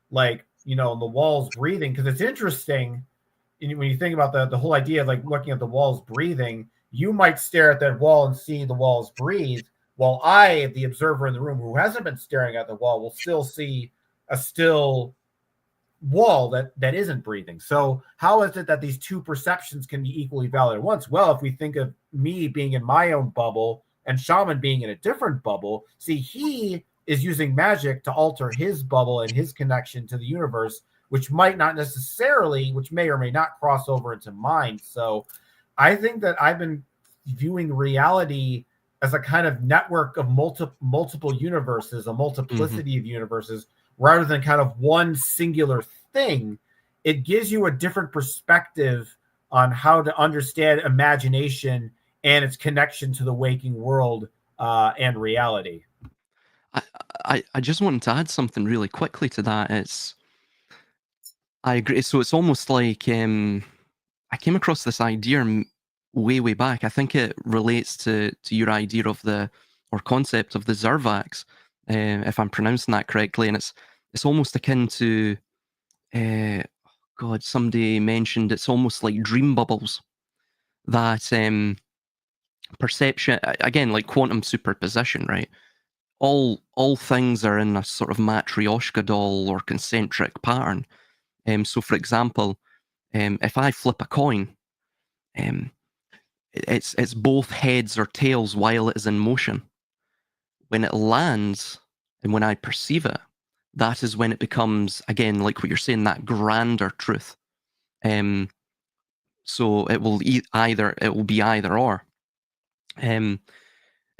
Speaker 4: like, the walls breathing, because it's interesting when you think about the whole idea of like looking at the walls breathing. You might stare at that wall and see the walls breathe, while I, the observer in the room who hasn't been staring at the wall, will still see a still wall that isn't breathing. So how is it that these two perceptions can be equally valid at once? Well, if we think of me being in my own bubble and Shaman being in a different bubble, see, he is using magic to alter his bubble and his connection to the universe, which may or may not cross over into mine. So I think that I've been viewing reality as a kind of network of multiple universes, a multiplicity of universes, rather than kind of one singular thing. It gives you a different perspective on how to understand imagination and its connection to the waking world and reality.
Speaker 2: I just wanted to add something really quickly to that. I agree. So it's almost like I came across this idea way back. I think it relates to your idea of or concept of the Zervax, if I'm pronouncing that correctly. And it's almost akin to, somebody mentioned it's almost like dream bubbles, that perception, again, like quantum superposition, right? All things are in a sort of matryoshka doll or concentric pattern. So, for example, if I flip a coin, it's both heads or tails while it is in motion. When it lands and when I perceive it, that is when it becomes, again, like what you're saying, that grander truth. So it will be either or.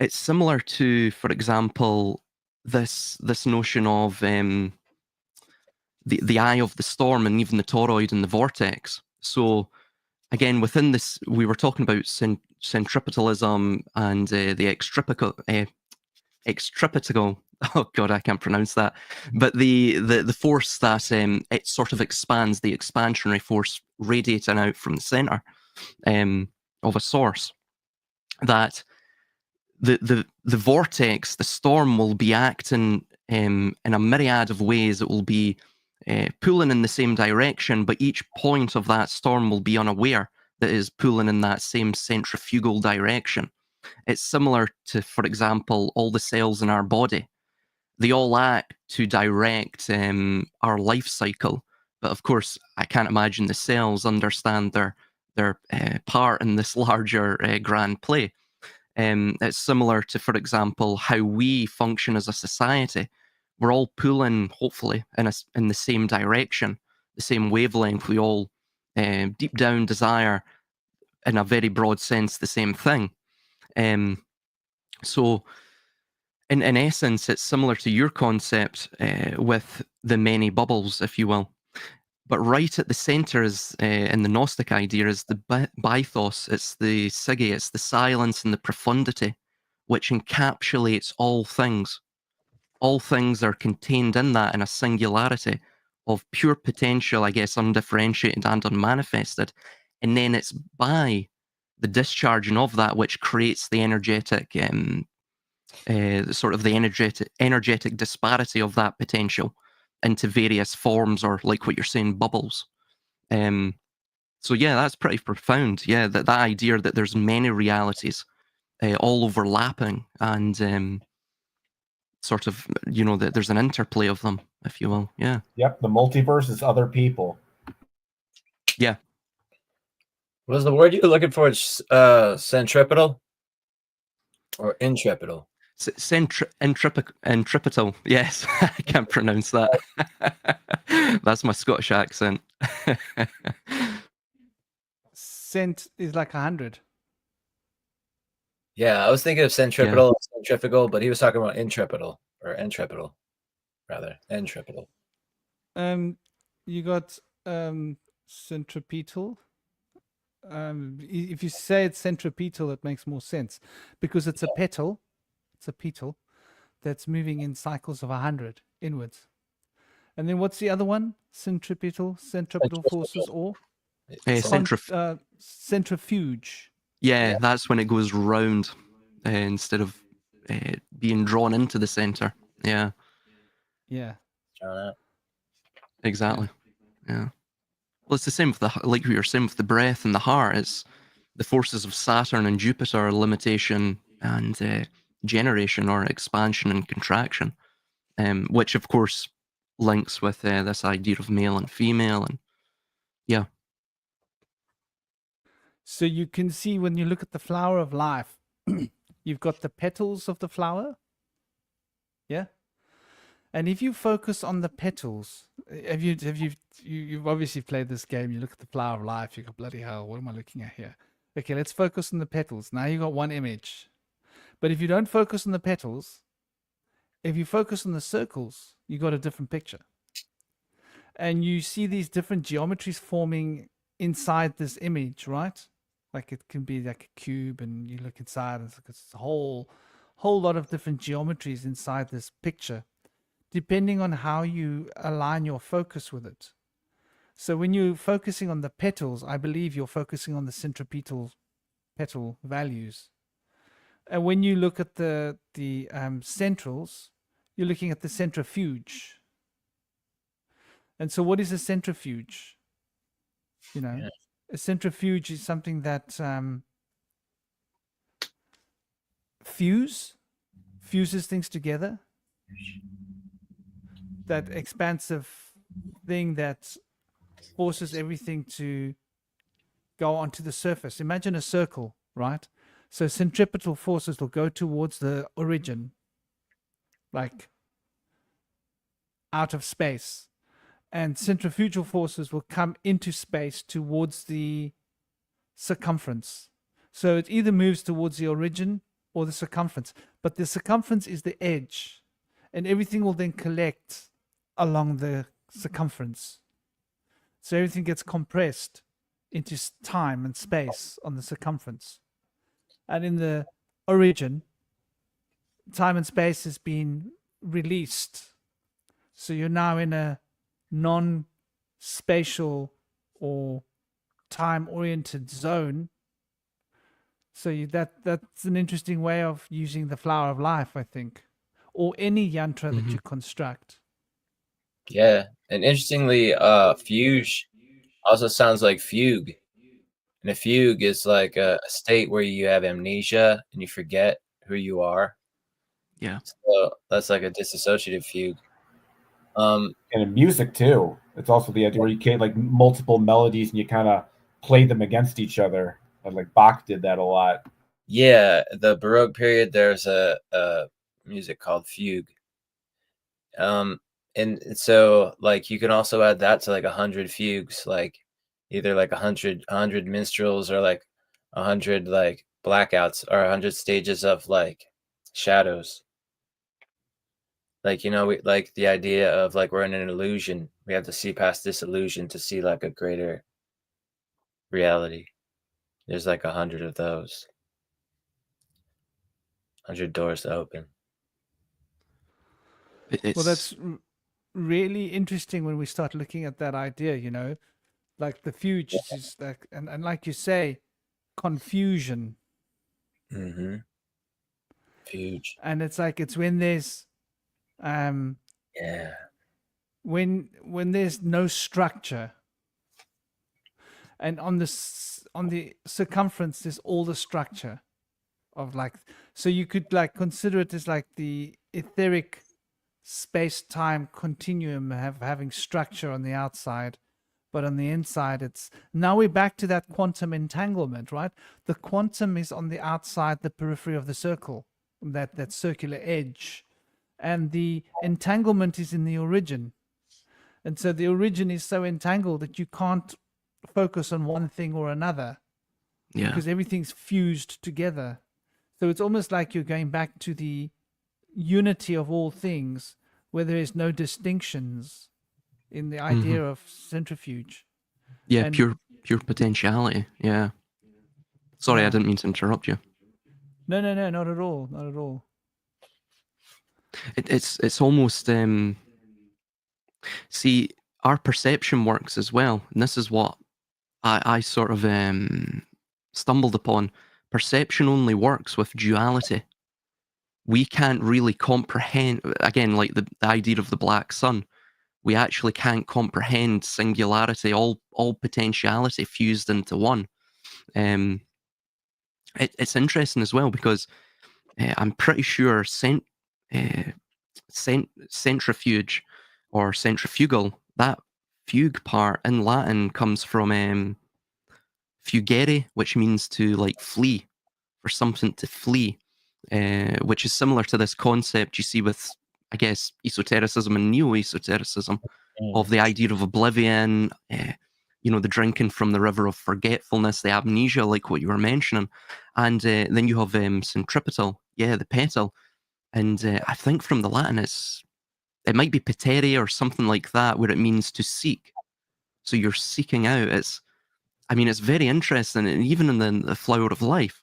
Speaker 2: It's similar to, for example, this notion of the eye of the storm, and even the toroid and the vortex. So again, within this, we were talking about centripetalism and the extripetical. Oh God, I can't pronounce that. But the force that it sort of expands, the expansionary force radiating out from the center of a source. That the vortex, the storm, will be acting in a myriad of ways. It will be pulling in the same direction, but each point of that storm will be unaware that is pulling in that same centrifugal direction. It's similar to, for example, all the cells in our body. They all act to direct our life cycle, but of course, I can't imagine the cells understand their part in this larger grand play. It's similar to, for example, how we function as a society. We're all pulling, hopefully, in the same direction, the same wavelength. We all deep down desire, in a very broad sense, the same thing. So, in essence, it's similar to your concept with the many bubbles, if you will. But right at the center is, in the Gnostic idea, is the baithos, it's the sige, it's the silence and the profundity, which encapsulates all things. All things are contained in that, in a singularity of pure potential, I guess, undifferentiated and unmanifested. And then it's by the discharging of that which creates the energetic sort of the energetic disparity of that potential into various forms, or like what you're saying, bubbles. So yeah, that's pretty profound. Yeah, that idea that there's many realities all overlapping, and sort of, that there's an interplay of them, if you will. Yeah.
Speaker 4: Yep, the multiverse is other people.
Speaker 2: Yeah.
Speaker 6: Was the word you were looking for centripetal or intrepidal?
Speaker 2: Intripital. Yes, I can't pronounce that. That's my Scottish accent.
Speaker 1: Cent is like 100.
Speaker 6: Yeah, I was thinking of centripetal, centrifugal, but he was talking about intrepidal or intrepidal, rather intrepidal.
Speaker 1: You got centripetal. If you say it's centripetal, it makes more sense because it's a petal. It's a petal that's moving in cycles of 100 inwards. And then what's the other one? Centripetal forces, or centrifuge.
Speaker 2: Yeah, that's when it goes round instead of being drawn into the center. Yeah.
Speaker 1: Yeah.
Speaker 2: Exactly. Yeah. Well, it's the same with like we were saying with the breath and the heart. It's the forces of Saturn and Jupiter, limitation and generation, or expansion and contraction, which of course links with this idea of male and female, and yeah.
Speaker 1: So you can see when you look at the flower of life, you've got the petals of the flower. Yeah. And if you focus on the petals, you've obviously played this game. You look at the flower of life, you go, bloody hell, what am I looking at here? Okay, let's focus on the petals. Now you got one image. But if you don't focus on the petals, if you focus on the circles, you got a different picture. And you see these different geometries forming inside this image, right? Like it can be like a cube, and you look inside, and it's a whole lot of different geometries inside this picture, depending on how you align your focus with it. So when you're focusing on the petals, I believe you're focusing on the centripetal petal values. And when you look at the centrals, you're looking at the centrifuge. And so what is a centrifuge? A centrifuge is something that fuses things together. That expansive thing that forces everything to go onto the surface. Imagine a circle, right? So centripetal forces will go towards the origin, like out of space. And centrifugal forces will come into space towards the circumference. So it either moves towards the origin or the circumference. But the circumference is the edge. And everything will then collect along the circumference. So everything gets compressed into time and space on the circumference. And in the origin, time and space has been released. So you're now in a non-spatial or time-oriented zone. So that's an interesting way of using the flower of life, I think, or any yantra that you construct.
Speaker 6: Yeah, and interestingly, fuge also sounds like fugue, and a fugue is like a state where you have amnesia and you forget who you are.
Speaker 2: Yeah.
Speaker 6: So that's like a disassociative fugue.
Speaker 4: And in music too, it's also the idea where you create like multiple melodies and you kind of play them against each other. And like Bach did that a lot.
Speaker 6: Yeah, the Baroque period, there's a music called fugue. And so like you can also add that to like 100 fugues, like either like 100 minstrels, or like 100 like blackouts, or 100 stages of like shadows. Like, we like the idea of like we're in an illusion. We have to see past this illusion to see like a greater reality. There's like 100 of those. 100 doors to open.
Speaker 1: Well, that's really interesting when we start looking at that idea, like the fuge is like, and like you say, confusion.
Speaker 6: Mm-hmm. Centrifuge.
Speaker 1: And it's like it's when there's
Speaker 6: Yeah.
Speaker 1: when there's no structure, and on the circumference there's all the structure of like, so you could like consider it as like the etheric space-time continuum having structure on the outside, but on the inside it's, now we're back to that quantum entanglement, right? The quantum is on the outside, the periphery of the circle, that circular edge, and the entanglement is in the origin. And so the origin is so entangled that you can't focus on one thing or another,
Speaker 2: Yeah.
Speaker 1: because everything's fused together. So it's almost like you're going back to the unity of all things, where there is no distinctions in the idea of centrifuge.
Speaker 2: Yeah,
Speaker 1: And-
Speaker 2: pure potentiality. Yeah. Sorry, I
Speaker 1: Yeah.
Speaker 2: didn't mean to interrupt you.
Speaker 1: No, not at all, not at all.
Speaker 2: It's almost see, our perception works as well, and this is what I sort of stumbled upon. Perception only works with duality. We can't really comprehend, again, like the idea of the black sun. We actually can't comprehend singularity, all potentiality fused into one. It's interesting as well because I'm pretty sure centrifuge or centrifugal, that fugue part in Latin comes from fugere, which means to like flee, for something to flee, which is similar to this concept you see with, I guess, esotericism and neo-esotericism, of the idea of oblivion, the drinking from the river of forgetfulness, the amnesia, like what you were mentioning. And then you have centripetal, the petal. And I think from the Latin, it might be petere or something like that, where it means to seek. So you're seeking out. It's very interesting. And even in the flower of life,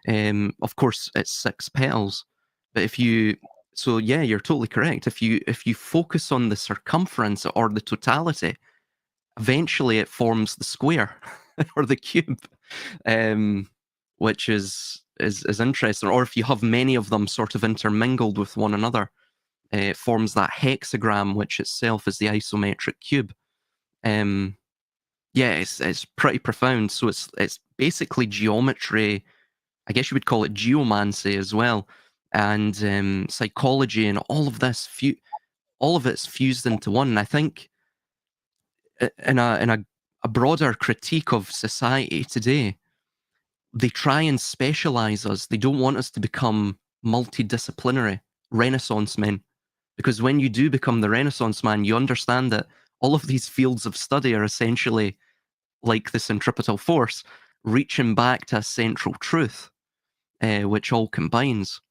Speaker 2: of course, it's 6 petals. But you're totally correct. If you focus on the circumference or the totality, eventually it forms the square or the cube, which is interesting. Or if you have many of them sort of intermingled with one another, it forms that hexagram, which itself is the isometric cube. It's pretty profound. So it's basically geometry. I guess you would call it geomancy as well, and psychology, and all of this. All of it's fused into one. And I think in a broader critique of society today, they try and specialize us. They don't want us to become multidisciplinary Renaissance men, because when you do become the Renaissance man, you understand that all of these fields of study are essentially like the centripetal force, reaching back to a central truth, which all combines.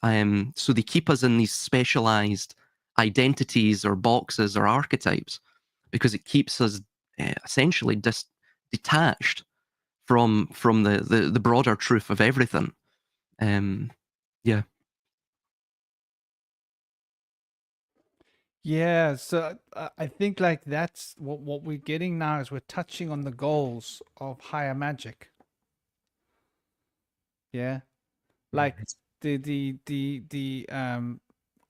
Speaker 2: So they keep us in these specialized identities or boxes or archetypes, because it keeps us essentially detached from the broader truth of everything.
Speaker 1: Yeah, so I think like that's what we're getting now, is we're touching on the goals of higher magic. Yeah, like the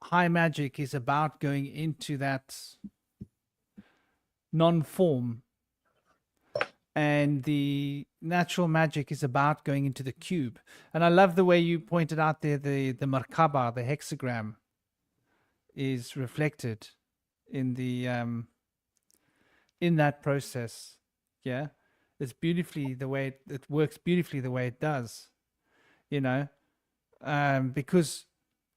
Speaker 1: high magic is about going into that non-form, and the natural magic is about going into the cube. And I love the way you pointed out there, the Merkaba, the hexagram, is reflected in the in that process. Yeah, it's beautifully the way it works, beautifully the way it does, because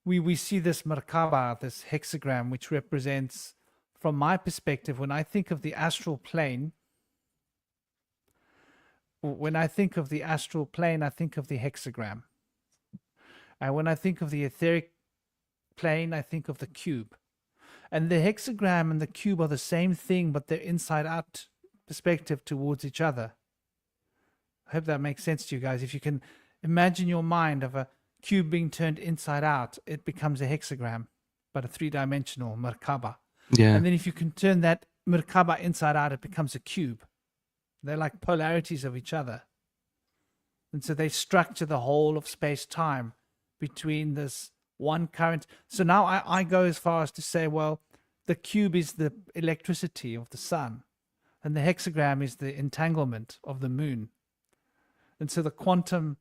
Speaker 1: we see this Merkaba, this hexagram, which represents, from my perspective, when I think of the astral plane, I think of the hexagram. And when I think of the etheric plane, I think of the cube. And the hexagram and the cube are the same thing, but they're inside out perspective towards each other. I hope that makes sense to you guys. If you can imagine your mind of a cube being turned inside out, it becomes a hexagram, but a 3-dimensional Merkaba.
Speaker 2: Yeah.
Speaker 1: And then if you can turn that Merkaba inside out, it becomes a cube. They're like polarities of each other. And so they structure the whole of space-time between this one current. So now I go as far as to say, well, the cube is the electricity of the sun, and the hexagram is the entanglement of the moon. And so the quantum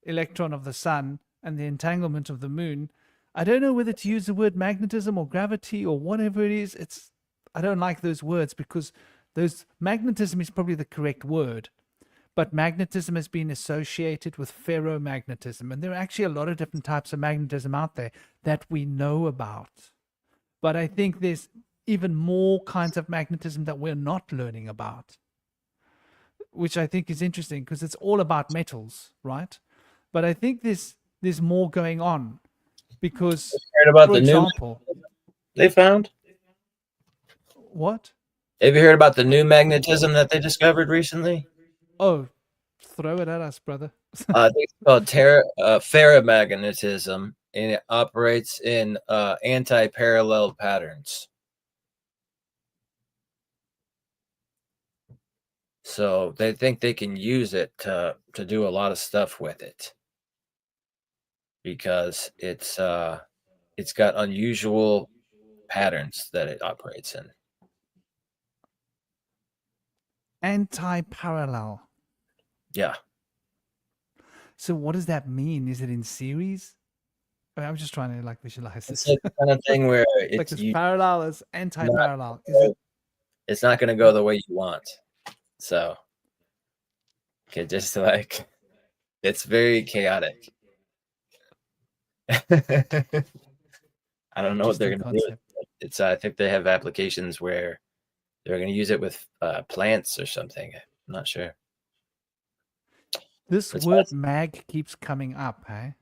Speaker 1: electron of the sun and the entanglement of the moon, I don't know whether to use the word magnetism or gravity or whatever it is. I don't like those words because magnetism is probably the correct word. But magnetism has been associated with ferromagnetism. And there are actually a lot of different types of magnetism out there that we know about. But I think there's even more kinds of magnetism that we're not learning about, which I think is interesting because it's all about metals, right? But I think there's more going on because,
Speaker 6: Heard about
Speaker 1: for
Speaker 6: the
Speaker 1: example,
Speaker 6: they found?
Speaker 1: what?
Speaker 6: Have you heard about the new magnetism that they discovered recently?
Speaker 1: Oh, throw it at us, brother.
Speaker 6: I think it's called ferromagnetism, and it operates in anti-parallel patterns. So they think they can use it to do a lot of stuff with it because it's got unusual patterns that it operates in.
Speaker 1: Anti-parallel.
Speaker 6: Yeah.
Speaker 1: So what does that mean? Is it in series? I'm just trying to visualize
Speaker 6: It's
Speaker 1: this.
Speaker 6: the kind of thing where
Speaker 1: Like this parallel is anti-parallel. Is it?
Speaker 6: it's not going to go the way you want. So, okay, just like it's very chaotic. I don't know what they're going to do. It's I think they have applications where they're going to use it with plants or something. I'm not sure.
Speaker 1: This word mag keeps coming up, hey?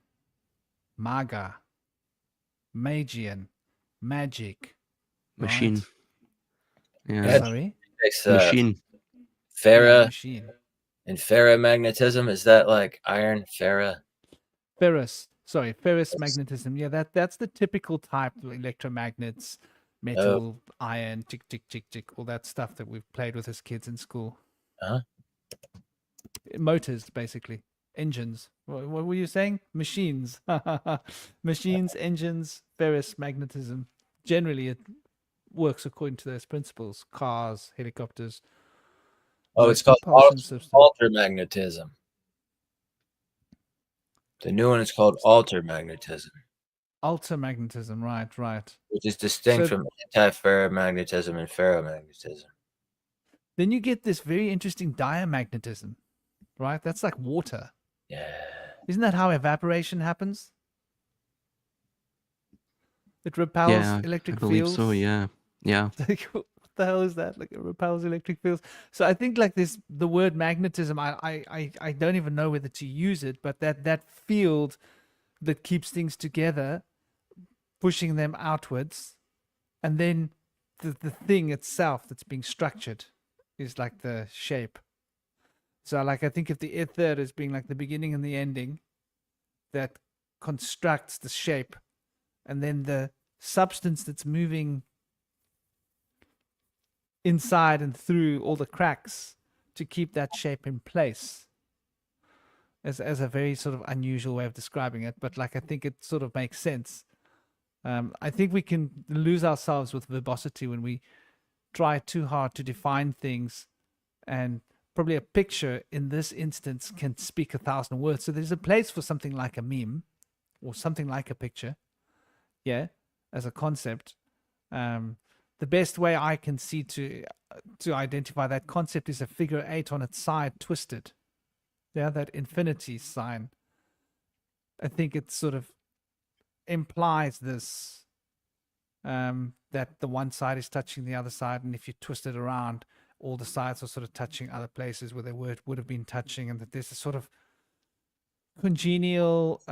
Speaker 1: Maga, Magian, Magic,
Speaker 2: Machine.
Speaker 1: right?
Speaker 2: Yeah.
Speaker 1: Sorry?
Speaker 6: It's,
Speaker 2: Machine.
Speaker 6: Ferra
Speaker 1: machine.
Speaker 6: and ferromagnetism. Is that like iron?
Speaker 1: Ferrous magnetism. Yeah, that's the typical type of electromagnets, metal, iron, tick, tick, tick, tick, all that stuff that we've played with as kids in school.
Speaker 6: Uh-huh.
Speaker 1: Motors, basically. Engines. What were you saying? Machines. Machines, engines, ferrous magnetism. Generally, it works according to those principles. Cars, helicopters.
Speaker 6: Oh, it's called altermagnetism. The new one is called altermagnetism.
Speaker 1: Altermagnetism, right.
Speaker 6: Which is distinct from anti-ferromagnetism and ferromagnetism.
Speaker 1: Then you get this very interesting diamagnetism, right? That's like water.
Speaker 6: Yeah.
Speaker 1: Isn't that how evaporation happens? It repels electric
Speaker 2: I believe
Speaker 1: fields.
Speaker 2: so, yeah. Yeah.
Speaker 1: Like, what the hell is that? Like, it repels electric fields. So I think like this, the word magnetism, I don't even know whether to use it, but that field that keeps things together, pushing them outwards, and then the thing itself that's being structured is like the shape. So like I think if the ether is being like the beginning and the ending, that constructs the shape, and then the substance that's moving inside and through all the cracks to keep that shape in place, as a very sort of unusual way of describing it, but like I think it sort of makes sense. I think we can lose ourselves with verbosity when we try too hard to define things, and probably a picture in this instance can speak 1,000 words. So there's a place for something like a meme or something like a picture, yeah, as a concept. The best way I can see to identify that concept is a figure 8 on its side twisted. Yeah, that infinity sign. I think it sort of implies this, that the one side is touching the other side, and if you twist it around, all the sides are sort of touching other places where they would have been touching, and that there's a sort of congenial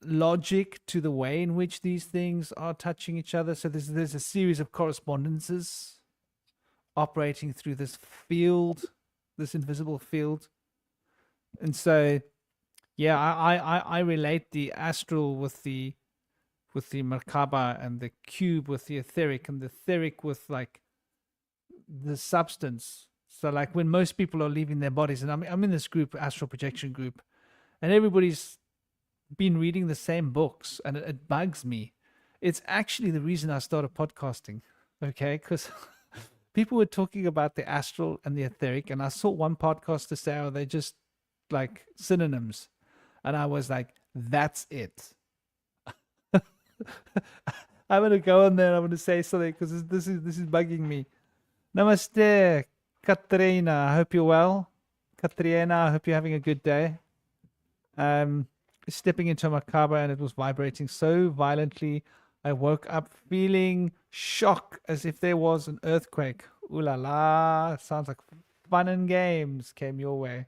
Speaker 1: logic to the way in which these things are touching each other. So there's a series of correspondences operating through this field, this invisible field. And so, yeah, I relate the astral with the Merkaba, and the cube with the etheric, and the etheric with like the substance. So like when most people are leaving their bodies, and I'm in this group, astral projection group, and everybody's been reading the same books, and it bugs me. It's actually the reason I started podcasting. Okay, because people were talking about the astral and the etheric, and I saw one podcaster say, "Oh, they're just like synonyms," and I was like, "That's it." I'm gonna go on there. I'm gonna say something because this is bugging me. Namaste, Katrina. I hope you're well. Katrina, I hope you're having a good day. Stepping into a macabre and it was vibrating so violently. I woke up feeling shock as if there was an earthquake. Ooh la la. Sounds like fun and games came your way.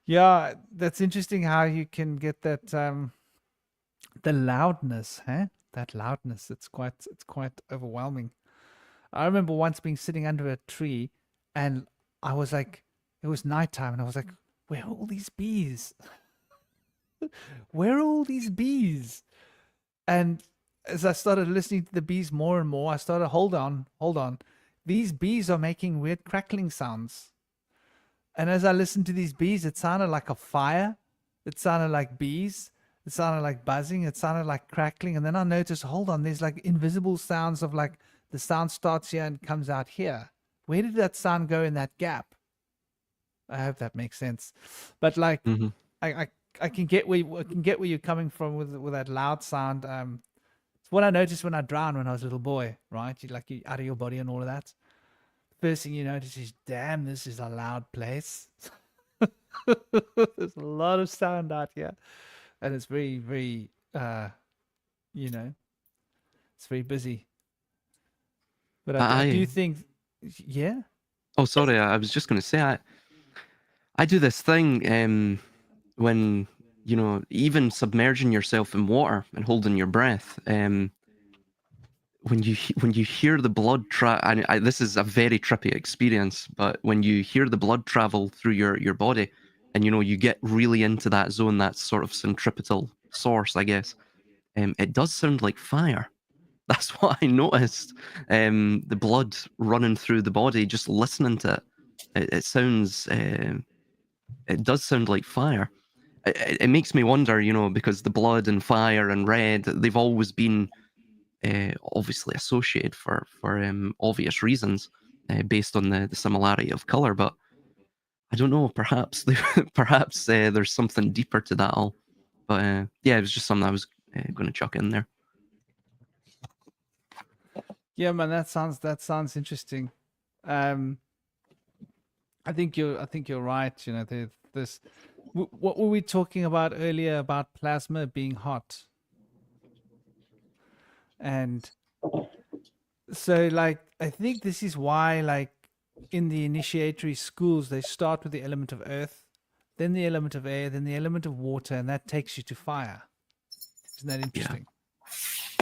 Speaker 1: Yeah, that's interesting how you can get that the loudness, huh? That loudness. It's quite overwhelming. I remember once being sitting under a tree and I was like, it was nighttime and I was like, where are all these bees? Where are all these bees? And as I started listening to the bees more and more, I started, hold on. These bees are making weird crackling sounds. And as I listened to these bees, it sounded like a fire. It sounded like bees. It sounded like buzzing. It sounded like crackling. And then I noticed, hold on, there's like invisible sounds of like the sound starts here and comes out here. Where did that sound go in that gap? I hope that makes sense. But like, I can get where you're coming from with that loud sound. It's what I noticed when I drowned when I was a little boy, right? You out of your body and all of that. First thing you notice is, damn, this is a loud place. There's a lot of sound out here, and it's very, very, it's very busy. But I do think, yeah.
Speaker 2: Oh, sorry. I was just going to say I do this thing when even submerging yourself in water and holding your breath. When you hear the blood this is a very trippy experience, but when you hear the blood travel through your body, and you get really into that zone, that sort of centripetal source, I guess, it does sound like fire. That's what I noticed. The blood running through the body, just listening to it, it sounds. It does sound like fire. It makes me wonder, because the blood and fire and red, they've always been obviously associated for obvious reasons, based on the similarity of color. But I don't know. Perhaps perhaps there's something deeper to that all. But yeah, it was just something I was going to chuck in there.
Speaker 1: Yeah, man, that sounds interesting. I think you're right. This. What were we talking about earlier about plasma being hot? And so, like, I think this is why, like, in the initiatory schools, they start with the element of earth, then the element of air, then the element of water, and that takes you to fire. Isn't that interesting?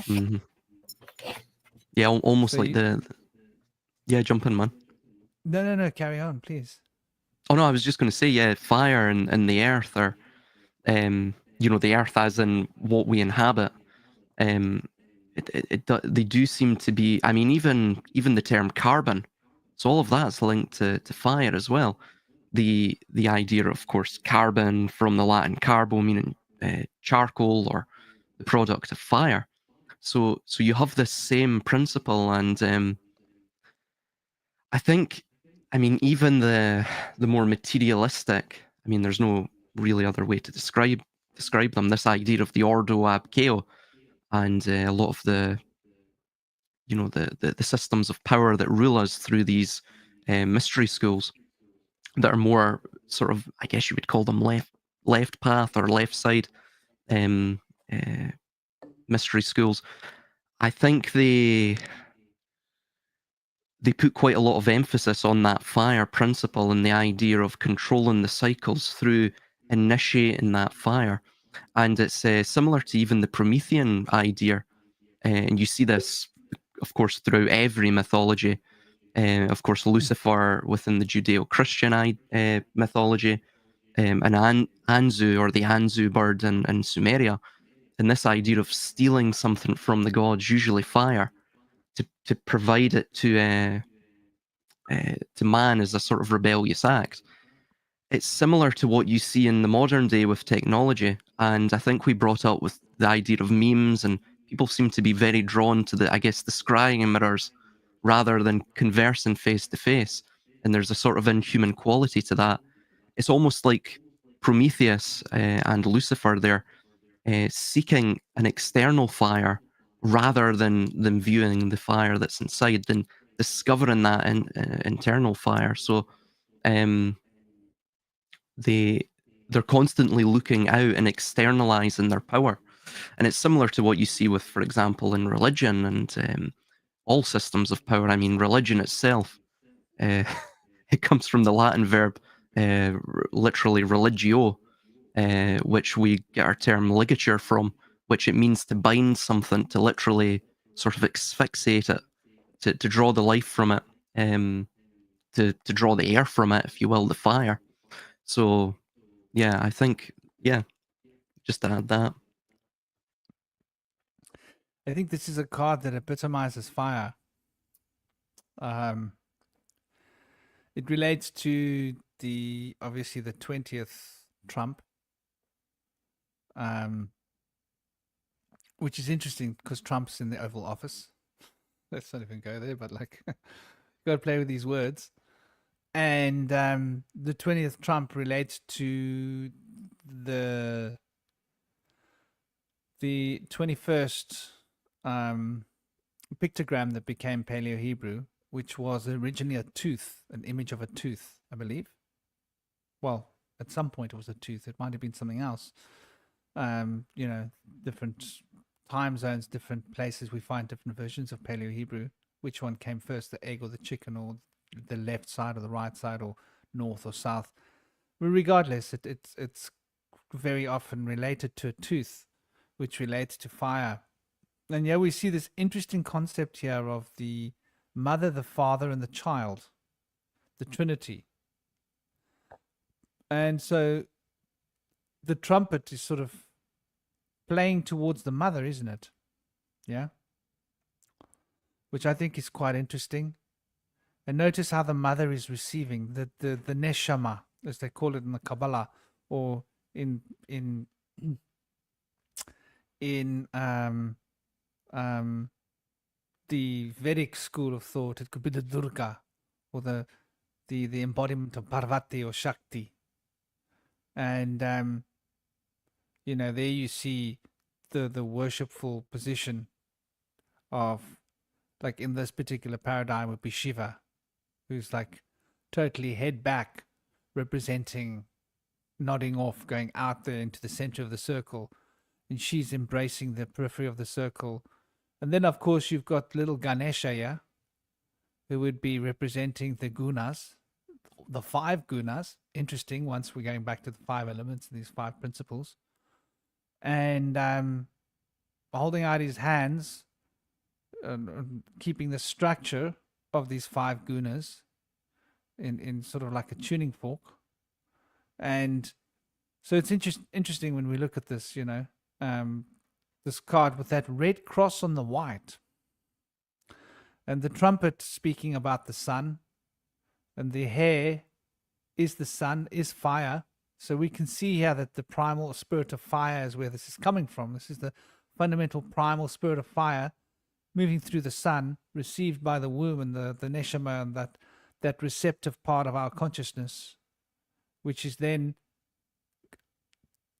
Speaker 2: Yeah. Mm-hmm. Yeah, almost so like yeah, jump in, man.
Speaker 1: No, carry on, please.
Speaker 2: Oh no, I was just going to say, yeah, fire and the earth are, the earth as in what we inhabit. They do seem to be. I mean, even the term carbon. So all of that's linked to fire as well. The idea, of course, carbon from the Latin carbo, meaning charcoal or the product of fire. So you have this same principle, and I think, I mean, even the more materialistic, I mean, there's no really other way to describe them. This idea of the ordo ab chaos, and a lot of the systems of power that rule us through these mystery schools that are more sort of, I guess you would call them left path or left side mystery schools. I think they put quite a lot of emphasis on that fire principle and the idea of controlling the cycles through initiating that fire. And it's similar to even the Promethean idea. And you see this, of course, throughout every mythology. Of course, Lucifer within the Judeo-Christian mythology, and Anzu, or the Anzu bird in Sumeria. And this idea of stealing something from the gods, usually fire, to provide it to man as a sort of rebellious act. it's similar to what you see in the modern day with technology. And I think we brought up with the idea of memes, and people seem to be very drawn to the, I guess, the scrying mirrors rather than conversing face to face. And there's a sort of inhuman quality to that. It's almost like Prometheus and Lucifer there seeking an external fire rather than viewing the fire that's inside, than discovering that internal fire. So um, they're constantly looking out and externalizing their power, and it's similar to what you see with, for example, in religion and all systems of power. I mean, religion itself, uh, it comes from the Latin verb, literally religio, which we get our term ligature from, which it means to bind something, to literally sort of asphyxiate it, to draw the life from it, to draw the air from it, if you will, the fire. So, yeah, I think, just to add that.
Speaker 1: I think this is a card that epitomizes fire. It relates to obviously the 20th Trump, which is interesting because Trump's in the Oval Office. Let's not even go there, but like, you got to play with these words. And the 20th Trump relates to the 21st pictogram that became Paleo-Hebrew, which was originally a tooth, an image of a tooth, I believe. Well, at some point it was a tooth. It might have been something else. Different time zones, different places, we find different versions of Paleo-Hebrew. Which one came first, the egg or the chicken, or the left side or the right side, or north or south? But regardless, it's very often related to a tooth, which relates to fire. And we see this interesting concept here of the mother, the father, and the child, the Trinity. And so the trumpet is sort of playing towards the mother, isn't it? Yeah. Which I think is quite interesting. And notice how the mother is receiving the neshama, as they call it in the Kabbalah, or in the Vedic school of thought. It could be the Durga, or the embodiment of Parvati or Shakti. And there you see the worshipful position of, like in this particular paradigm, would be Shiva, who's like totally head back, representing, nodding off, going out there into the center of the circle, and she's embracing the periphery of the circle. And then, of course, you've got little Ganesha, who would be representing the gunas, the 5 gunas. Interesting, once we're going back to the 5 elements and these 5 principles. And holding out his hands, keeping the structure of these 5 gunas in sort of like a tuning fork. And so it's interesting when we look at this, this card with that red cross on the white, and the trumpet speaking about the sun, and the hair is the sun, is fire. So we can see here that the primal spirit of fire is where this is coming from. This is the fundamental primal spirit of fire moving through the sun, received by the womb and the neshama, and that receptive part of our consciousness, which is then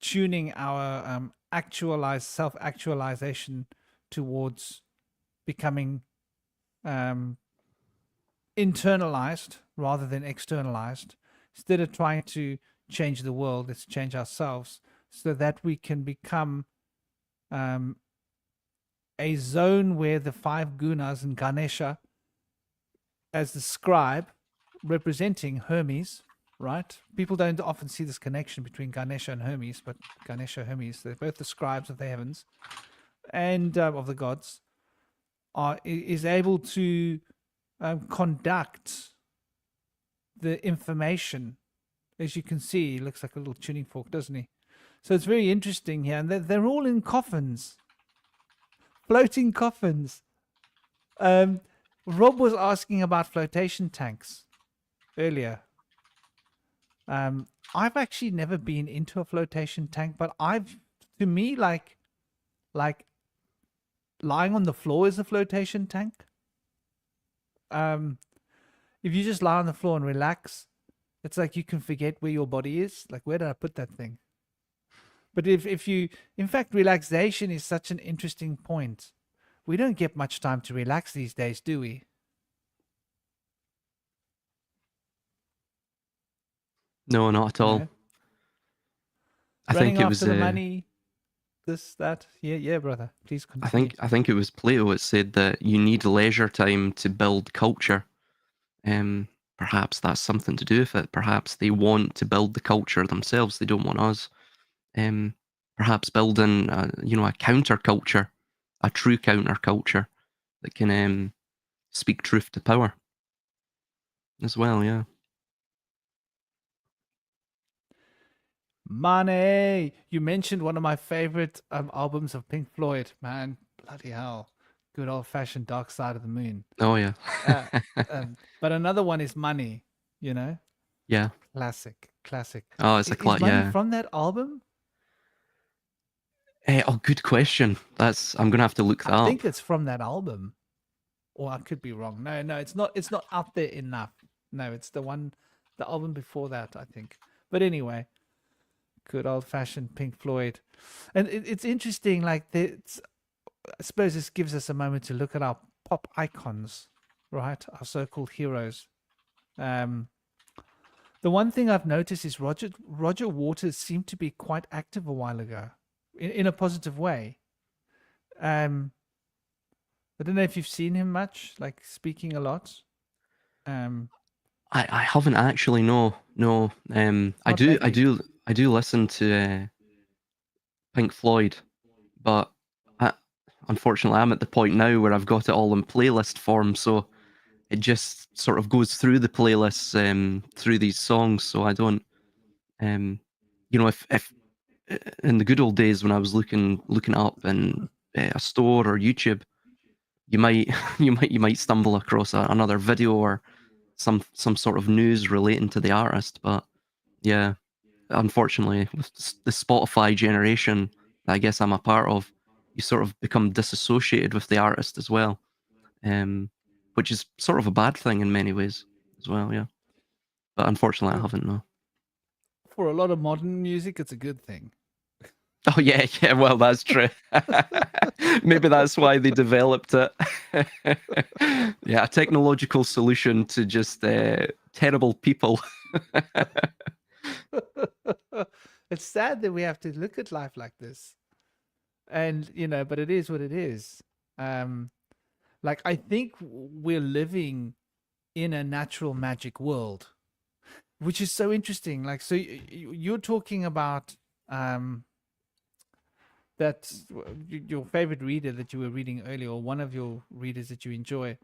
Speaker 1: tuning our self-actualization towards becoming internalized rather than externalized. Instead of trying to change the world, let's change ourselves so that we can become a zone where the 5 gunas and Ganesha, as the scribe, representing Hermes, right? People don't often see this connection between Ganesha and Hermes, but Ganesha, Hermes, they're both the scribes of the heavens and of the gods, is able to conduct the information. As you can see, he looks like a little tuning fork, doesn't he? So it's very interesting here. And they're all in coffins, floating coffins. Rob was asking about flotation tanks earlier. I've actually never been into a flotation tank, but to me, like lying on the floor is a flotation tank. If you just lie on the floor and relax, it's like you can forget where your body is. Like, where did I put that thing? But if you, in fact, relaxation is such an interesting point. We don't get much time to relax these days, do we?
Speaker 2: No, not at all.
Speaker 1: No.
Speaker 2: I
Speaker 1: Running
Speaker 2: think it
Speaker 1: after
Speaker 2: was.
Speaker 1: the money, this, that. Yeah, brother. Please continue.
Speaker 2: I think it was Plato that said that you need leisure time to build culture. Perhaps that's something to do with it. Perhaps they want to build the culture themselves. They don't want us. Perhaps building, a counterculture, a true counterculture that can speak truth to power as well. Yeah.
Speaker 1: Money. You mentioned one of my favorite albums of Pink Floyd. Man, bloody hell. Good old-fashioned Dark Side of the Moon.
Speaker 2: Oh yeah.
Speaker 1: But another one is Money, you know?
Speaker 2: Yeah.
Speaker 1: Classic.
Speaker 2: Oh, it's a
Speaker 1: Is Money
Speaker 2: yeah.
Speaker 1: from that album?
Speaker 2: Oh, good question. I'm gonna have to look that
Speaker 1: I
Speaker 2: up.
Speaker 1: think it's from that album. Or I could be wrong. No, it's not out there enough. No, it's the album before that, I think. But anyway, good old-fashioned Pink Floyd. And it's interesting, like, I suppose this gives us a moment to look at our pop icons, right? Our so-called heroes. The one thing I've noticed is Roger Waters seemed to be quite active a while ago, in a positive way. I don't know if you've seen him much, like speaking a lot.
Speaker 2: I haven't actually. No. I do listen to Pink Floyd, but unfortunately, I'm at the point now where I've got it all in playlist form, so it just sort of goes through the playlists through these songs. So I don't, if in the good old days when I was looking up in a store or YouTube, you might stumble across another video or some sort of news relating to the artist. But yeah, unfortunately, with the Spotify generation that I guess I'm a part of, you sort of become disassociated with the artist as well, which is sort of a bad thing in many ways as well. Yeah, but unfortunately, I haven't. No.
Speaker 1: For a lot of modern music, it's a good thing.
Speaker 2: Oh yeah. Well, that's true. Maybe that's why they developed it. Yeah, a technological solution to just terrible people.
Speaker 1: It's sad that we have to look at life like this, and but it is what it is. Like, I think we're living in a natural magic world, which is so interesting. Like, so you're talking about that your favorite reader that you were reading earlier, or one of your readers that you enjoy,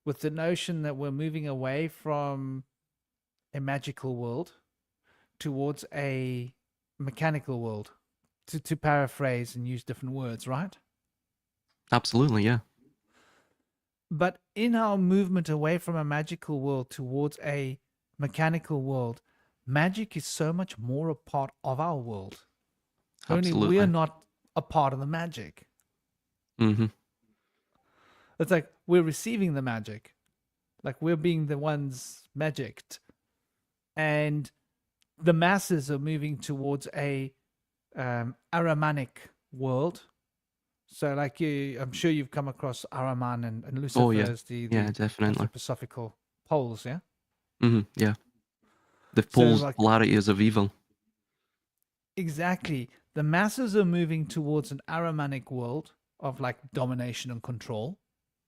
Speaker 1: with the notion that we're moving away from a magical world towards a mechanical world, to paraphrase and use different words, right?
Speaker 2: Absolutely, yeah.
Speaker 1: But in our movement away from a magical world towards a mechanical world, magic is so much more a part of our world.
Speaker 2: Absolutely.
Speaker 1: Only we're not a part of the magic.
Speaker 2: Mm-hmm.
Speaker 1: It's like we're receiving the magic, like we're being the ones magicked, and the masses are moving towards a Aramanic world. So, like, I'm sure you've come across Araman and Lucifer as the
Speaker 2: definitely
Speaker 1: anthroposophical poles, yeah.
Speaker 2: Mm-hmm. Yeah, the polarities of evil.
Speaker 1: Exactly. The masses are moving towards an Aramanic world of, like, domination and control,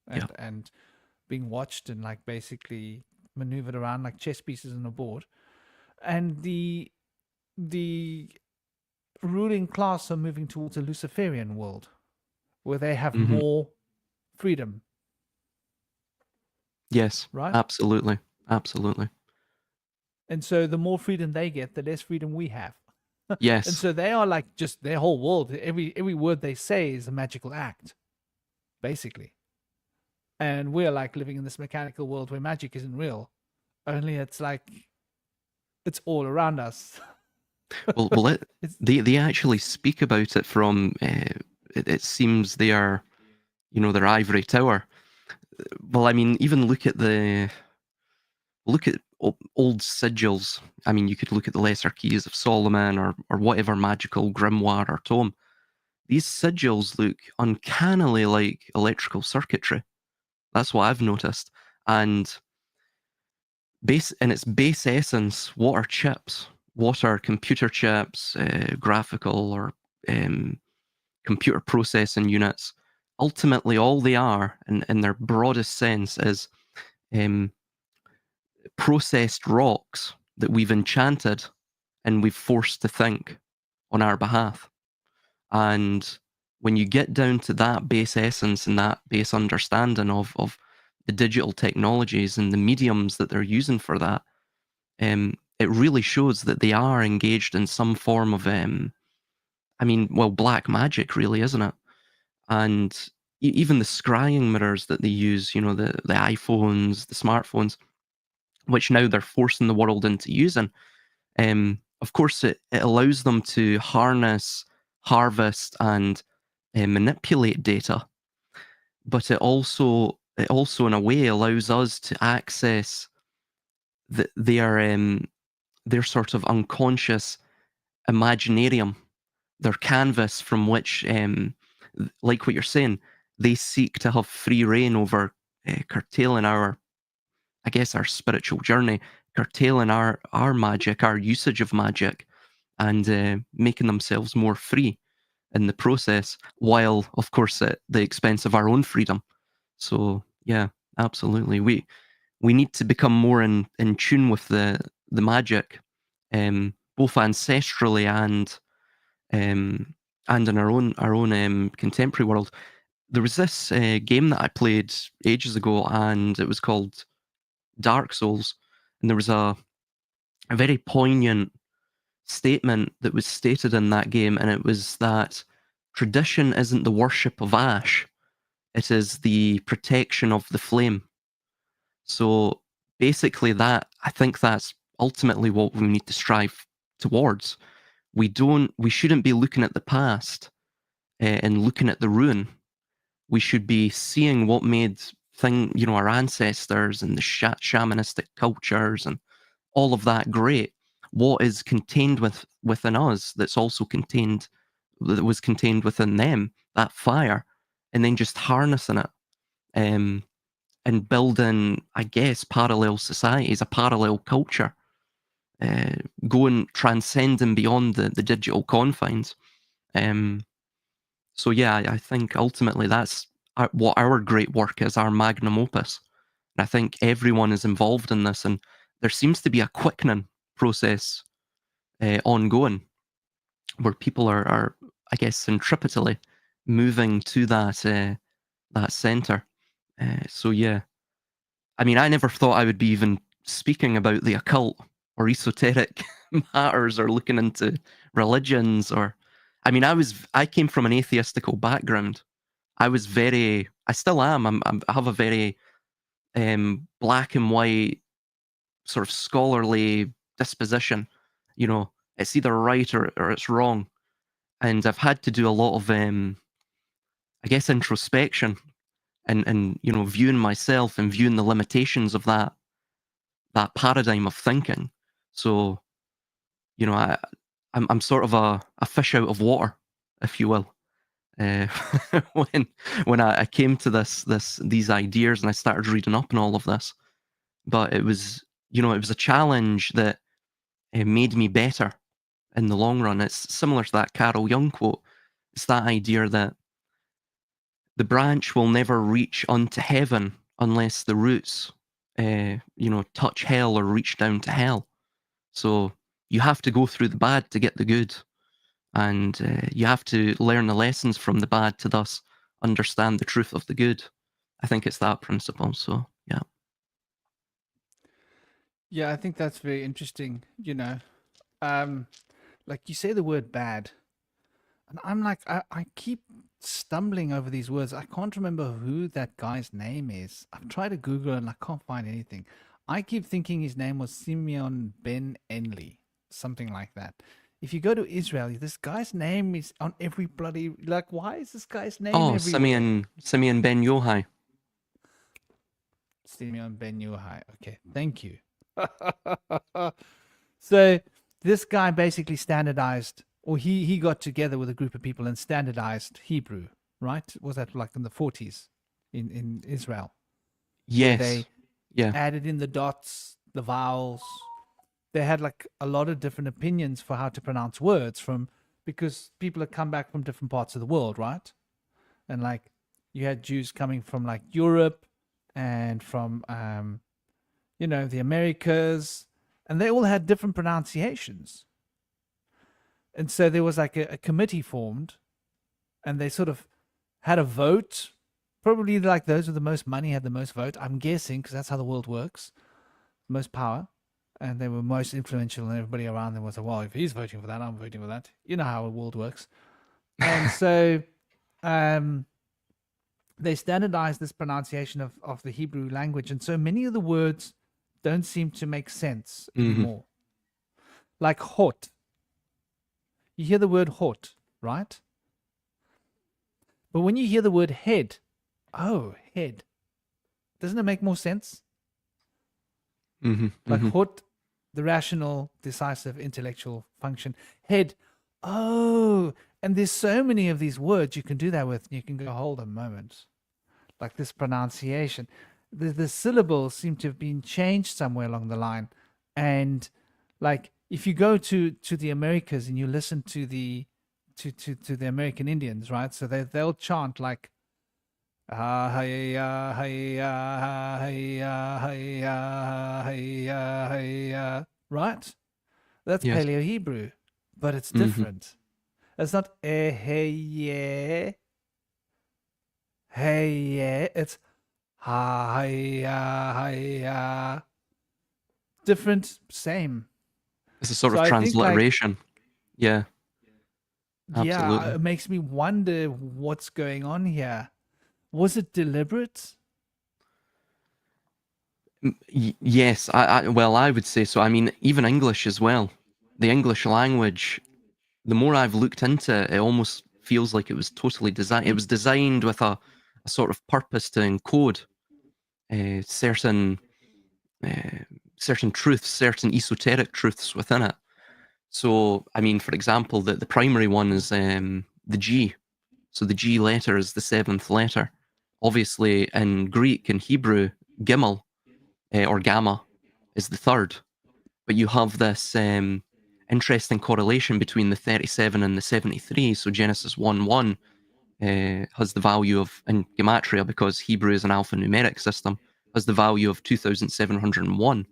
Speaker 1: and being watched and, like, basically maneuvered around like chess pieces on a board. And the ruling class are moving towards a Luciferian world where they have more freedom.
Speaker 2: Yes,
Speaker 1: right?
Speaker 2: Absolutely.
Speaker 1: And so the more freedom they get, the less freedom we have.
Speaker 2: Yes.
Speaker 1: And so they are like, just their whole world, every word they say is a magical act, basically. And we're like living in this mechanical world where magic isn't real. Only it's like it's all around us.
Speaker 2: Well,
Speaker 1: It's
Speaker 2: they actually speak about it from. It seems they are, their ivory tower. Well, I mean, even look at old sigils. I mean, you could look at the Lesser Keys of Solomon or whatever magical grimoire or tome. These sigils look uncannily like electrical circuitry. That's what I've noticed. And in its base essence, what are chips? What are computer chips, graphical or computer processing units? Ultimately, all they are, in their broadest sense, is processed rocks that we've enchanted and we've forced to think on our behalf. And when you get down to that base essence and that base understanding of the digital technologies and the mediums that they're using for that, it really shows that they are engaged in some form of, black magic, really, isn't it? And even the scrying mirrors that they use, the iPhones, the smartphones, which now they're forcing the world into using, of course, it allows them to harness, harvest, and manipulate data, but it also in a way allows us to access their sort of unconscious imaginarium, their canvas from which, like what you're saying, they seek to have free reign over, curtailing our spiritual journey, curtailing our magic, our usage of magic, and making themselves more free in the process, while, of course, at the expense of our own freedom. So, yeah, absolutely. We need to become more in tune with the magic, both ancestrally and in our own contemporary world. There was this game that I played ages ago, and it was called Dark Souls, and there was a very poignant statement that was stated in that game, and it was that tradition isn't the worship of ash, it is the protection of the flame. So basically, I think that's ultimately what we need to strive towards. We shouldn't be looking at the past and looking at the ruin. We should be seeing what made our ancestors and the shamanistic cultures and all of that great. What is contained within us that was contained within them, that fire, and then just harnessing it, and building, I guess, parallel societies, a parallel culture, transcending beyond the digital confines. So yeah, I think ultimately that's what our great work is, our magnum opus. And I think everyone is involved in this, and there seems to be a quickening process ongoing, where people are, I guess, centripetally moving to that center. So yeah, I mean, I never thought I would be even speaking about the occult or esoteric matters or looking into religions I mean, I came from an atheistical background. I still am. I have a very black and white sort of scholarly disposition. It's either right or it's wrong. And I've had to do a lot of, I guess, introspection and viewing myself and viewing the limitations of that paradigm of thinking. So, I'm sort of a fish out of water, if you will. When I came to these ideas and I started reading up on all of this, but it was a challenge that made me better in the long run. It's similar to that Carl Jung quote. It's that idea that the branch will never reach unto heaven unless the roots, touch hell or reach down to hell. So you have to go through the bad to get the good. And you have to learn the lessons from the bad to thus understand the truth of the good. I think it's that principle. So, yeah.
Speaker 1: Yeah, I think that's very interesting. Like you say the word bad, and I'm like, I keep stumbling over these words. I can't remember who that guy's name is. I've tried to Google and I can't find anything. I keep thinking his name was Simeon Ben Enlil, something like that. If you go to Israel, this guy's name is on every bloody, like, why is this guy's name
Speaker 2: Oh,
Speaker 1: everywhere?
Speaker 2: Simeon Ben Yohai.
Speaker 1: Simeon Ben Yohai. Okay, thank you. So this guy basically standardized, or he got together with a group of people and standardized Hebrew, right? Was that like in the 40s in Israel? Where
Speaker 2: Yes.
Speaker 1: they
Speaker 2: Yeah.
Speaker 1: added in the dots, the vowels. They had like a lot of different opinions for how to pronounce words because people had come back from different parts of the world, right? And like you had Jews coming from like Europe and from the Americas, and they all had different pronunciations. And so there was like a committee formed, and they sort of had a vote. Probably like those with the most money had the most vote, I'm guessing, because that's how the world works. Most power. And they were most influential, and everybody around them was like, well, if he's voting for that, I'm voting for that. You know how the world works. And so they standardized this pronunciation of the Hebrew language. And so many of the words don't seem to make sense anymore. Like hot. You hear the word hot, right? But when you hear the word head, head. Doesn't it make more sense? Like hot, the rational, decisive, intellectual function. Head, and there's so many of these words you can do that with. You can go, hold a moment. Like this pronunciation. The syllables seem to have been changed somewhere along the line. And like if you go to the Americas and you listen to the American Indians, right? So they'll chant like right? That's
Speaker 2: Yes.
Speaker 1: Paleo Hebrew, but it's different. It's not hey yeah, it's ha. Different, same.
Speaker 2: It's a sort
Speaker 1: So
Speaker 2: of
Speaker 1: I think, like,
Speaker 2: transliteration. Yeah. Absolutely.
Speaker 1: Yeah, it makes me wonder what's going on here. Was it deliberate?
Speaker 2: Yes, well, I would say so. I mean, even English as well. The English language, the more I've looked into it, it almost feels like it was totally designed. It was designed with a sort of purpose to encode certain truths, certain esoteric truths within it. So, I mean, for example, the primary one is the G. So the G letter is the seventh letter. Obviously, in Greek and Hebrew, Gimel or Gamma is the third. But you have this interesting correlation between the 37 and the 73. So Genesis 1:1 has the value of, in Gematria, because Hebrew is an alphanumeric system, has the value of 2,701.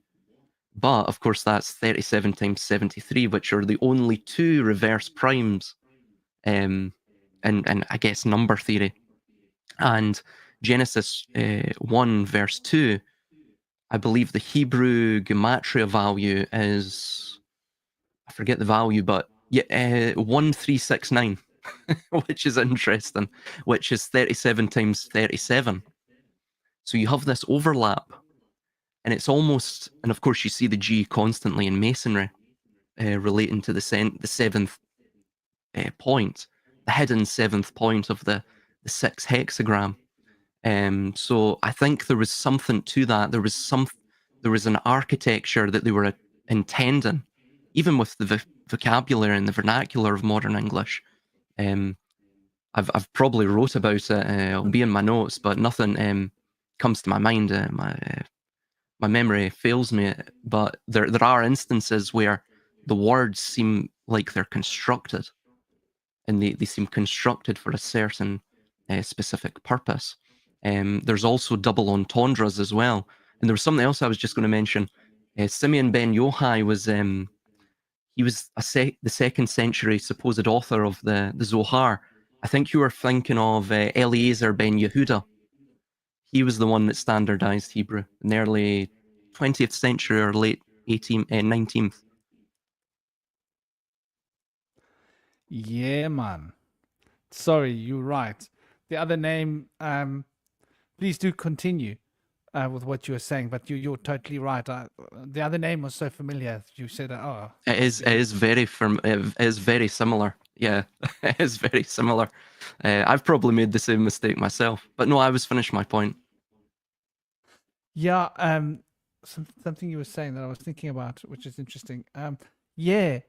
Speaker 2: But of course, that's 37 times 73, which are the only two reverse primes in I guess, number theory. And Genesis 1, verse 2, I believe the Hebrew Gematria value is, I forget the value, but yeah, 1369, which is interesting, which is 37 times 37. So you have this overlap, and it's almost, and of course you see the G constantly in Masonry, relating to the seventh point, the hidden seventh point of the six hexagram. So I think there was something to that. There was an architecture that they were intending, even with the vocabulary and the vernacular of modern English. I've probably wrote about it. It'll be in my notes, but nothing comes to my mind. My memory fails me. But there are instances where the words seem like they're constructed, and they seem constructed for a certain specific purpose. There's also double entendres as well. And there was something else I was just going to mention. Simeon Ben Yochai was he was the second century supposed author of the Zohar. I think you were thinking of Eliezer Ben Yehuda. He was the one that standardized Hebrew in the early 20th century or late 19th.
Speaker 1: Yeah, man. Sorry, you're right. The other name, please do continue. with what you were saying, but you're totally right. The other name was so familiar. You said, "Oh,
Speaker 2: It is very similar. Yeah, it is very similar. I've probably made the same mistake myself, but no, I was finished my point.
Speaker 1: yeah." Something you were saying that I was thinking about, which is interesting. Yeah,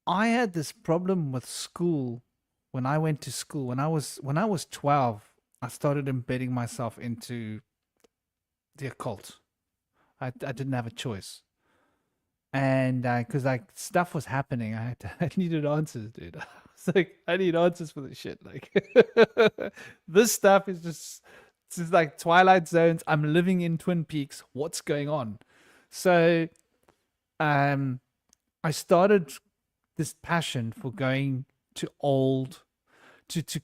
Speaker 1: I had this problem with school when I went to school. When I was 12, I started embedding myself into the occult. I didn't have a choice. And because like stuff was happening, I needed answers, dude. I was like, I need answers for this shit. Like this stuff is just like Twilight Zones. I'm living in Twin Peaks. What's going on? So I started this passion for going to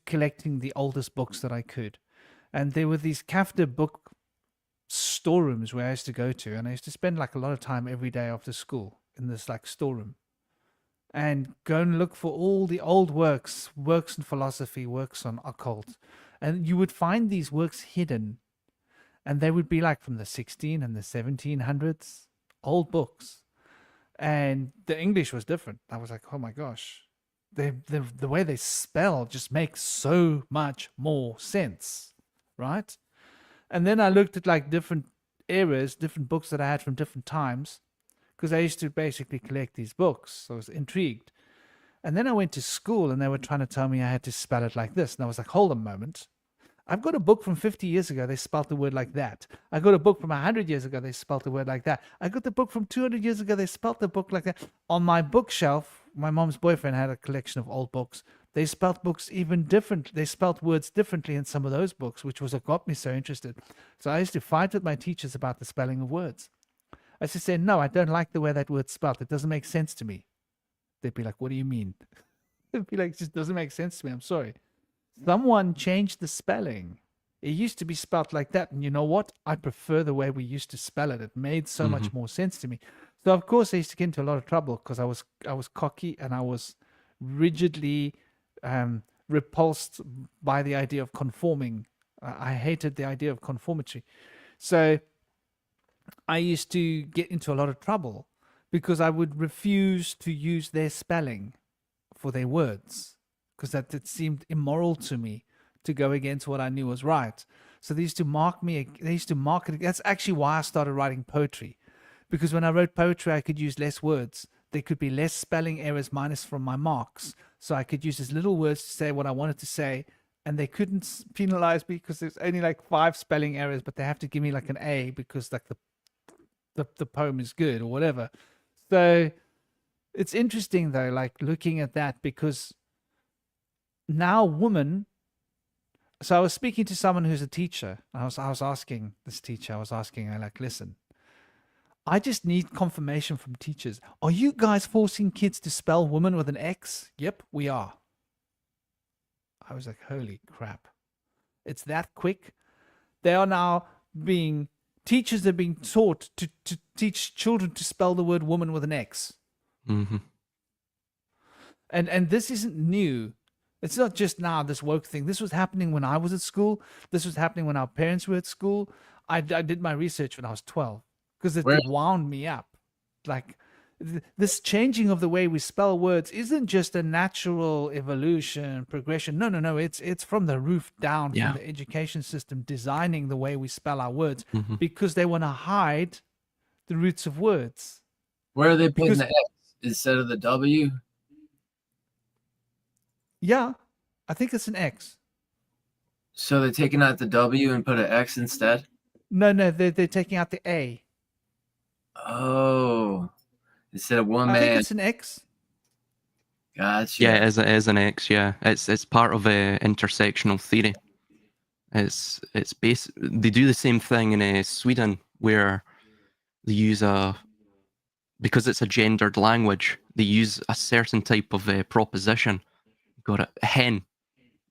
Speaker 1: collecting the oldest books that I could. And there were these Kafta book storerooms where I used to go to, and I used to spend like a lot of time every day after school in this like storeroom and go and look for all the old works in philosophy, works on occult. And you would find these works hidden, and they would be like from the 16 and the 1700s, old books. And the English was different. I was like, oh my gosh, the way they spell just makes so much more sense, right? And then I looked at like different eras, different books that I had from different times, because I used to basically collect these books. So I was intrigued. And then I went to school and they were trying to tell me I had to spell it like this. And I was like, hold on a moment. I've got a book from 50 years ago. They spelled the word like that. I got a book from 100 years ago. They spelled the word like that. I got the book from 200 years ago. They spelled the book like that. On my bookshelf, my mom's boyfriend had a collection of old books. They spelled books even different. They spelled words differently in some of those books, which was what got me so interested. So I used to fight with my teachers about the spelling of words. I used to say, no, I don't like the way that word's spelled. It doesn't make sense to me. They'd be like, what do you mean? It'd be like, it just doesn't make sense to me. I'm sorry. Someone changed the spelling. It used to be spelled like that. And you know what? I prefer the way we used to spell it. It made so much more sense to me. So of course I used to get into a lot of trouble because I was cocky and I was rigidly repulsed by the idea of conforming. I hated the idea of conformity. So I used to get into a lot of trouble because I would refuse to use their spelling for their words because that it seemed immoral to me to go against what I knew was right. So they used to mark me. They used to mark it. That's actually why I started writing poetry, because when I wrote poetry, I could use less words. There could be less spelling errors minus from my marks. So I could use as little words to say what I wanted to say, and they couldn't penalize me because there's only like 5 spelling errors, but they have to give me like an A because like the poem is good or whatever. So it's interesting though, like looking at that, because now women. So I was speaking to someone who's a teacher. I was asking this teacher, I like, listen, I just need confirmation from teachers. Are you guys forcing kids to spell woman with an X? Yep, we are. I was like, holy crap. It's that quick. They are now teachers are being taught to teach children to spell the word woman with an X.
Speaker 2: Mm-hmm.
Speaker 1: And this isn't new. It's not just now, this woke thing. This was happening when I was at school. This was happening when our parents were at school. I did my research when I was 12 because it wound me up. Like this changing of the way we spell words isn't just a natural evolution, progression. No. It's from the roof down, from the education system designing the way we spell our words because they want to hide the roots of words.
Speaker 5: Where are they putting the X instead of the W?
Speaker 1: Yeah, I think it's an X.
Speaker 5: So they're taking out the W and put an X instead?
Speaker 1: No, they're taking out the A.
Speaker 5: Oh, instead of one man.
Speaker 1: I think it's an X.
Speaker 5: Gotcha.
Speaker 2: Yeah, it is an X. Yeah, it's part of intersectional theory. It's they do the same thing in Sweden where they use because it's a gendered language. They use a certain type of preposition. Got it. Hen.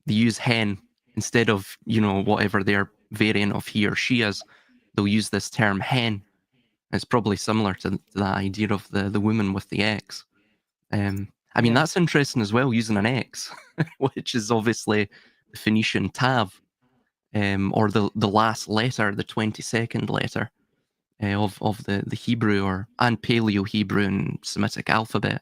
Speaker 2: They use hen instead of, whatever their variant of he or she is. They'll use this term hen. It's probably similar to the idea of the woman with the X. That's interesting as well, using an X, which is obviously the Phoenician tav. or the last letter, the 22nd letter of the Hebrew and Paleo Hebrew and Semitic alphabet.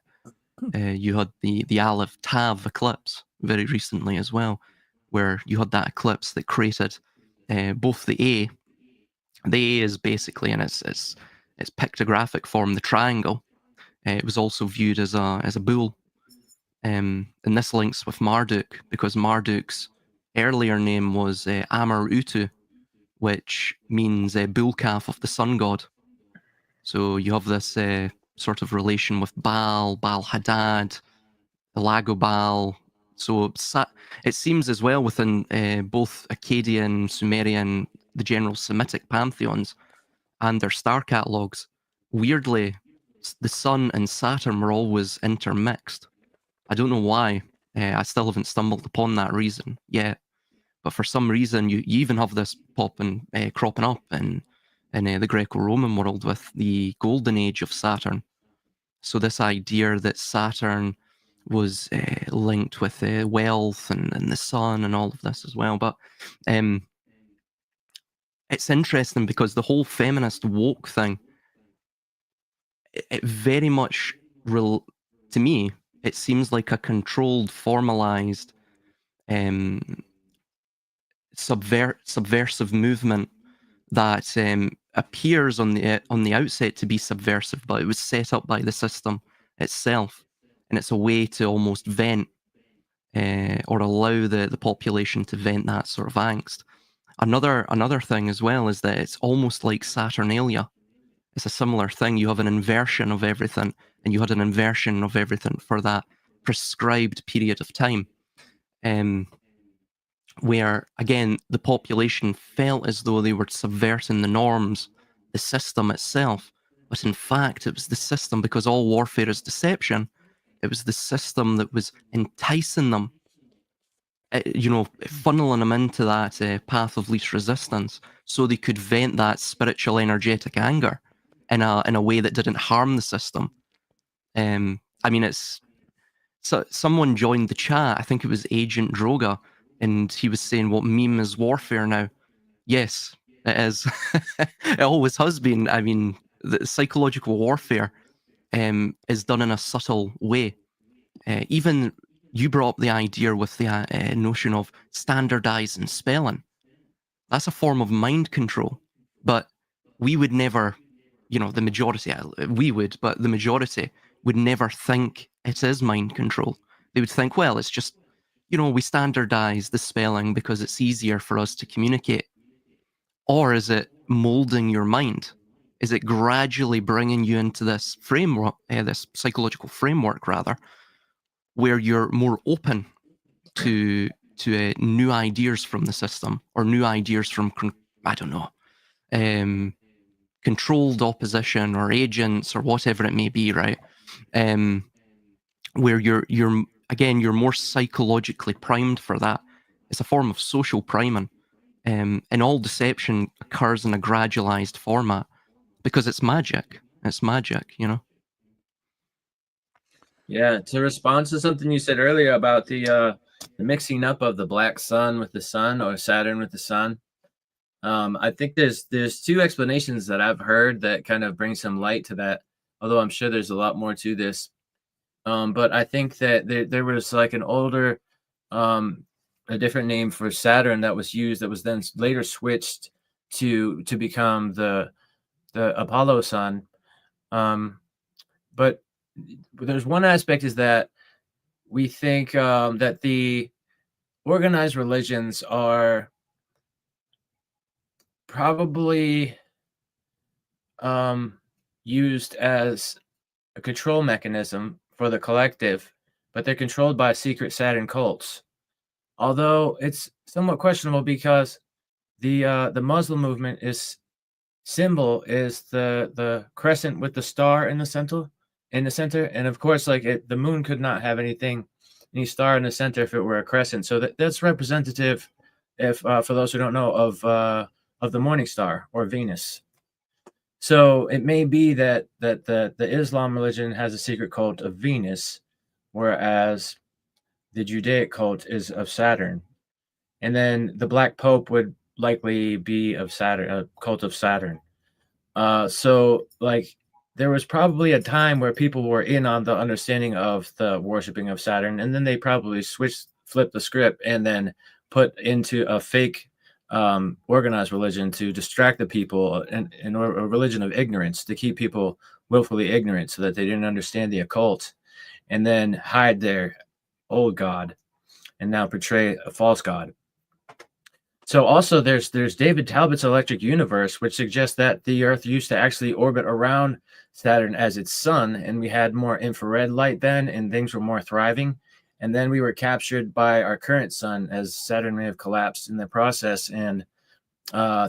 Speaker 2: You had the Aleph Tav eclipse very recently as well, where you had that eclipse that created both the A. The A is basically in its pictographic form, the triangle. It was also viewed as a bull. And this links with Marduk, because Marduk's earlier name was Amar Utu, which means bull calf of the sun god. So you have this sort of relation with Baal Hadad, Lago Baal. So it seems as well within both Akkadian, Sumerian, the general Semitic pantheons and their star catalogues, weirdly, the sun and Saturn were always intermixed. I don't know why. I still haven't stumbled upon that reason yet. But for some reason, you even have this cropping up in the Greco-Roman world with the golden age of Saturn. So this idea that Saturn was linked with wealth and the sun and all of this as well. But it's interesting because the whole feminist woke thing, it very much, to me, it seems like a controlled, formalized, subversive movement that appears on the outset to be subversive, but it was set up by the system itself, and it's a way to almost vent or allow the population to vent that sort of angst. Another thing as well is that it's almost like Saturnalia. It's a similar thing. You have an inversion of everything, and you had an inversion of everything for that prescribed period of time. Where, again, the population felt as though they were subverting the norms, the system itself. But in fact, it was the system, because all warfare is deception. It was the system that was enticing them, funneling them into that path of least resistance, so they could vent that spiritual, energetic anger in a way that didn't harm the system. So someone joined the chat, I think it was Agent Droga, and he was saying, what meme is warfare now? Yes, it is. It always has been. I mean, the psychological warfare is done in a subtle way. Even you brought up the idea with the notion of standardizing spelling. That's a form of mind control. But we would never, the majority, but the majority would never think it is mind control. They would think, well, it's just, we standardize the spelling because it's easier for us to communicate. Or is it molding your mind? Is it gradually bringing you into this framework, this psychological framework, rather, where you're more open to new ideas from the system, or new ideas from, controlled opposition or agents or whatever it may be, right? Where you're more psychologically primed for that. It's a form of social priming. And all deception occurs in a gradualized format because it's magic. It's magic,
Speaker 5: Yeah, to respond to something you said earlier about the mixing up of the black sun with the sun, or Saturn with the sun. I think there's two explanations that I've heard that kind of bring some light to that, although I'm sure there's a lot more to this. But I think that there was like an older, a different name for Saturn that was used, that was then later switched to become the Apollo sun. But there's one aspect is that we think that the organized religions are probably used as a control mechanism for the collective, but they're controlled by secret Saturn cults. Although it's somewhat questionable, because the Muslim movement symbol is the crescent with the star in the center, and of course, the moon could not have any star in the center if it were a crescent. So that's representative, if for those who don't know, of the morning star, or Venus. So it may be that the Islam religion has a secret cult of Venus, whereas the Judaic cult is of Saturn. And then the Black Pope would likely be of Saturn, a cult of Saturn. So like there was probably a time where people were in on the understanding of the worshiping of Saturn, and then they probably flipped the script, and then put into a fake organized religion to distract the people, and a religion of ignorance to keep people willfully ignorant so that they didn't understand the occult, and then hide their old god and now portray a false god. So also there's David Talbot's Electric Universe, which suggests that the Earth used to actually orbit around Saturn as its sun, and we had more infrared light then, and things were more thriving. And then we were captured by our current sun, as Saturn may have collapsed in the process, and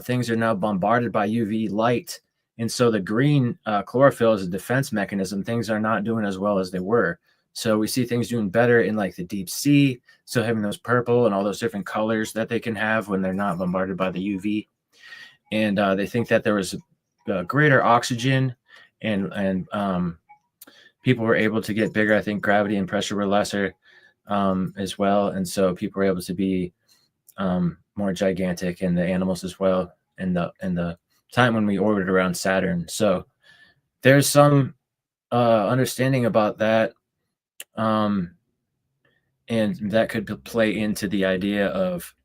Speaker 5: things are now bombarded by UV light. And so the green chlorophyll is a defense mechanism. Things are not doing as well as they were. So we see things doing better in like the deep sea, so having those purple and all those different colors that they can have when they're not bombarded by the UV. And they think that there was greater oxygen, and people were able to get bigger. I think gravity and pressure were lesser as well. And so people were able to be more gigantic, and the animals as well in the time when we orbited around Saturn. So there's some understanding about that. And that could play into the idea of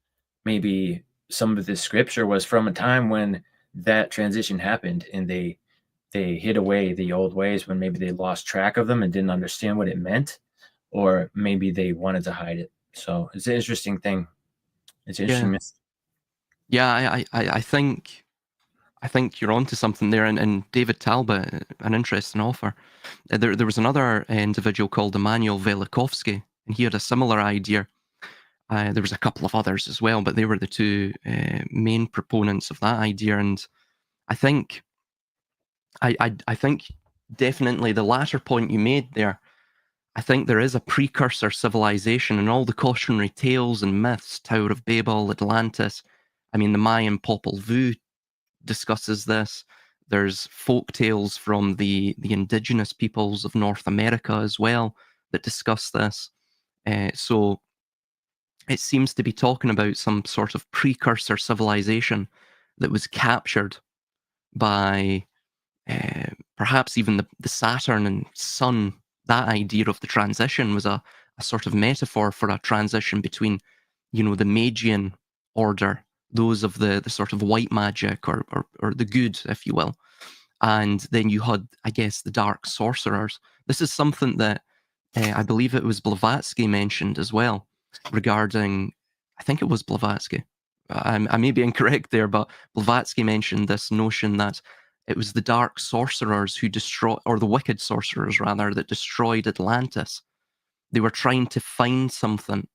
Speaker 5: maybe some of the scripture was from a time when that transition happened, and they hid away the old ways when maybe they lost track of them and didn't understand what it meant, or maybe they wanted to hide it. So it's an interesting thing. It's interesting.
Speaker 2: Yeah, I think you're onto something there. And David Talbot, an interesting author. There was another individual called Immanuel Velikovsky, and he had a similar idea. There was a couple of others as well, but they were the two main proponents of that idea. And I think, I think definitely the latter point you made there. I think there is a precursor civilization, and all the cautionary tales and myths, Tower of Babel, Atlantis. I mean, the Mayan Popol Vuh discusses this. There's folk tales from the indigenous peoples of North America as well that discuss this. So it seems to be talking about some sort of precursor civilization that was captured by perhaps even the Saturn and Sun. That idea of the transition was a sort of metaphor for a transition between, the Magian order, those of the sort of white magic or the good, if you will. And then you had, I guess, the dark sorcerers. This is something that I believe it was Blavatsky mentioned as well, regarding, I think it was Blavatsky. I may be incorrect there, but Blavatsky mentioned this notion that it was the dark sorcerers who or the wicked sorcerers rather, that destroyed Atlantis. They were trying to find something.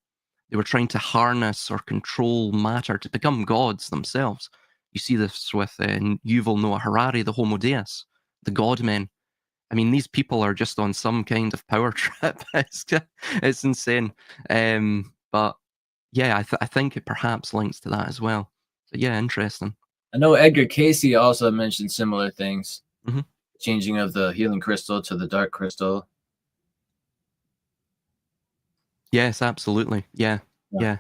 Speaker 2: They were trying to harness or control matter to become gods themselves. You see this with Yuval Noah Harari, the Homo Deus, the God men. I mean, these people are just on some kind of power trip. It's insane. But yeah, I think it perhaps links to that as well. So yeah, interesting.
Speaker 5: I know Edgar Casey also mentioned similar things.
Speaker 2: Mm-hmm.
Speaker 5: Changing of the healing crystal to the dark crystal.
Speaker 2: Yes, absolutely. Yeah. I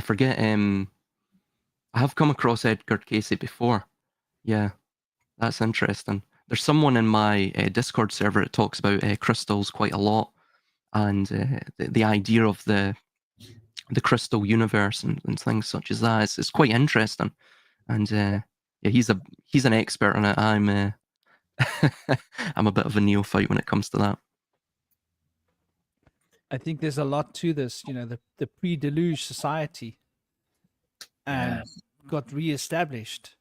Speaker 2: forget. I have come across Edgar Casey before. Yeah, that's interesting. There's someone in my Discord server that talks about crystals quite a lot, and the idea of the crystal universe and things such as that is quite interesting. And yeah, he's an expert on it. I'm I'm a bit of a neophyte when it comes to that.
Speaker 1: I think there's a lot to this. The pre-deluge society got reestablished,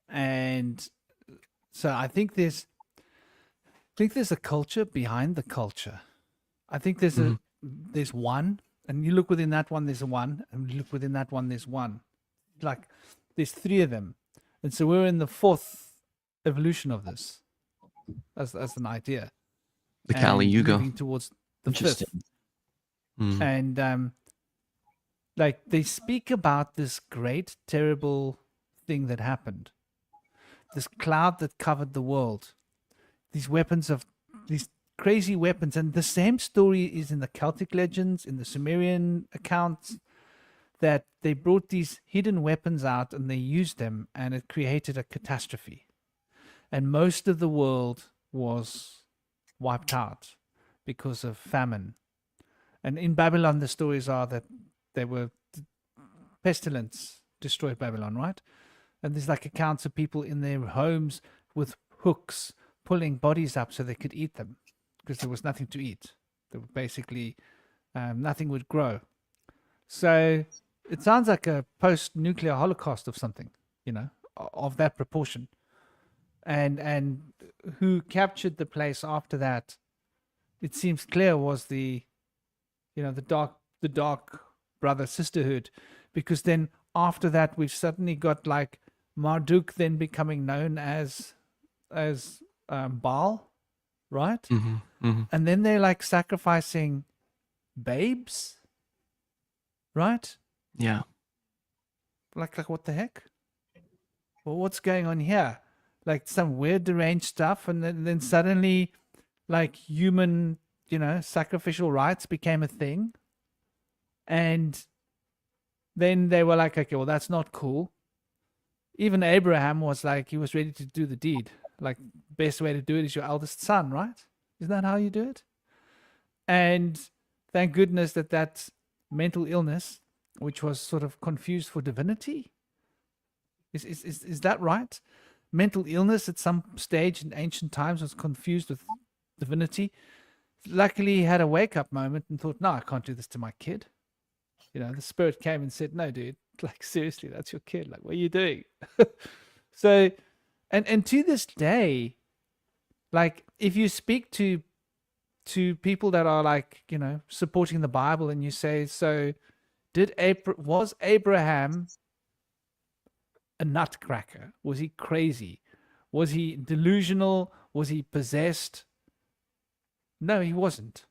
Speaker 1: and so I think there's a culture behind the culture. I think there's one, and you look within that one, there's a one, and you look within that one, there's one. Like there's three of them, and so we're in the fourth evolution of this, as an idea.
Speaker 2: The Kali Yuga,
Speaker 1: moving towards the fifth. And like they speak about this great, terrible thing that happened, this cloud that covered the world, these crazy weapons, and the same story is in the Celtic legends, in the Sumerian accounts. that they brought these hidden weapons out and they used them, and it created a catastrophe. And most of the world was wiped out because of famine. And in Babylon, the stories are that they were pestilence destroyed Babylon, right? And there's like accounts of people in their homes with hooks pulling bodies up so they could eat them because there was nothing to eat. There were basically nothing would grow. So it sounds like a post-nuclear holocaust of something, you know, of that proportion. And who captured the place after that, it seems clear, was the dark brother sisterhood, because then after that we've suddenly got like Marduk then becoming known as Baal, right? And then they're like sacrificing babes, right?
Speaker 2: Yeah.
Speaker 1: Like what the heck? Well, what's going on here? Like some weird deranged stuff, and then suddenly like human, sacrificial rites became a thing. And then they were like, okay, well, that's not cool. Even Abraham was like, he was ready to do the deed. Like, best way to do it is your eldest son, right? Isn't that how you do it? And thank goodness that mental illness, which was sort of confused for divinity, is that right? Mental illness at some stage in ancient times was confused with divinity. Luckily, he had a wake-up moment and thought, no, I can't do this to my kid. The spirit came and said, no, dude, like, seriously, that's your kid. Like, what are you doing? So, and to this day, like, if you speak to people that are like, supporting the Bible, and you say, so was Abraham a nutcracker? Was he crazy? Was he delusional? Was he possessed? No, he wasn't.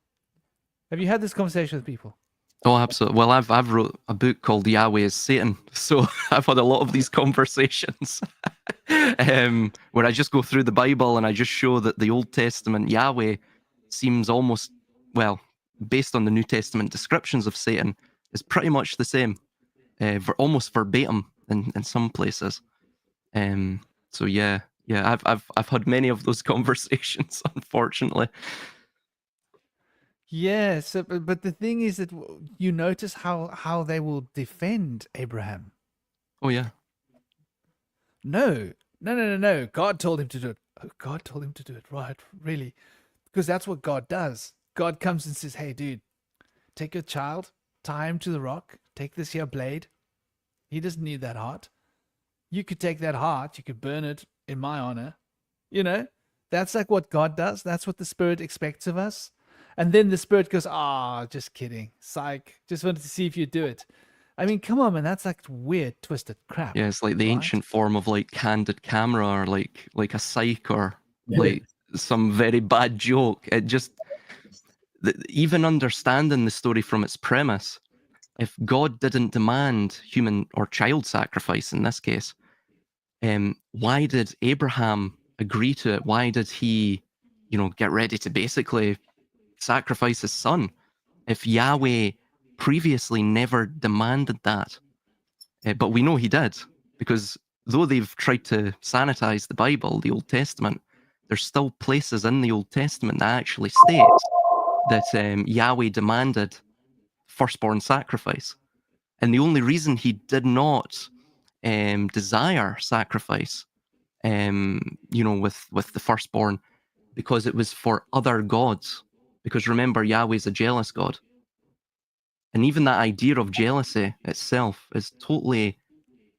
Speaker 1: Have you had this conversation with people?
Speaker 2: Oh, absolutely. Well, I've wrote a book called Yahweh is Satan, so I've had a lot of these conversations where I just go through the Bible and I just show that the Old Testament Yahweh seems almost, well, based on the New Testament descriptions of Satan, is pretty much the same, almost verbatim in some places. So yeah, I've had many of those conversations, unfortunately.
Speaker 1: Yeah, so but the thing is that you notice how they will defend Abraham.
Speaker 2: Oh yeah.
Speaker 1: No. God told him to do it. Oh, God told him to do it, right? Really? Because that's what God does. God comes and says, hey, dude, take your child, tie him to the rock, take this here blade. He doesn't need that heart. You could take that heart, you could burn it in my honor. That's like what God does. That's what the Spirit expects of us. And then the Spirit goes, just kidding. Psych. Just wanted to see if you do it. I mean, come on, man. That's like weird, twisted crap.
Speaker 2: Yeah, it's like the
Speaker 1: right?
Speaker 2: ancient form of like candid camera, or like a psych, or like some very bad joke. It just, even understanding the story from its premise, if God didn't demand human or child sacrifice in this case, why did Abraham agree to it? Why did he, get ready to basically sacrifice his son if Yahweh previously never demanded that? But we know he did, because though they've tried to sanitize the Bible, the Old Testament, there's still places in the Old Testament that actually states that Yahweh demanded firstborn sacrifice. And the only reason he did not desire sacrifice, with the firstborn, because it was for other gods. Because remember, Yahweh's a jealous God. And even that idea of jealousy itself is totally,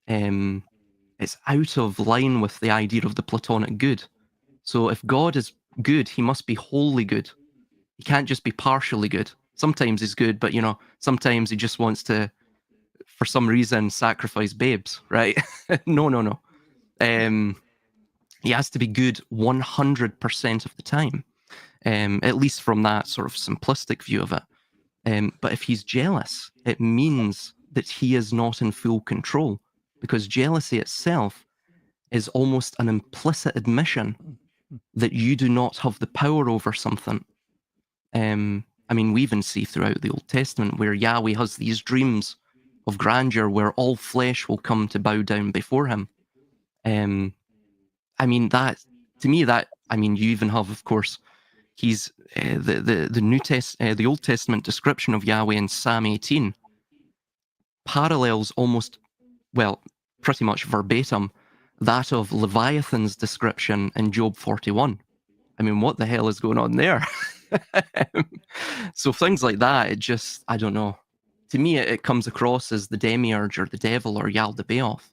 Speaker 2: it's out of line with the idea of the Platonic good. So if God is good, he must be wholly good. He can't just be partially good. Sometimes he's good, but, sometimes he just wants to, for some reason, sacrifice babes, right? No. He has to be good 100% of the time. At least from that sort of simplistic view of it. But if he's jealous, it means that he is not in full control, because jealousy itself is almost an implicit admission that you do not have the power over something. I mean, we even see throughout the Old Testament where Yahweh has these dreams of grandeur where all flesh will come to bow down before him. I mean, that, to me, that, I mean, you even have, of course, he's the Old Testament description of Yahweh in Psalm 18 parallels almost, well, pretty much verbatim, that of Leviathan's description in Job 41. I mean, what the hell is going on there? So things like that, it just, I don't know. To me, it comes across as the demiurge or the devil or Yaldabaoth.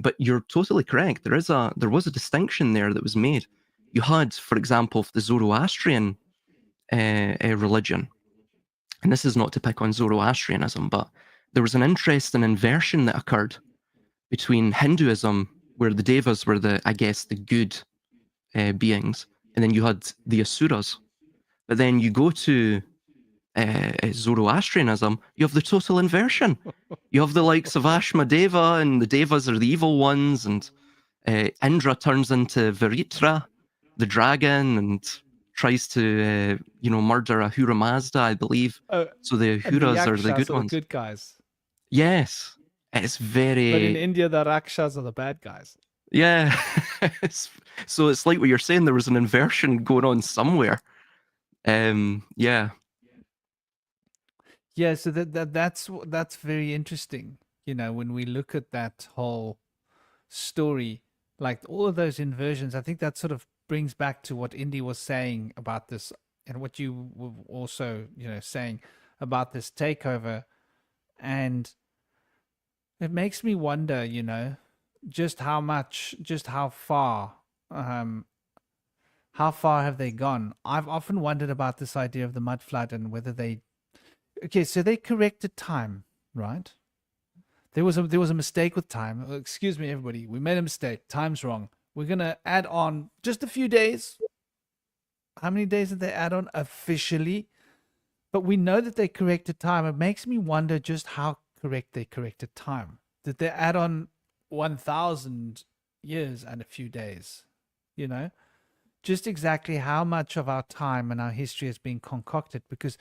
Speaker 2: But you're totally correct. There was a distinction there that was made. You had, for example, the Zoroastrian religion, and this is not to pick on Zoroastrianism, but there was an interesting inversion that occurred between Hinduism, where the devas were the good beings, and then you had the asuras. But then you go to Zoroastrianism, you have the total inversion. You have the likes of Ashmadeva, and the devas are the evil ones, and Indra turns into Viritra, the dragon, and tries to murder Ahura Mazda, I believe. So the Ahuras are the good ones.
Speaker 1: The good guys.
Speaker 2: Yes, it's very.
Speaker 1: But in India, the Rakshas are the bad guys.
Speaker 2: Yeah, so it's like what you're saying. There was an inversion going on somewhere. Yeah.
Speaker 1: Yeah, so that's very interesting. When we look at that whole story, like all of those inversions, I think that sort of brings back to what Indy was saying about this, and what you were also, saying about this takeover, and it makes me wonder, just how far have they gone? I've often wondered about this idea of the mud flood and whether so they corrected time, right? There was a mistake with time. Excuse me, everybody. We made a mistake. Time's wrong. We're going to add on just a few days. How many days did they add on officially? But we know that they corrected time. It makes me wonder just how correct they corrected time. Did they add on 1,000 years and a few days? Just exactly how much of our time and our history has been concocted, because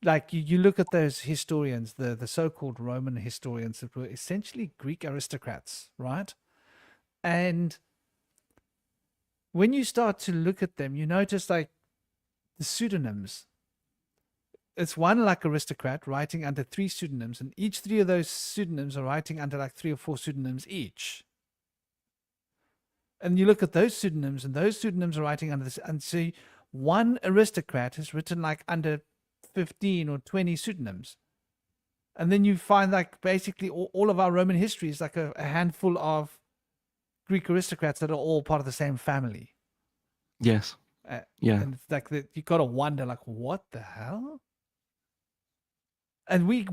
Speaker 1: like you look at those historians, the so-called Roman historians that were essentially Greek aristocrats, right? And when you start to look at them, you notice like the pseudonyms. It's one like aristocrat writing under 3 pseudonyms, and each 3 of those pseudonyms are writing under like 3 or 4 pseudonyms each. And you look at those pseudonyms, and those pseudonyms are writing under this, and see one aristocrat has written like under 15 or 20 pseudonyms. And then you find like basically all of our Roman history is like a handful of Greek aristocrats that are all part of the same family.
Speaker 2: Yes. Yeah.
Speaker 1: And like you got to wonder like, what the hell? And we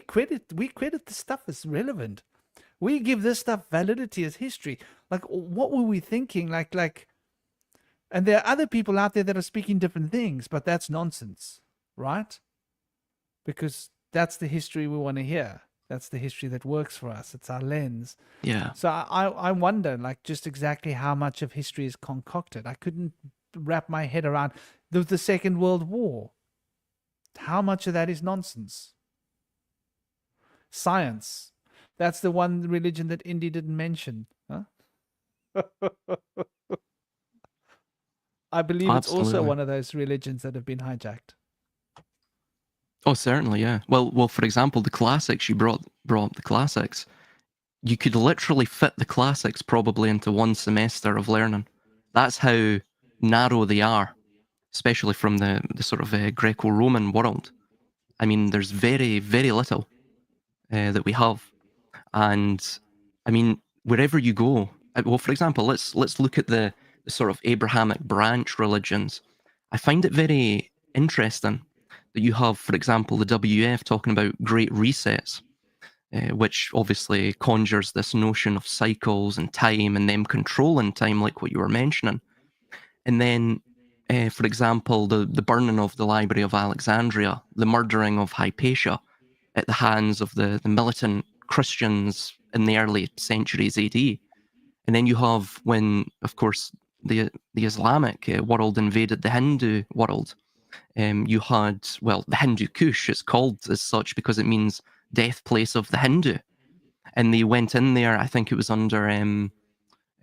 Speaker 1: credit the stuff as relevant. We give this stuff validity as history. Like, what were we thinking? Like, and there are other people out there that are speaking different things, but that's nonsense, right? Because that's the history we want to hear. That's the history that works for us. It's our lens.
Speaker 2: Yeah.
Speaker 1: So I wonder, like, just exactly how much of history is concocted. I couldn't wrap my head around the Second World War. How much of that is nonsense? Science. That's the one religion that Indy didn't mention. Huh? I believe it's also one of those religions that have been hijacked.
Speaker 2: Oh, certainly, yeah. Well, for example, the classics, you brought up the classics. You could literally fit the classics probably into one semester of learning. That's how narrow they are, especially from the sort of Greco-Roman world. I mean, there's very, very little that we have. And I mean, wherever you go, well, for example, let's look at the sort of Abrahamic branch religions. I find it very interesting that you have, for example, the WF talking about great resets, which obviously conjures this notion of cycles and time and them controlling time, like what you were mentioning. And then, for example, the burning of the Library of Alexandria, the murdering of Hypatia at the hands of the militant Christians in the early centuries AD. And then you have when, of course, the Islamic world invaded the Hindu world. You had, well, the Hindu Kush, it's called as such because it means death place of the Hindu, and they went in there. I think it was under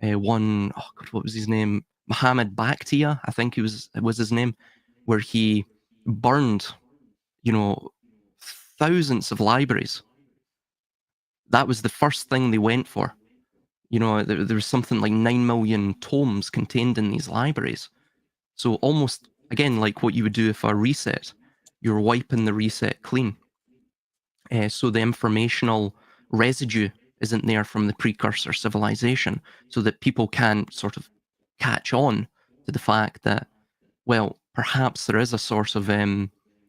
Speaker 2: one, oh God, what was his name? Muhammad Bakhtia, I think it was his name, where he burned, thousands of libraries. That was the first thing they went for. There was something like 9 million tomes contained in these libraries. So almost, again, like what you would do if a reset, you're wiping the reset clean. So the informational residue isn't there from the precursor civilization, so that people can sort of catch on to the fact that, well, perhaps there is a source of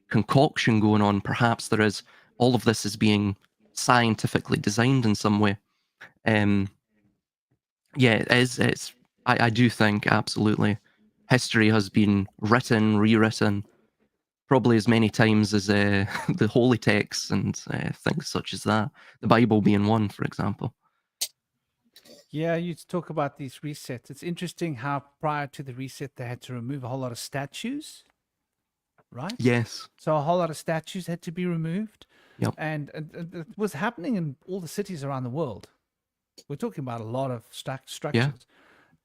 Speaker 2: concoction going on. Perhaps there is, all of this is being scientifically designed in some way. Yeah, it is. I do think absolutely history has been written, rewritten, probably as many times as the holy texts and things such as that. The Bible being one, for example.
Speaker 1: Yeah, you talk about these resets. It's interesting how prior to the reset, they had to remove a whole lot of statues, right?
Speaker 2: Yes.
Speaker 1: So a whole lot of statues had to be removed.
Speaker 2: Yep.
Speaker 1: And it was happening in all the cities around the world. We're talking about a lot of structures.
Speaker 2: Yeah.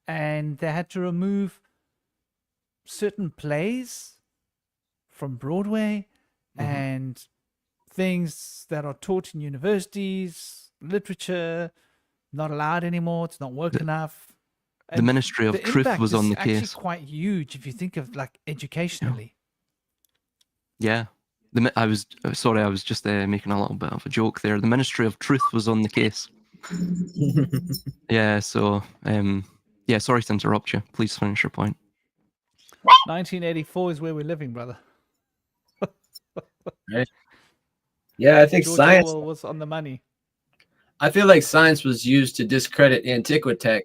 Speaker 1: And they had to remove certain plays from Broadway and things that are taught in universities, literature, not allowed anymore. It's not woke enough.
Speaker 2: The Ministry of Truth
Speaker 1: impact
Speaker 2: was on the
Speaker 1: is actually
Speaker 2: case.
Speaker 1: quite huge if you think of like educationally.
Speaker 2: Yeah. I was just making a little bit of a joke there. The Ministry of Truth was on the case. Yeah, so yeah, sorry to interrupt you. Please finish your point.
Speaker 1: 1984 is where we're living, brother.
Speaker 5: Right. Yeah, I think
Speaker 1: George
Speaker 5: science
Speaker 1: Orwell was on the money.
Speaker 5: I feel like science was used to discredit Antiquitech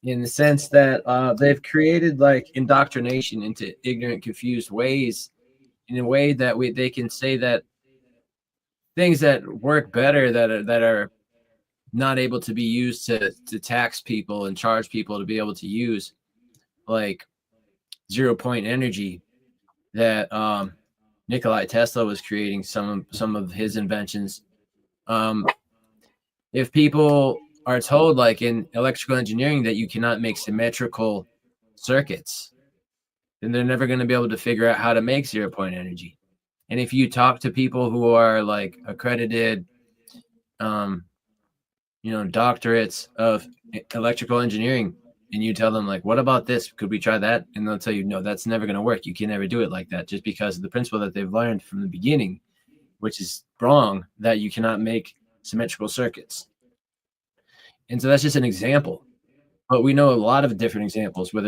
Speaker 5: in the sense that they've created like indoctrination into ignorant, confused ways in a way that they can say that things that work better that are not able to be used to tax people and charge people to be able to use, like 0-point energy that Nikolai Tesla was creating some of his inventions. If people are told, like in electrical engineering, that you cannot make symmetrical circuits, then they're never going to be able to figure out how to make 0-point energy. And if you talk to people who are like accredited, doctorates of electrical engineering, and you tell them like, what about this? Could we try that? And they'll tell you, no, that's never going to work. You can never do it like that, just because of the principle that they've learned from the beginning, which is wrong, that you cannot make symmetrical circuits. And so that's just an example. But we know a lot of different examples where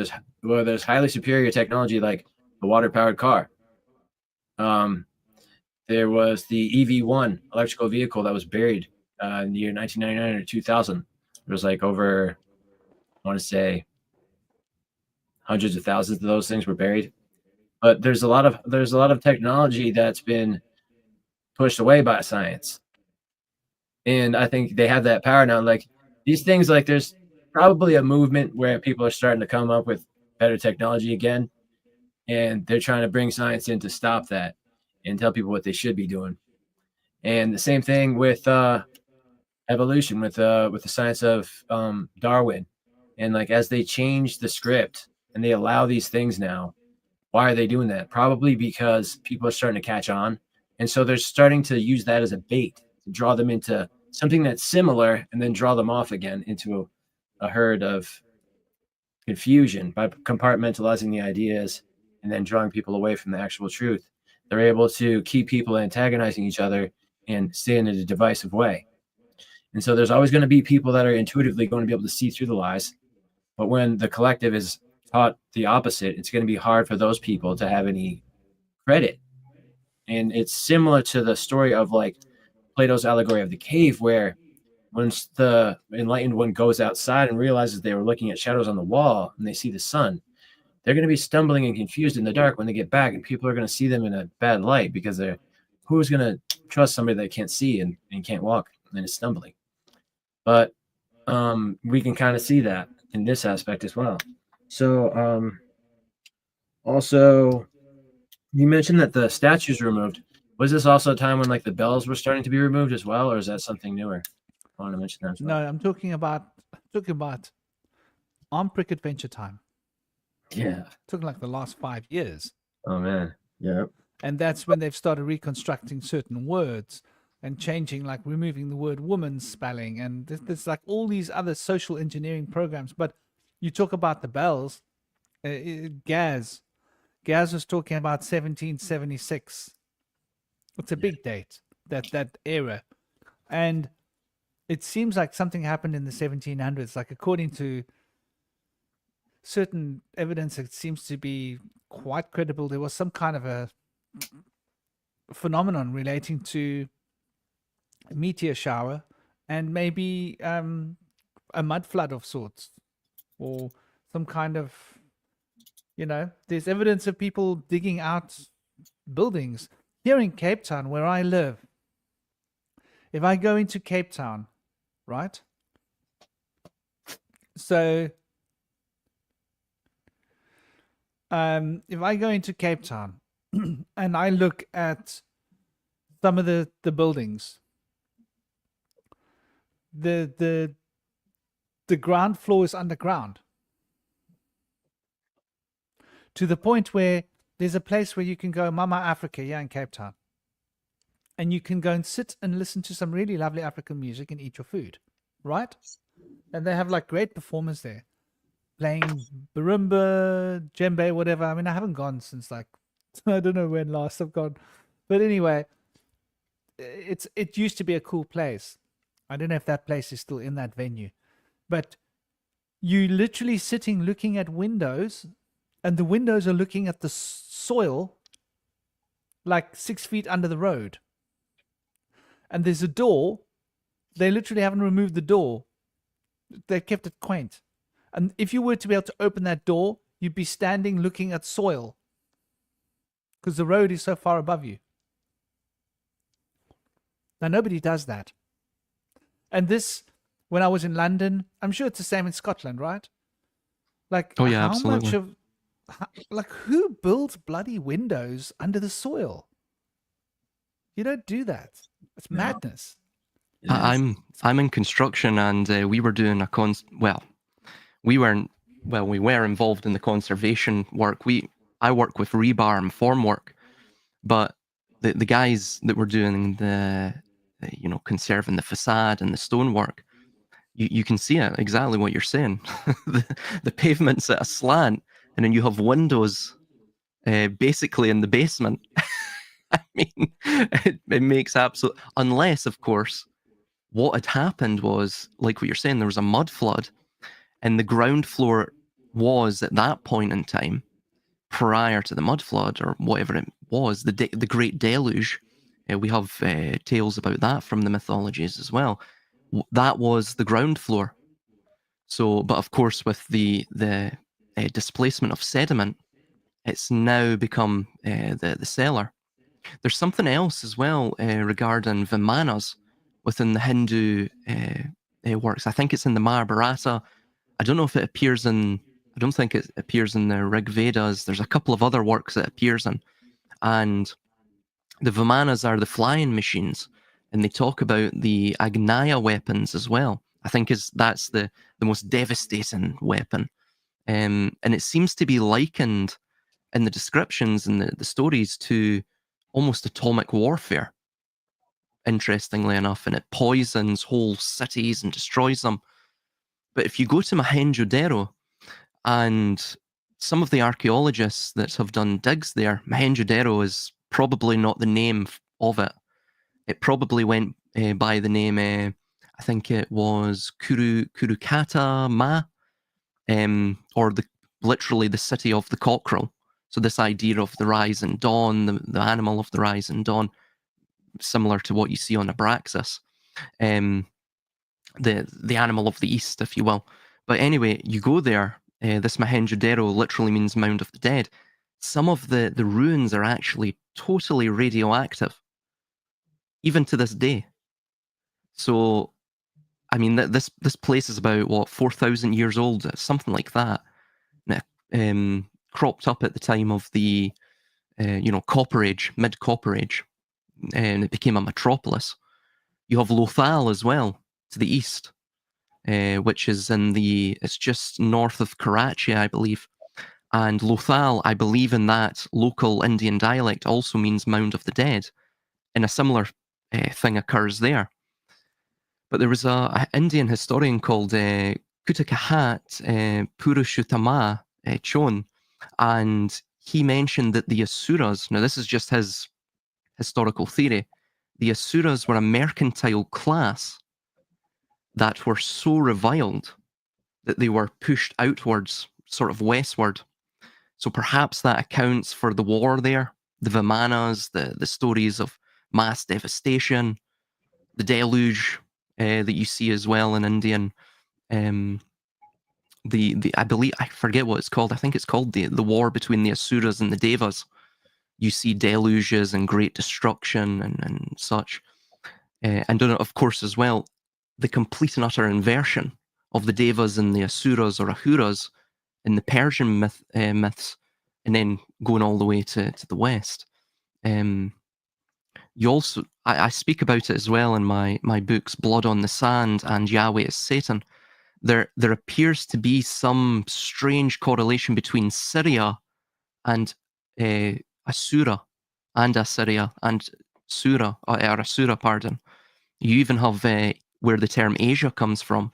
Speaker 5: there's highly superior technology, like the water-powered car. There was the EV1 electrical vehicle that was buried in the year 1999 or 2000. There was like over, I want to say, hundreds of thousands of those things were buried. But there's a lot of technology that's been pushed away by science, and I think they have that power now. Like these things, like there's probably a movement where people are starting to come up with better technology again, and they're trying to bring science in to stop that and tell people what they should be doing. And the same thing with evolution, with the science of Darwin. And like as they change the script and they allow these things now, why are they doing that? Probably because people are starting to catch on, and so they're starting to use that as a bait to draw them into something that's similar, and then draw them off again into a herd of confusion by compartmentalizing the ideas and then drawing people away from the actual truth. They're able to keep people antagonizing each other and stay in a divisive way. And so there's always going to be people that are intuitively going to be able to see through the lies. But when the collective is taught the opposite, it's going to be hard for those people to have any credit. And it's similar to the story of like Plato's allegory of the cave, where once the enlightened one goes outside and realizes they were looking at shadows on the wall and they see the sun, they're going to be stumbling and confused in the dark when they get back, and people are going to see them in a bad light, because who's going to trust somebody that can't see and can't walk and is stumbling? But we can kind of see that in this aspect as well. So also, you mentioned that the statues removed. Was this also a time when like the bells were starting to be removed as well, or is that something newer? I want to mention that as
Speaker 1: No,
Speaker 5: well.
Speaker 1: I'm talking about Arm Prick Adventure Time.
Speaker 5: Yeah.
Speaker 1: Took like the last 5 years.
Speaker 5: Oh man. Yeah.
Speaker 1: And that's when they've started reconstructing certain words and changing, like removing the word woman spelling. And there's like all these other social engineering programs. But you talk about the bells, Gaz was talking about 1776. It's a big date, that era. And it seems like something happened in the 1700s. Like, according to certain evidence, it seems to be quite credible. There was some kind of a phenomenon relating to a meteor shower and maybe a mud flood of sorts, or some kind of, there's evidence of people digging out buildings. Here in Cape Town, where I live, if I go into Cape Town, right? So, if I go into Cape Town and I look at some of the buildings, the ground floor is underground, to the point where there's a place where you can go, Mama Africa, here in Cape Town, and you can go and sit and listen to some really lovely African music and eat your food, right? And they have like great performers there, playing marimba, djembe, whatever. I mean, I haven't gone since like, I don't know when last I've gone, but anyway, it used to be a cool place. I don't know if that place is still in that venue, but you literally sitting looking at windows, and the windows are looking at the soil like 6 feet under the road. And there's a door. They literally haven't removed the door. They kept it quaint. And if you were to be able to open that door, you'd be standing looking at soil, because the road is so far above you. Now, nobody does that. And this, when I was in London, I'm sure it's the same in Scotland, right? Like,
Speaker 2: Oh, yeah,
Speaker 1: how
Speaker 2: absolutely.
Speaker 1: much of, like, who builds bloody windows under the soil? You don't do that. It's
Speaker 5: No.
Speaker 1: madness.
Speaker 2: I'm in construction, and we were doing we were involved in the conservation work. I work with rebar and formwork, but the guys that were doing the conserving the facade and the stonework, you can see it exactly what you're saying. the pavement's at a slant, and then you have windows basically in the basement. I mean, it makes absolute, unless of course what had happened was, like what you're saying, there was a mud flood, and the ground floor was at that point in time, prior to the mud flood or whatever it was, the Great Deluge. We have tales about that from the mythologies as well. That was the ground floor. So, but of course, with the displacement of sediment, it's now become the cellar. There's something else as well regarding Vimanas within the Hindu works. I think it's in the Mahabharata. I don't know if it appears in. I don't think it appears in the Rig Vedas. There's a couple of other works it appears in, and the Vimanas are the flying machines, and they talk about the Agnaya weapons as well. I think that's the most devastating weapon, and it seems to be likened in the descriptions and the stories to almost atomic warfare, interestingly enough, and it poisons whole cities and destroys them. But if you go to Mohenjo-daro, and some of the archaeologists that have done digs there, Mohenjo-daro is probably not the name of it. It probably went by the name, I think it was Kurukata Ma, or literally the city of the cockerel. So this idea of the rising dawn, the animal of the rising dawn, similar to what you see on Abraxas, the animal of the east, if you will. But anyway, you go there. This Mohenjo-daro literally means mound of the dead. Some of the ruins are actually totally radioactive, even to this day. So, I mean, this place is about 4,000 years old, something like that. Cropped up at the time of the Copper Age, mid-Copper Age. and it became a metropolis. You have Lothal as well, to the east, which is it's just north of Karachi, I believe. And Lothal, I believe in that local Indian dialect, also means mound of the dead. And a similar thing occurs there. But there was an Indian historian called Kutakahat Purushottama Chon, and he mentioned that the Asuras, now this is just his historical theory, the Asuras were a mercantile class that were so reviled that they were pushed outwards, sort of westward. So perhaps that accounts for the war there, the Vimanas, the stories of mass devastation, the deluge that you see as well in Indian. I believe, I forget what it's called. I think it's called the war between the Asuras and the Devas. You see deluges and great destruction and such. And of course as well, the complete and utter inversion of the Devas and the Asuras or Ahuras in the Persian myths, and then going all the way to the West. You also, I speak about it as well in my books, Blood on the Sand and Yahweh is Satan. There appears to be some strange correlation between Syria and Asura, and Assyria and Sura, or Asura, pardon. You even have where the term Asia comes from.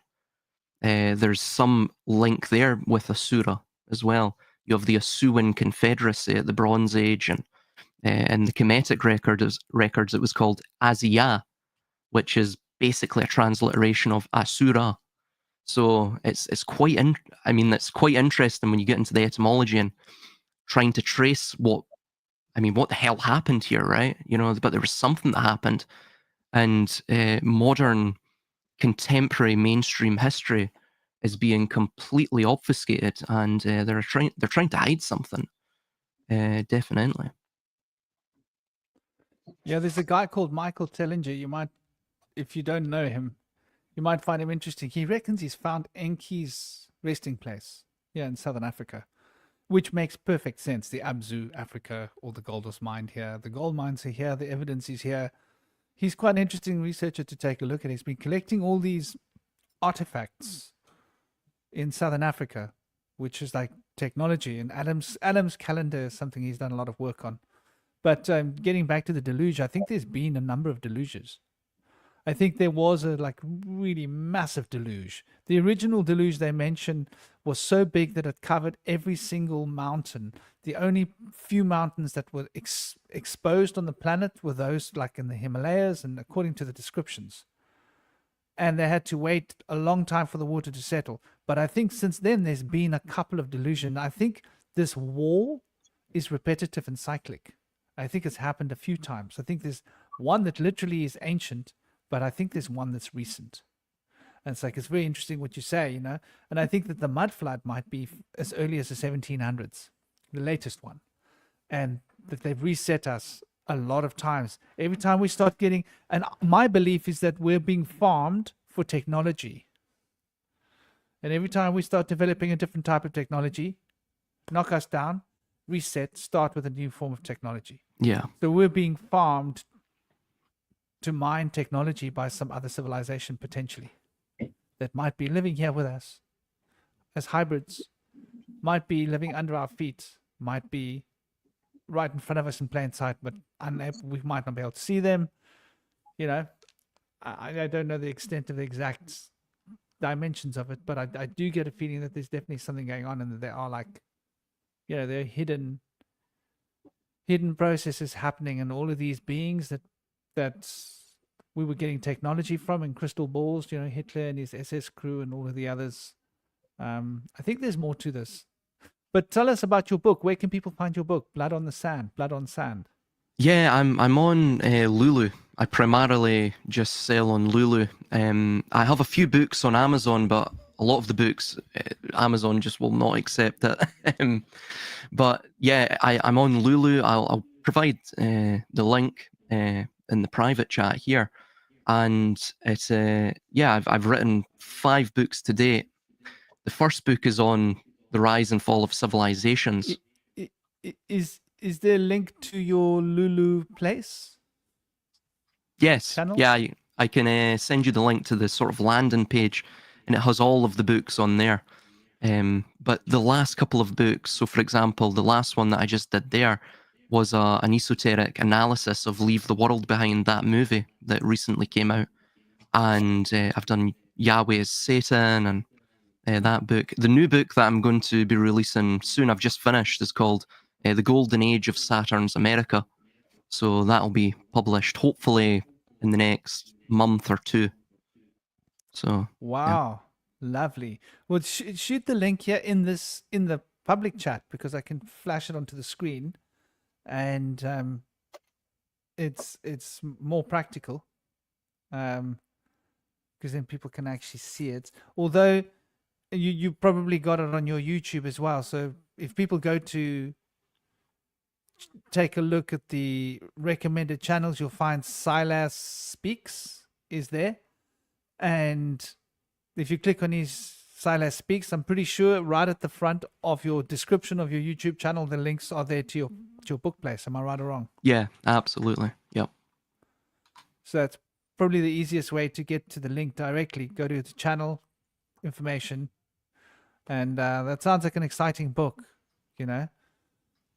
Speaker 2: There's some link there with Asura as well. You have the Asuan Confederacy at the Bronze Age, and in the Kemetic records, it was called Asiya, which is basically a transliteration of Asura. So it's quite it's quite interesting when you get into the etymology and trying to trace what the hell happened here, right? But there was something that happened, and modern contemporary mainstream history is being completely obfuscated, and they're trying to hide something. Definitely.
Speaker 1: Yeah, there's a guy called Michael Tellinger. You might, if you don't know him, you might find him interesting. He reckons he's found Enki's resting place here in Southern Africa, which makes perfect sense. The Abzu, Africa, all the gold was mined here. The gold mines are here. The evidence is here. He's quite an interesting researcher to take a look at. He's been collecting all these artifacts in Southern Africa, which is like technology. And Adam's calendar is something he's done a lot of work on. But getting back to the deluge, I think there's been a number of deluges. I think there was a really massive deluge. The original deluge they mentioned was so big that it covered every single mountain. The only few mountains that were exposed on the planet were those like in the Himalayas, and according to the descriptions. And they had to wait a long time for the water to settle. But I think since then there's been a couple of delusions. I think this war is repetitive and cyclic. I think it's happened a few times. I think there's one that literally is ancient, but I think there's one that's recent. And it's very interesting what you say, And I think that the mud flood might be as early as the 1700s, the latest one. And that they've reset us a lot of times. Every time we start getting, and my belief is that we're being farmed for technology. And every time we start developing a different type of technology, knock us down, reset, start with a new form of technology.
Speaker 2: Yeah.
Speaker 1: So we're being farmed to mine technology by some other civilization potentially that might be living here with us as hybrids, might be living under our feet, might be right in front of us in plain sight, but we might not be able to see them. I don't know the extent of the exact dimensions of it, but I do get a feeling that there's definitely something going on, and that there are there are hidden processes happening, and all of these beings that we were getting technology from in crystal balls, Hitler and his SS crew and all of the others. I think there's more to this. But tell us about your book. Where can people find your book, Blood on Sand?
Speaker 2: Yeah, I'm on Lulu. I primarily just sell on Lulu. I have a few books on Amazon, but a lot of the books, Amazon just will not accept it. But yeah, I'm on Lulu. I'll provide the link in the private chat here. And it's I've written 5 books to date. The first book is on the rise and fall of civilizations.
Speaker 1: Is there a link to your Lulu place?
Speaker 2: Yes.
Speaker 1: channels?
Speaker 2: Yeah, I can send you the link to the sort of landing page, and it has all of the books on there. But the last couple of books, so for example, the last one that I just did there was an esoteric analysis of Leave the World Behind, that movie that recently came out. And I've done Yahweh is Satan and that book. The new book that I'm going to be releasing soon, I've just finished, is called The Golden Age of Saturn's America. So that'll be published hopefully in the next month or two. So
Speaker 1: Wow, lovely. Well, shoot the link here in the public chat, because I can flash it onto the screen, and it's more practical, because then people can actually see it. Although you probably got it on your YouTube as well. So if people go to take a look at the recommended channels, you'll find Silas Speaks is there. And if you click on his Silas Speaks, I'm pretty sure right at the front of your description of your YouTube channel, the links are there to your book place. Am I right or wrong?
Speaker 2: yeah, absolutely. Yep.
Speaker 1: So that's probably the easiest way to get to the link directly. Go to the channel information. And that sounds like an exciting book, you know.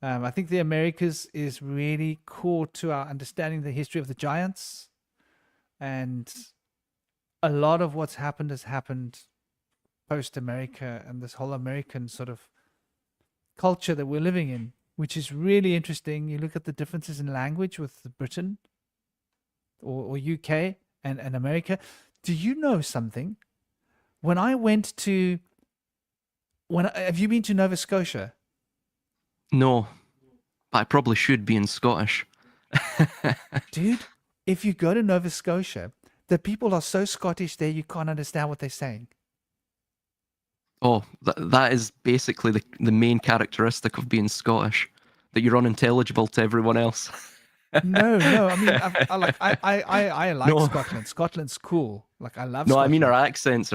Speaker 1: I think the Americas is really core to our understanding the history of the giants. And a lot of what's happened has happened post-America and this whole American sort of culture that we're living in, which is really interesting. You look at the differences in language with Britain or UK and America. Do you know something? When I went to... have you been to Nova Scotia?
Speaker 2: No, but I probably should be in Scottish.
Speaker 1: Dude, if you go to Nova Scotia, the people are so Scottish there you can't understand what they're saying.
Speaker 2: Oh, that is basically the main characteristic of being Scottish, that you're unintelligible to everyone else.
Speaker 1: No, I mean, I like
Speaker 2: No.
Speaker 1: Scotland. Scotland's cool. Like, I love
Speaker 2: No, I
Speaker 1: Scotland.
Speaker 2: mean our accents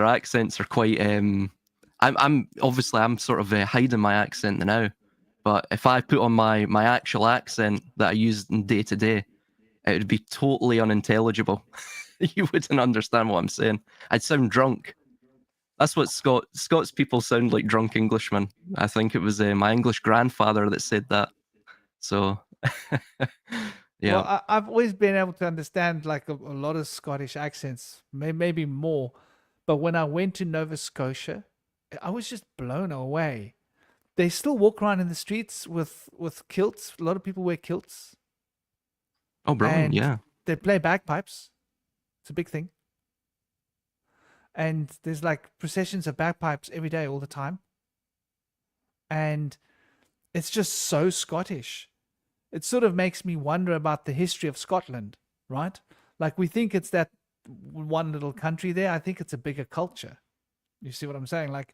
Speaker 2: are quite. I'm obviously I'm sort of hiding my accent now, but if I put on my actual accent that I use in day to day, it would be totally unintelligible. You wouldn't understand what I'm saying. I'd sound drunk. That's what Scots people sound like, drunk Englishmen. I think it was my English grandfather that said that. So, yeah.
Speaker 1: Well, I've always been able to understand like a lot of Scottish accents, maybe more. But when I went to Nova Scotia, I was just blown away. They still walk around in the streets with kilts. A lot of people wear kilts.
Speaker 2: Oh, brilliant!
Speaker 1: And
Speaker 2: Yeah.
Speaker 1: they play bagpipes. It's a big thing. And there's like processions of bagpipes every day, all the time. And it's just so Scottish. It sort of makes me wonder about the history of Scotland, right? Like, we think it's that one little country there. I think it's a bigger culture. You see what I'm saying? Like,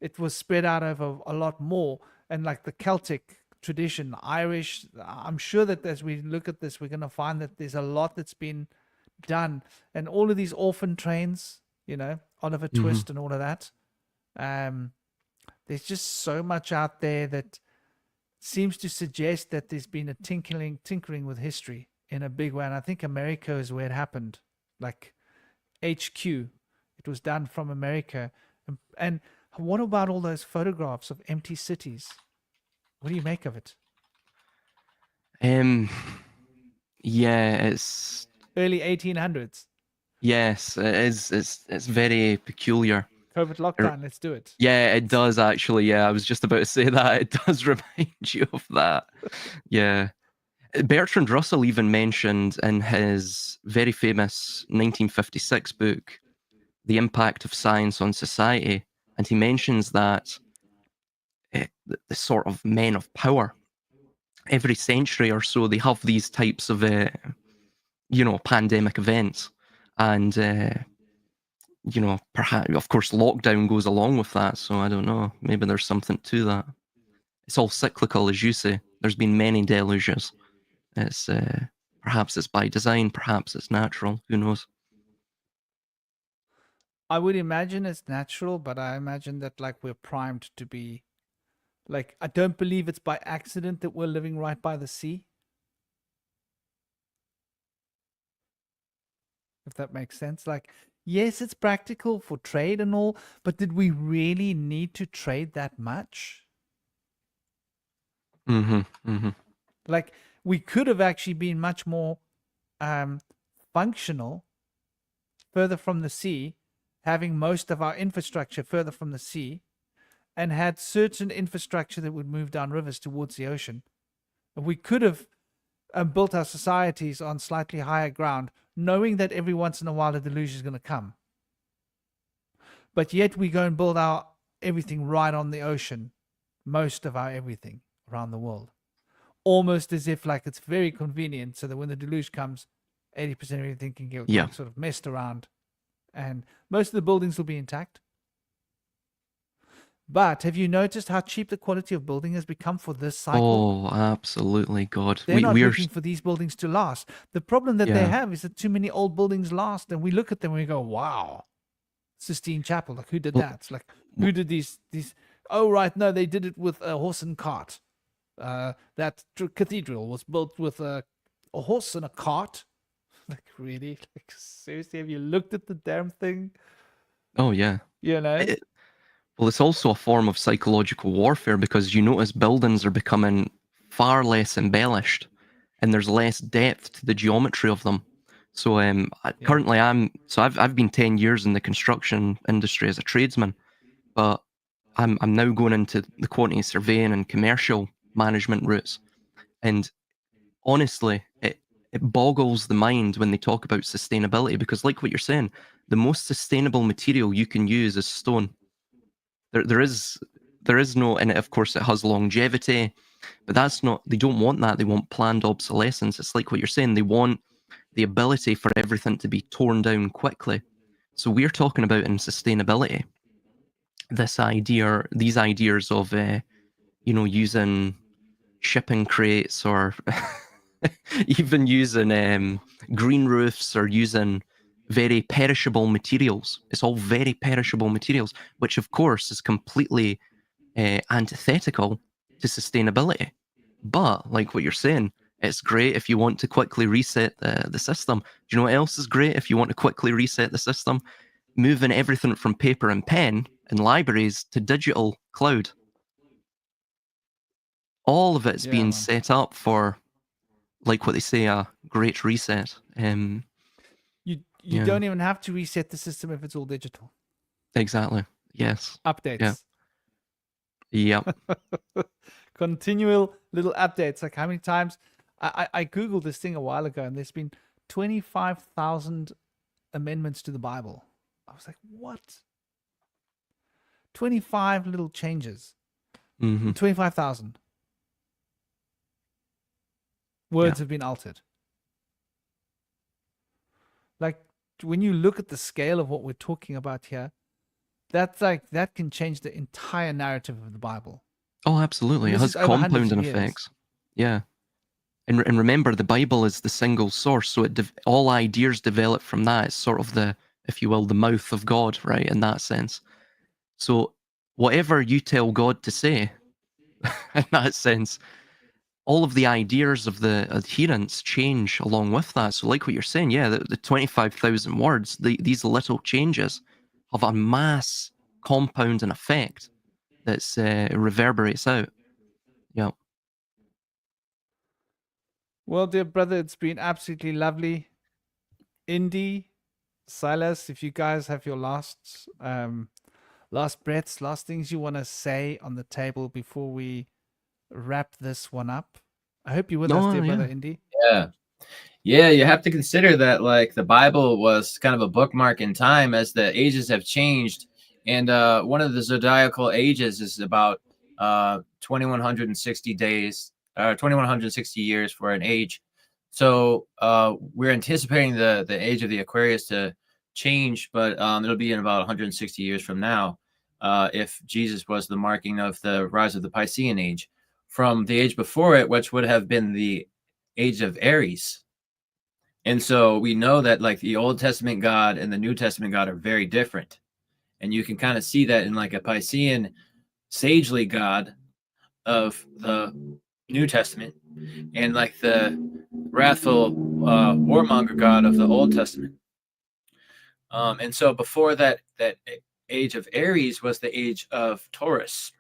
Speaker 1: it was spread out over a lot more. And like the Celtic tradition, Irish, I'm sure that as we look at this, we're going to find that there's a lot that's been done. And all of these orphan trains, you know, Oliver Twist and all of that. There's just so much out there that seems to suggest that there's been a tinkering with history in a big way. And I think America is where it happened. Like HQ, it was done from America. And what about all those photographs of empty cities? What do you make of it?
Speaker 2: Yeah, it's
Speaker 1: Early 1800s.
Speaker 2: yes, it is. It's very peculiar.
Speaker 1: COVID lockdown, let's do it.
Speaker 2: Yeah, it does actually. Yeah, I was just about to say that. It does remind you of that. Yeah. Bertrand Russell even mentioned in his very famous 1956 book, The Impact of Science on Society, and he mentions that the sort of men of power, every century or so, they have these types of, pandemic events. And, perhaps, of course, lockdown goes along with that. So I don't know. Maybe there's something to that. It's all cyclical, as you say. There's been many deluges. It's perhaps it's by design, perhaps it's natural. Who knows?
Speaker 1: I would imagine it's natural, but I imagine that like we're primed to be like, I don't believe it's by accident that we're living right by the sea. if that makes sense. Like, yes, it's practical for trade and all, but did we really need to trade that much? Like, we could have actually been much more functional further from the sea, having most of our infrastructure further from the sea, and had certain infrastructure that would move down rivers towards the ocean. And we could have built our societies on slightly higher ground, knowing that every once in a while a deluge is going to come. But yet we go and build our everything right on the ocean, most of our everything around the world. Almost as if like it's very convenient so that when the deluge comes, 80% of everything can get
Speaker 2: Yeah.
Speaker 1: sort of messed around. And most of the buildings will be intact. But have you noticed how cheap the quality of building has become for this cycle?
Speaker 2: Oh, absolutely, God.
Speaker 1: They're not
Speaker 2: We're
Speaker 1: looking for these buildings to last. The problem that they
Speaker 2: Yeah.
Speaker 1: have is that too many old buildings last, and we look at them and we go, "Wow, Sistine Chapel! Like who did
Speaker 2: Well,
Speaker 1: that? It's like who did these? Oh, right, no, they did it with a horse and cart. That cathedral was built with a horse and a cart. Like really? Like seriously? Have you looked at the damn thing?
Speaker 2: oh yeah.
Speaker 1: You know?
Speaker 2: It- well, it's also a form of psychological warfare because you notice buildings are becoming far less embellished, and there's less depth to the geometry of them. So currently I've been 10 years in the construction industry as a tradesman, but I'm now going into the quantity surveying and commercial management routes. And honestly, it boggles the mind when they talk about sustainability because, like what you're saying, the most sustainable material you can use is stone. There is no, and of course it has longevity, but that's not. They don't want that. They want planned obsolescence. It's like what you're saying. They want the ability for everything to be torn down quickly. So we're talking about in sustainability these ideas of using shipping crates or even using green roofs or using very perishable materials. It's all very perishable materials, which of course is completely antithetical to sustainability. But like what you're saying, it's great if you want to quickly reset the system. Do you know what else is great if you want to quickly reset the system? Moving everything from paper and pen in libraries to digital cloud. All of it's
Speaker 1: Yeah,
Speaker 2: being
Speaker 1: man.
Speaker 2: set up for, like what they say, a great reset.
Speaker 1: You
Speaker 2: Yeah.
Speaker 1: don't even have to reset the system if it's all digital.
Speaker 2: Exactly. Yes.
Speaker 1: Updates.
Speaker 2: Yep.
Speaker 1: Continual little updates. Like how many times I Googled this thing a while ago and there's been 25,000 amendments to the Bible. I was like, what? 25 little changes.
Speaker 2: hmm
Speaker 1: 25,000 words
Speaker 2: Yeah.
Speaker 1: have been altered. Like when you look at the scale of what we're talking about here, that's like that can change the entire narrative of the Bible.
Speaker 2: Oh, absolutely.
Speaker 1: And
Speaker 2: It
Speaker 1: this
Speaker 2: has
Speaker 1: is over hundreds
Speaker 2: compounding
Speaker 1: of years.
Speaker 2: effects. Yeah. And remember, the Bible is the single source, so all ideas develop from that. It's sort of the, if you will, the mouth of God, right? In that sense. So whatever you tell God to say, in that sense, all of the ideas of the adherents change along with that. So, like what you're saying, yeah, the 25,000 words, these little changes have a mass compounding effect that's reverberates out. Yeah.
Speaker 1: Well, dear brother, it's been absolutely lovely. Indy, Silas, if you guys have your last breaths, last things you want to say on the table before we wrap this one up. I hope you're with us, dear brother Indy.
Speaker 5: Yeah, you have to consider that like the Bible was kind of a bookmark in time as the ages have changed. And one of the zodiacal ages is about 2160 days, 2160 years for an age. So we're anticipating the age of the Aquarius to change, but it'll be in about 160 years from now if Jesus was the marking of the rise of the Piscean age. From the age before it, which would have been the age of Aries. And so we know that like the Old Testament God and the New Testament God are very different. And you can kind of see that in like a Piscean sagely God of the New Testament and like the wrathful warmonger God of the Old Testament. And so before that age of Aries was the age of Taurus.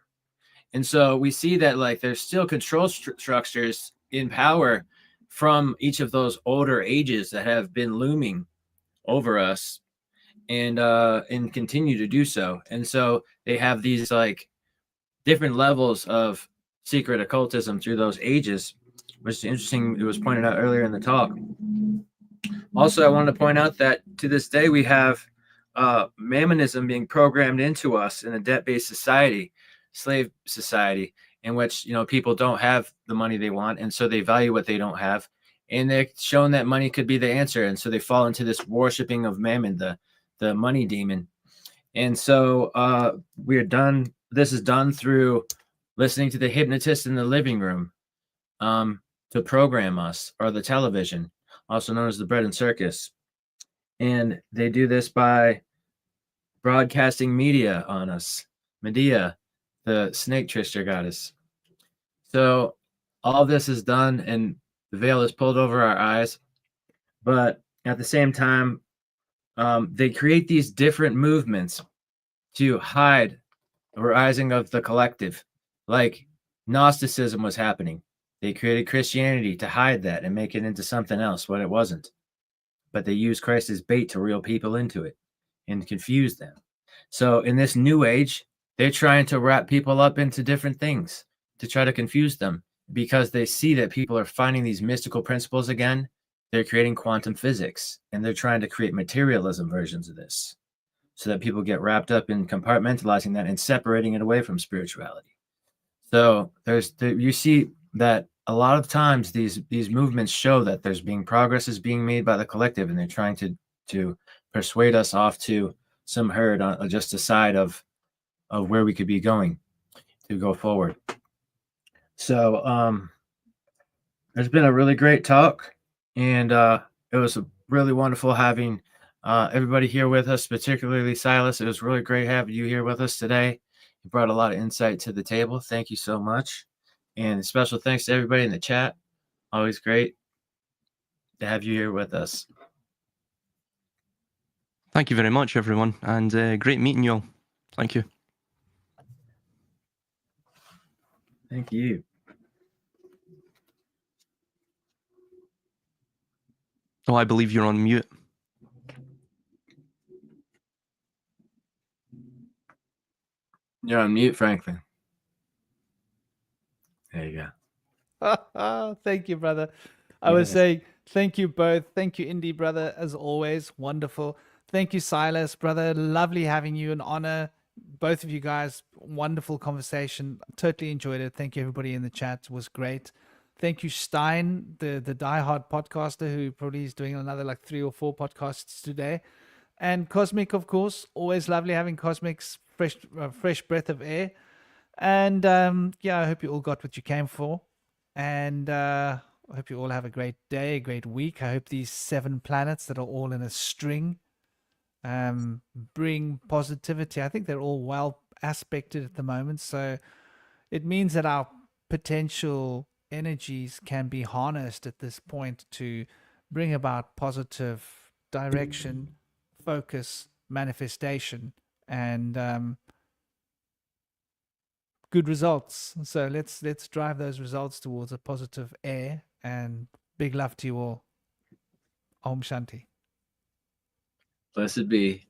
Speaker 5: And so we see that like there's still control structures in power from each of those older ages that have been looming over us and continue to do so. And so they have these like different levels of secret occultism through those ages, which is interesting. It was pointed out earlier in the talk. Also, I wanted to point out that to this day we have mammonism being programmed into us in a debt-based society, slave society, in which people don't have the money they want, and so they value what they don't have, and they're shown that money could be the answer, and so they fall into this worshiping of mammon, the money demon. And so we're done. This is done through listening to the hypnotist in the living room to program us, or the television, also known as the bread and circus. And they do this by broadcasting media on us. Medea, the snake trickster goddess. So all this is done and the veil is pulled over our eyes. But at the same time, they create these different movements to hide the rising of the collective. Like Gnosticism was happening. They created Christianity to hide that and make it into something else, what it wasn't. But they used Christ as bait to reel people into it and confuse them. So in this new age, they're trying to wrap people up into different things to try to confuse them, because they see that people are finding these mystical principles again. They're creating quantum physics, and they're trying to create materialism versions of this so that people get wrapped up in compartmentalizing that and separating it away from spirituality. So you see that a lot of times these movements show that there's progress is being made by the collective, and they're trying to persuade us off to some herd on just a side of where we could be going to go forward. So there's been a really great talk, and it was really wonderful having everybody here with us, particularly Silas. It was really great having you here with us today. You brought a lot of insight to the table. Thank you so much. And special thanks to everybody in the chat. Always great to have you here with us.
Speaker 2: Thank you very much, everyone, and great meeting you all. Thank you.
Speaker 5: Thank you.
Speaker 2: Oh, I believe you're on mute.
Speaker 5: You're on mute, Franklin. There you go.
Speaker 1: Thank you, brother. I was saying thank you both. Thank you, Indy, brother, as always. Wonderful. Thank you, Silas, brother. Lovely having you. An honor. Both of you guys, wonderful conversation. Totally enjoyed it. Thank you, everybody in the chat. It was great. Thank you, Stein, the diehard podcaster who probably is doing another like 3 or 4 podcasts today. And Cosmic, of course. Always lovely having Cosmic's fresh breath of air. And I hope you all got what you came for. And I hope you all have a great day, a great week. I hope these 7 planets that are all in a string bring positivity. I think they're all well aspected at the moment. So it means that our potential energies can be harnessed at this point to bring about positive direction, focus, manifestation, and good results. So let's drive those results towards a positive air. And big love to you all. Om Shanti.
Speaker 5: Blessed be.